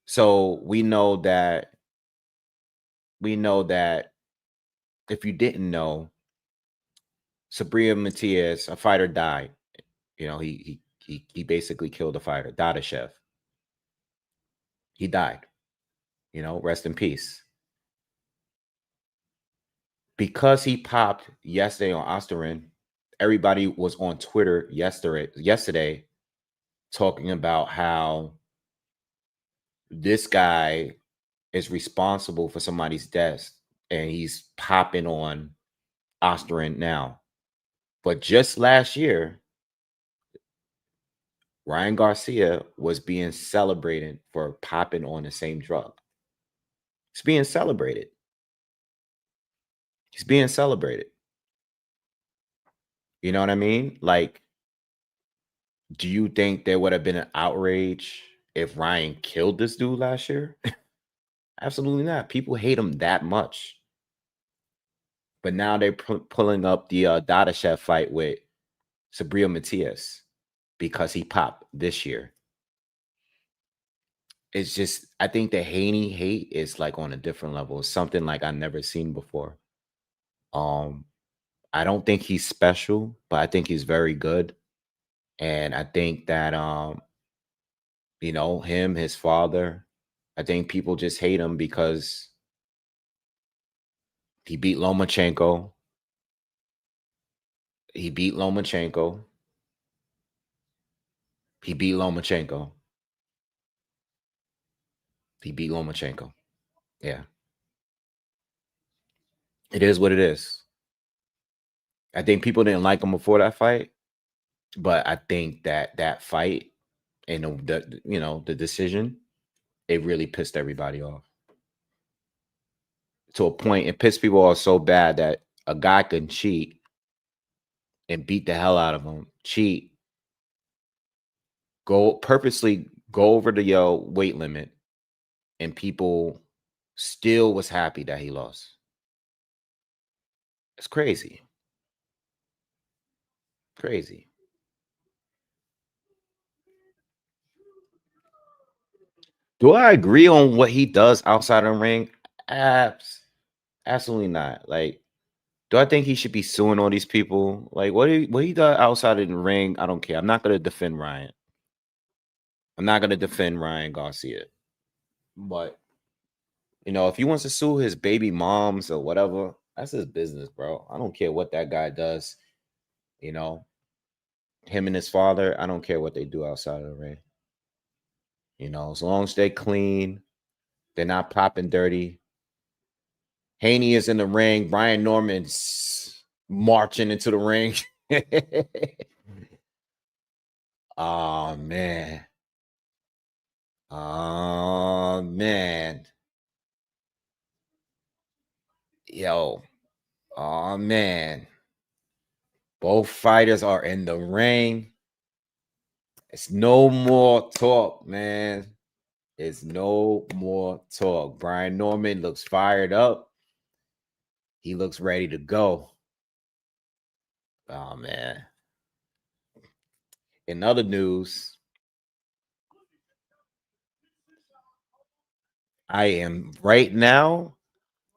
So we know that if you didn't know, Subriel Matias, a fighter, died. You know, he basically killed a fighter, Dadashev. He died. You know, rest in peace. Because he popped yesterday on Osterin, everybody was on Twitter yesterday talking about how this guy is responsible for somebody's death and he's popping on Osterin now. But just last year, Ryan Garcia was being celebrated for popping on the same drug. It's being celebrated. He's being celebrated. You know what I mean? Like, do you think there would have been an outrage if Ryan killed this dude last year? Absolutely not. People hate him that much. But now they're pulling up the Dadashev fight with Subriel Matias because he popped this year. It's just, I think the Haney hate is like on a different level. It's something like I've never seen before. I don't think he's special, but I think he's very good. And I think that you know, him, his father, I think people just hate him because he beat Lomachenko. He beat Lomachenko. He beat Lomachenko. He beat Lomachenko. Yeah. It is what it is. I think people didn't like him before that fight, but I think that that fight and the you know, the decision, it really pissed everybody off. To a point, it pissed people off so bad that a guy can cheat and beat the hell out of him, cheat, purposely go over the weight limit, and people still was happy that he lost. It's crazy. Crazy. Do I agree on what he does outside of the ring? Absolutely not. Like, do I think he should be suing all these people? Like, what he does outside of the ring, I don't care. I'm not gonna defend Ryan. I'm not gonna defend Ryan Garcia. But you know, if he wants to sue his baby moms or whatever, that's his business, bro. I don't care what that guy does. You know, him and his father, I don't care what they do outside of the ring. You know, as long as they clean, they're not popping dirty. Haney is in the ring. Brian Norman's marching into the ring. Oh man. Oh man. Yo. Oh man. Both fighters are in the ring. It's no more talk, man. It's no more talk. Brian Norman looks fired up. He looks ready to go. Oh man. In other news, I am right now,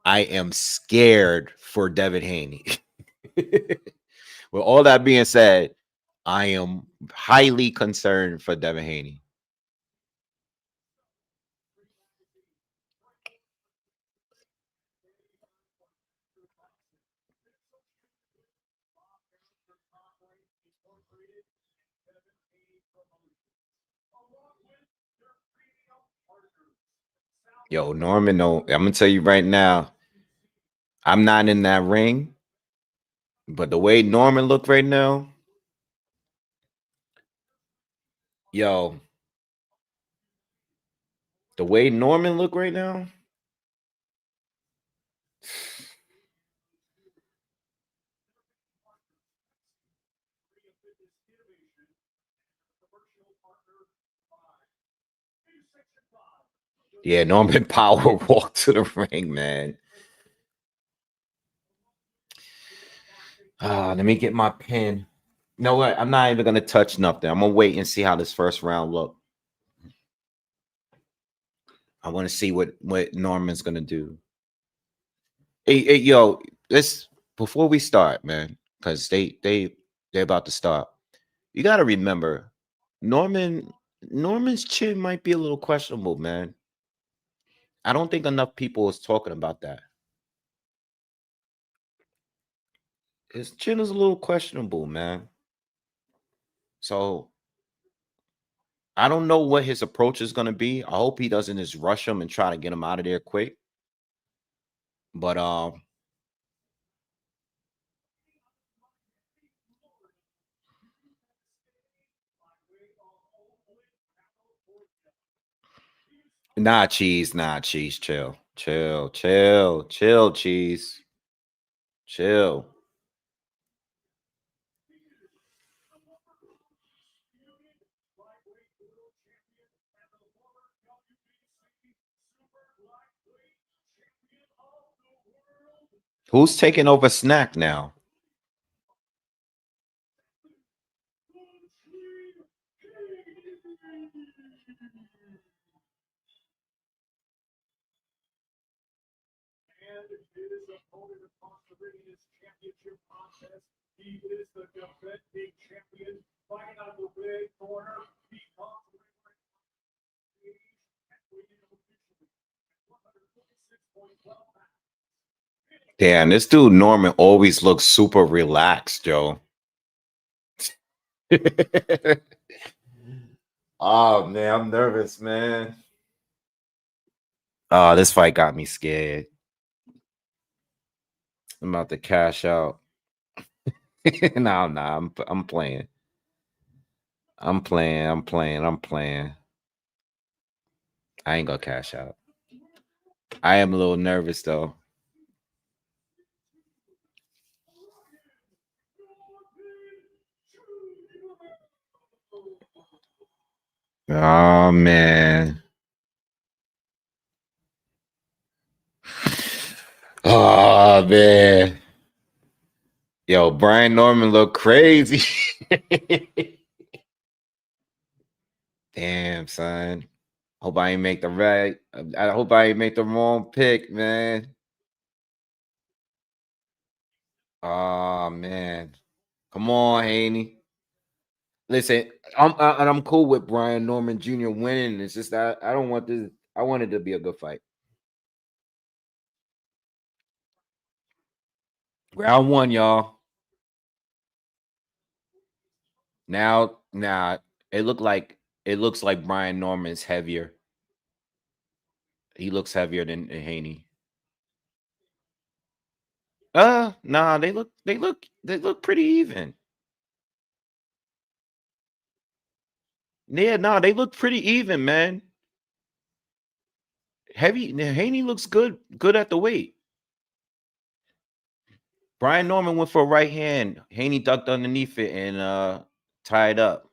I am scared for Devin Haney. With all that being said, I am highly concerned for Devin Haney. Yo, Norman, no, I'm gonna tell you right now, I'm not in that ring, but the way Norman look right now, yo, the way Norman look right now, Yeah, Norman Power walked to the ring, man. Let me get my pen. No, what? I'm not even gonna touch nothing. I'm gonna wait and see how this first round look. I want to see what Norman's gonna do. Hey, yo, let's before we start, man, because they're about to start. You got to remember, Norman's chin might be a little questionable, man. I don't think enough people is talking about that. His chin is a little questionable, man. So I don't know what his approach is going to be. I hope he doesn't just rush him and try to get him out of there quick. But nah, cheese, chill, cheese, chill. Who's taking over Snack now?
And his opponent across the ring in his championship contest, he is the defending champion, fighting out of the red corner. He comes to the ring and weighing officially at 146.12 pounds.
Damn, this dude Norman always looks super relaxed, Joe. Oh man, I'm nervous, man. Oh, this fight got me scared. I'm about to cash out. No, I'm playing. I'm playing. I ain't gonna cash out. I am a little nervous though. Oh man. Oh man. Yo, Brian Norman look crazy. Damn, son. Hope I ain't make the right. I hope I ain't make the wrong pick, man. Oh man. Come on, Haney. Listen, I'm cool with Brian Norman Jr. winning. It's just that I don't want this. I want it to be a good fight. Round one, y'all. Now, it looks like Brian Norman's heavier. He looks heavier than Haney. Nah, they look pretty even. Yeah, nah, they look pretty even, man. Haney looks good at the weight. Brian Norman went for a right hand. Haney ducked underneath it and tied up.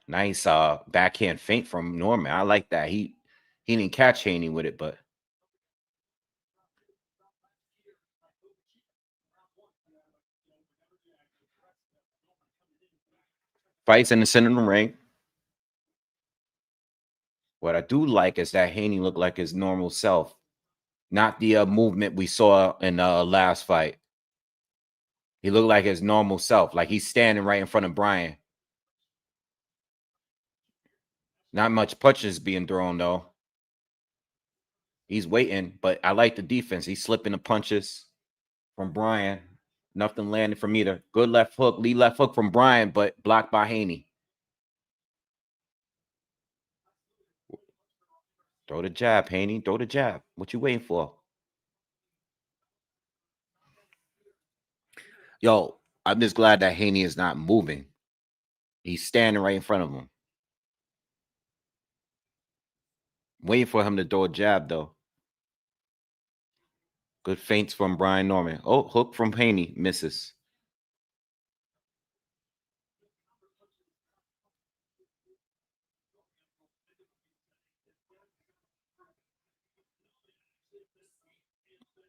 Nice backhand feint from Norman. I like that. He didn't catch Haney with it, but fights in the center of the ring. What I do like is that Haney looked like his normal self, not the movement we saw in the last fight. He looked like his normal self, like he's standing right in front of Brian. Not much punches being thrown though. He's waiting, but I like the defense. He's slipping the punches from Brian. Nothing landed from either. Good left hook, lead left hook from Brian, but blocked by Haney. Throw the jab, Haney. Throw the jab. What you waiting for? Yo, I'm just glad that Haney is not moving. He's standing right in front of him. Waiting for him to throw a jab, though. Good feints from Brian Norman. Oh, hook from Haney. Misses.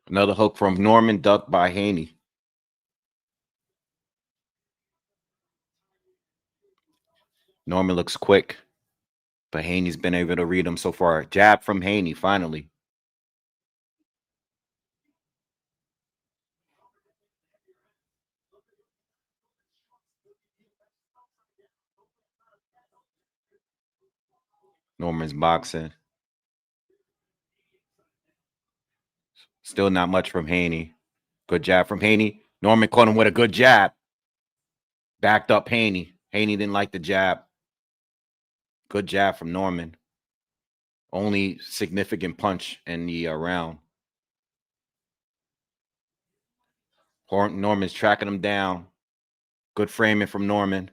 Another hook from Norman, ducked by Haney. Norman looks quick, but Haney's been able to read him so far. Jab from Haney, finally. Norman's boxing. Still not much from Haney. Good jab from Haney. Norman caught him with a good jab. Backed up Haney. Haney didn't like the jab. Good jab from Norman. Only significant punch in the round. Norman's tracking him down. Good framing from Norman.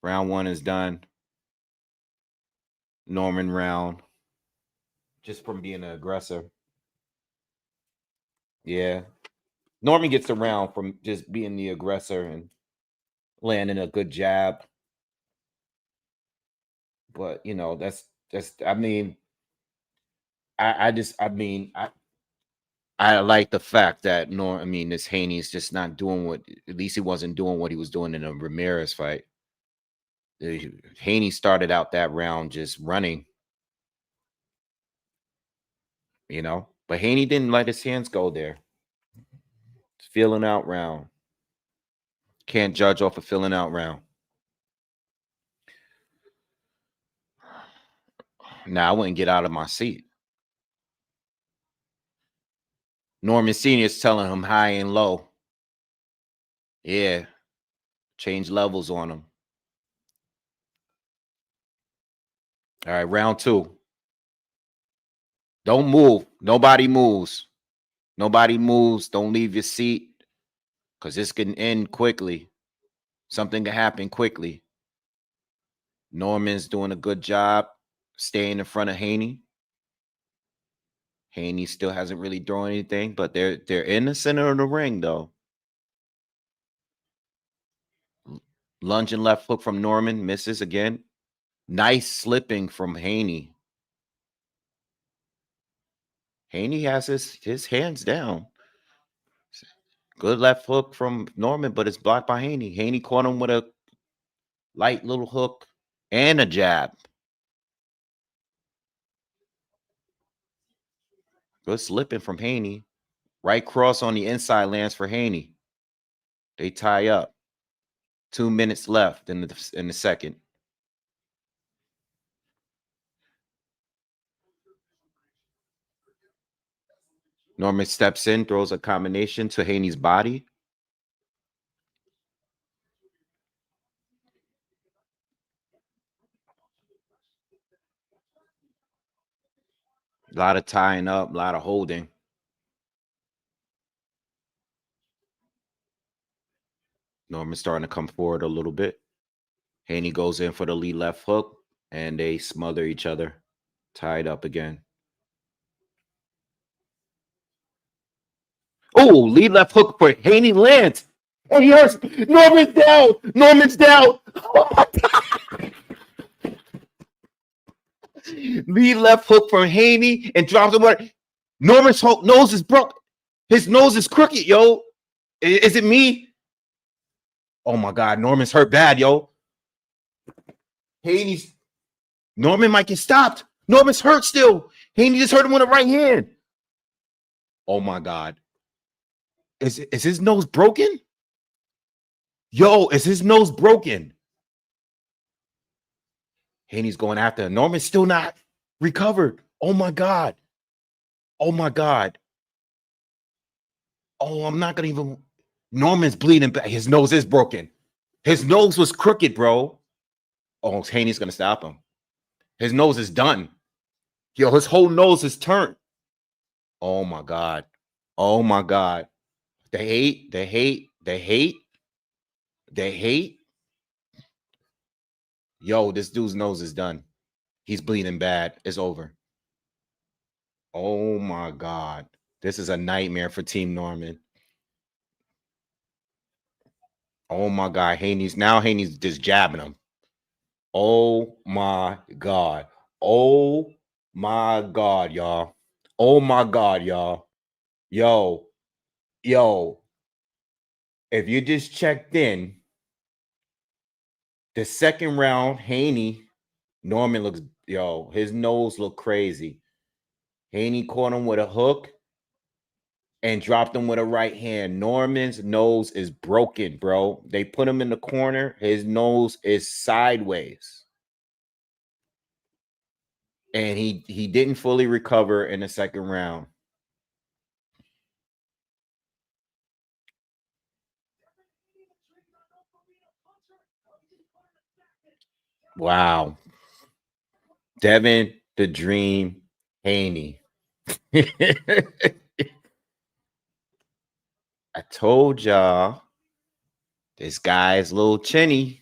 Round 1 is done. Norman round. Just from being an aggressor. Yeah. Norman gets the round from just being the aggressor and landing a good jab. But, you know, that's I mean, I like the fact that this Haney is just not doing what, at least he wasn't doing what he was doing in a Ramirez fight. Haney started out that round just running, you know, but Haney didn't let his hands go there. It's feeling out round. Can't judge off a filling out round. Now I wouldn't get out of my seat. Norman Sr. is telling him high and low. Yeah. Change levels on him. All right, round 2. Don't move. Nobody moves. Nobody moves. Don't leave your seat because this can end quickly. Something can happen quickly. Norman's doing a good job staying in front of Haney. Haney still hasn't really thrown anything, but they're in the center of the ring, though. Lunge and left hook from Norman. Misses again. Nice slipping from Haney. Haney has his hands down. Good left hook from Norman, but it's blocked by Haney. Haney caught him with a light little hook and a jab. Good slipping from Haney. Right cross on the inside lands for Haney. They tie up. 2 minutes left in the second. Norman steps in, throws a combination to Haney's body. A lot of tying up, a lot of holding. Norman's starting to come forward a little bit. Haney goes in for the lead left hook, and they smother each other. Tied up again. Oh, lead left hook for Haney lands. And he hurts. Norman's down. Norman's down. Oh my God. Lead left hook from Haney and drops him. Norman's nose is broke. His nose is crooked, yo. Is it me? Oh my God. Norman's hurt bad, yo. Norman might get stopped. Norman's hurt still. Haney just hurt him with the right hand. Oh my God. Is his nose broken? Yo, is his nose broken? Haney's going after him. Norman's still not recovered. Oh my God. Oh my God. Oh, I'm not gonna even. Norman's bleeding back. His nose is broken. His nose was crooked, bro. Oh, Haney's gonna stop him. His nose is done. Yo, his whole nose is turned. Oh my God. Oh my God. They hate. Yo, this dude's nose is done. He's bleeding bad. It's over. Oh my God. This is a nightmare for Team Norman. Oh my God. Haney's just jabbing him. Oh my God. Oh my God, y'all. Oh my God, y'all. Yo. If you just checked in, the second round, Haney, Norman looks, his nose looked crazy. Haney caught him with a hook and dropped him with a right hand. Norman's nose is broken, bro. They put him in the corner. His nose is sideways. And he didn't fully recover in the second round. Wow. Devin the Dream Haney. I told y'all this guy's a little chinny.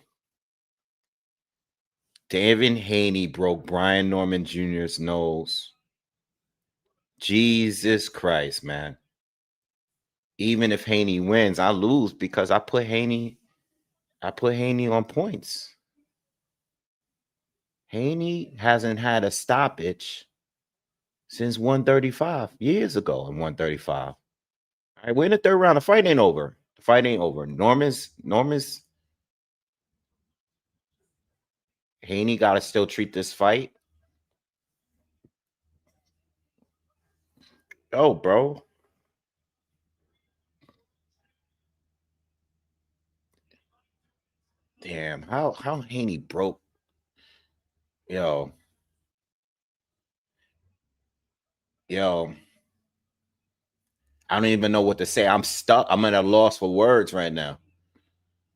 Devin Haney broke Brian Norman Jr.'s nose. Jesus Christ, man. Even if Haney wins, I lose because I put Haney on points. Haney hasn't had a stoppage since 135 years ago in 135. All right, we're in the third round. The fight ain't over. Norman's Haney got to still treat this fight. Oh, bro. Damn, how Haney broke. Yo. I don't even know what to say. I'm stuck. I'm at a loss for words right now.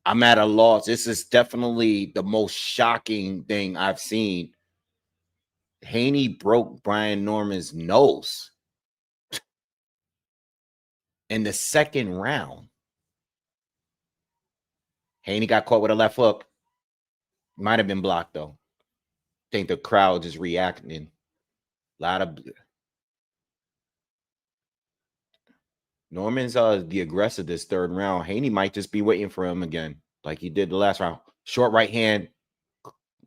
I'm at a loss. This is definitely the most shocking thing I've seen. Haney broke Brian Norman's nose in the second round. Haney got caught with a left hook. Might have been blocked, though. I think the crowd just reacting. A lot of Norman's the aggressor this third round. Haney might just be waiting for him again, like he did the last round. Short right hand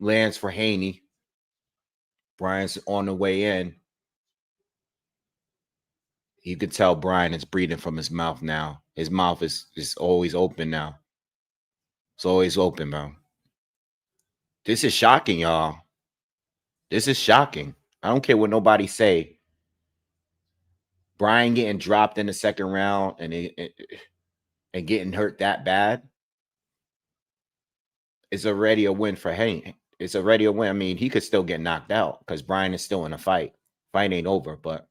lands for Haney. Brian's on the way in. You could tell Brian is breathing from his mouth now. His mouth is always open now. It's always open, bro. This is shocking, y'all. This is shocking. I don't care what nobody say. Brian getting dropped in the second round and getting hurt that bad is already a win for Haney. It's already a win. I mean, he could still get knocked out because Brian is still in a fight. Fight ain't over, but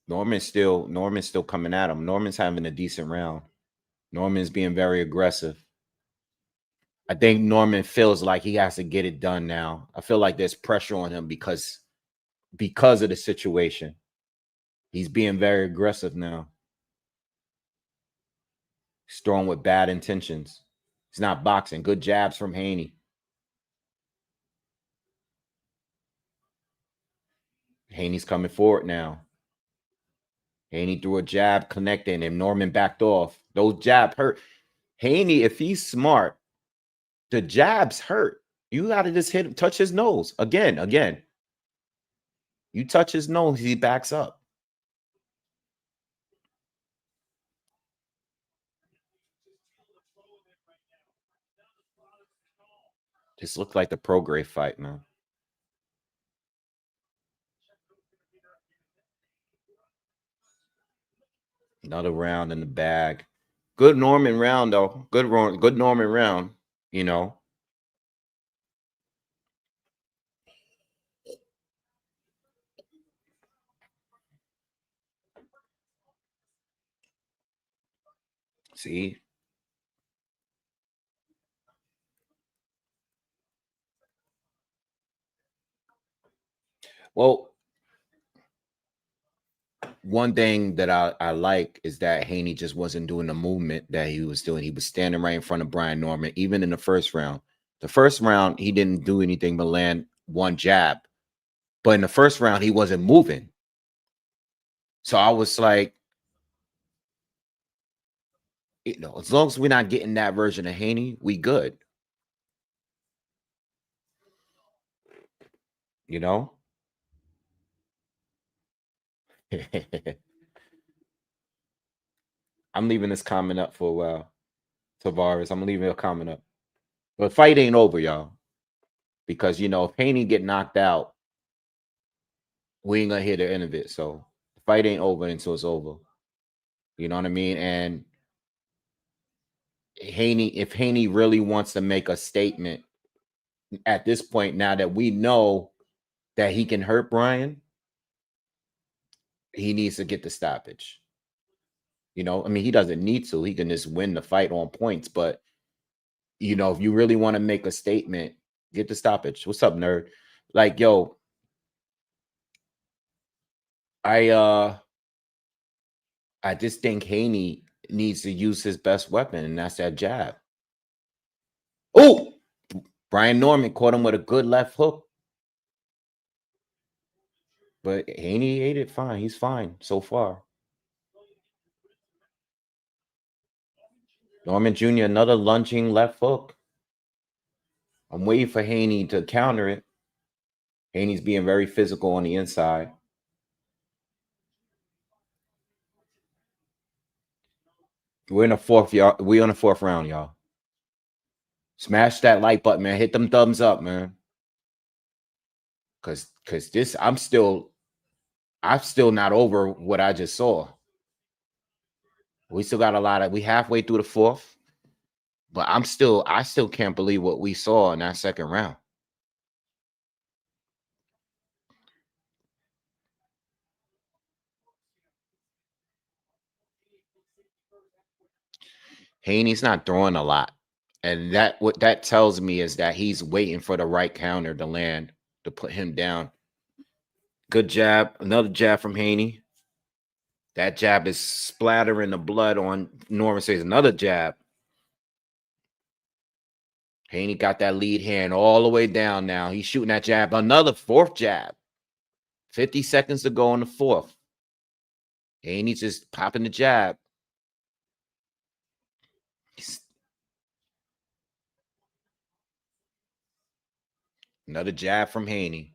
Norman's still coming at him. Norman's having a decent round. Norman's being very aggressive. I think Norman feels like he has to get it done now. I feel like there's pressure on him because of the situation. He's being very aggressive now. He's throwing with bad intentions. He's not boxing. Good jabs from Haney. Haney's coming forward now. Haney threw a jab connecting and Norman backed off. Those jabs hurt. Haney, if he's smart, the jabs hurt. You got to just touch his nose. Again. You touch his nose, he backs up. This looked like the Prograis fight, man. Another round in the bag. Good Norman round, though. Good Norman round, you know. See? Well, one thing that I like is that Haney just wasn't doing the movement that he was doing. He was standing right in front of Brian Norman, even in the first round. The first round, he didn't do anything but land one jab. But in the first round, he wasn't moving. So I was like, as long as we're not getting that version of Haney, we good. You know? I'm leaving this comment up for a while. Tavares, I'm leaving a comment up. But fight ain't over, y'all. Because, you know, if Haney get knocked out, we ain't going to hear the end of it. So the fight ain't over until it's over. You know what I mean? And Haney, if Haney really wants to make a statement at this point, now that we know that he can hurt Brian, he needs to get the stoppage. You know, I mean, he doesn't need to. He can just win the fight on points. But, you know, if you really want to make a statement, get the stoppage. What's up, nerd? Like, yo, I just think Haney needs to use his best weapon, and that's that jab. Oh, Brian Norman caught him with a good left hook. But Haney ate it fine. He's fine so far. Norman Jr., another lunging left hook. I'm waiting for Haney to counter it. Haney's being very physical on the inside. We're in the fourth, y'all. We're on the fourth round, y'all. Smash that like button, man. Hit them thumbs up, man. Cause this, I'm still not over what I just saw. We still got a lot of, we halfway through the fourth, but I still can't believe what we saw in that second round. Haney's not throwing a lot. And that what that tells me is that he's waiting for the right counter to land to put him down. Good jab. Another jab from Haney. That jab is splattering the blood on Norman. Says another jab. Haney got that lead hand all the way down now. He's shooting that jab. Another fourth jab. 50 seconds to go in the fourth. Haney's just popping the jab. Another jab from Haney.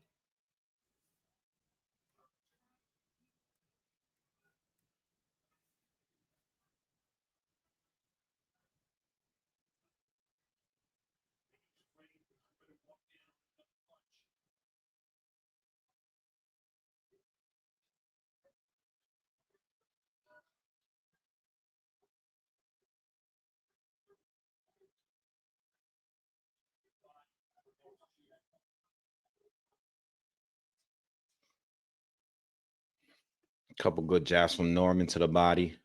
Couple good jabs from Norman to the body.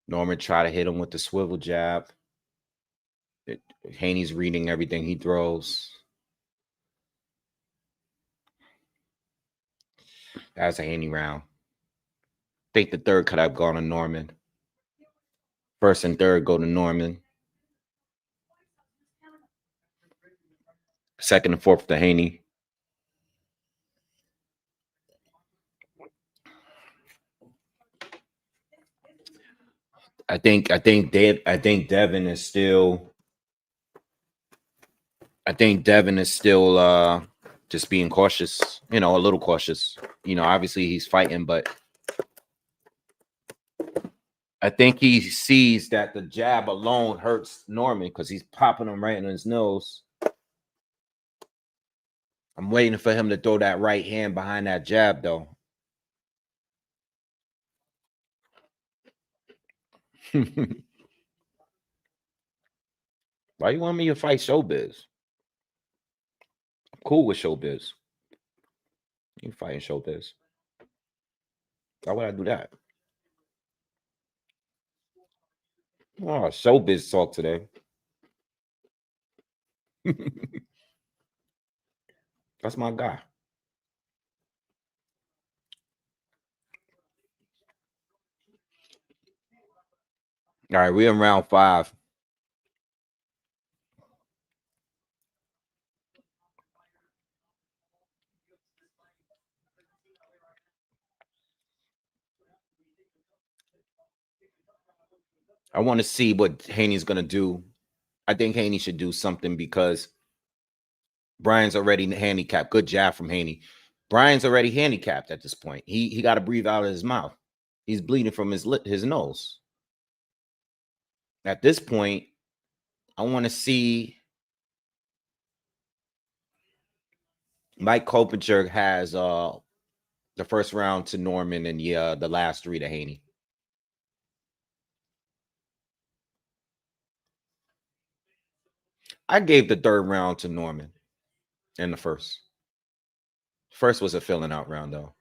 Norman tried to hit him with the swivel jab. Haney's reading everything he throws. That's a Haney round. I think the third could have gone to Norman. First and third go to Norman. Second and fourth to Haney. I think Devin is still. I think Devin is still just being cautious, you know, a little cautious. You know, obviously he's fighting, but I think he sees that the jab alone hurts Norman because he's popping him right in his nose. I'm waiting for him to throw that right hand behind that jab, though. Why you want me to fight Showbiz? I'm cool with Showbiz. You fighting Showbiz. Why would I do that? Oh, Showbiz talk today. That's my guy. All right, we're in round 5. I want to see what Haney's going to do. I think Haney should do something because Brian's already handicapped. Good jab from Haney. Brian's already handicapped at this point. He got to breathe out of his mouth. He's bleeding from his nose. At this point, I want to see Mike Koppinger has the first round to Norman and the last 3 to Haney. I gave the 3rd round to Norman in the first. First was a filling out round though.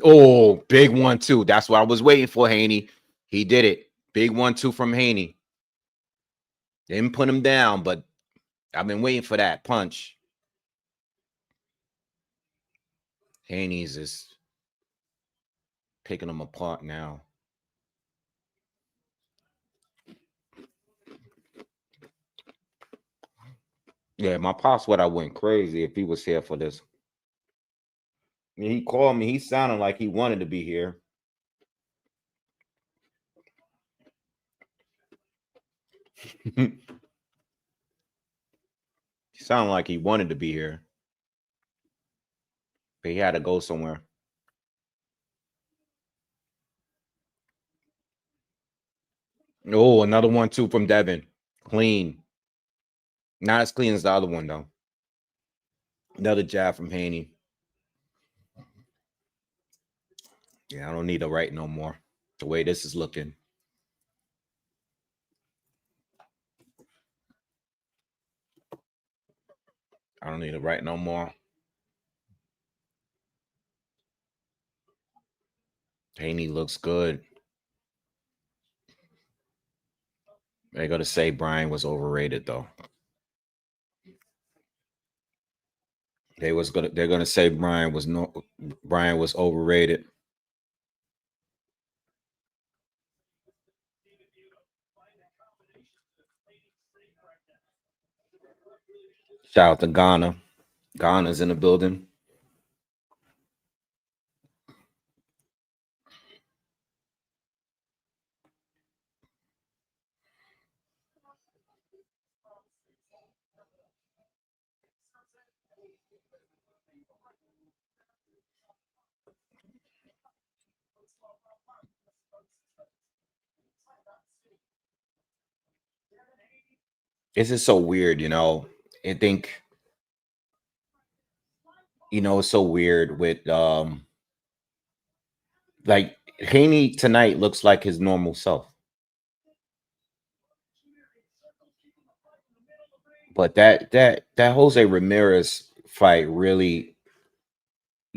Oh, big 1-2. That's what I was waiting for, Haney. He did it. Big 1-2 from Haney. Didn't put him down, but I've been waiting for that punch. Haney's is picking him apart now. Yeah, my pops would have went crazy if he was here for this. He called me. He sounded like he wanted to be here. He sounded like he wanted to be here. But he had to go somewhere. Oh, another 1-2 from Devin. Clean. Not as clean as the other one, though. Another jab from Haney. Yeah, I don't need a right no more. The way this is looking. I don't need a right no more. Haney looks good. They're gonna say Brian was overrated, though. They're gonna say Brian was overrated. Shout out to Ghana. Ghana's in the building. This is so weird, you know. I think, you know, it's so weird with like Haney tonight looks like his normal self. But that Jose Ramirez fight really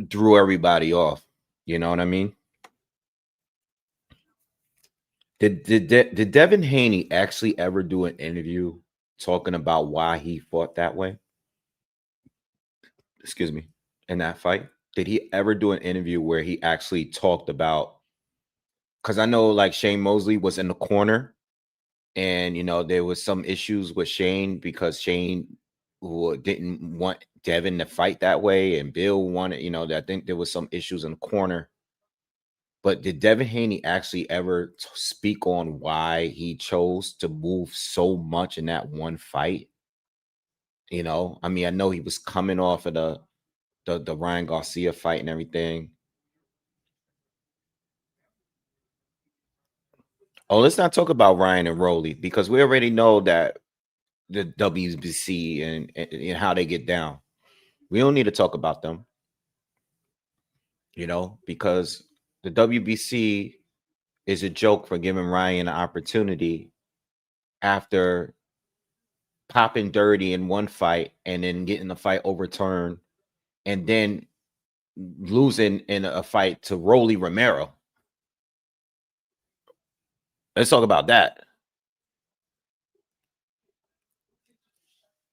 threw everybody off. You know what I mean? Did Devin Haney actually ever do an interview talking about why he fought that way? Excuse me, in that fight? Did he ever do an interview where he actually talked about? Because I know like Shane Mosley was in the corner, and you know there was some issues with Shane because Shane didn't want Devin to fight that way, and Bill wanted, you know, I think there was some issues in the corner. But did Devin Haney actually ever speak on why he chose to move so much in that one fight? You know, I mean, I know he was coming off of the Ryan Garcia fight and everything. Oh, let's not talk about Ryan and Rolly because we already know that the WBC and how they get down. We don't need to talk about them, you know, because the WBC is a joke for giving Ryan an opportunity after popping dirty in one fight and then getting the fight overturned and then losing in a fight to Rolly Romero. Let's talk about that.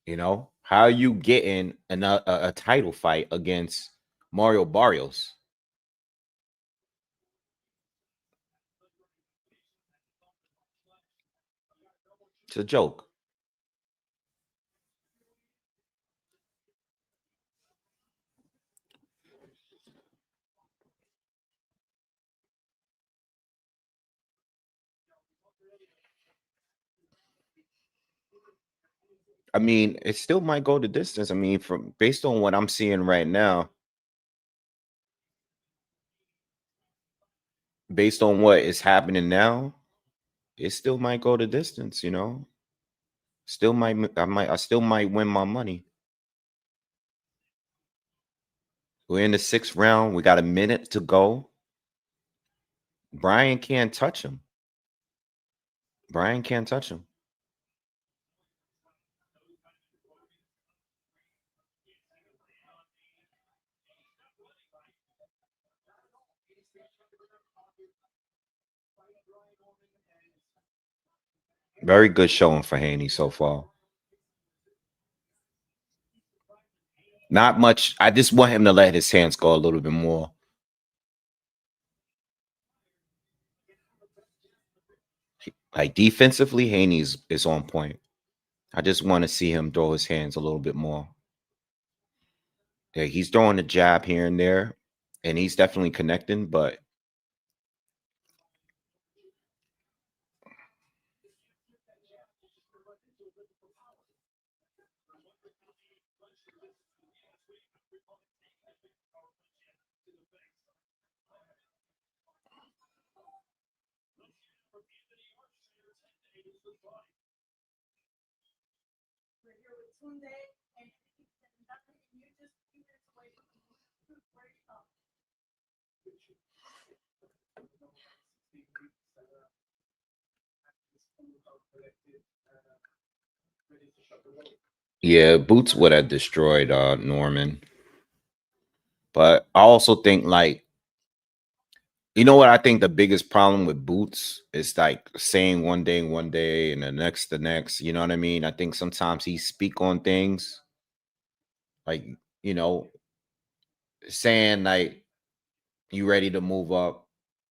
You know, how are you getting a title fight against Mario Barrios? It's a joke. I mean, it still might go the distance. I mean, from based on what I'm seeing right now, based on what is happening now, it still might go the distance, you know. Still I still might win my money. We're in the 6th round. We got a minute to go. Brian can't touch him. Brian can't touch him. Very good showing for Haney so far. Not much. I just want him to let his hands go a little bit more. Like defensively, Haney's is on point. I just want to see him throw his hands a little bit more. Yeah, he's throwing a jab here and there, and he's definitely connecting, but yeah, Boots would have destroyed Norman. But I also think, like, you know what I think the biggest problem with Boots is, like, saying one day and the next, you know what I mean? I think sometimes he speak on things like, you know, saying like you ready to move up,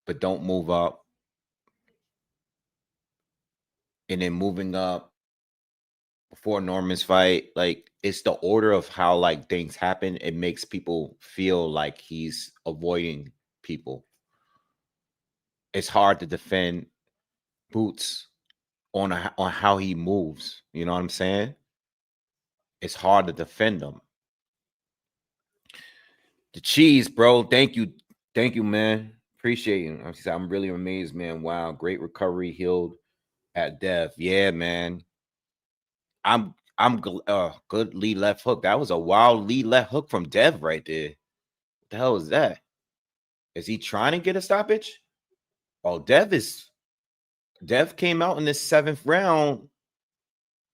but don't move up. And then moving up before Norman's fight, like it's the order of how like things happen. It makes people feel like he's avoiding people. It's hard to defend Boots on how he moves. You know what I'm saying? It's hard to defend him. The cheese, bro. Thank you, man. Appreciate you. I'm really amazed, man. Wow, great recovery, healed at death. Yeah, man. I'm good lead left hook. That was a wild lead left hook from Dev right there. What the hell is that? Is he trying to get a stoppage? Oh, Dev came out in this 7th round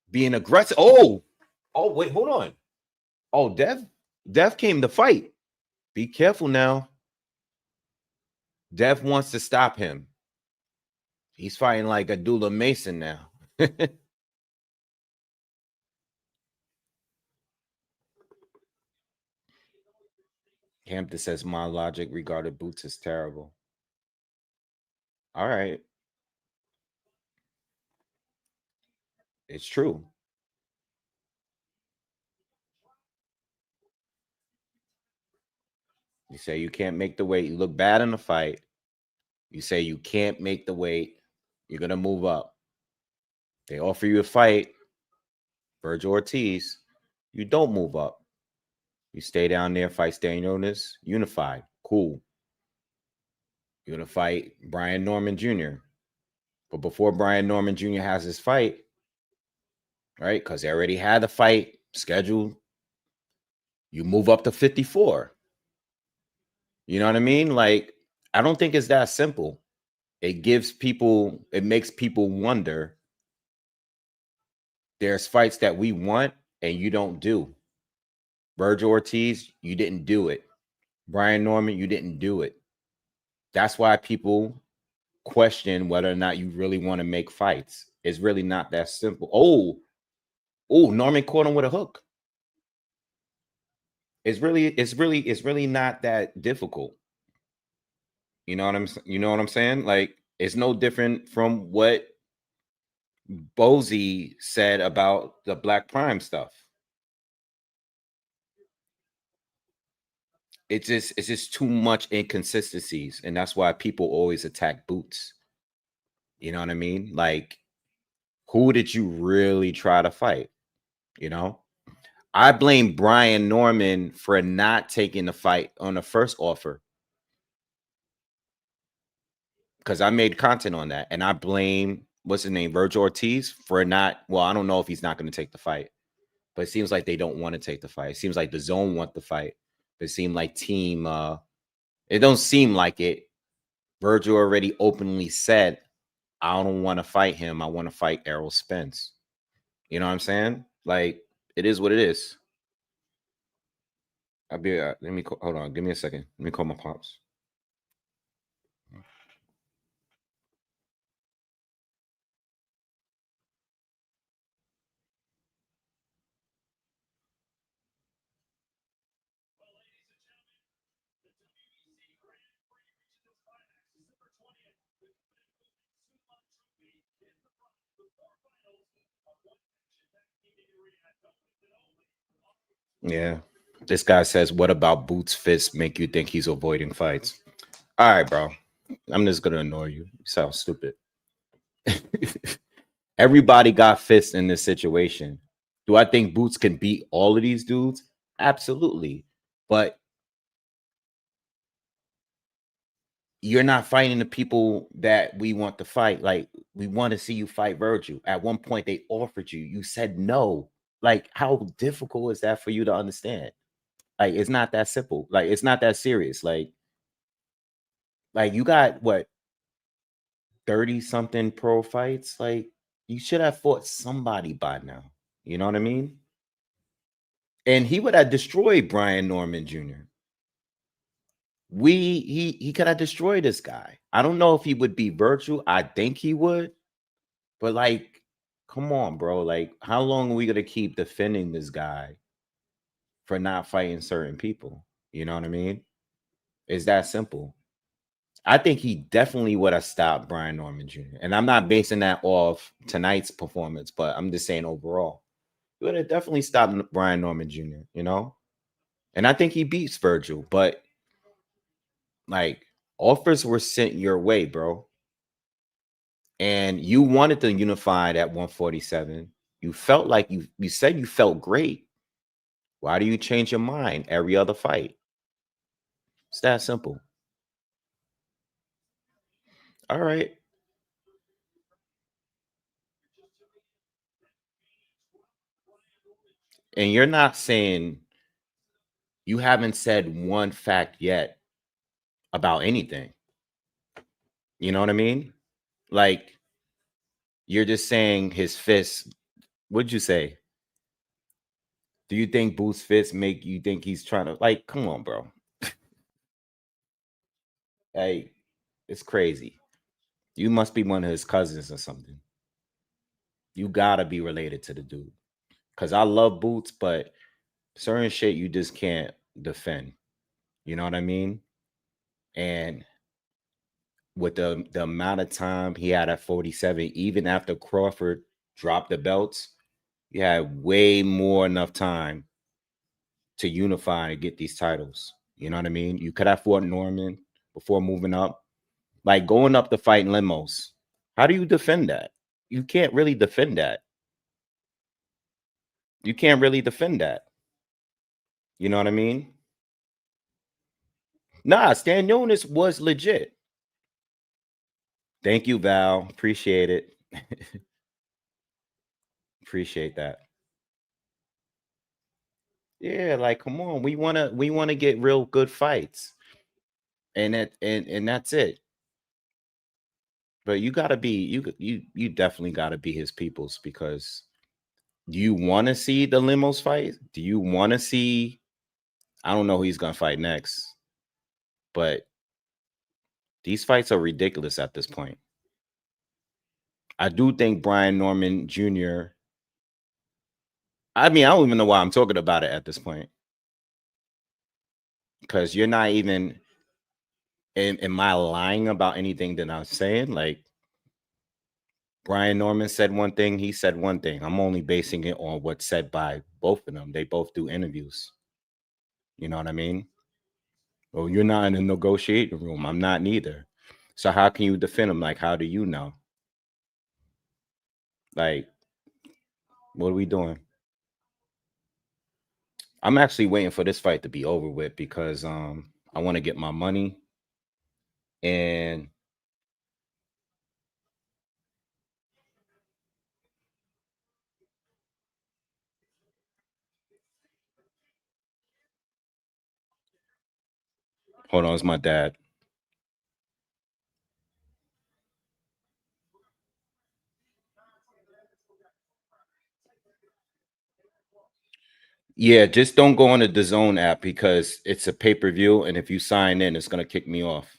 being aggressive. Oh, wait, hold on. Oh, Dev came to fight. Be careful now. Dev wants to stop him. He's fighting like a Dula Mason now. Hampton says my logic regarding Boots is terrible. All right. It's true. You say you can't make the weight. You look bad in the fight. You say you can't make the weight. You're going to move up. They offer you a fight, Virgil Ortiz. You don't move up. You stay down there, fight Stanionis, unified. Cool. You're going to fight Brian Norman Jr. But before Brian Norman Jr. has his fight, right, because they already had the fight scheduled, you move up to 54. You know what I mean? Like, I don't think it's that simple. It makes people wonder. There's fights that we want and you don't do. Virgil Ortiz, you didn't do it. Brian Norman, you didn't do it. That's why people question whether or not you really want to make fights. It's really not that simple. Oh, Norman caught him with a hook. It's really not that difficult. You know what I'm saying? Like, it's no different from what Bozy said about the Black Prime stuff. It's just too much inconsistencies, and that's why people always attack Boots. You know what I mean? Like, who did you really try to fight? You know, I blame Brian Norman for not taking the fight on the first offer because I made content on that, and I blame what's his name, Virgil Ortiz, for not. Well, I don't know if he's not going to take the fight, but it seems like they don't want to take the fight. It seems like the zone want the fight. It seemed like team. It don't seem like it. Virgil already openly said, "I don't want to fight him. I want to fight Errol Spence." You know what I'm saying? Like, it is what it is. I'll be. Let me hold on. Give me a second. Let me call my pops. Yeah. This guy says, "What about Boots' fists make you think he's avoiding fights?" All right, bro. I'm just gonna ignore you. You sound stupid. Everybody got fists in this situation. Do I think Boots can beat all of these dudes? Absolutely. But you're not fighting the people that we want to fight. Like, we want to see you fight Virgil. At one point, they offered you. You said no. Like, how difficult is that for you to understand? Like, it's not that simple. Like, it's not that serious. Like you got what, 30 something pro fights? Like, you should have fought somebody by now. You know what I mean? And he would have destroyed Brian Norman Jr. He could have destroyed this guy. I don't know if he would be Virgil. I think he would, but like, come on, bro. Like, how long are we gonna keep defending this guy for not fighting certain people? You know what I mean? It's that simple. I think he definitely would have stopped Brian Norman Jr. And I'm not basing that off tonight's performance, but I'm just saying overall. He would have definitely stopped Brian Norman Jr., you know? And I think he beats Virgil, but like, offers were sent your way, bro. And you wanted to unify at 147. You felt like you said you felt great. Why do you change your mind every other fight? It's that simple. All right. And you're not saying, you haven't said one fact yet about anything. You know what I mean? Like, you're just saying his fists. What'd you say? Do you think Boo's fists make you think he's trying to, like, come on, bro? Hey, it's crazy. You must be one of his cousins or something. You gotta be related to the dude. Cause I love Boots, but certain shit you just can't defend. You know what I mean? And with the amount of time he had at 47, even after Crawford dropped the belts, you had way more enough time to unify and get these titles. You know what I mean? You could have fought Norman before moving up. Like, going up to fight limos. How do you defend that? You can't really defend that. You can't really defend that. You know what I mean? Nah, Stan Jonas was legit. Thank you, Val. Appreciate it. Appreciate that. Yeah, like, come on. We wanna get real good fights. And that's it. But you gotta be, you definitely gotta be his peoples, because do you want to see the limos fight? Do you want to see? I don't know who he's gonna fight next, but these fights are ridiculous at this point. I do think Brian Norman Jr. I mean, I don't even know why I'm talking about it at this point, because you're not even. Am I lying about anything that I'm saying? Like, Brian Norman said one thing, he said one thing. I'm only basing it on what's said by both of them. They both do interviews. You know what I mean? Well, you're not in a negotiating room. I'm not neither. So how can you defend him? Like, how do you know? Like, what are we doing? I'm actually waiting for this fight to be over with because I want to get my money. And hold on, it's my dad. Yeah, just don't go on the DAZN app because it's a pay-per-view, and if you sign in, it's gonna kick me off.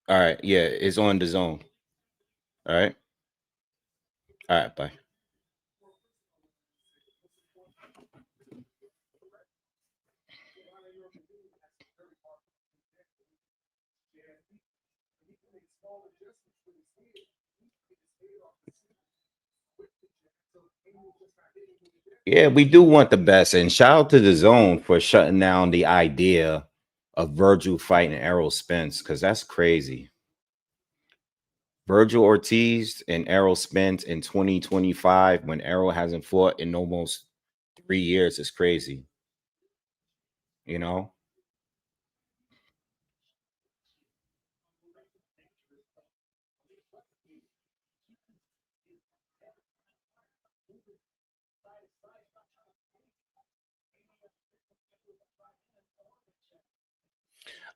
All right, yeah, it's on DAZN. All right, bye. Yeah, we do want the best, and shout out to the Zone for shutting down the idea of Virgil fighting Errol Spence because that's crazy. Virgil Ortiz and Errol Spence in 2025 when Errol hasn't fought in almost 3 years is crazy. You know?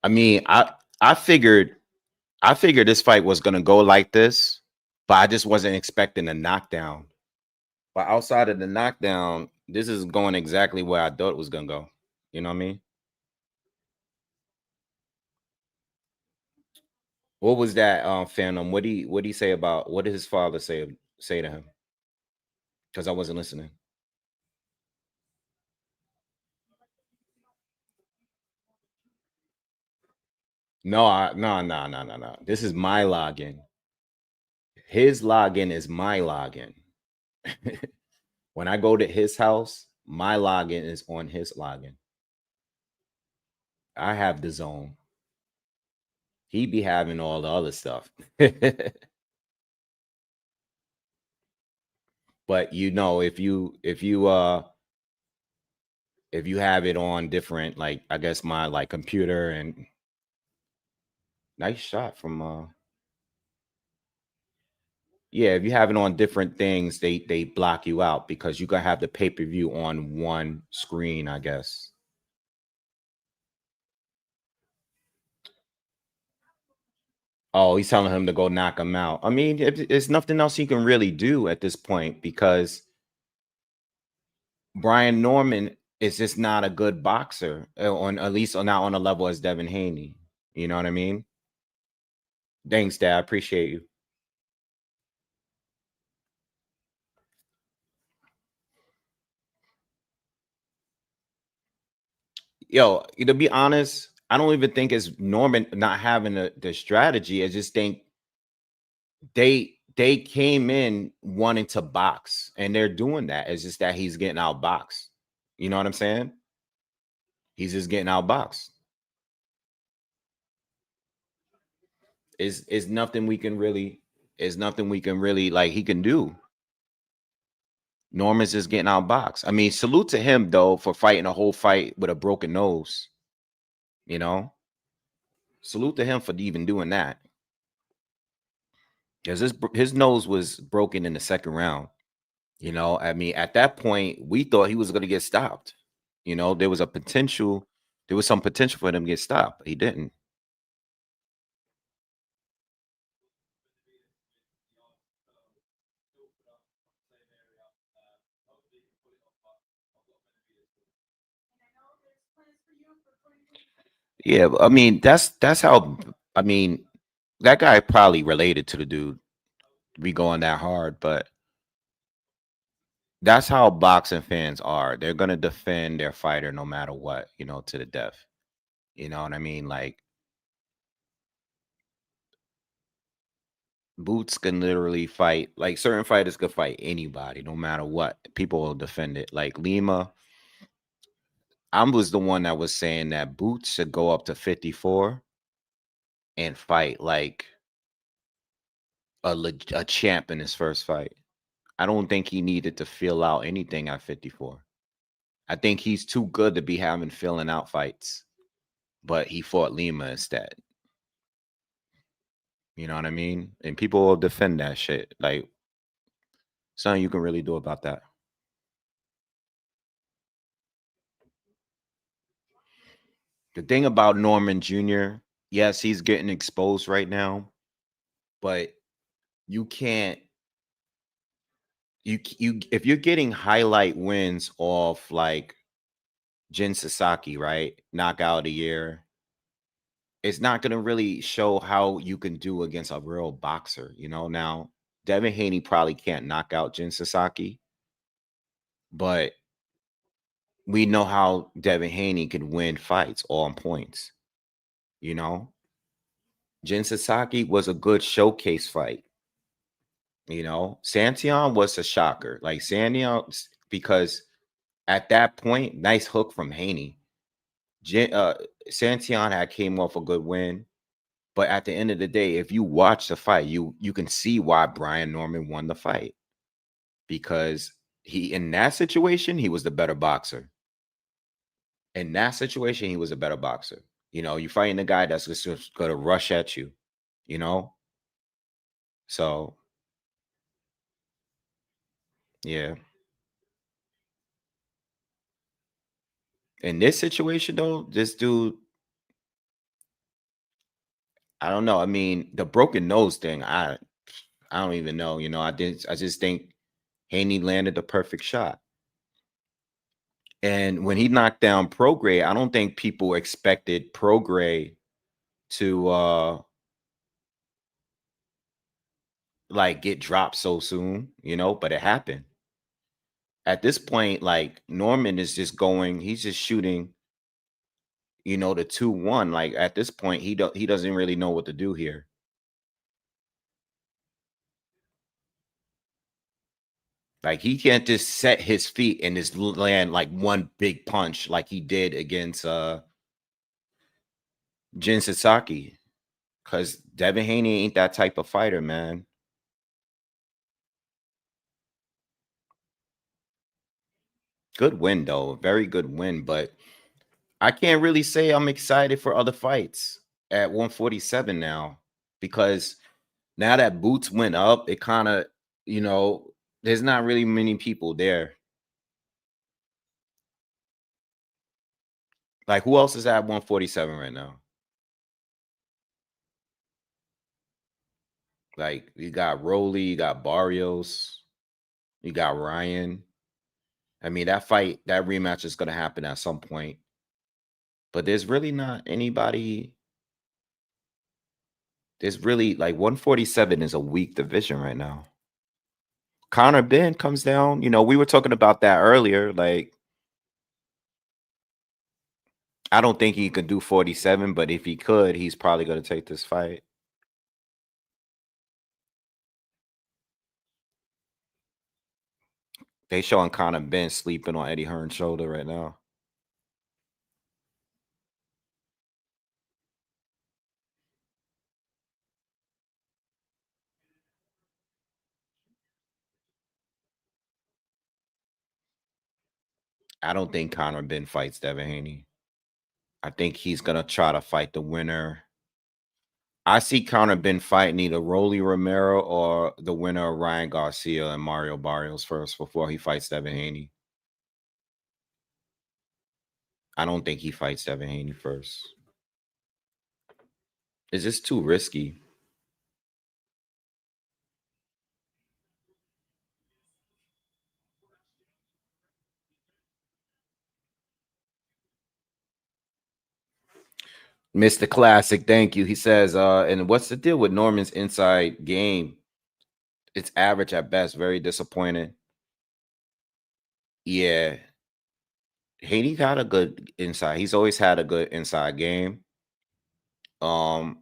I mean, I figured this fight was gonna go like this, but I just wasn't expecting a knockdown. But outside of the knockdown, this is going exactly where I thought it was gonna go. You know what I mean? What was that, Phantom? What did he say about what did his father say to him? Because I wasn't listening. No. This is my login. His login is my login. When I go to his house, my login is on his login. I have the zone. He be having all the other stuff. But you know, if you have it on different, like I guess my like computer and nice shot from yeah, if you have it on different things, they block you out because you gotta have the pay-per-view on one screen, I guess. Oh, he's telling him to go knock him out. I mean, it's nothing else he can really do at this point because Brian Norman is just not a good boxer, on at least not on a level as Devin Haney. You know what I mean? Thanks, Dad. I appreciate you. Yo, to be honest, I don't even think it's Norman not having the strategy. I just think they came in wanting to box, and they're doing that. It's just that he's getting outboxed. You know what I'm saying? He's just getting outboxed. Is nothing we can really like he can do. Norman's just getting outboxed. I mean, salute to him though for fighting a whole fight with a broken nose. You know, salute to him for even doing that. Because his nose was broken in the second round. You know, I mean, at that point, we thought he was going to get stopped. You know, there was some potential for him to get stopped. But he didn't. Yeah, I mean, that's how. I mean, that guy probably related to the dude. Be going that hard, but that's how boxing fans are. They're gonna defend their fighter no matter what, you know, to the death. You know what I mean? Like Boots can literally fight. Like certain fighters could fight anybody, no matter what. People will defend it. Like Lima, I was the one that was saying that Boots should go up to 54 and fight like a champ in his first fight. I don't think he needed to fill out anything at 54. I think he's too good to be having filling out fights. But he fought Lima instead. You know what I mean? And people will defend that shit. Like, something you can really do about that. The thing about Norman Jr., yes, he's getting exposed right now, but you can't you if you're getting highlight wins off like Jin Sasaki, right? Knockout of the year, it's not gonna really show how you can do against a real boxer, you know. Now, Devin Haney probably can't knock out Jin Sasaki, but we know how Devin Haney could win fights all on points, you know. Jin Sasaki was a good showcase fight. You know, Santion was a shocker. Like Santion, because at that point, nice hook from Haney. Santion had came off a good win, but at the end of the day, if you watch the fight, you can see why Brian Norman won the fight, because he in that situation he was the better boxer. In that situation, he was a better boxer. You know, you're fighting a guy that's just going to rush at you. You know, so yeah. In this situation, though, this dude, I don't know. I mean, the broken nose thing, I don't even know. You know, I just think Haney landed the perfect shot. And when he knocked down Prograis, I don't think people expected Prograis to like get dropped so soon, you know, but it happened. At this point, like Norman is just going, he's just shooting, you know, the 2-1. Like at this point, he doesn't really know what to do here. Like he can't just set his feet and just land like one big punch like he did against Jin Sasaki. Cause Devin Haney ain't that type of fighter, man. Good win though, very good win, but I can't really say I'm excited for other fights at 147 now, because now that Boots went up, it kind of, you know, there's not really many people there. Like, who else is at 147 right now? Like, you got Rolly, you got Barrios, you got Ryan. I mean, that fight, that rematch is going to happen at some point. But there's really not anybody. There's really like 147 is a weak division right now. Connor Ben comes down. You know, we were talking about that earlier. Like, I don't think he could do 47, but if he could, he's probably going to take this fight. They showing Connor Ben sleeping on Eddie Hearn's shoulder right now. I don't think Connor Ben fights Devin Haney. I think he's going to try to fight the winner. I see Connor Ben fighting either Rolly Romero or the winner of Ryan Garcia and Mario Barrios first before he fights Devin Haney. I don't think he fights Devin Haney first. It's just too risky. Mr. Classic, thank you. He says, and what's the deal with Norman's inside game? It's average at best, very disappointing. Yeah. Haney got a good inside. He's always had a good inside game. I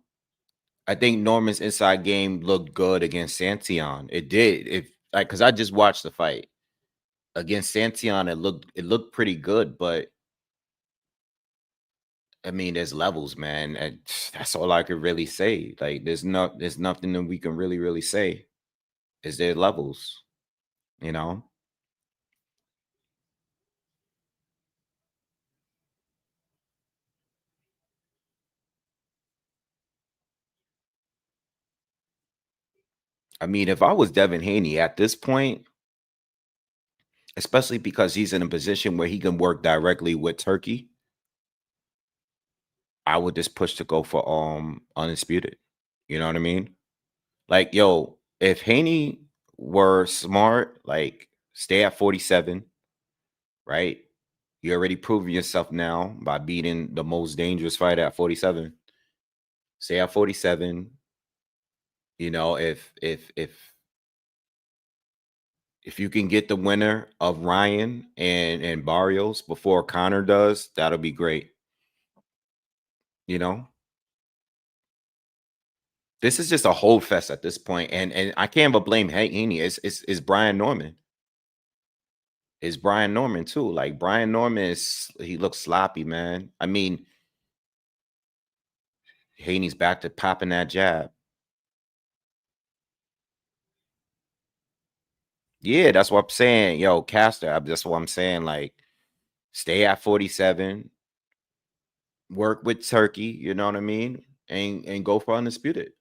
think Norman's inside game looked good against Santion. It did. If like, because I just watched the fight against Santion, it looked pretty good. But I mean, there's levels, man. And that's all I could really say. Like, there's nothing that we can really say. Is there levels? You know, I mean, if I was Devin Haney at this point, especially because he's in a position where he can work directly with Turkey, I would just push to go for undisputed. You know what I mean? Like, yo, if Haney were smart, like stay at 47, right? You already proven yourself now by beating the most dangerous fighter at 47. Stay at 47. You know, if you can get the winner of Ryan and Barrios before Connor does, that'll be great. You know, this is just a whole fest at this point, and I can't but blame Haney. It's Brian Norman. It's Brian Norman too. Like Brian Norman he looks sloppy, man. I mean, Haney's back to popping that jab. Yeah, that's what I'm saying. Yo, Caster, that's what I'm saying. Like, stay at 47, work with Turkey, you know what I mean? And go for undisputed.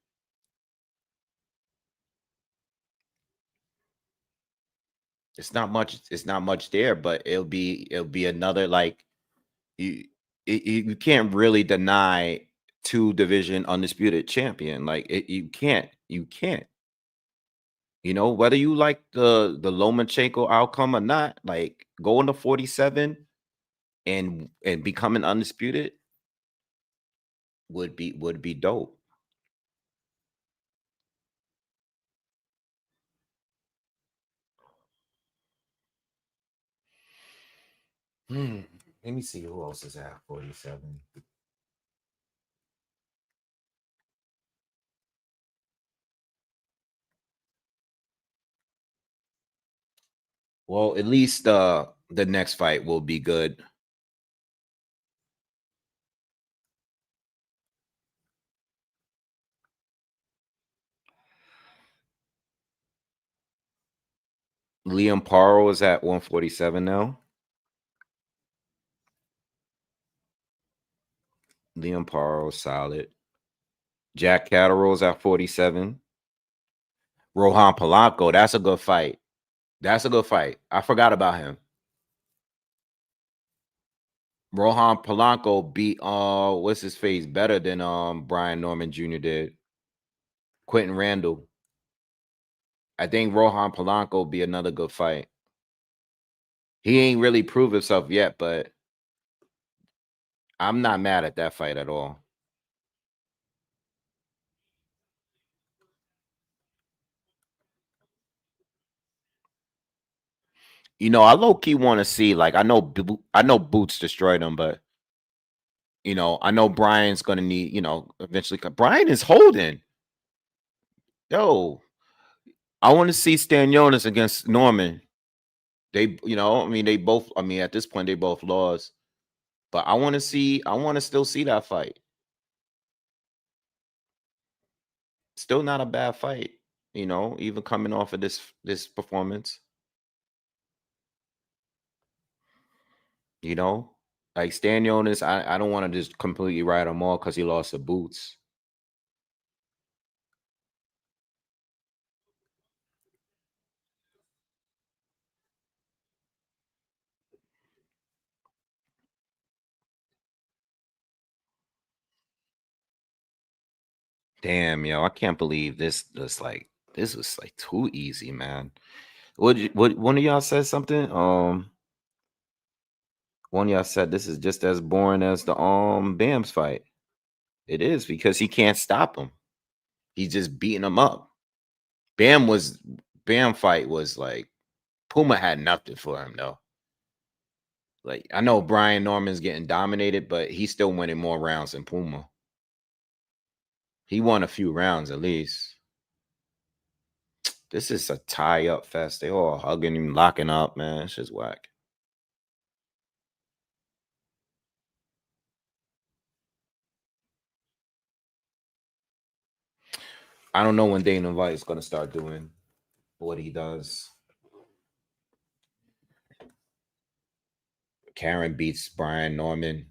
It's not much there, but it'll be another like you you can't really deny two division undisputed champion. Like you can't. You know, whether you like the Lomachenko outcome or not, like going to 47 and becoming undisputed would be dope. Hmm. Let me see who else is at 47. Well, at least the next fight will be good. Liam Paro is at 147 now. Liam Paro solid. Jack Catterall's at 47. Rohan Polanco, that's a good fight. That's a good fight. I forgot about him. Rohan Polanco beat what's his face better than Brian Norman Jr. did. Quentin Randall. I think Rohan Polanco will be another good fight. He ain't really proved himself yet, but I'm not mad at that fight at all. You know, I low key want to see. Like, I know Boots destroyed him, but you know, I know Brian's gonna need. You know, eventually. Brian is holding. Yo, I want to see Stanionis against Norman. They, you know, I mean, they both. I mean, at this point, they both lost. But I want to see. I want to still see that fight. Still not a bad fight. You know, even coming off of this performance. You know, like Stanionis, I don't want to just completely write him off because he lost to Boots. Damn, yo, I can't believe this was like too easy, man. What one of y'all said something? One of y'all said this is just as boring as the Bam's fight. It is because he can't stop him. He's just beating him up. Bam was Bam fight was like Puma had nothing for him though. Like I know Brian Norman's getting dominated, but he's still winning more rounds than Puma. He won a few rounds at least. This is a tie up fest. They all hugging him, locking up, man. It's just whack. I don't know when Dana White is gonna start doing what he does. Karen beats Brian Norman.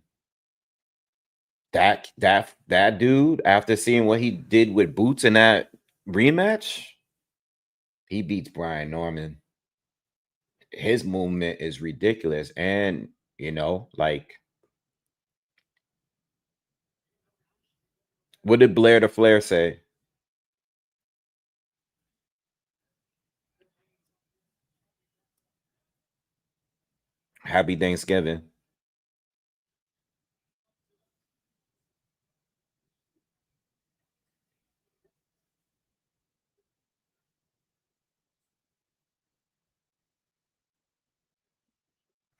That dude, after seeing what he did with Boots in that rematch, he beats Brian Norman. His movement is ridiculous. And, you know, like, what did Blair the Flair say? Happy Thanksgiving.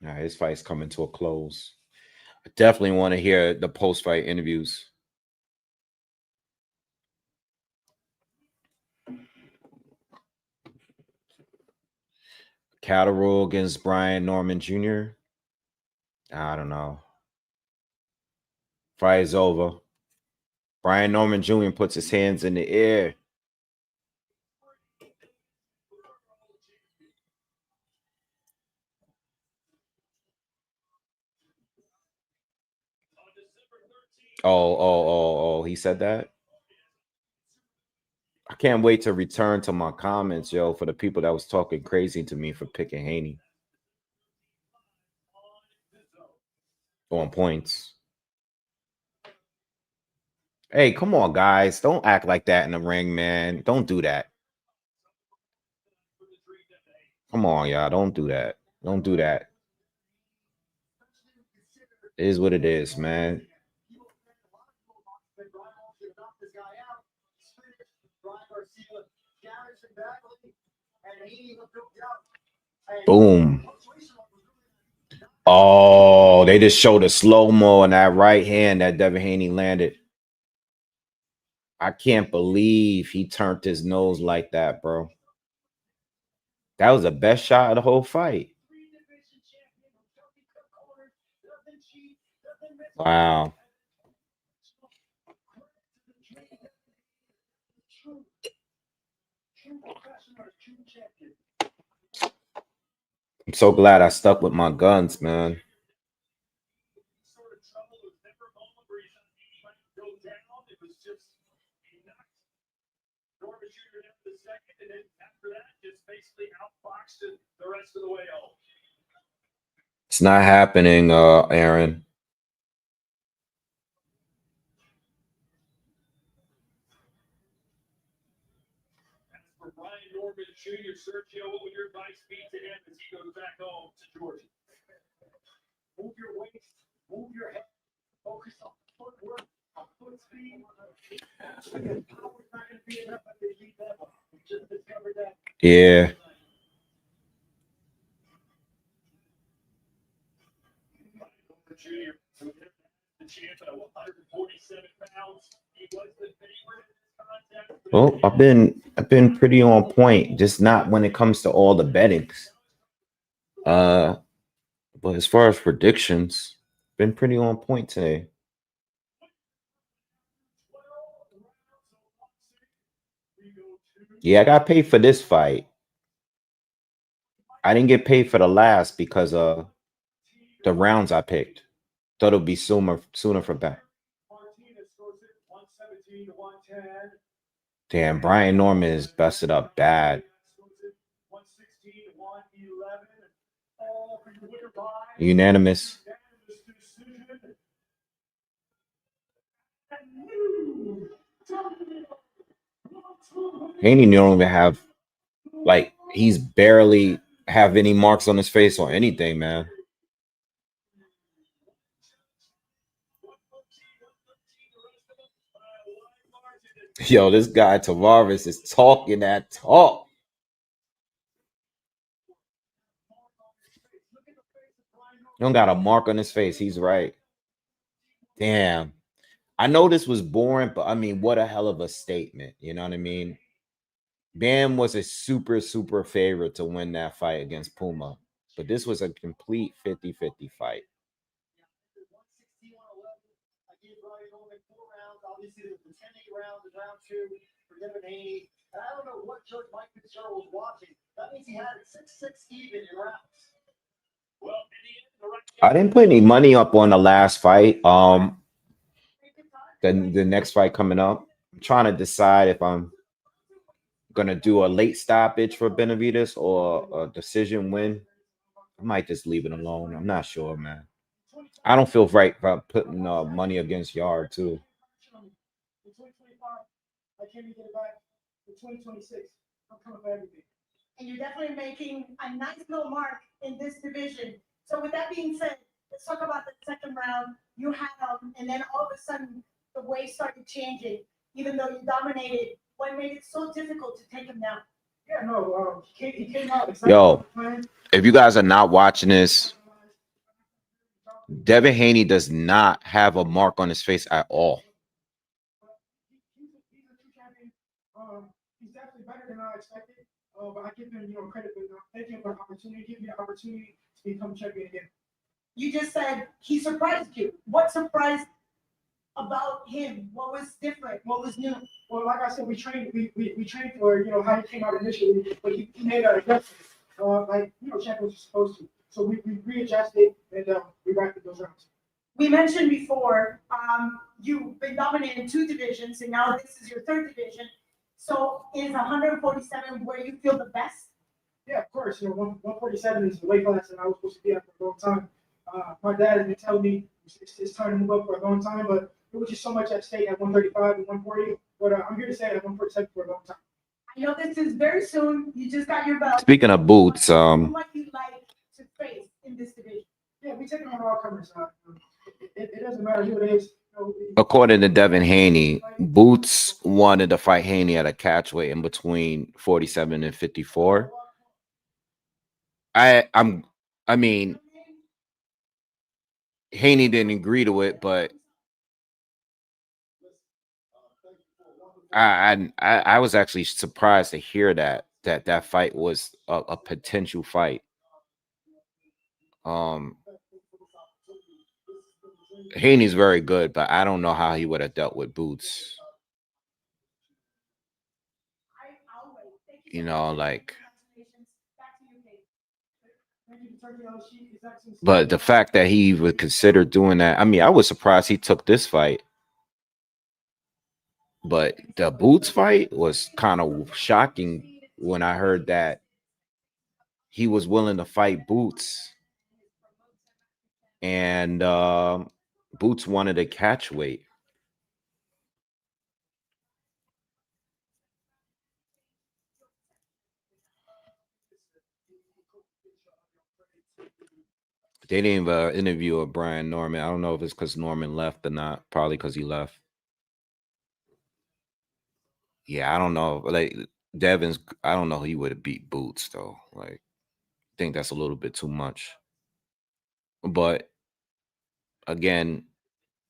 Now, his fight's coming to a close. I definitely want to hear the post-fight interviews. Catterall against Brian Norman Jr. I don't know. Fight is over. Brian Norman Jr. puts his hands in the air. Oh, he said that? I can't wait to return to my comments, yo, for the people that was talking crazy to me for picking Haney on points. Hey, come on, guys. Don't act like that in the ring, man. Don't do that. Come on, y'all. Don't do that. Don't do that. It is what it is, man. Boom. Oh, they just showed a slow-mo on that right hand that Devin Haney landed. I can't believe he turned his nose like that, bro. That was the best shot of the whole fight. Wow. I'm so glad I stuck with my guns, man. It's not happening, Aaron.
Brian Norman Jr. Sergio, what would your advice be to him as he goes back home to Georgia? Move your waist, move your head, focus on footwork, on foot speed. Power's not going to be enough at the elite level. We just discovered that.
Yeah.
Jr. The champ at 147 pounds. He was the favorite in this contest.
Well, I've been pretty on point, just not when it comes to all the bettings. But as far as predictions, been pretty on point today. Yeah, I got paid for this fight. I didn't get paid for the last because of the rounds I picked. Thought it would be sooner for back. Damn, Brian Norman is busted up bad. Unanimous. Haney don't even have, like, he's barely have any marks on his face or anything, man. Yo, this guy Tavares is talking that talk. He don't got a mark on his face. He's right. Damn. I know this was boring, but I mean, what a hell of a statement. You know what I mean? Bam was a super favorite to win that fight against Puma, but this was a complete 50-50 fight.
I don't know what Judge Mike Fitzgerald was watching. That means he had it 6-6 even in rounds. Well, in the end, the right
I didn't put any money up on the last fight. The next fight coming up. I'm trying to decide if I'm gonna do a late stoppage for Benavidez or a decision win. I might just leave it alone. I'm not sure, man. I don't feel right about putting money against Yarde too.
The 2025, I can't even get it back. The 2026, I'm coming for everything.
And you're definitely making a nice little mark in this division. So with that being said, let's talk about the second round. You had and then all of a sudden the way started changing. Even though you dominated, what made it so difficult to take him down?
Yeah, no, he came out.
Yo, if you guys are not watching this, Devin Haney does not have a mark on his face at all.
He's a true champion. He's definitely better than I expected. But I give him, credit for thank him for the opportunity, give me the opportunity to become champion again.
You just said he surprised you. What surprised about him? What was different? What was new?
Well, like I said, we trained for how he came out initially, but he made an adjustment, champions are supposed to. So we readjusted and we wrapped those rounds.
We mentioned before, you've been dominating 2 divisions, and now this is your 3rd division. So is 147 where you feel the best?
Yeah, of course. 147 is the weight class that I was supposed to be at for a long time. My dad had been telling me it's time to move up for a long time, but it was just so much at stake at 135 and 140. But I'm here to say at 147 for a long time.
I know this is very soon. You just got your belt.
Speaking of boots,
who might you like to face in this division?
Yeah, we take on all comers. It doesn't matter who it is.
according to Devin Haney, Boots wanted to fight Haney at a catch weight in between 47 and 54. I mean, Haney didn't agree to it, but I was actually surprised to hear that fight was a potential fight. Haney's very good, but I don't know how he would have dealt with Boots. Like, but the fact that he would consider doing that, I mean, I was surprised he took this fight. But the Boots fight was kind of shocking when I heard that he was willing to fight Boots. And Boots wanted a catch weight. They didn't even interview a Brian Norman. I don't know if it's because Norman left or not. Probably because he left. Yeah, I don't know. Like Devin's, I don't know. He would have beat Boots though. Like, I think that's a little bit too much. But again,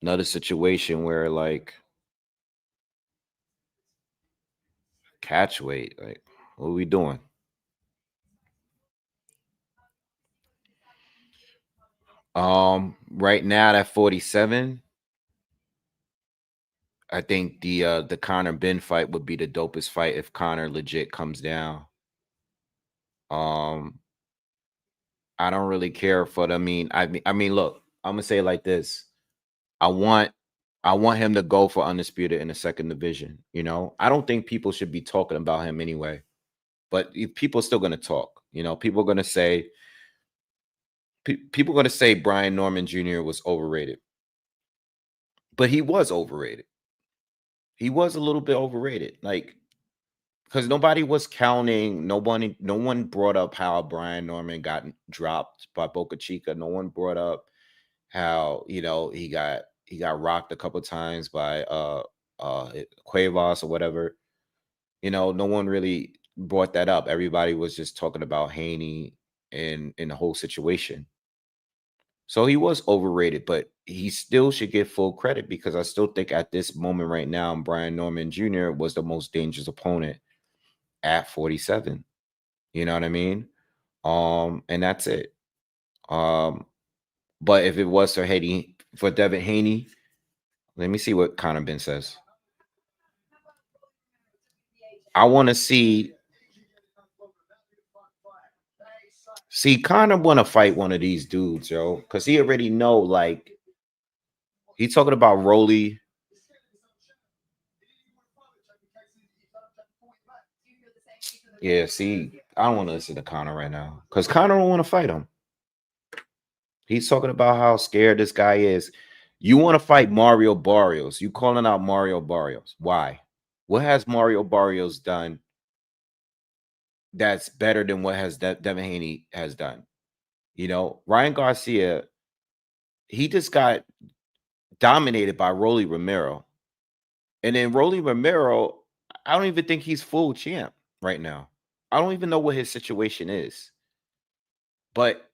another situation where like catch weight. Like, what are we doing? Right now at 47, I think the Conor Ben fight would be the dopest fight if Conor legit comes down. I don't really care for the, I mean, look, I'm gonna say it like this. I want him to go for undisputed in the second division. I don't think people should be talking about him anyway. But if people are still gonna talk. People are gonna say Brian Norman Jr. was overrated. But he was overrated. He was a little bit overrated. Like, because nobody was counting. No one brought up how Brian Norman got dropped by Boca Chica. No one brought up how he got rocked a couple times by Cuevas or whatever. No one really brought that up. Everybody was just talking about Haney and the whole situation. So he was overrated, but he still should get full credit because I still think at this moment right now, Brian Norman Jr. was the most dangerous opponent at 47. You know what I mean? And that's it. But if it was for Devin Haney, let me see what Conor Ben says. I want to see See, Conor want to fight one of these dudes, yo, because he already know, like, he talking about Rolly. Yeah, see, I don't want to listen to Conor right now because Conor don't want to fight him. He's talking about how scared this guy is. You want to fight Mario Barrios. You calling out Mario Barrios. Why? What has Mario Barrios done that's better than what has Devin Haney has done? You know, Ryan Garcia, he just got dominated by Rolly Romero. And then Rolly Romero, I don't even think he's full champ right now. I don't even know what his situation is. But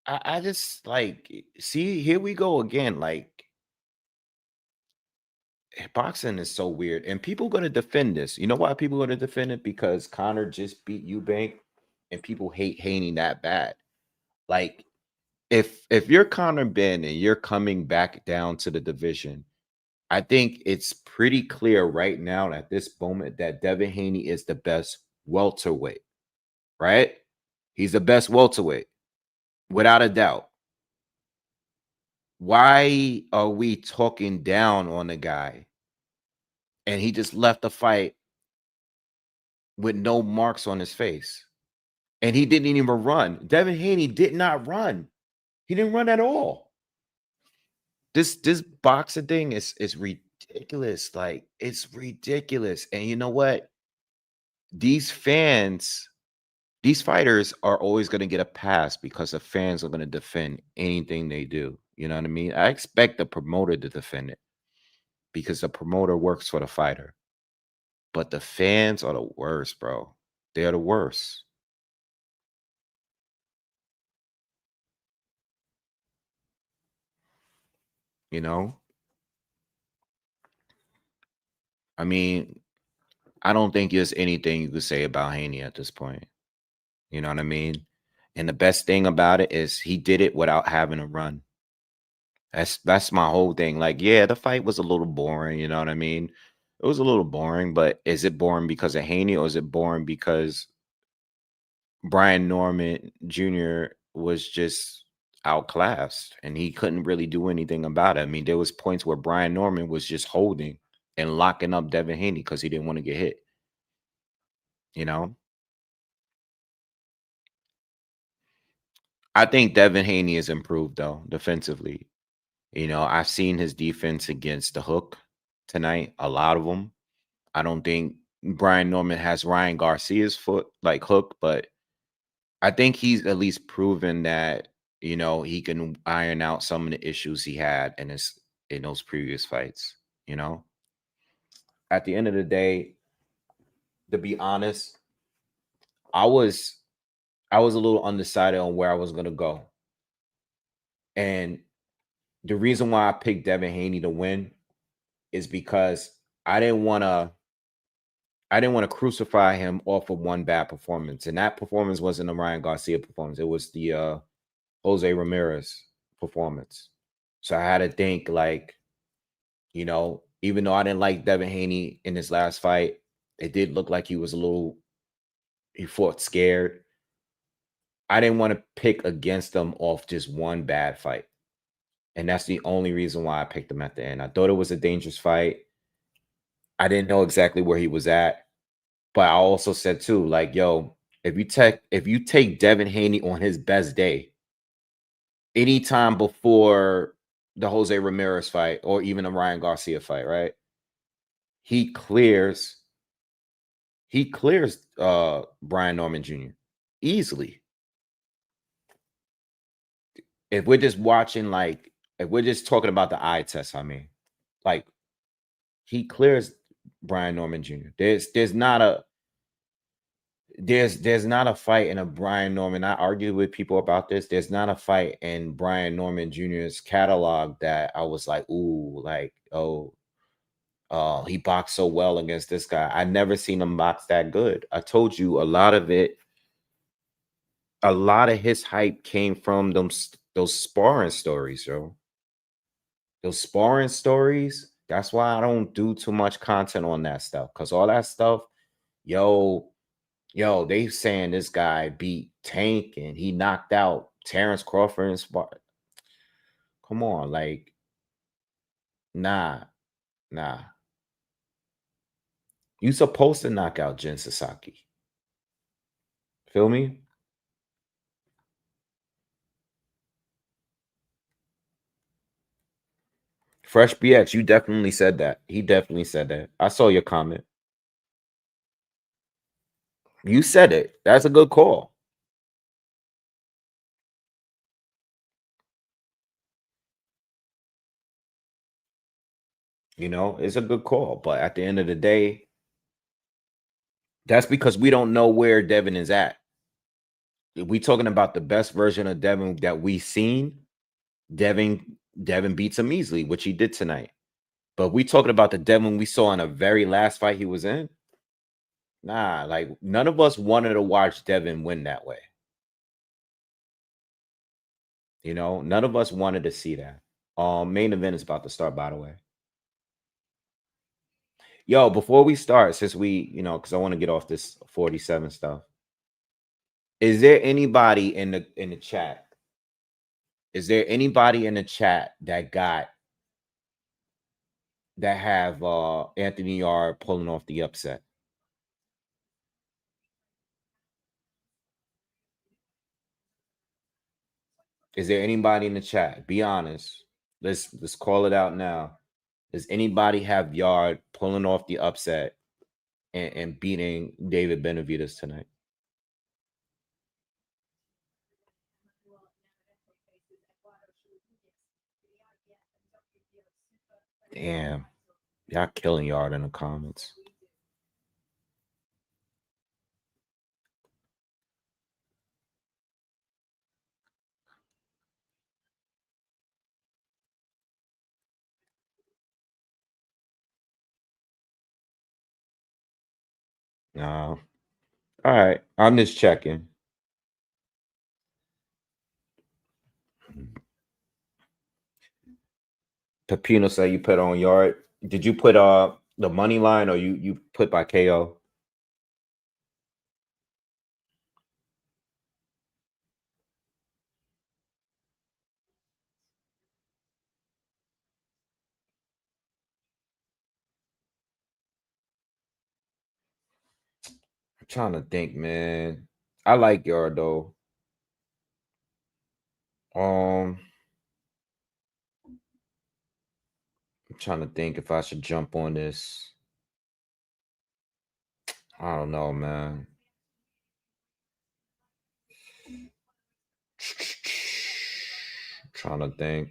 I just like, see, here we go again. Like, boxing is so weird. And people going to defend this. You know why people going to defend it? Because Conor just beat Eubank and people hate Haney that bad. Like, if you're Conor Ben and you're coming back down to the division, I think it's pretty clear right now at this moment that Devin Haney is the best welterweight, right? He's the best welterweight, without a doubt. Why are we talking down on the guy? And he just left the fight with no marks on his face. And he didn't even run. Devin Haney did not run. He didn't run at all. This boxing thing is ridiculous. Like, it's ridiculous. And you know what? These fans, these fighters are always going to get a pass because the fans are going to defend anything they do. You know what I mean? I expect the promoter to defend it because the promoter works for the fighter. But the fans are the worst, bro. They're the worst. You know? I mean, I don't think there's anything you could say about Haney at this point. You know what I mean? And the best thing about it is he did it without having to run. That's my whole thing. Like, yeah, the fight was a little boring, you know what I mean? It was a little boring, but is it boring because of Haney or is it boring because Brian Norman Jr. was just outclassed and he couldn't really do anything about it? I mean, there was points where Brian Norman was just holding and locking up Devin Haney because he didn't want to get hit. You know? I think Devin Haney is improved though, defensively. You know, I've seen his defense against the hook tonight, a lot of them. I don't think Brian Norman has Ryan Garcia's foot like hook, but I think he's at least proven that, you know, he can iron out some of the issues he had in those previous fights, you know. At the end of the day, to be honest, I was a little undecided on where I was gonna go. And the reason why I picked Devin Haney to win is because I didn't want to crucify him off of one bad performance. And that performance wasn't the Ryan Garcia performance. It was the Jose Ramirez performance. So I had to think like, you know, even though I didn't like Devin Haney in his last fight, it did look like he fought scared. I didn't want to pick against him off just one bad fight. And that's the only reason why I picked him at the end. I thought it was a dangerous fight. I didn't know exactly where he was at. But I also said too, like, yo, if you take Devin Haney on his best day, anytime before the Jose Ramirez fight or even a Ryan Garcia fight, right? He clears Brian Norman Jr. easily. If we're just watching, like, if we're just talking about the eye test, I mean, like, he clears Brian Norman Jr. There's not a fight in a Brian Norman. I argue with people about this. There's not a fight in Brian Norman Jr.'s catalog that I was like, ooh, like, oh, he boxed so well against this guy. I never seen him box that good. I told you a lot of his hype came from those sparring stories, yo. Those sparring stories. That's why I don't do too much content on that stuff. Cause all that stuff, yo, Yo, they saying this guy beat Tank and he knocked out Terrence Crawford and Spot. Come on, like, nah. You supposed to knock out Jin Sasaki. Feel me? Fresh BX, you definitely said that. He definitely said that. I saw your comment. You said it. That's a good call. You know, it's a good call. But at the end of the day, that's because we don't know where Devin is at. If we talking about the best version of Devin that we've seen, Devin beats him easily, which he did tonight. But we talking about the Devin we saw in a very last fight he was in. Nah, like none of us wanted to watch Devin win that way. You know, none of us wanted to see that. Main event is about to start, by the way. Yo, before we start, since we, you know, because I want to get off this 47 stuff. Is there anybody in the chat? Is there anybody in the chat that have Anthony Yarde pulling off the upset? Is there anybody in the chat? Be honest. Let's call it out now. Does anybody have Yarde pulling off the upset and beating David Benavidez tonight? Damn. Y'all killing Yarde in the comments. No. All right. I'm just checking. Pepino said you put on Yarde. Did you put the money line or you put by KO? I'm trying to think, man. I like Yarde though. I'm trying to think if I should jump on this. I don't know, man. Trying to think.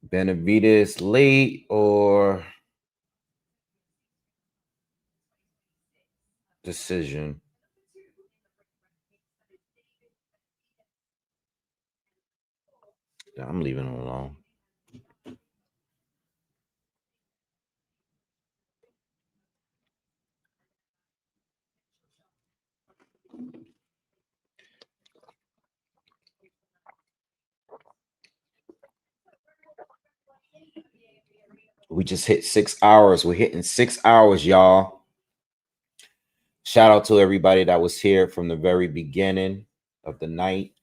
Benavidez late or decision? Yeah, I'm leaving it alone. We just hit 6 hours. We're hitting 6 hours, y'all. Shout out to everybody that was here from the very beginning of the night.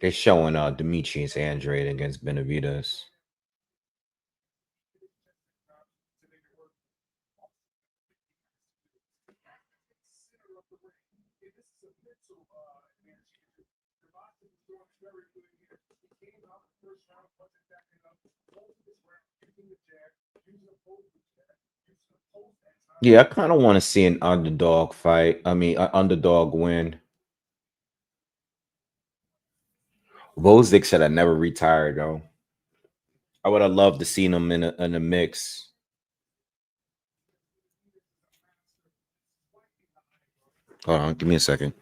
They're showing Demetrius Andrade against Benavidez. Yeah, I kind of want to see an underdog fight. I mean, an underdog win. Vozick should have never retired, though. I would have loved to see him in a mix. Hold on, give me a second.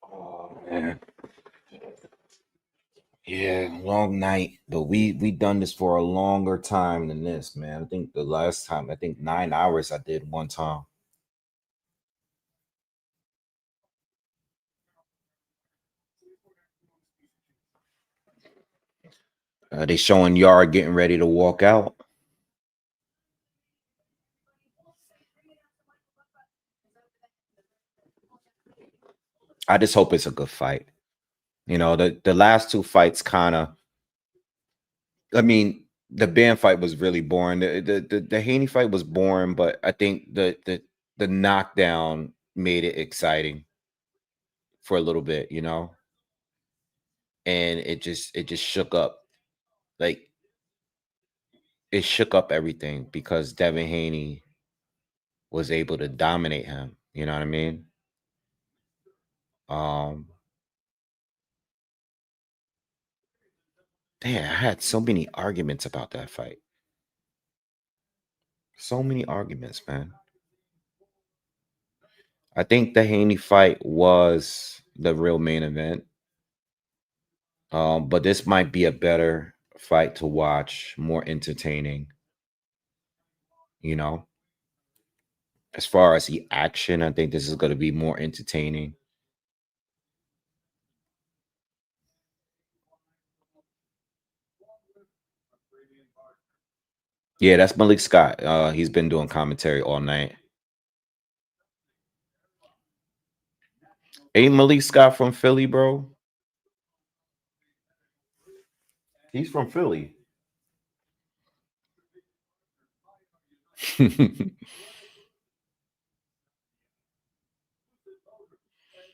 Oh man. Yeah, long night, but we done this for a longer time than this, man. I think the last time, I think 9 hours I did one time. They showing Yarde getting ready to walk out. I just hope it's a good fight. You know, the last two fights kind of. I mean, the band fight was really boring. The Haney fight was boring, but I think the knockdown made it exciting for a little bit, you know. And it just shook up, like it shook up everything because Devin Haney was able to dominate him. You know what I mean? Um, Damn, I had so many arguments about that fight. So many arguments, man. I think the Haney fight was the real main event. But this might be a better fight to watch, more entertaining. You know, as far as the action, I think this is going to be more entertaining. Yeah, that's Malik Scott. He's been doing commentary all night. Ain't Malik Scott from Philly, bro? He's from Philly.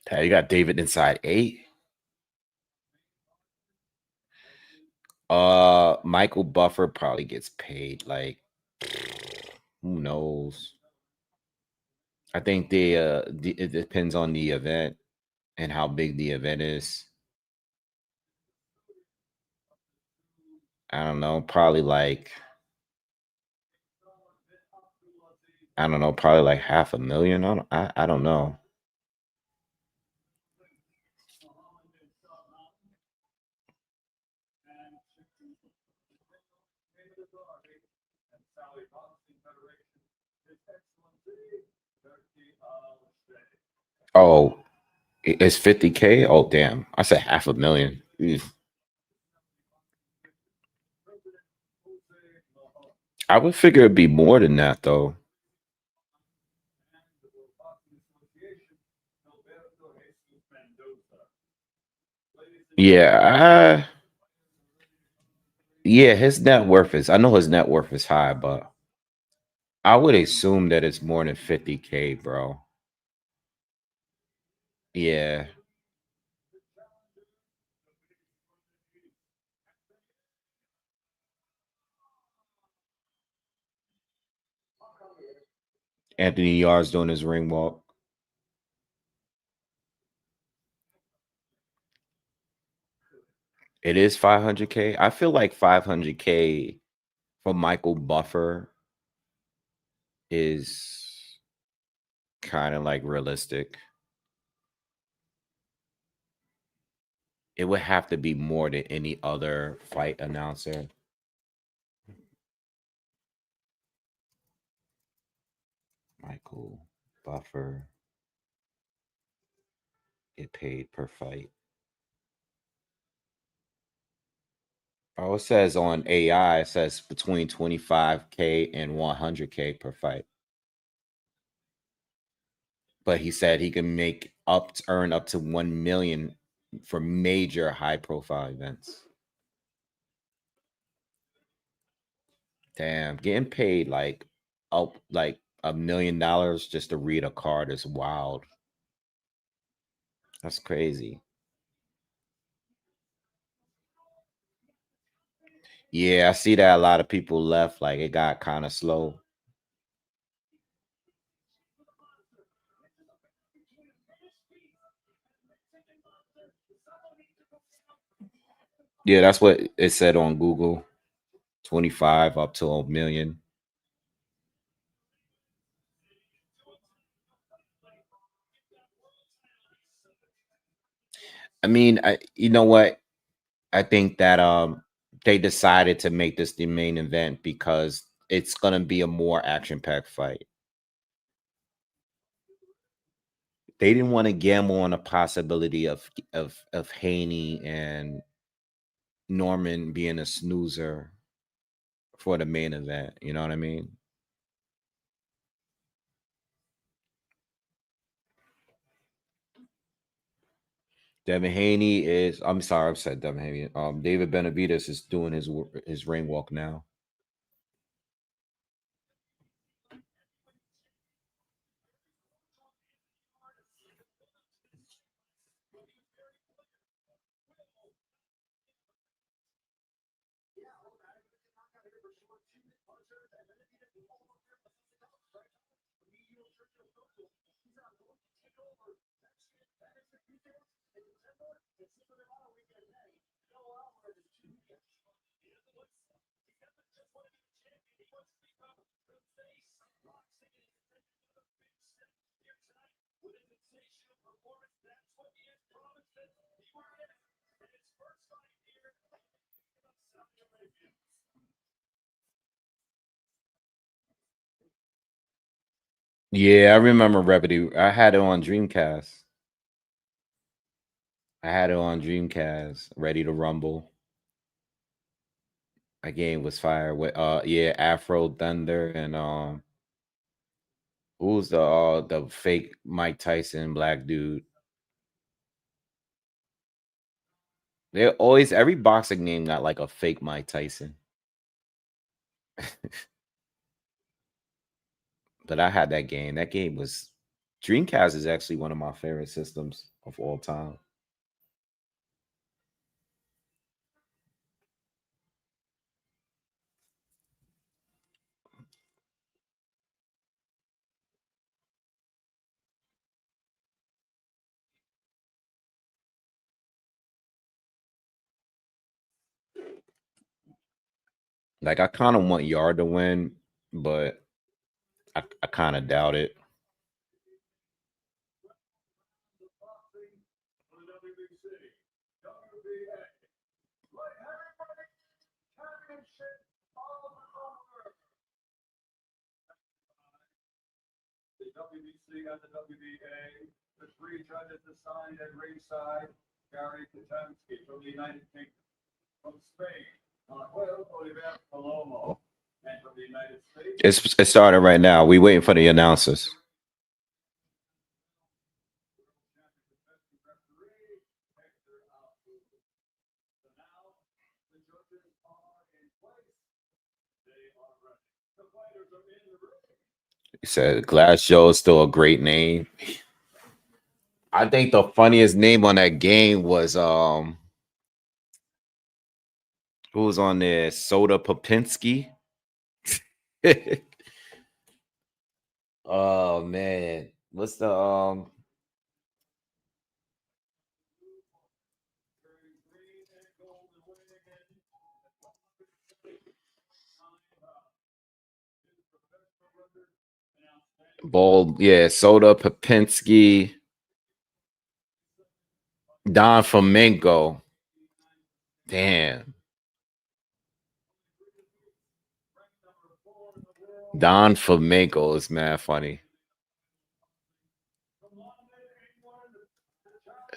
Hey, you got David inside 8. Michael Buffer probably gets paid. Like, who knows? I think it depends on the event and how big the event is. I don't know, probably like I don't know, probably like $500,000. I don't know. Oh, it's 50K. Oh damn, I said $500,000. Oof. I would figure it'd be more than that though. Yeah, yeah, his net worth is. I know his net worth is high, but I would assume that it's more than 50K, bro. Yeah. Anthony Yarde's doing his ring walk. It is 500K. I feel like 500K for Michael Buffer is kind of like realistic. It would have to be more than any other fight announcer. Michael Buffer get paid per fight. Oh, it says on AI, it says between 25K and 100K per fight. But he said he can earn up to 1 million for major high profile events. Damn, getting paid like up like $1 million just to read a card is wild. That's crazy. Yeah, I see that a lot of people left. Like it got kind of slow. Yeah, that's what it said on Google. 25 up to a million. I mean, you know what? I think that they decided to make this the main event because it's gonna be a more action-packed fight. They didn't want to gamble on a possibility of Haney and Norman being a snoozer for the main event. You know what I mean? Devin Haney is. I'm sorry, I've said Devin Haney. David Benavidez is doing his ring walk now. Yeah, I remember Remedy. I had it on Dreamcast. I had it on Dreamcast, Ready to Rumble. That game was fire with yeah, Afro Thunder and who's the fake Mike Tyson black dude? They always every boxing name got like a fake Mike Tyson. But I had that game. That game was Dreamcast is actually one of my favorite systems of all time. Like I kind of want Yard to win, but I kind of doubt it.
The WBC and the WBA, the three judges assigned at ringside, Gary Kaczynski from the United Kingdom, from Spain, Manuel Oliver Palomo, and from the United States.
It started right now. We waiting for the announcers. He said Glass Joe is still a great name. I think the funniest name on that game was who was on there? Soda Popinski. Oh man. What's the ball? Yeah, Soda Popinski. Don Flamenco. Damn. Don Flamenco is mad funny.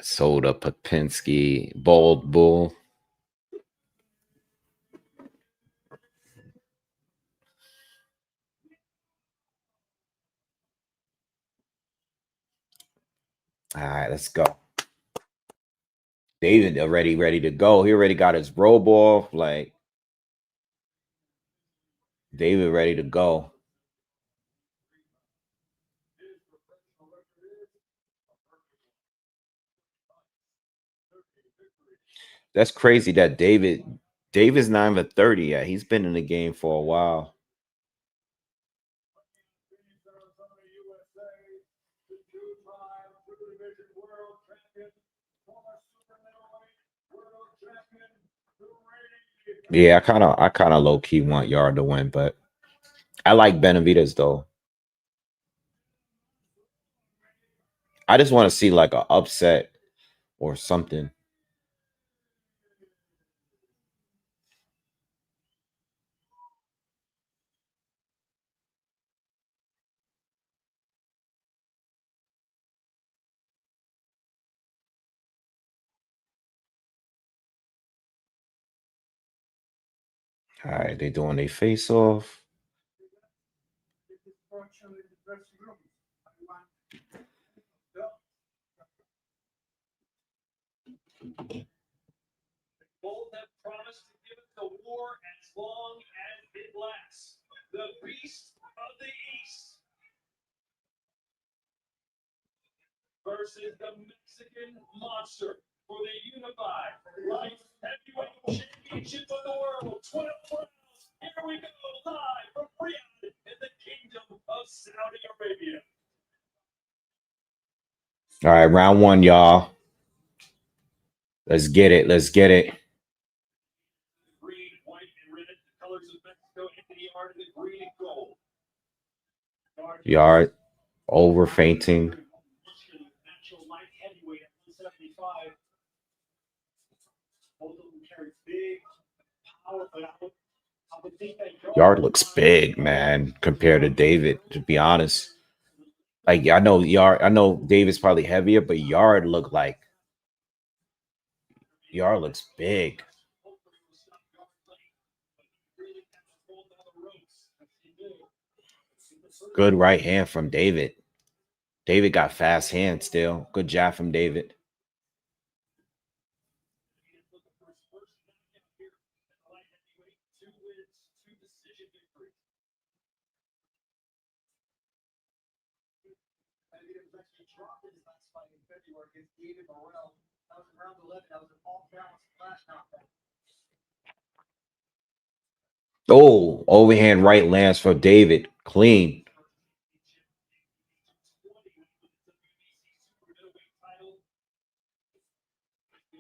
Soda Popinski. Bald Bull. All right, let's go. David already ready to go. He already got his robe off. Like David ready to go. That's crazy that David's not even 30 yet. He's been in the game for a while. Yeah, I kind of low key want Yarde to win, but I like Benavidez though. I just want to see like an upset or something. All right, they doing a face off.
Both have promised to give it the war as long as it lasts. The beast of the East versus the Mexican monster for the unified light heavyweight championship of the world. 12 rounds. Here we go, live from Riyadh in the Kingdom of Saudi Arabia.
All right, round one, y'all. Let's get it. Let's get it.
Green, white, and red, the colors of Mexico and the art of the green and gold.
Yarde over fainting.
Natural light heavyweight at 175. Both of them carry big power, but I would think that
Yarde looks big, man, compared to David, to be honest. Like I know David's probably heavier, but Yarde looks big. Good right hand from David. David got fast hands still. Good jab from David. Oh, overhand right lands for David. Clean.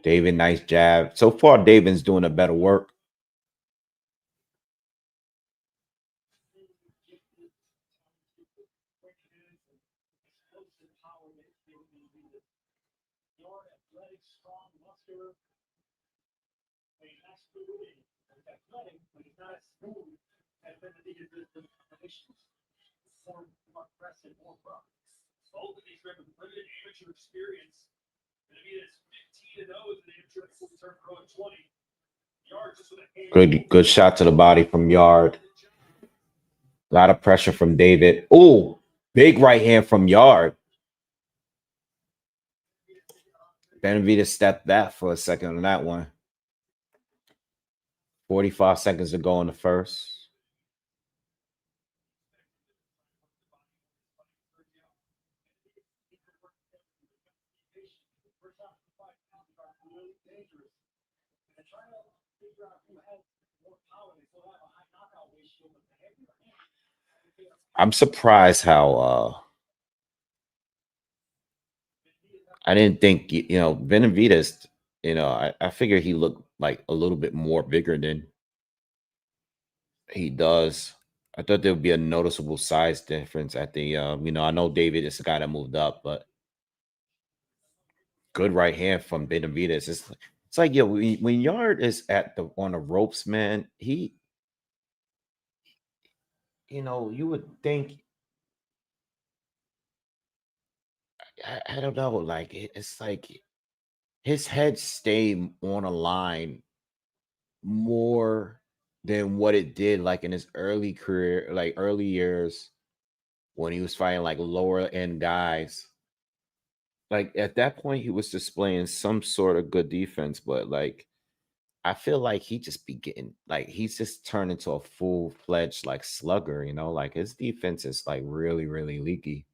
David, nice jab. So far, David's doing a better work.
Both of these have limited amateur experience. Benavidez 15-0 as an amateur before he turned pro at 20. Yarde just with a
Good shot to the body from Yarde. A lot of pressure from David. Oh, big right hand from Yarde. Benvitas stepped back for a second on that one. 45 seconds to go in the first. I'm surprised how I didn't think Benavidez, I figured he looked like a little bit more bigger than he does. I thought there would be a noticeable size difference at the I know David is the guy that moved up, but good right hand from Benavidez. It's like when Yarde is on the ropes, man, you would think I don't know, like it's like his head stayed on a line more than what it did like in his early career, like early years when he was fighting like lower end guys. Like at that point, he was displaying some sort of good defense, but like I feel like he just be getting like he's just turned into a full-fledged like slugger, like his defense is like really, really leaky.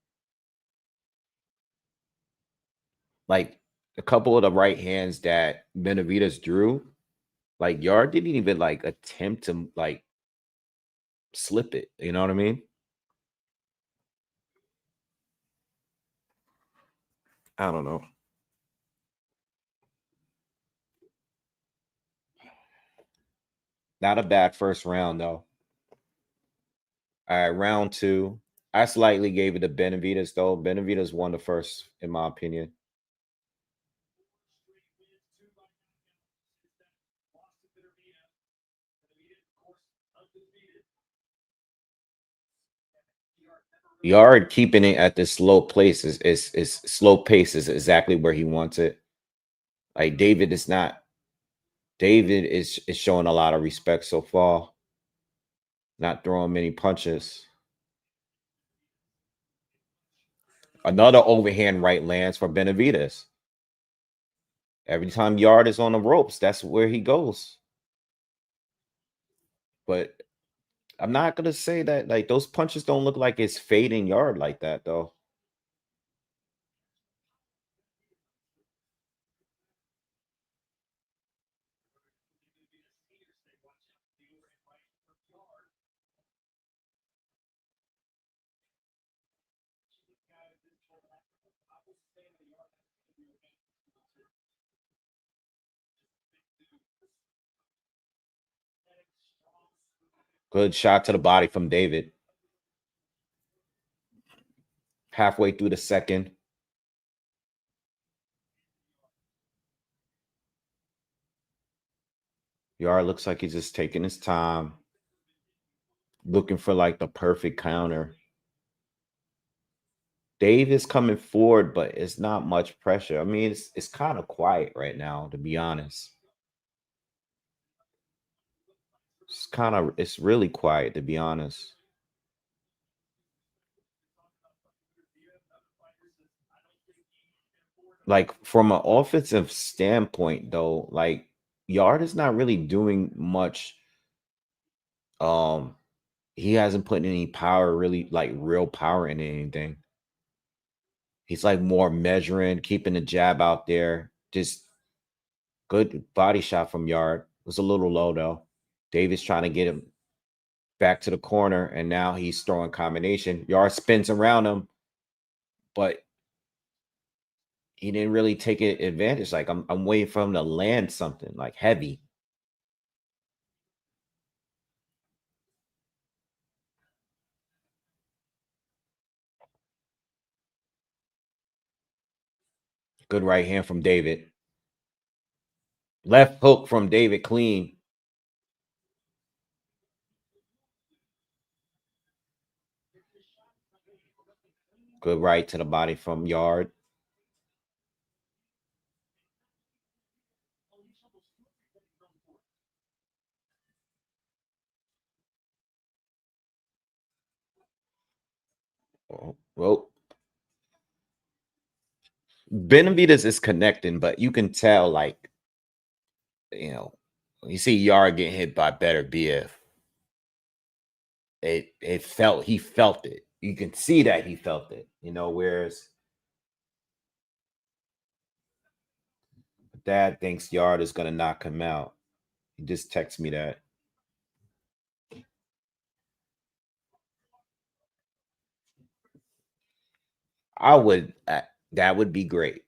Like a couple of the right hands that Benavidez drew, like Yarde didn't even like attempt to like slip it. You know what I mean? I don't know. Not a bad first round, though. All right, round 2. I slightly gave it to Benavidez, though. Benavidez won the first, in my opinion. Yarde keeping it at this slow place is slow pace is exactly where he wants it. Like David is not. David is showing a lot of respect so far. Not throwing many punches. Another overhand right lands for Benavidez. Every time Yarde is on the ropes, that's where he goes. But I'm not gonna say that like those punches don't look like it's fading Yarde like that though. Good shot to the body from David. Halfway through the second. Yarde looks like he's just taking his time. Looking for like the perfect counter. Dave is coming forward, but it's not much pressure. I mean, it's kind of quiet right now, to be honest. It's really quiet, to be honest. Like from an offensive standpoint, though, like Yarde is not really doing much. He hasn't put any power, really like real power in anything. He's like more measuring, keeping the jab out there. Just good body shot from Yarde. It was a little low though. David's trying to get him back to the corner, and now he's throwing combination. Yarde spins around him, but he didn't really take advantage. Like I'm waiting for him to land something like heavy. Good right hand from David. Left hook from David, clean. Good right to the body from Yarde. Oh, well, Benavidez is connecting, but you can tell, like, you see Yarde getting hit by better BF. He felt it. You can see that he felt it, whereas Dad thinks Yarde is gonna knock him out. He just texted me that. That would be great.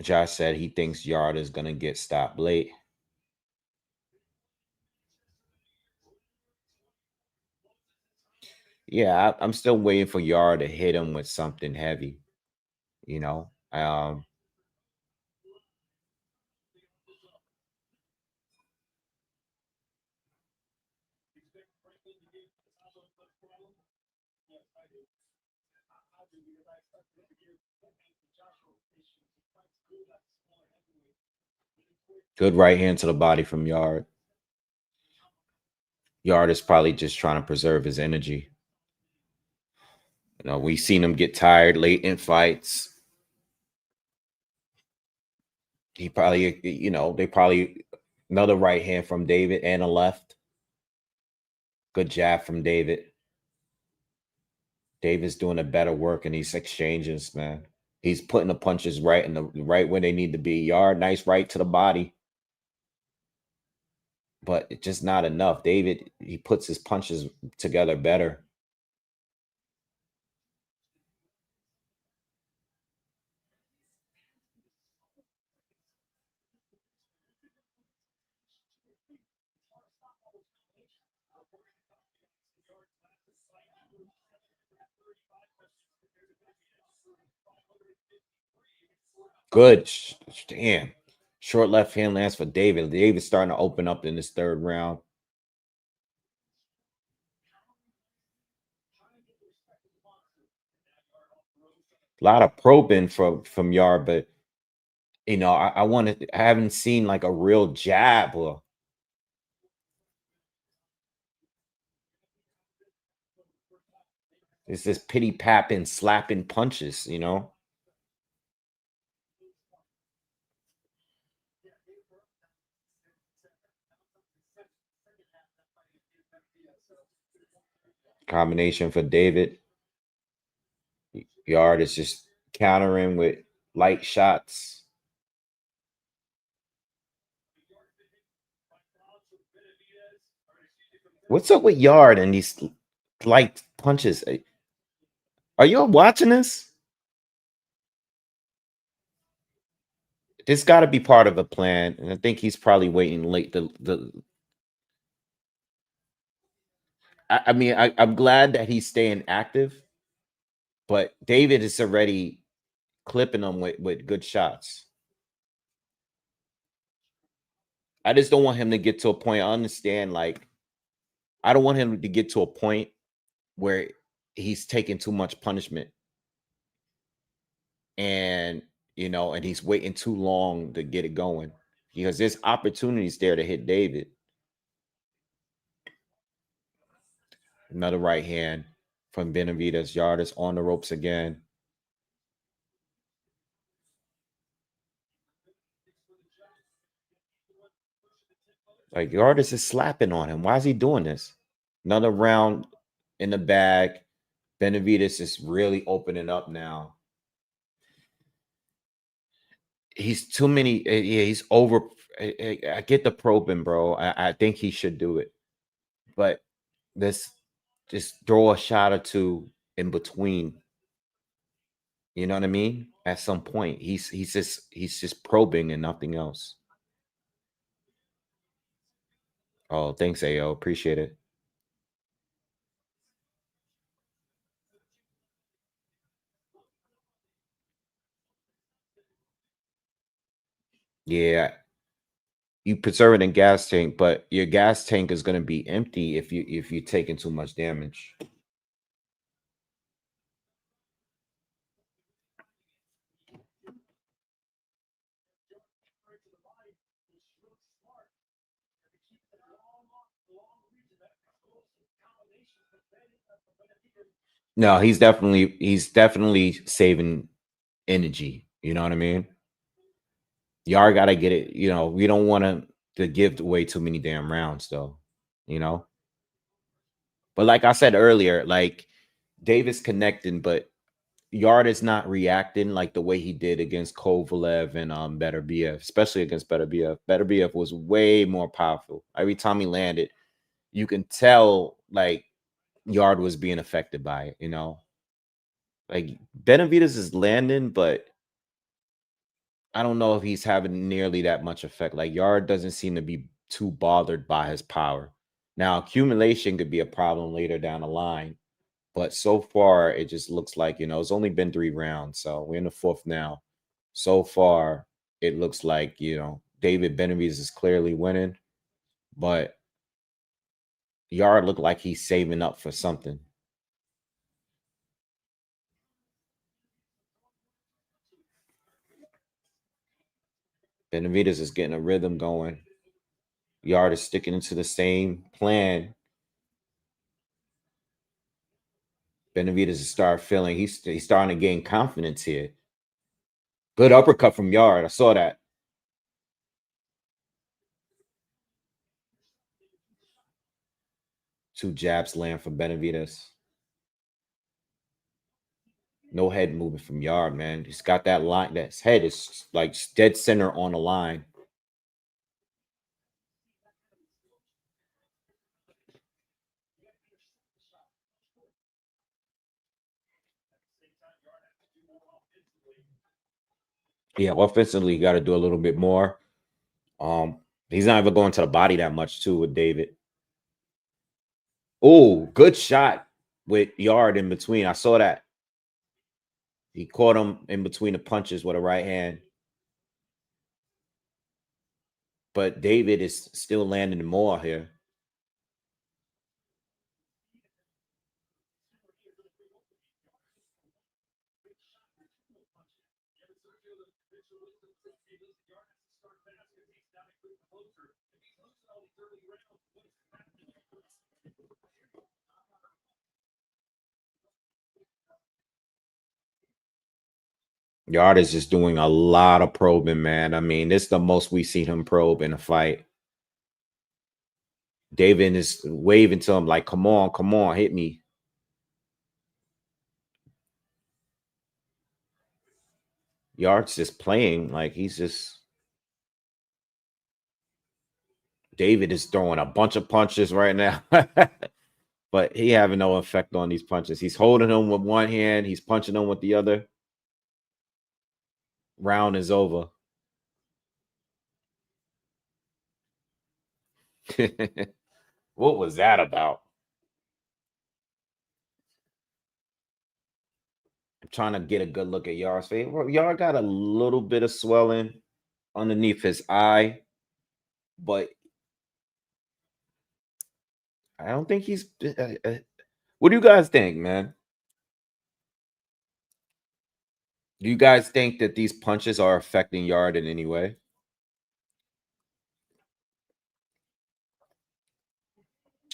Josh said he thinks Yarde is gonna get stopped late. Yeah, I'm still waiting for Yarde to hit him with something heavy. Good right hand to the body from Yarde. Yarde is probably just trying to preserve his energy. We've seen him get tired late in fights. He probably, they probably another right hand from David and a left. Good jab from David. David's doing a better work in these exchanges, man. He's putting the punches right in the right where they need to be. Yarde, nice right to the body. But it's just not enough. David, he puts his punches together better. Good. Damn. Short left hand lands for David. David's starting to open up in this third round. A lot of probing from Yarde, but you know, I haven't seen like a real jab or it's this pity papping, slapping punches, you know. Combination for David. Yarde is just countering with light shots. What's up with Yarde and these light punches? Are you all watching this? This got to be part of a plan, and I think he's probably waiting late. I mean, I'm glad that he's staying active, but David is already clipping him with good shots. I just don't want him to get to a point. I understand, like, I don't want him to get to a point where he's taking too much punishment. And, you know, and he's waiting too long to get it going because there's opportunities there to hit David. Another right hand from Benavidez. Yarde is on the ropes again. Like, Yarde is just slapping on him. Why is he doing this? Another round in the bag. Benavidez is really opening up now. He's too many. Yeah, he's over. I get the probing, bro. I think he should do it. But this just throw a shot or two in between. You know what I mean? At some point, he's just probing and nothing else. Oh, thanks, AO. Appreciate it. Yeah, you preserve it in gas tank, but your gas tank is going to be empty if you're taking too much damage. No, he's definitely saving energy. You know what I mean? Y'all gotta get it. You know, we don't want to give away too many damn rounds, though. You know. But like I said earlier, like Davis connecting, but Yarde is not reacting like the way he did against Kovalev and Better BF, especially against Better BF. Better BF was way more powerful. Every time he landed, you can tell like Yarde was being affected by it, you know. Like Benavidez is landing, but I don't know if he's having nearly that much effect. Like Yarde doesn't seem to be too bothered by his power. Now, accumulation could be a problem later down the line, but so far it just looks like, you know, it's only been 3 rounds, so we're in the 4th now. So far, it looks like, you know, David Benavidez is clearly winning, but Yarde looked like he's saving up for something. Benavidez is getting a rhythm going. Yarde is sticking into the same plan. Benavidez is feeling he's starting to gain confidence here. Good uppercut from Yarde. I saw that. Two jabs land for Benavidez. No head movement from Yarde, man. He's got that line. That head is like dead center on the line. Yeah, offensively, you got to do a little bit more. He's not even going to the body that much too with David. Oh, good shot with Yarde in between. I saw that. He caught him in between the punches with a right hand. But David is still landing more here. Yarde is just doing a lot of probing, man. I mean, this is the most we've seen him probe in a fight. David is waving to him like, come on, hit me. Yarde's just playing like he's just... David is throwing a bunch of punches right now. But he having no effect on these punches. He's holding them with one hand. He's punching them with the other. Round is over. What was that about? I'm trying to get a good look at Yarde's face. Well, Yarde got a little bit of swelling underneath his eye, but I don't think he's... what do you guys think, man? Do you guys think that these punches are affecting Yarde in any way?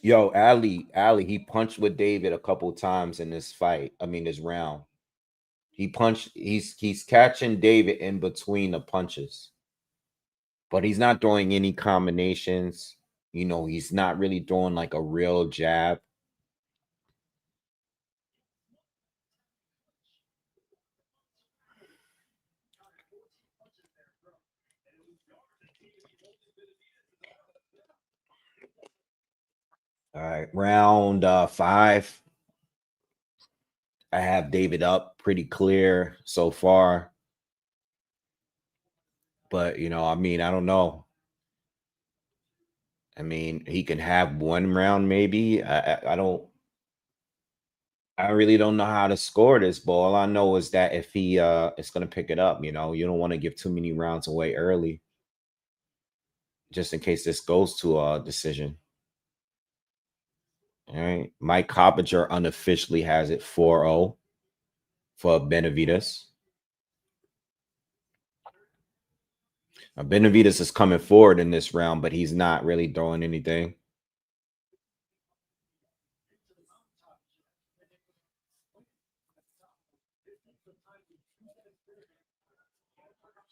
Yo, Ali, he punched with David a couple times in this fight. I mean, this round. He punched, he's catching David in between the punches. But he's not throwing any combinations. You know, he's not really throwing like a real jab. All right, round 5. I have David up pretty clear so far. But, you know, I mean, I don't know. I mean, he can have one round maybe. I really don't know how to score this, but all I know is that if he is going to pick it up, you know, you don't want to give too many rounds away early, just in case this goes to a decision. All right. Mike Coppinger unofficially has it 4-0 for Benavidez. Benavidez is coming forward in this round, but he's not really throwing anything.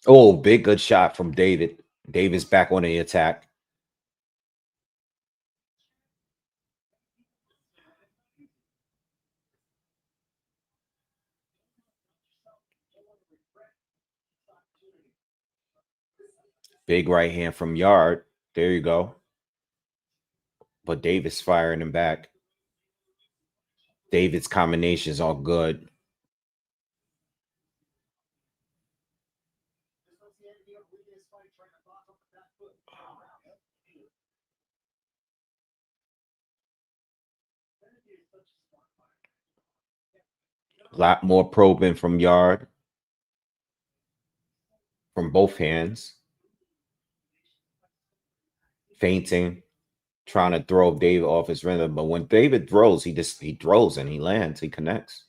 Oh, big good shot from David. David's back on the attack. Big right hand from Yarde. There you go. But David's firing him back. David's combinations are good. A lot more probing from Yarde. From both hands. Feinting. Trying to throw David off his rhythm. But when David throws, he throws and he lands. He connects.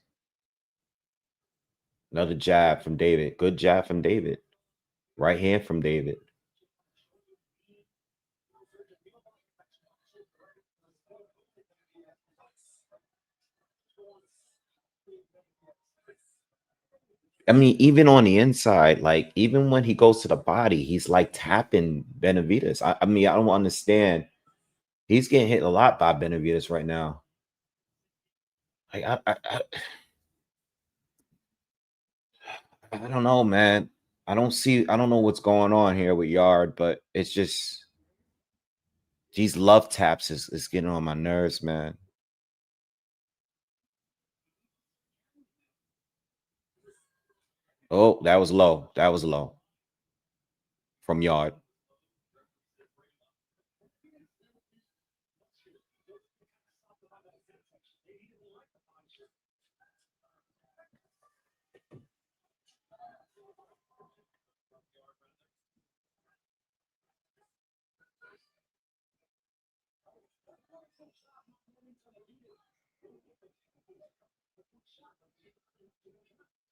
Another jab from David. Good jab from David. Right hand from David. I mean, even on the inside, like even when he goes to the body, he's like tapping Benavidez. I mean, I don't understand. He's getting hit a lot by Benavidez right now. Like, I don't know, man. I don't know what's going on here with Yarde, but it's just these love taps is getting on my nerves, man. Oh, that was low. That was low from Yarde.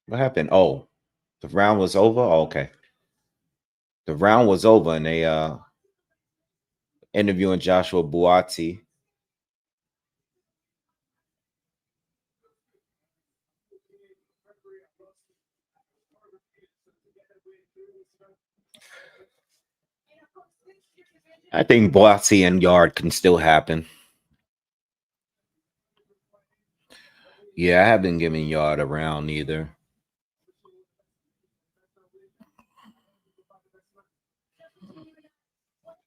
What happened? Oh, the round was over. Oh, okay. The round was over, and they interviewing Joshua-Dubois. I think Boxy and Yarde can still happen. Yeah, I haven't been giving Yarde a round either.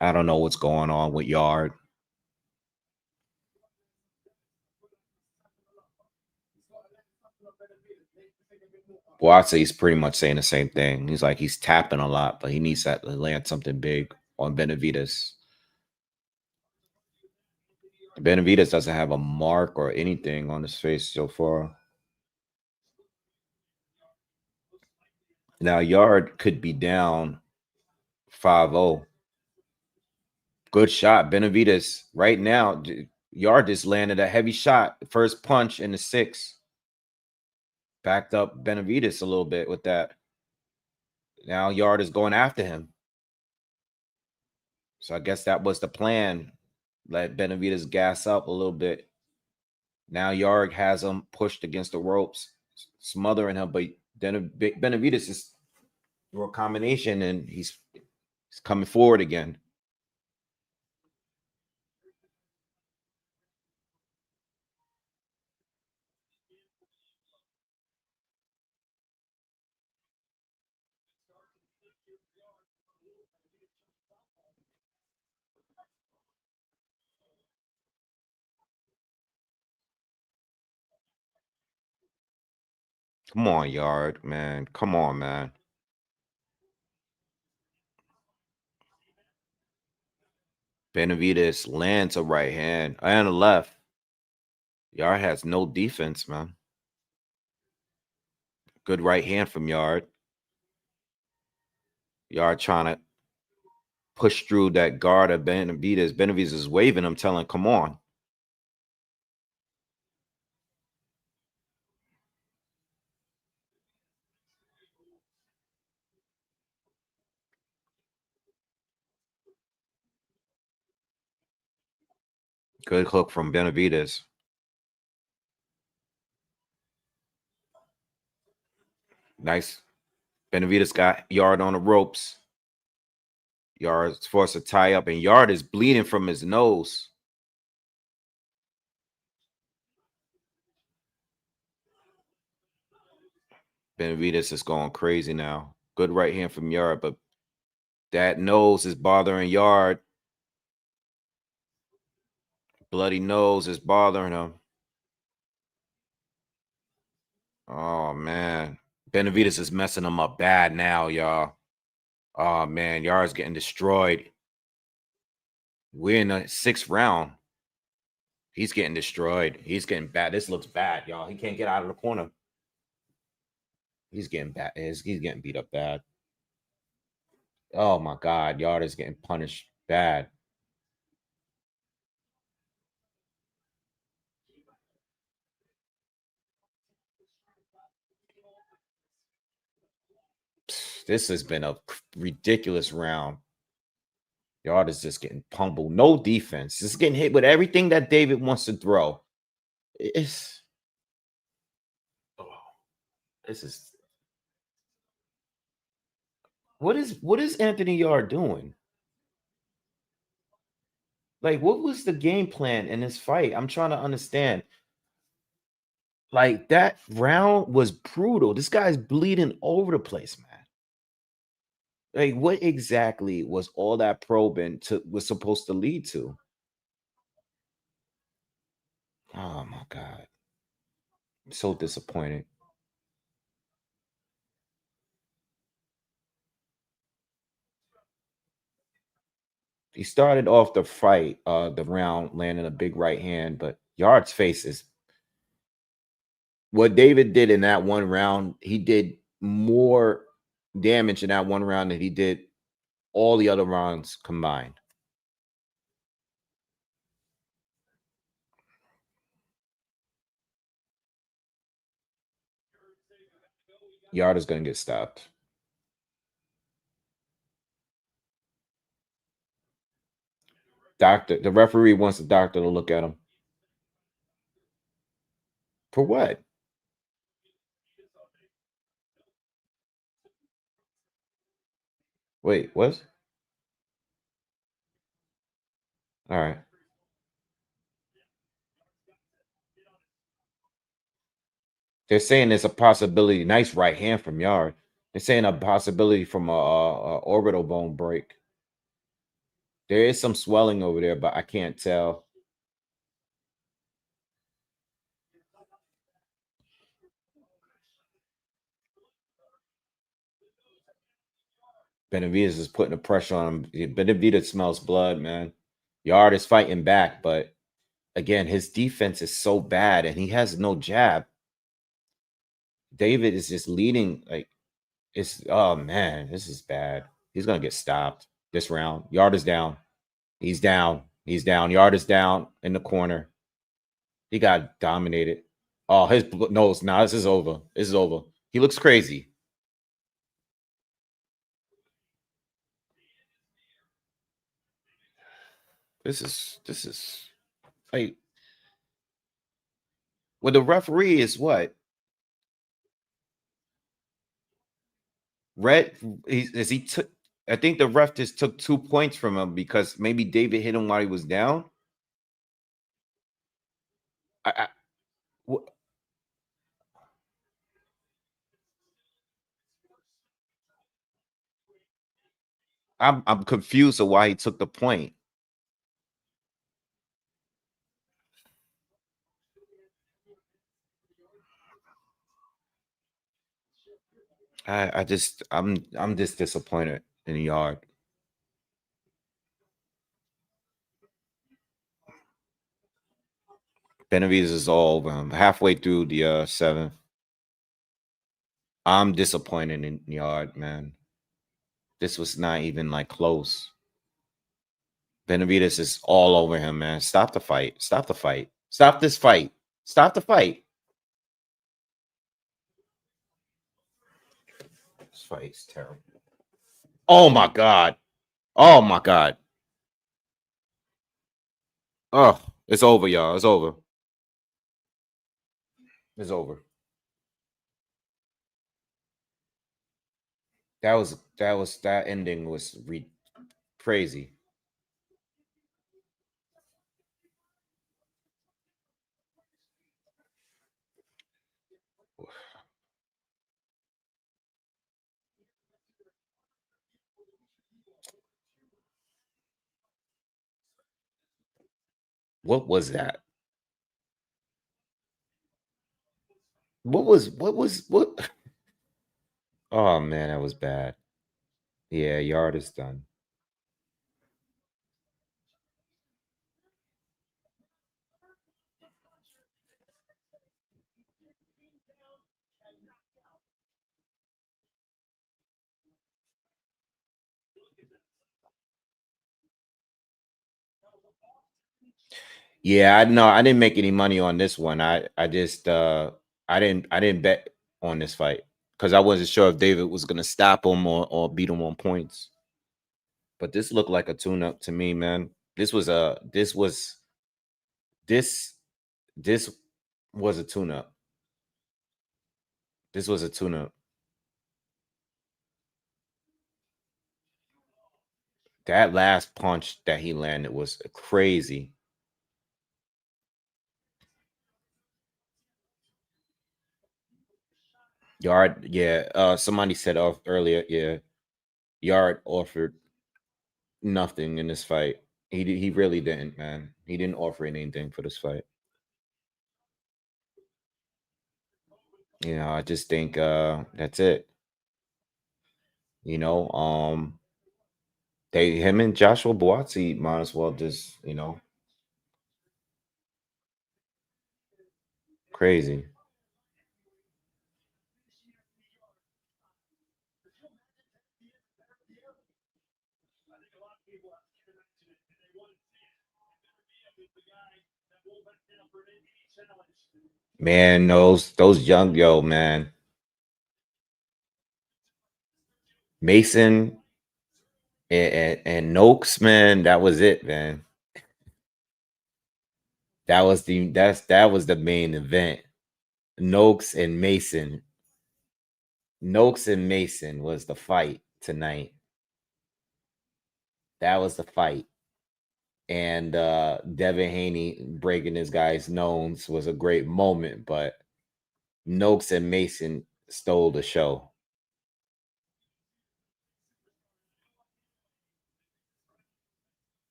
I don't know what's going on with Yarde. Boxy's pretty much saying the same thing. He's like he's tapping a lot, but he needs to land something big on Benavidez. Benavidez doesn't have a mark or anything on his face so far. Now Yarde could be down 5-0. Good shot, Benavidez. Right now, Yarde just landed a heavy shot. First punch in the 6th. Backed up Benavidez a little bit with that. Now Yarde is going after him. So I guess that was the plan. Let Benavidez gas up a little bit. Now Yarde has him pushed against the ropes, smothering him. But then Benavidez is through a combination, and he's coming forward again. Come on, Yarde, man. Come on, man. Benavidez lands a right hand and a left. Yarde has no defense, man. Good right hand from Yarde. Yarde trying to push through that guard of Benavidez. Benavidez is waving him, telling him, come on. Good hook from Benavidez. Nice. Benavidez got Yarde on the ropes. Yarde's forced to tie up, and Yarde is bleeding from his nose. Benavidez is going crazy now. Good right hand from Yarde, but that nose is bothering Yarde. Bloody nose is bothering him. Oh, man. Benavidez is messing him up bad now, y'all. Oh, man. Yarde's getting destroyed. We're in the 6th round. He's getting destroyed. He's getting bad. This looks bad, y'all. He can't get out of the corner. He's getting bad. He's getting beat up bad. Oh, my God. Yarde is getting punished bad. This has been a ridiculous round. Yarde is just getting pummeled. No defense. Just getting hit with everything that David wants to throw. This is what is Anthony Yarde doing? Like, what was the game plan in this fight? I'm trying to understand. Like, that round was brutal. This guy's bleeding over the place, man. Like, what exactly was all that probing was supposed to lead to? Oh my God. I'm so disappointed. He started off the fight, the round, landing a big right hand, but Yarde's face is what David did in that one round. He did more damage in that one round than he did all the other rounds combined. Yarde is going to get stopped. The referee wants the doctor to look at him. For what? Wait, what? All right. They're saying there's a possibility. Nice right hand from Yarde. They're saying a possibility from a orbital bone break. There is some swelling over there, but I can't tell. Benavidez is putting the pressure on him. Benavidez smells blood, man. Yarde is fighting back, but again, his defense is so bad, and he has no jab. David is just leading. Like, it's, oh man, this is bad. He's gonna get stopped this round. Yarde is down. He's down. He's down. Yarde is down in the corner. He got dominated. Oh, his nose. Nah, this is over. This is over. He looks crazy. This is like, well, the referee is what? Red. He took. I think the ref just took 2 points from him because maybe David hit him while he was down. I wh- I'm confused of why he took the point. I'm just disappointed in the Yarde. Benavidez is all over him. Halfway through the seventh. I'm disappointed in Yarde, man. This was not even like close. Benavidez is all over him, man. Stop the fight. Stop the fight. Stop this fight. Stop the fight. This fight is terrible. Oh my God. Oh my God. Oh, it's over, y'all. It's over. It's over. That ending was crazy. What was that? What? Oh man, that was bad. Yeah, Yarde is done. Yeah, I know. I didn't make any money on this one. I just I didn't bet on this fight because I wasn't sure if David was gonna stop him or beat him on points. But this looked like a tune-up to me, man. This was this this was a tune-up. This was a tune-up. That last punch that he landed was crazy. Yarde, yeah. Somebody said off earlier, yeah. Yarde offered nothing in this fight. He really didn't, man. He didn't offer anything for this fight. You know, I just think that's it. You know, him and Joshua-Dubois might as well just, crazy. Man, those young man. Mason and Nooks, man, that was it, man. That was the main event. Nooks and Mason. Nooks and Mason was the fight tonight. That was the fight. And Devin Haney breaking this guy's nose was a great moment, but Nooks and Mason stole the show.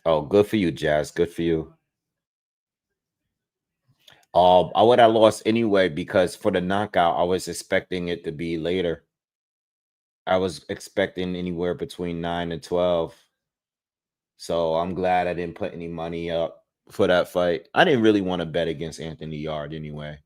Oh, good for you, Jazz. Good for you. I would have lost anyway because for the knockout, I was expecting it to be later. I was expecting anywhere between 9 and 12. So I'm glad I didn't put any money up for that fight. I didn't really want to bet against Anthony Yarde anyway.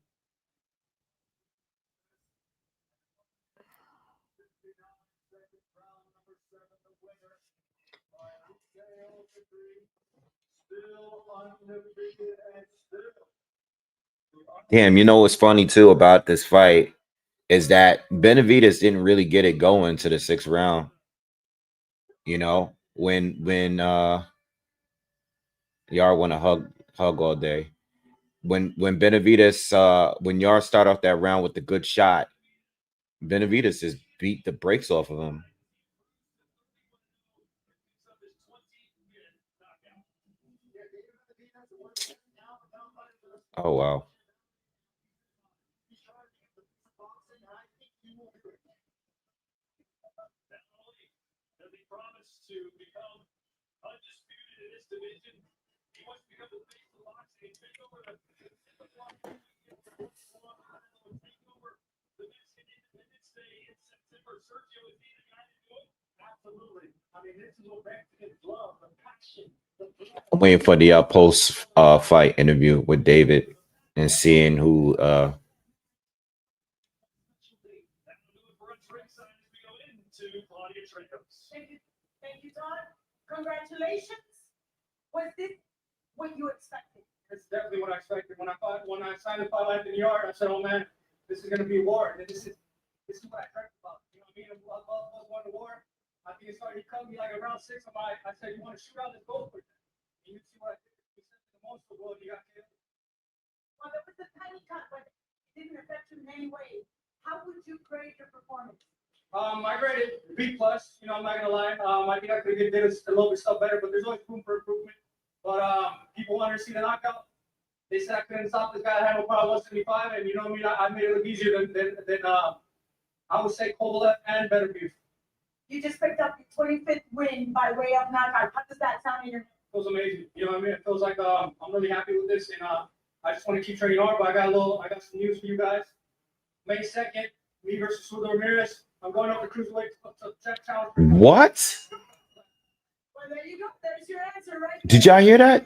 Damn, you know what's funny too about this fight is that Benavidez didn't really get it going to the 6th round. You know, when Yarde want to hug all day. When Benavidez when Yarde start off that round with the good shot, Benavidez just beat the brakes off of him. Oh wow. I'm waiting for the post fight interview with David and seeing who
Thank you, Todd. Congratulations. Was this what you expected?
It's definitely what I expected. When I signed the fight in the yard, I said, "Oh man, this is gonna be a war." And this is what I heard about. You know what I mean? I won the war. I think it started to come me like around 6. I said, "You want to shoot out? Let's go for it." And you see what I did. You said the most of the world, you got killed.
Well, there was a tiny cut, but it didn't affect you in any way. How would you grade your performance?
I rated B plus. You know, I'm not gonna lie. I think I could have did a little bit stuff better, but there's always room for improvement. But people wanted to see the knockout. They said I couldn't stop this guy. I had no problem 175, and you know what I mean. I made it look easier than I would say Kovalev and Benavidez.
You just picked up your 25th win by way of knockout. How does that sound in your?
It feels amazing. You know what I mean? It feels like I'm really happy with this, and I just want to keep training hard. But I got some news for you guys. May 2nd, me versus Sudo Ramirez. I'm going up to cruiserweight to check challenge.
What?
Well, there you go. There's your answer, right?
Did y'all hear that?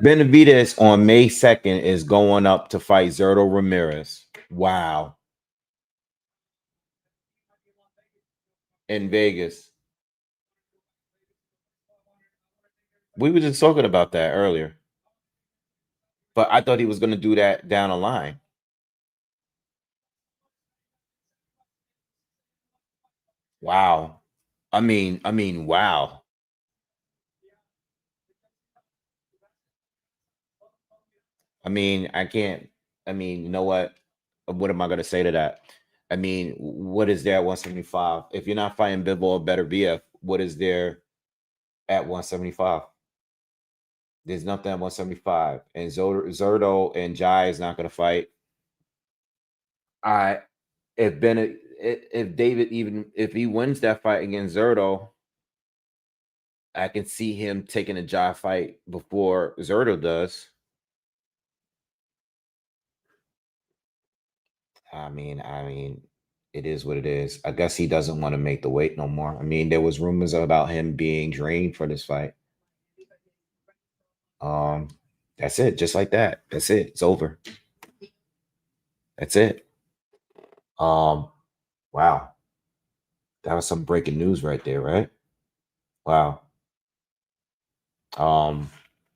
Benavidez on May 2nd is going up to fight Zerto Ramirez. Wow. In Vegas. We were just talking about that earlier. But I thought he was going to do that down the line. Wow. I mean, wow. I can't. You know what? What am I going to say to that? What is there at 175? If you're not fighting Bivol or Benavidez, what is there at 175? There's nothing at 175. And Zerto and Jai is not going to fight. If David, even if he wins that fight against Zerto, I can see him taking a Jai fight before Zerto does. It is what it is. I guess he doesn't want to make the weight no more. There was rumors about him being drained for this fight. That's it. Just like that. That's it. It's over. That's it. Wow. That was some breaking news right there, right? Wow.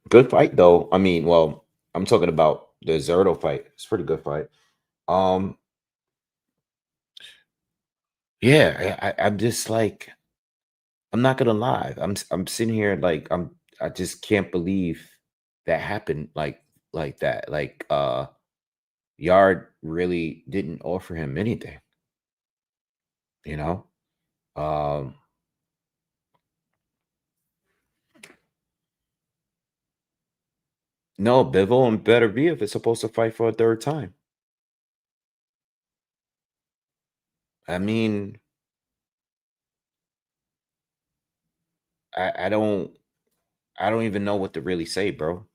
Good fight though. I'm talking about the Zerto fight. It's a pretty good fight. Yeah, I'm just like, I'm not gonna lie. I'm sitting here like I just can't believe that happened like that. Like Yard really didn't offer him anything, you know? Um no, Bivol and Benavidez is supposed to fight for a third time. I mean, I don't even know what to really say, bro.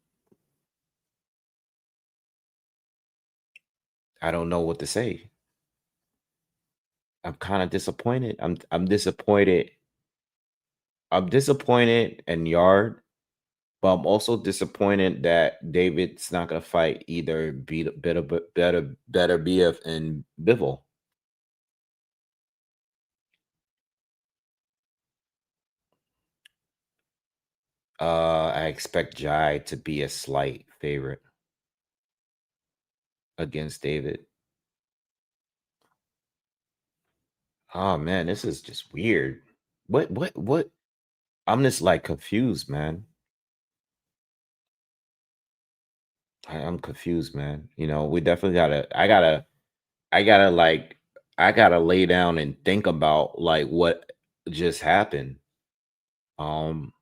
I don't know what to say. I'm kind of disappointed. I'm disappointed. I'm disappointed in Yard, but I'm also disappointed that David's not gonna fight either better BF and Bivol. I expect Jai to be a slight favorite against David. Oh man, this is just weird. What? I'm just like confused, man. I'm confused, man. We definitely I gotta like I gotta lay down and think about like what just happened. Um,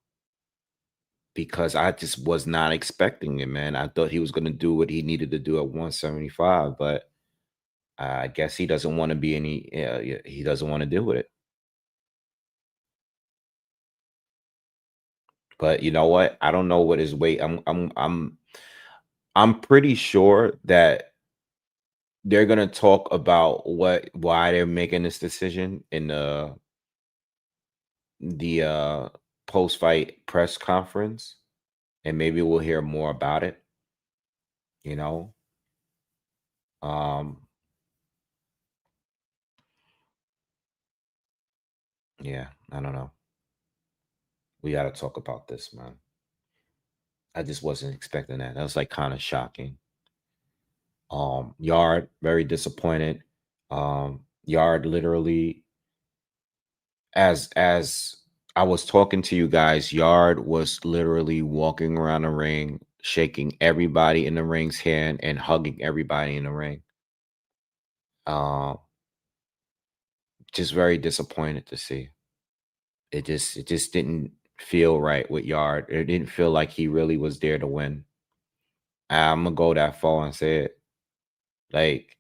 because I just was not expecting it, man. I thought he was gonna do what he needed to do at 175, but I guess he doesn't want to be any. He doesn't want to deal with it. But you know what? I don't know what his weight. I'm pretty sure that they're gonna talk about why they're making this decision in the post fight press conference, and maybe we'll hear more about it. You know, um, yeah, I don't know. We got to talk about this, man. I just wasn't expecting that. That was like kind of shocking. Yard very disappointed. Yard literally, as I was talking to you guys, Yard was literally walking around the ring, shaking everybody in the ring's hand and hugging everybody in the ring. Uh, just very disappointed to see. It just didn't feel right with Yard. It didn't feel like he really was there to win. I'm gonna go that far and say it. Like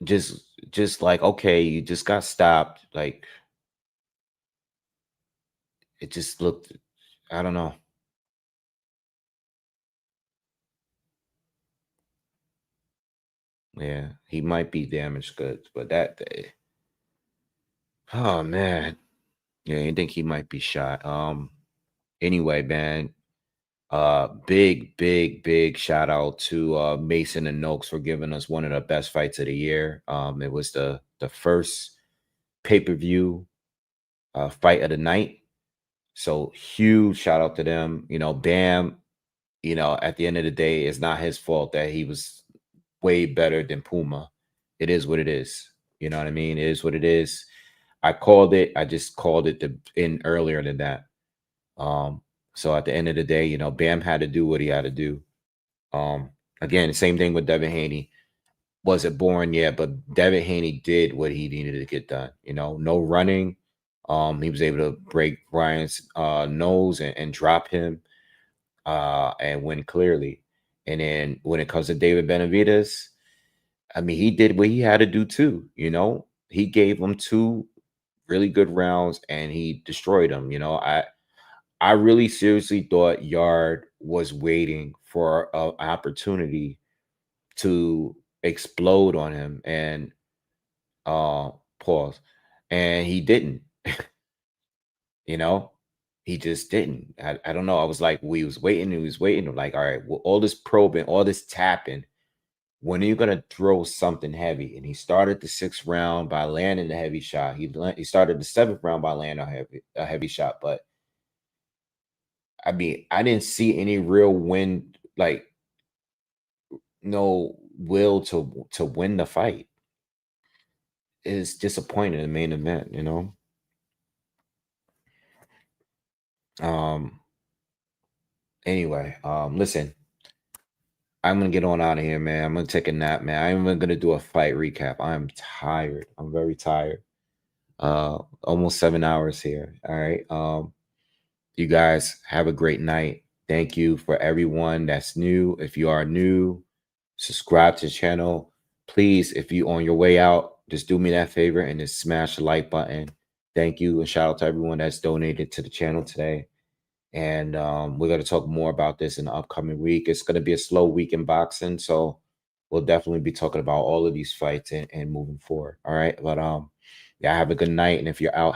just like, okay, you just got stopped. Like it just looked, I don't know. Yeah, he might be damaged goods, but oh man. Yeah, you think he might be shot. Anyway, man. Big shout out to Mason and Nooks for giving us one of the best fights of the year. It was the first pay-per-view fight of the night. So huge shout out to them. Bam, at the end of the day, it's not his fault that he was way better than Puma. It is what it is. You know what I mean? It is what it is. I called it. I just called it in earlier than that. Um, so at the end of the day, Bam had to do what he had to do. Again, same thing with Devin Haney. Was it boring? Yeah, but Devin Haney did what he needed to get done. No running. He was able to break Ryan's nose and drop him and win clearly. And then when it comes to David Benavidez, I mean, he did what he had to do too. He gave him two really good rounds and he destroyed them. I really seriously thought Yard was waiting for an opportunity to explode on him and pause. And he didn't, you know, he just didn't. I don't know. I was like, we was waiting, he was waiting. I'm like, all right, well, all this probing, all this tapping. When are you gonna throw something heavy? And he started the sixth round by landing the heavy shot. He started the seventh round by landing a heavy shot. But I mean, I didn't see any real win, like no will to win the fight. is disappointed in the main event, you know. Anyway, listen, I'm gonna get on out of here, man. I'm gonna take a nap, man. I'm even gonna do a fight recap. I'm tired. I'm very tired. Almost 7 hours here. All right. You guys have a great night. Thank you for everyone that's new. If you are new, subscribe to the channel. Please, if you on your way out, just do me that favor and just smash the like button. Thank you. And shout out to everyone that's donated to the channel today. And we're going to talk more about this in the upcoming week. It's going to be a slow week in boxing. So we'll definitely be talking about all of these fights and moving forward. All right. But yeah, have a good night. And if you're out,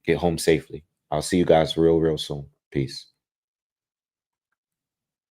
get home safely. I'll see you guys real soon. Peace.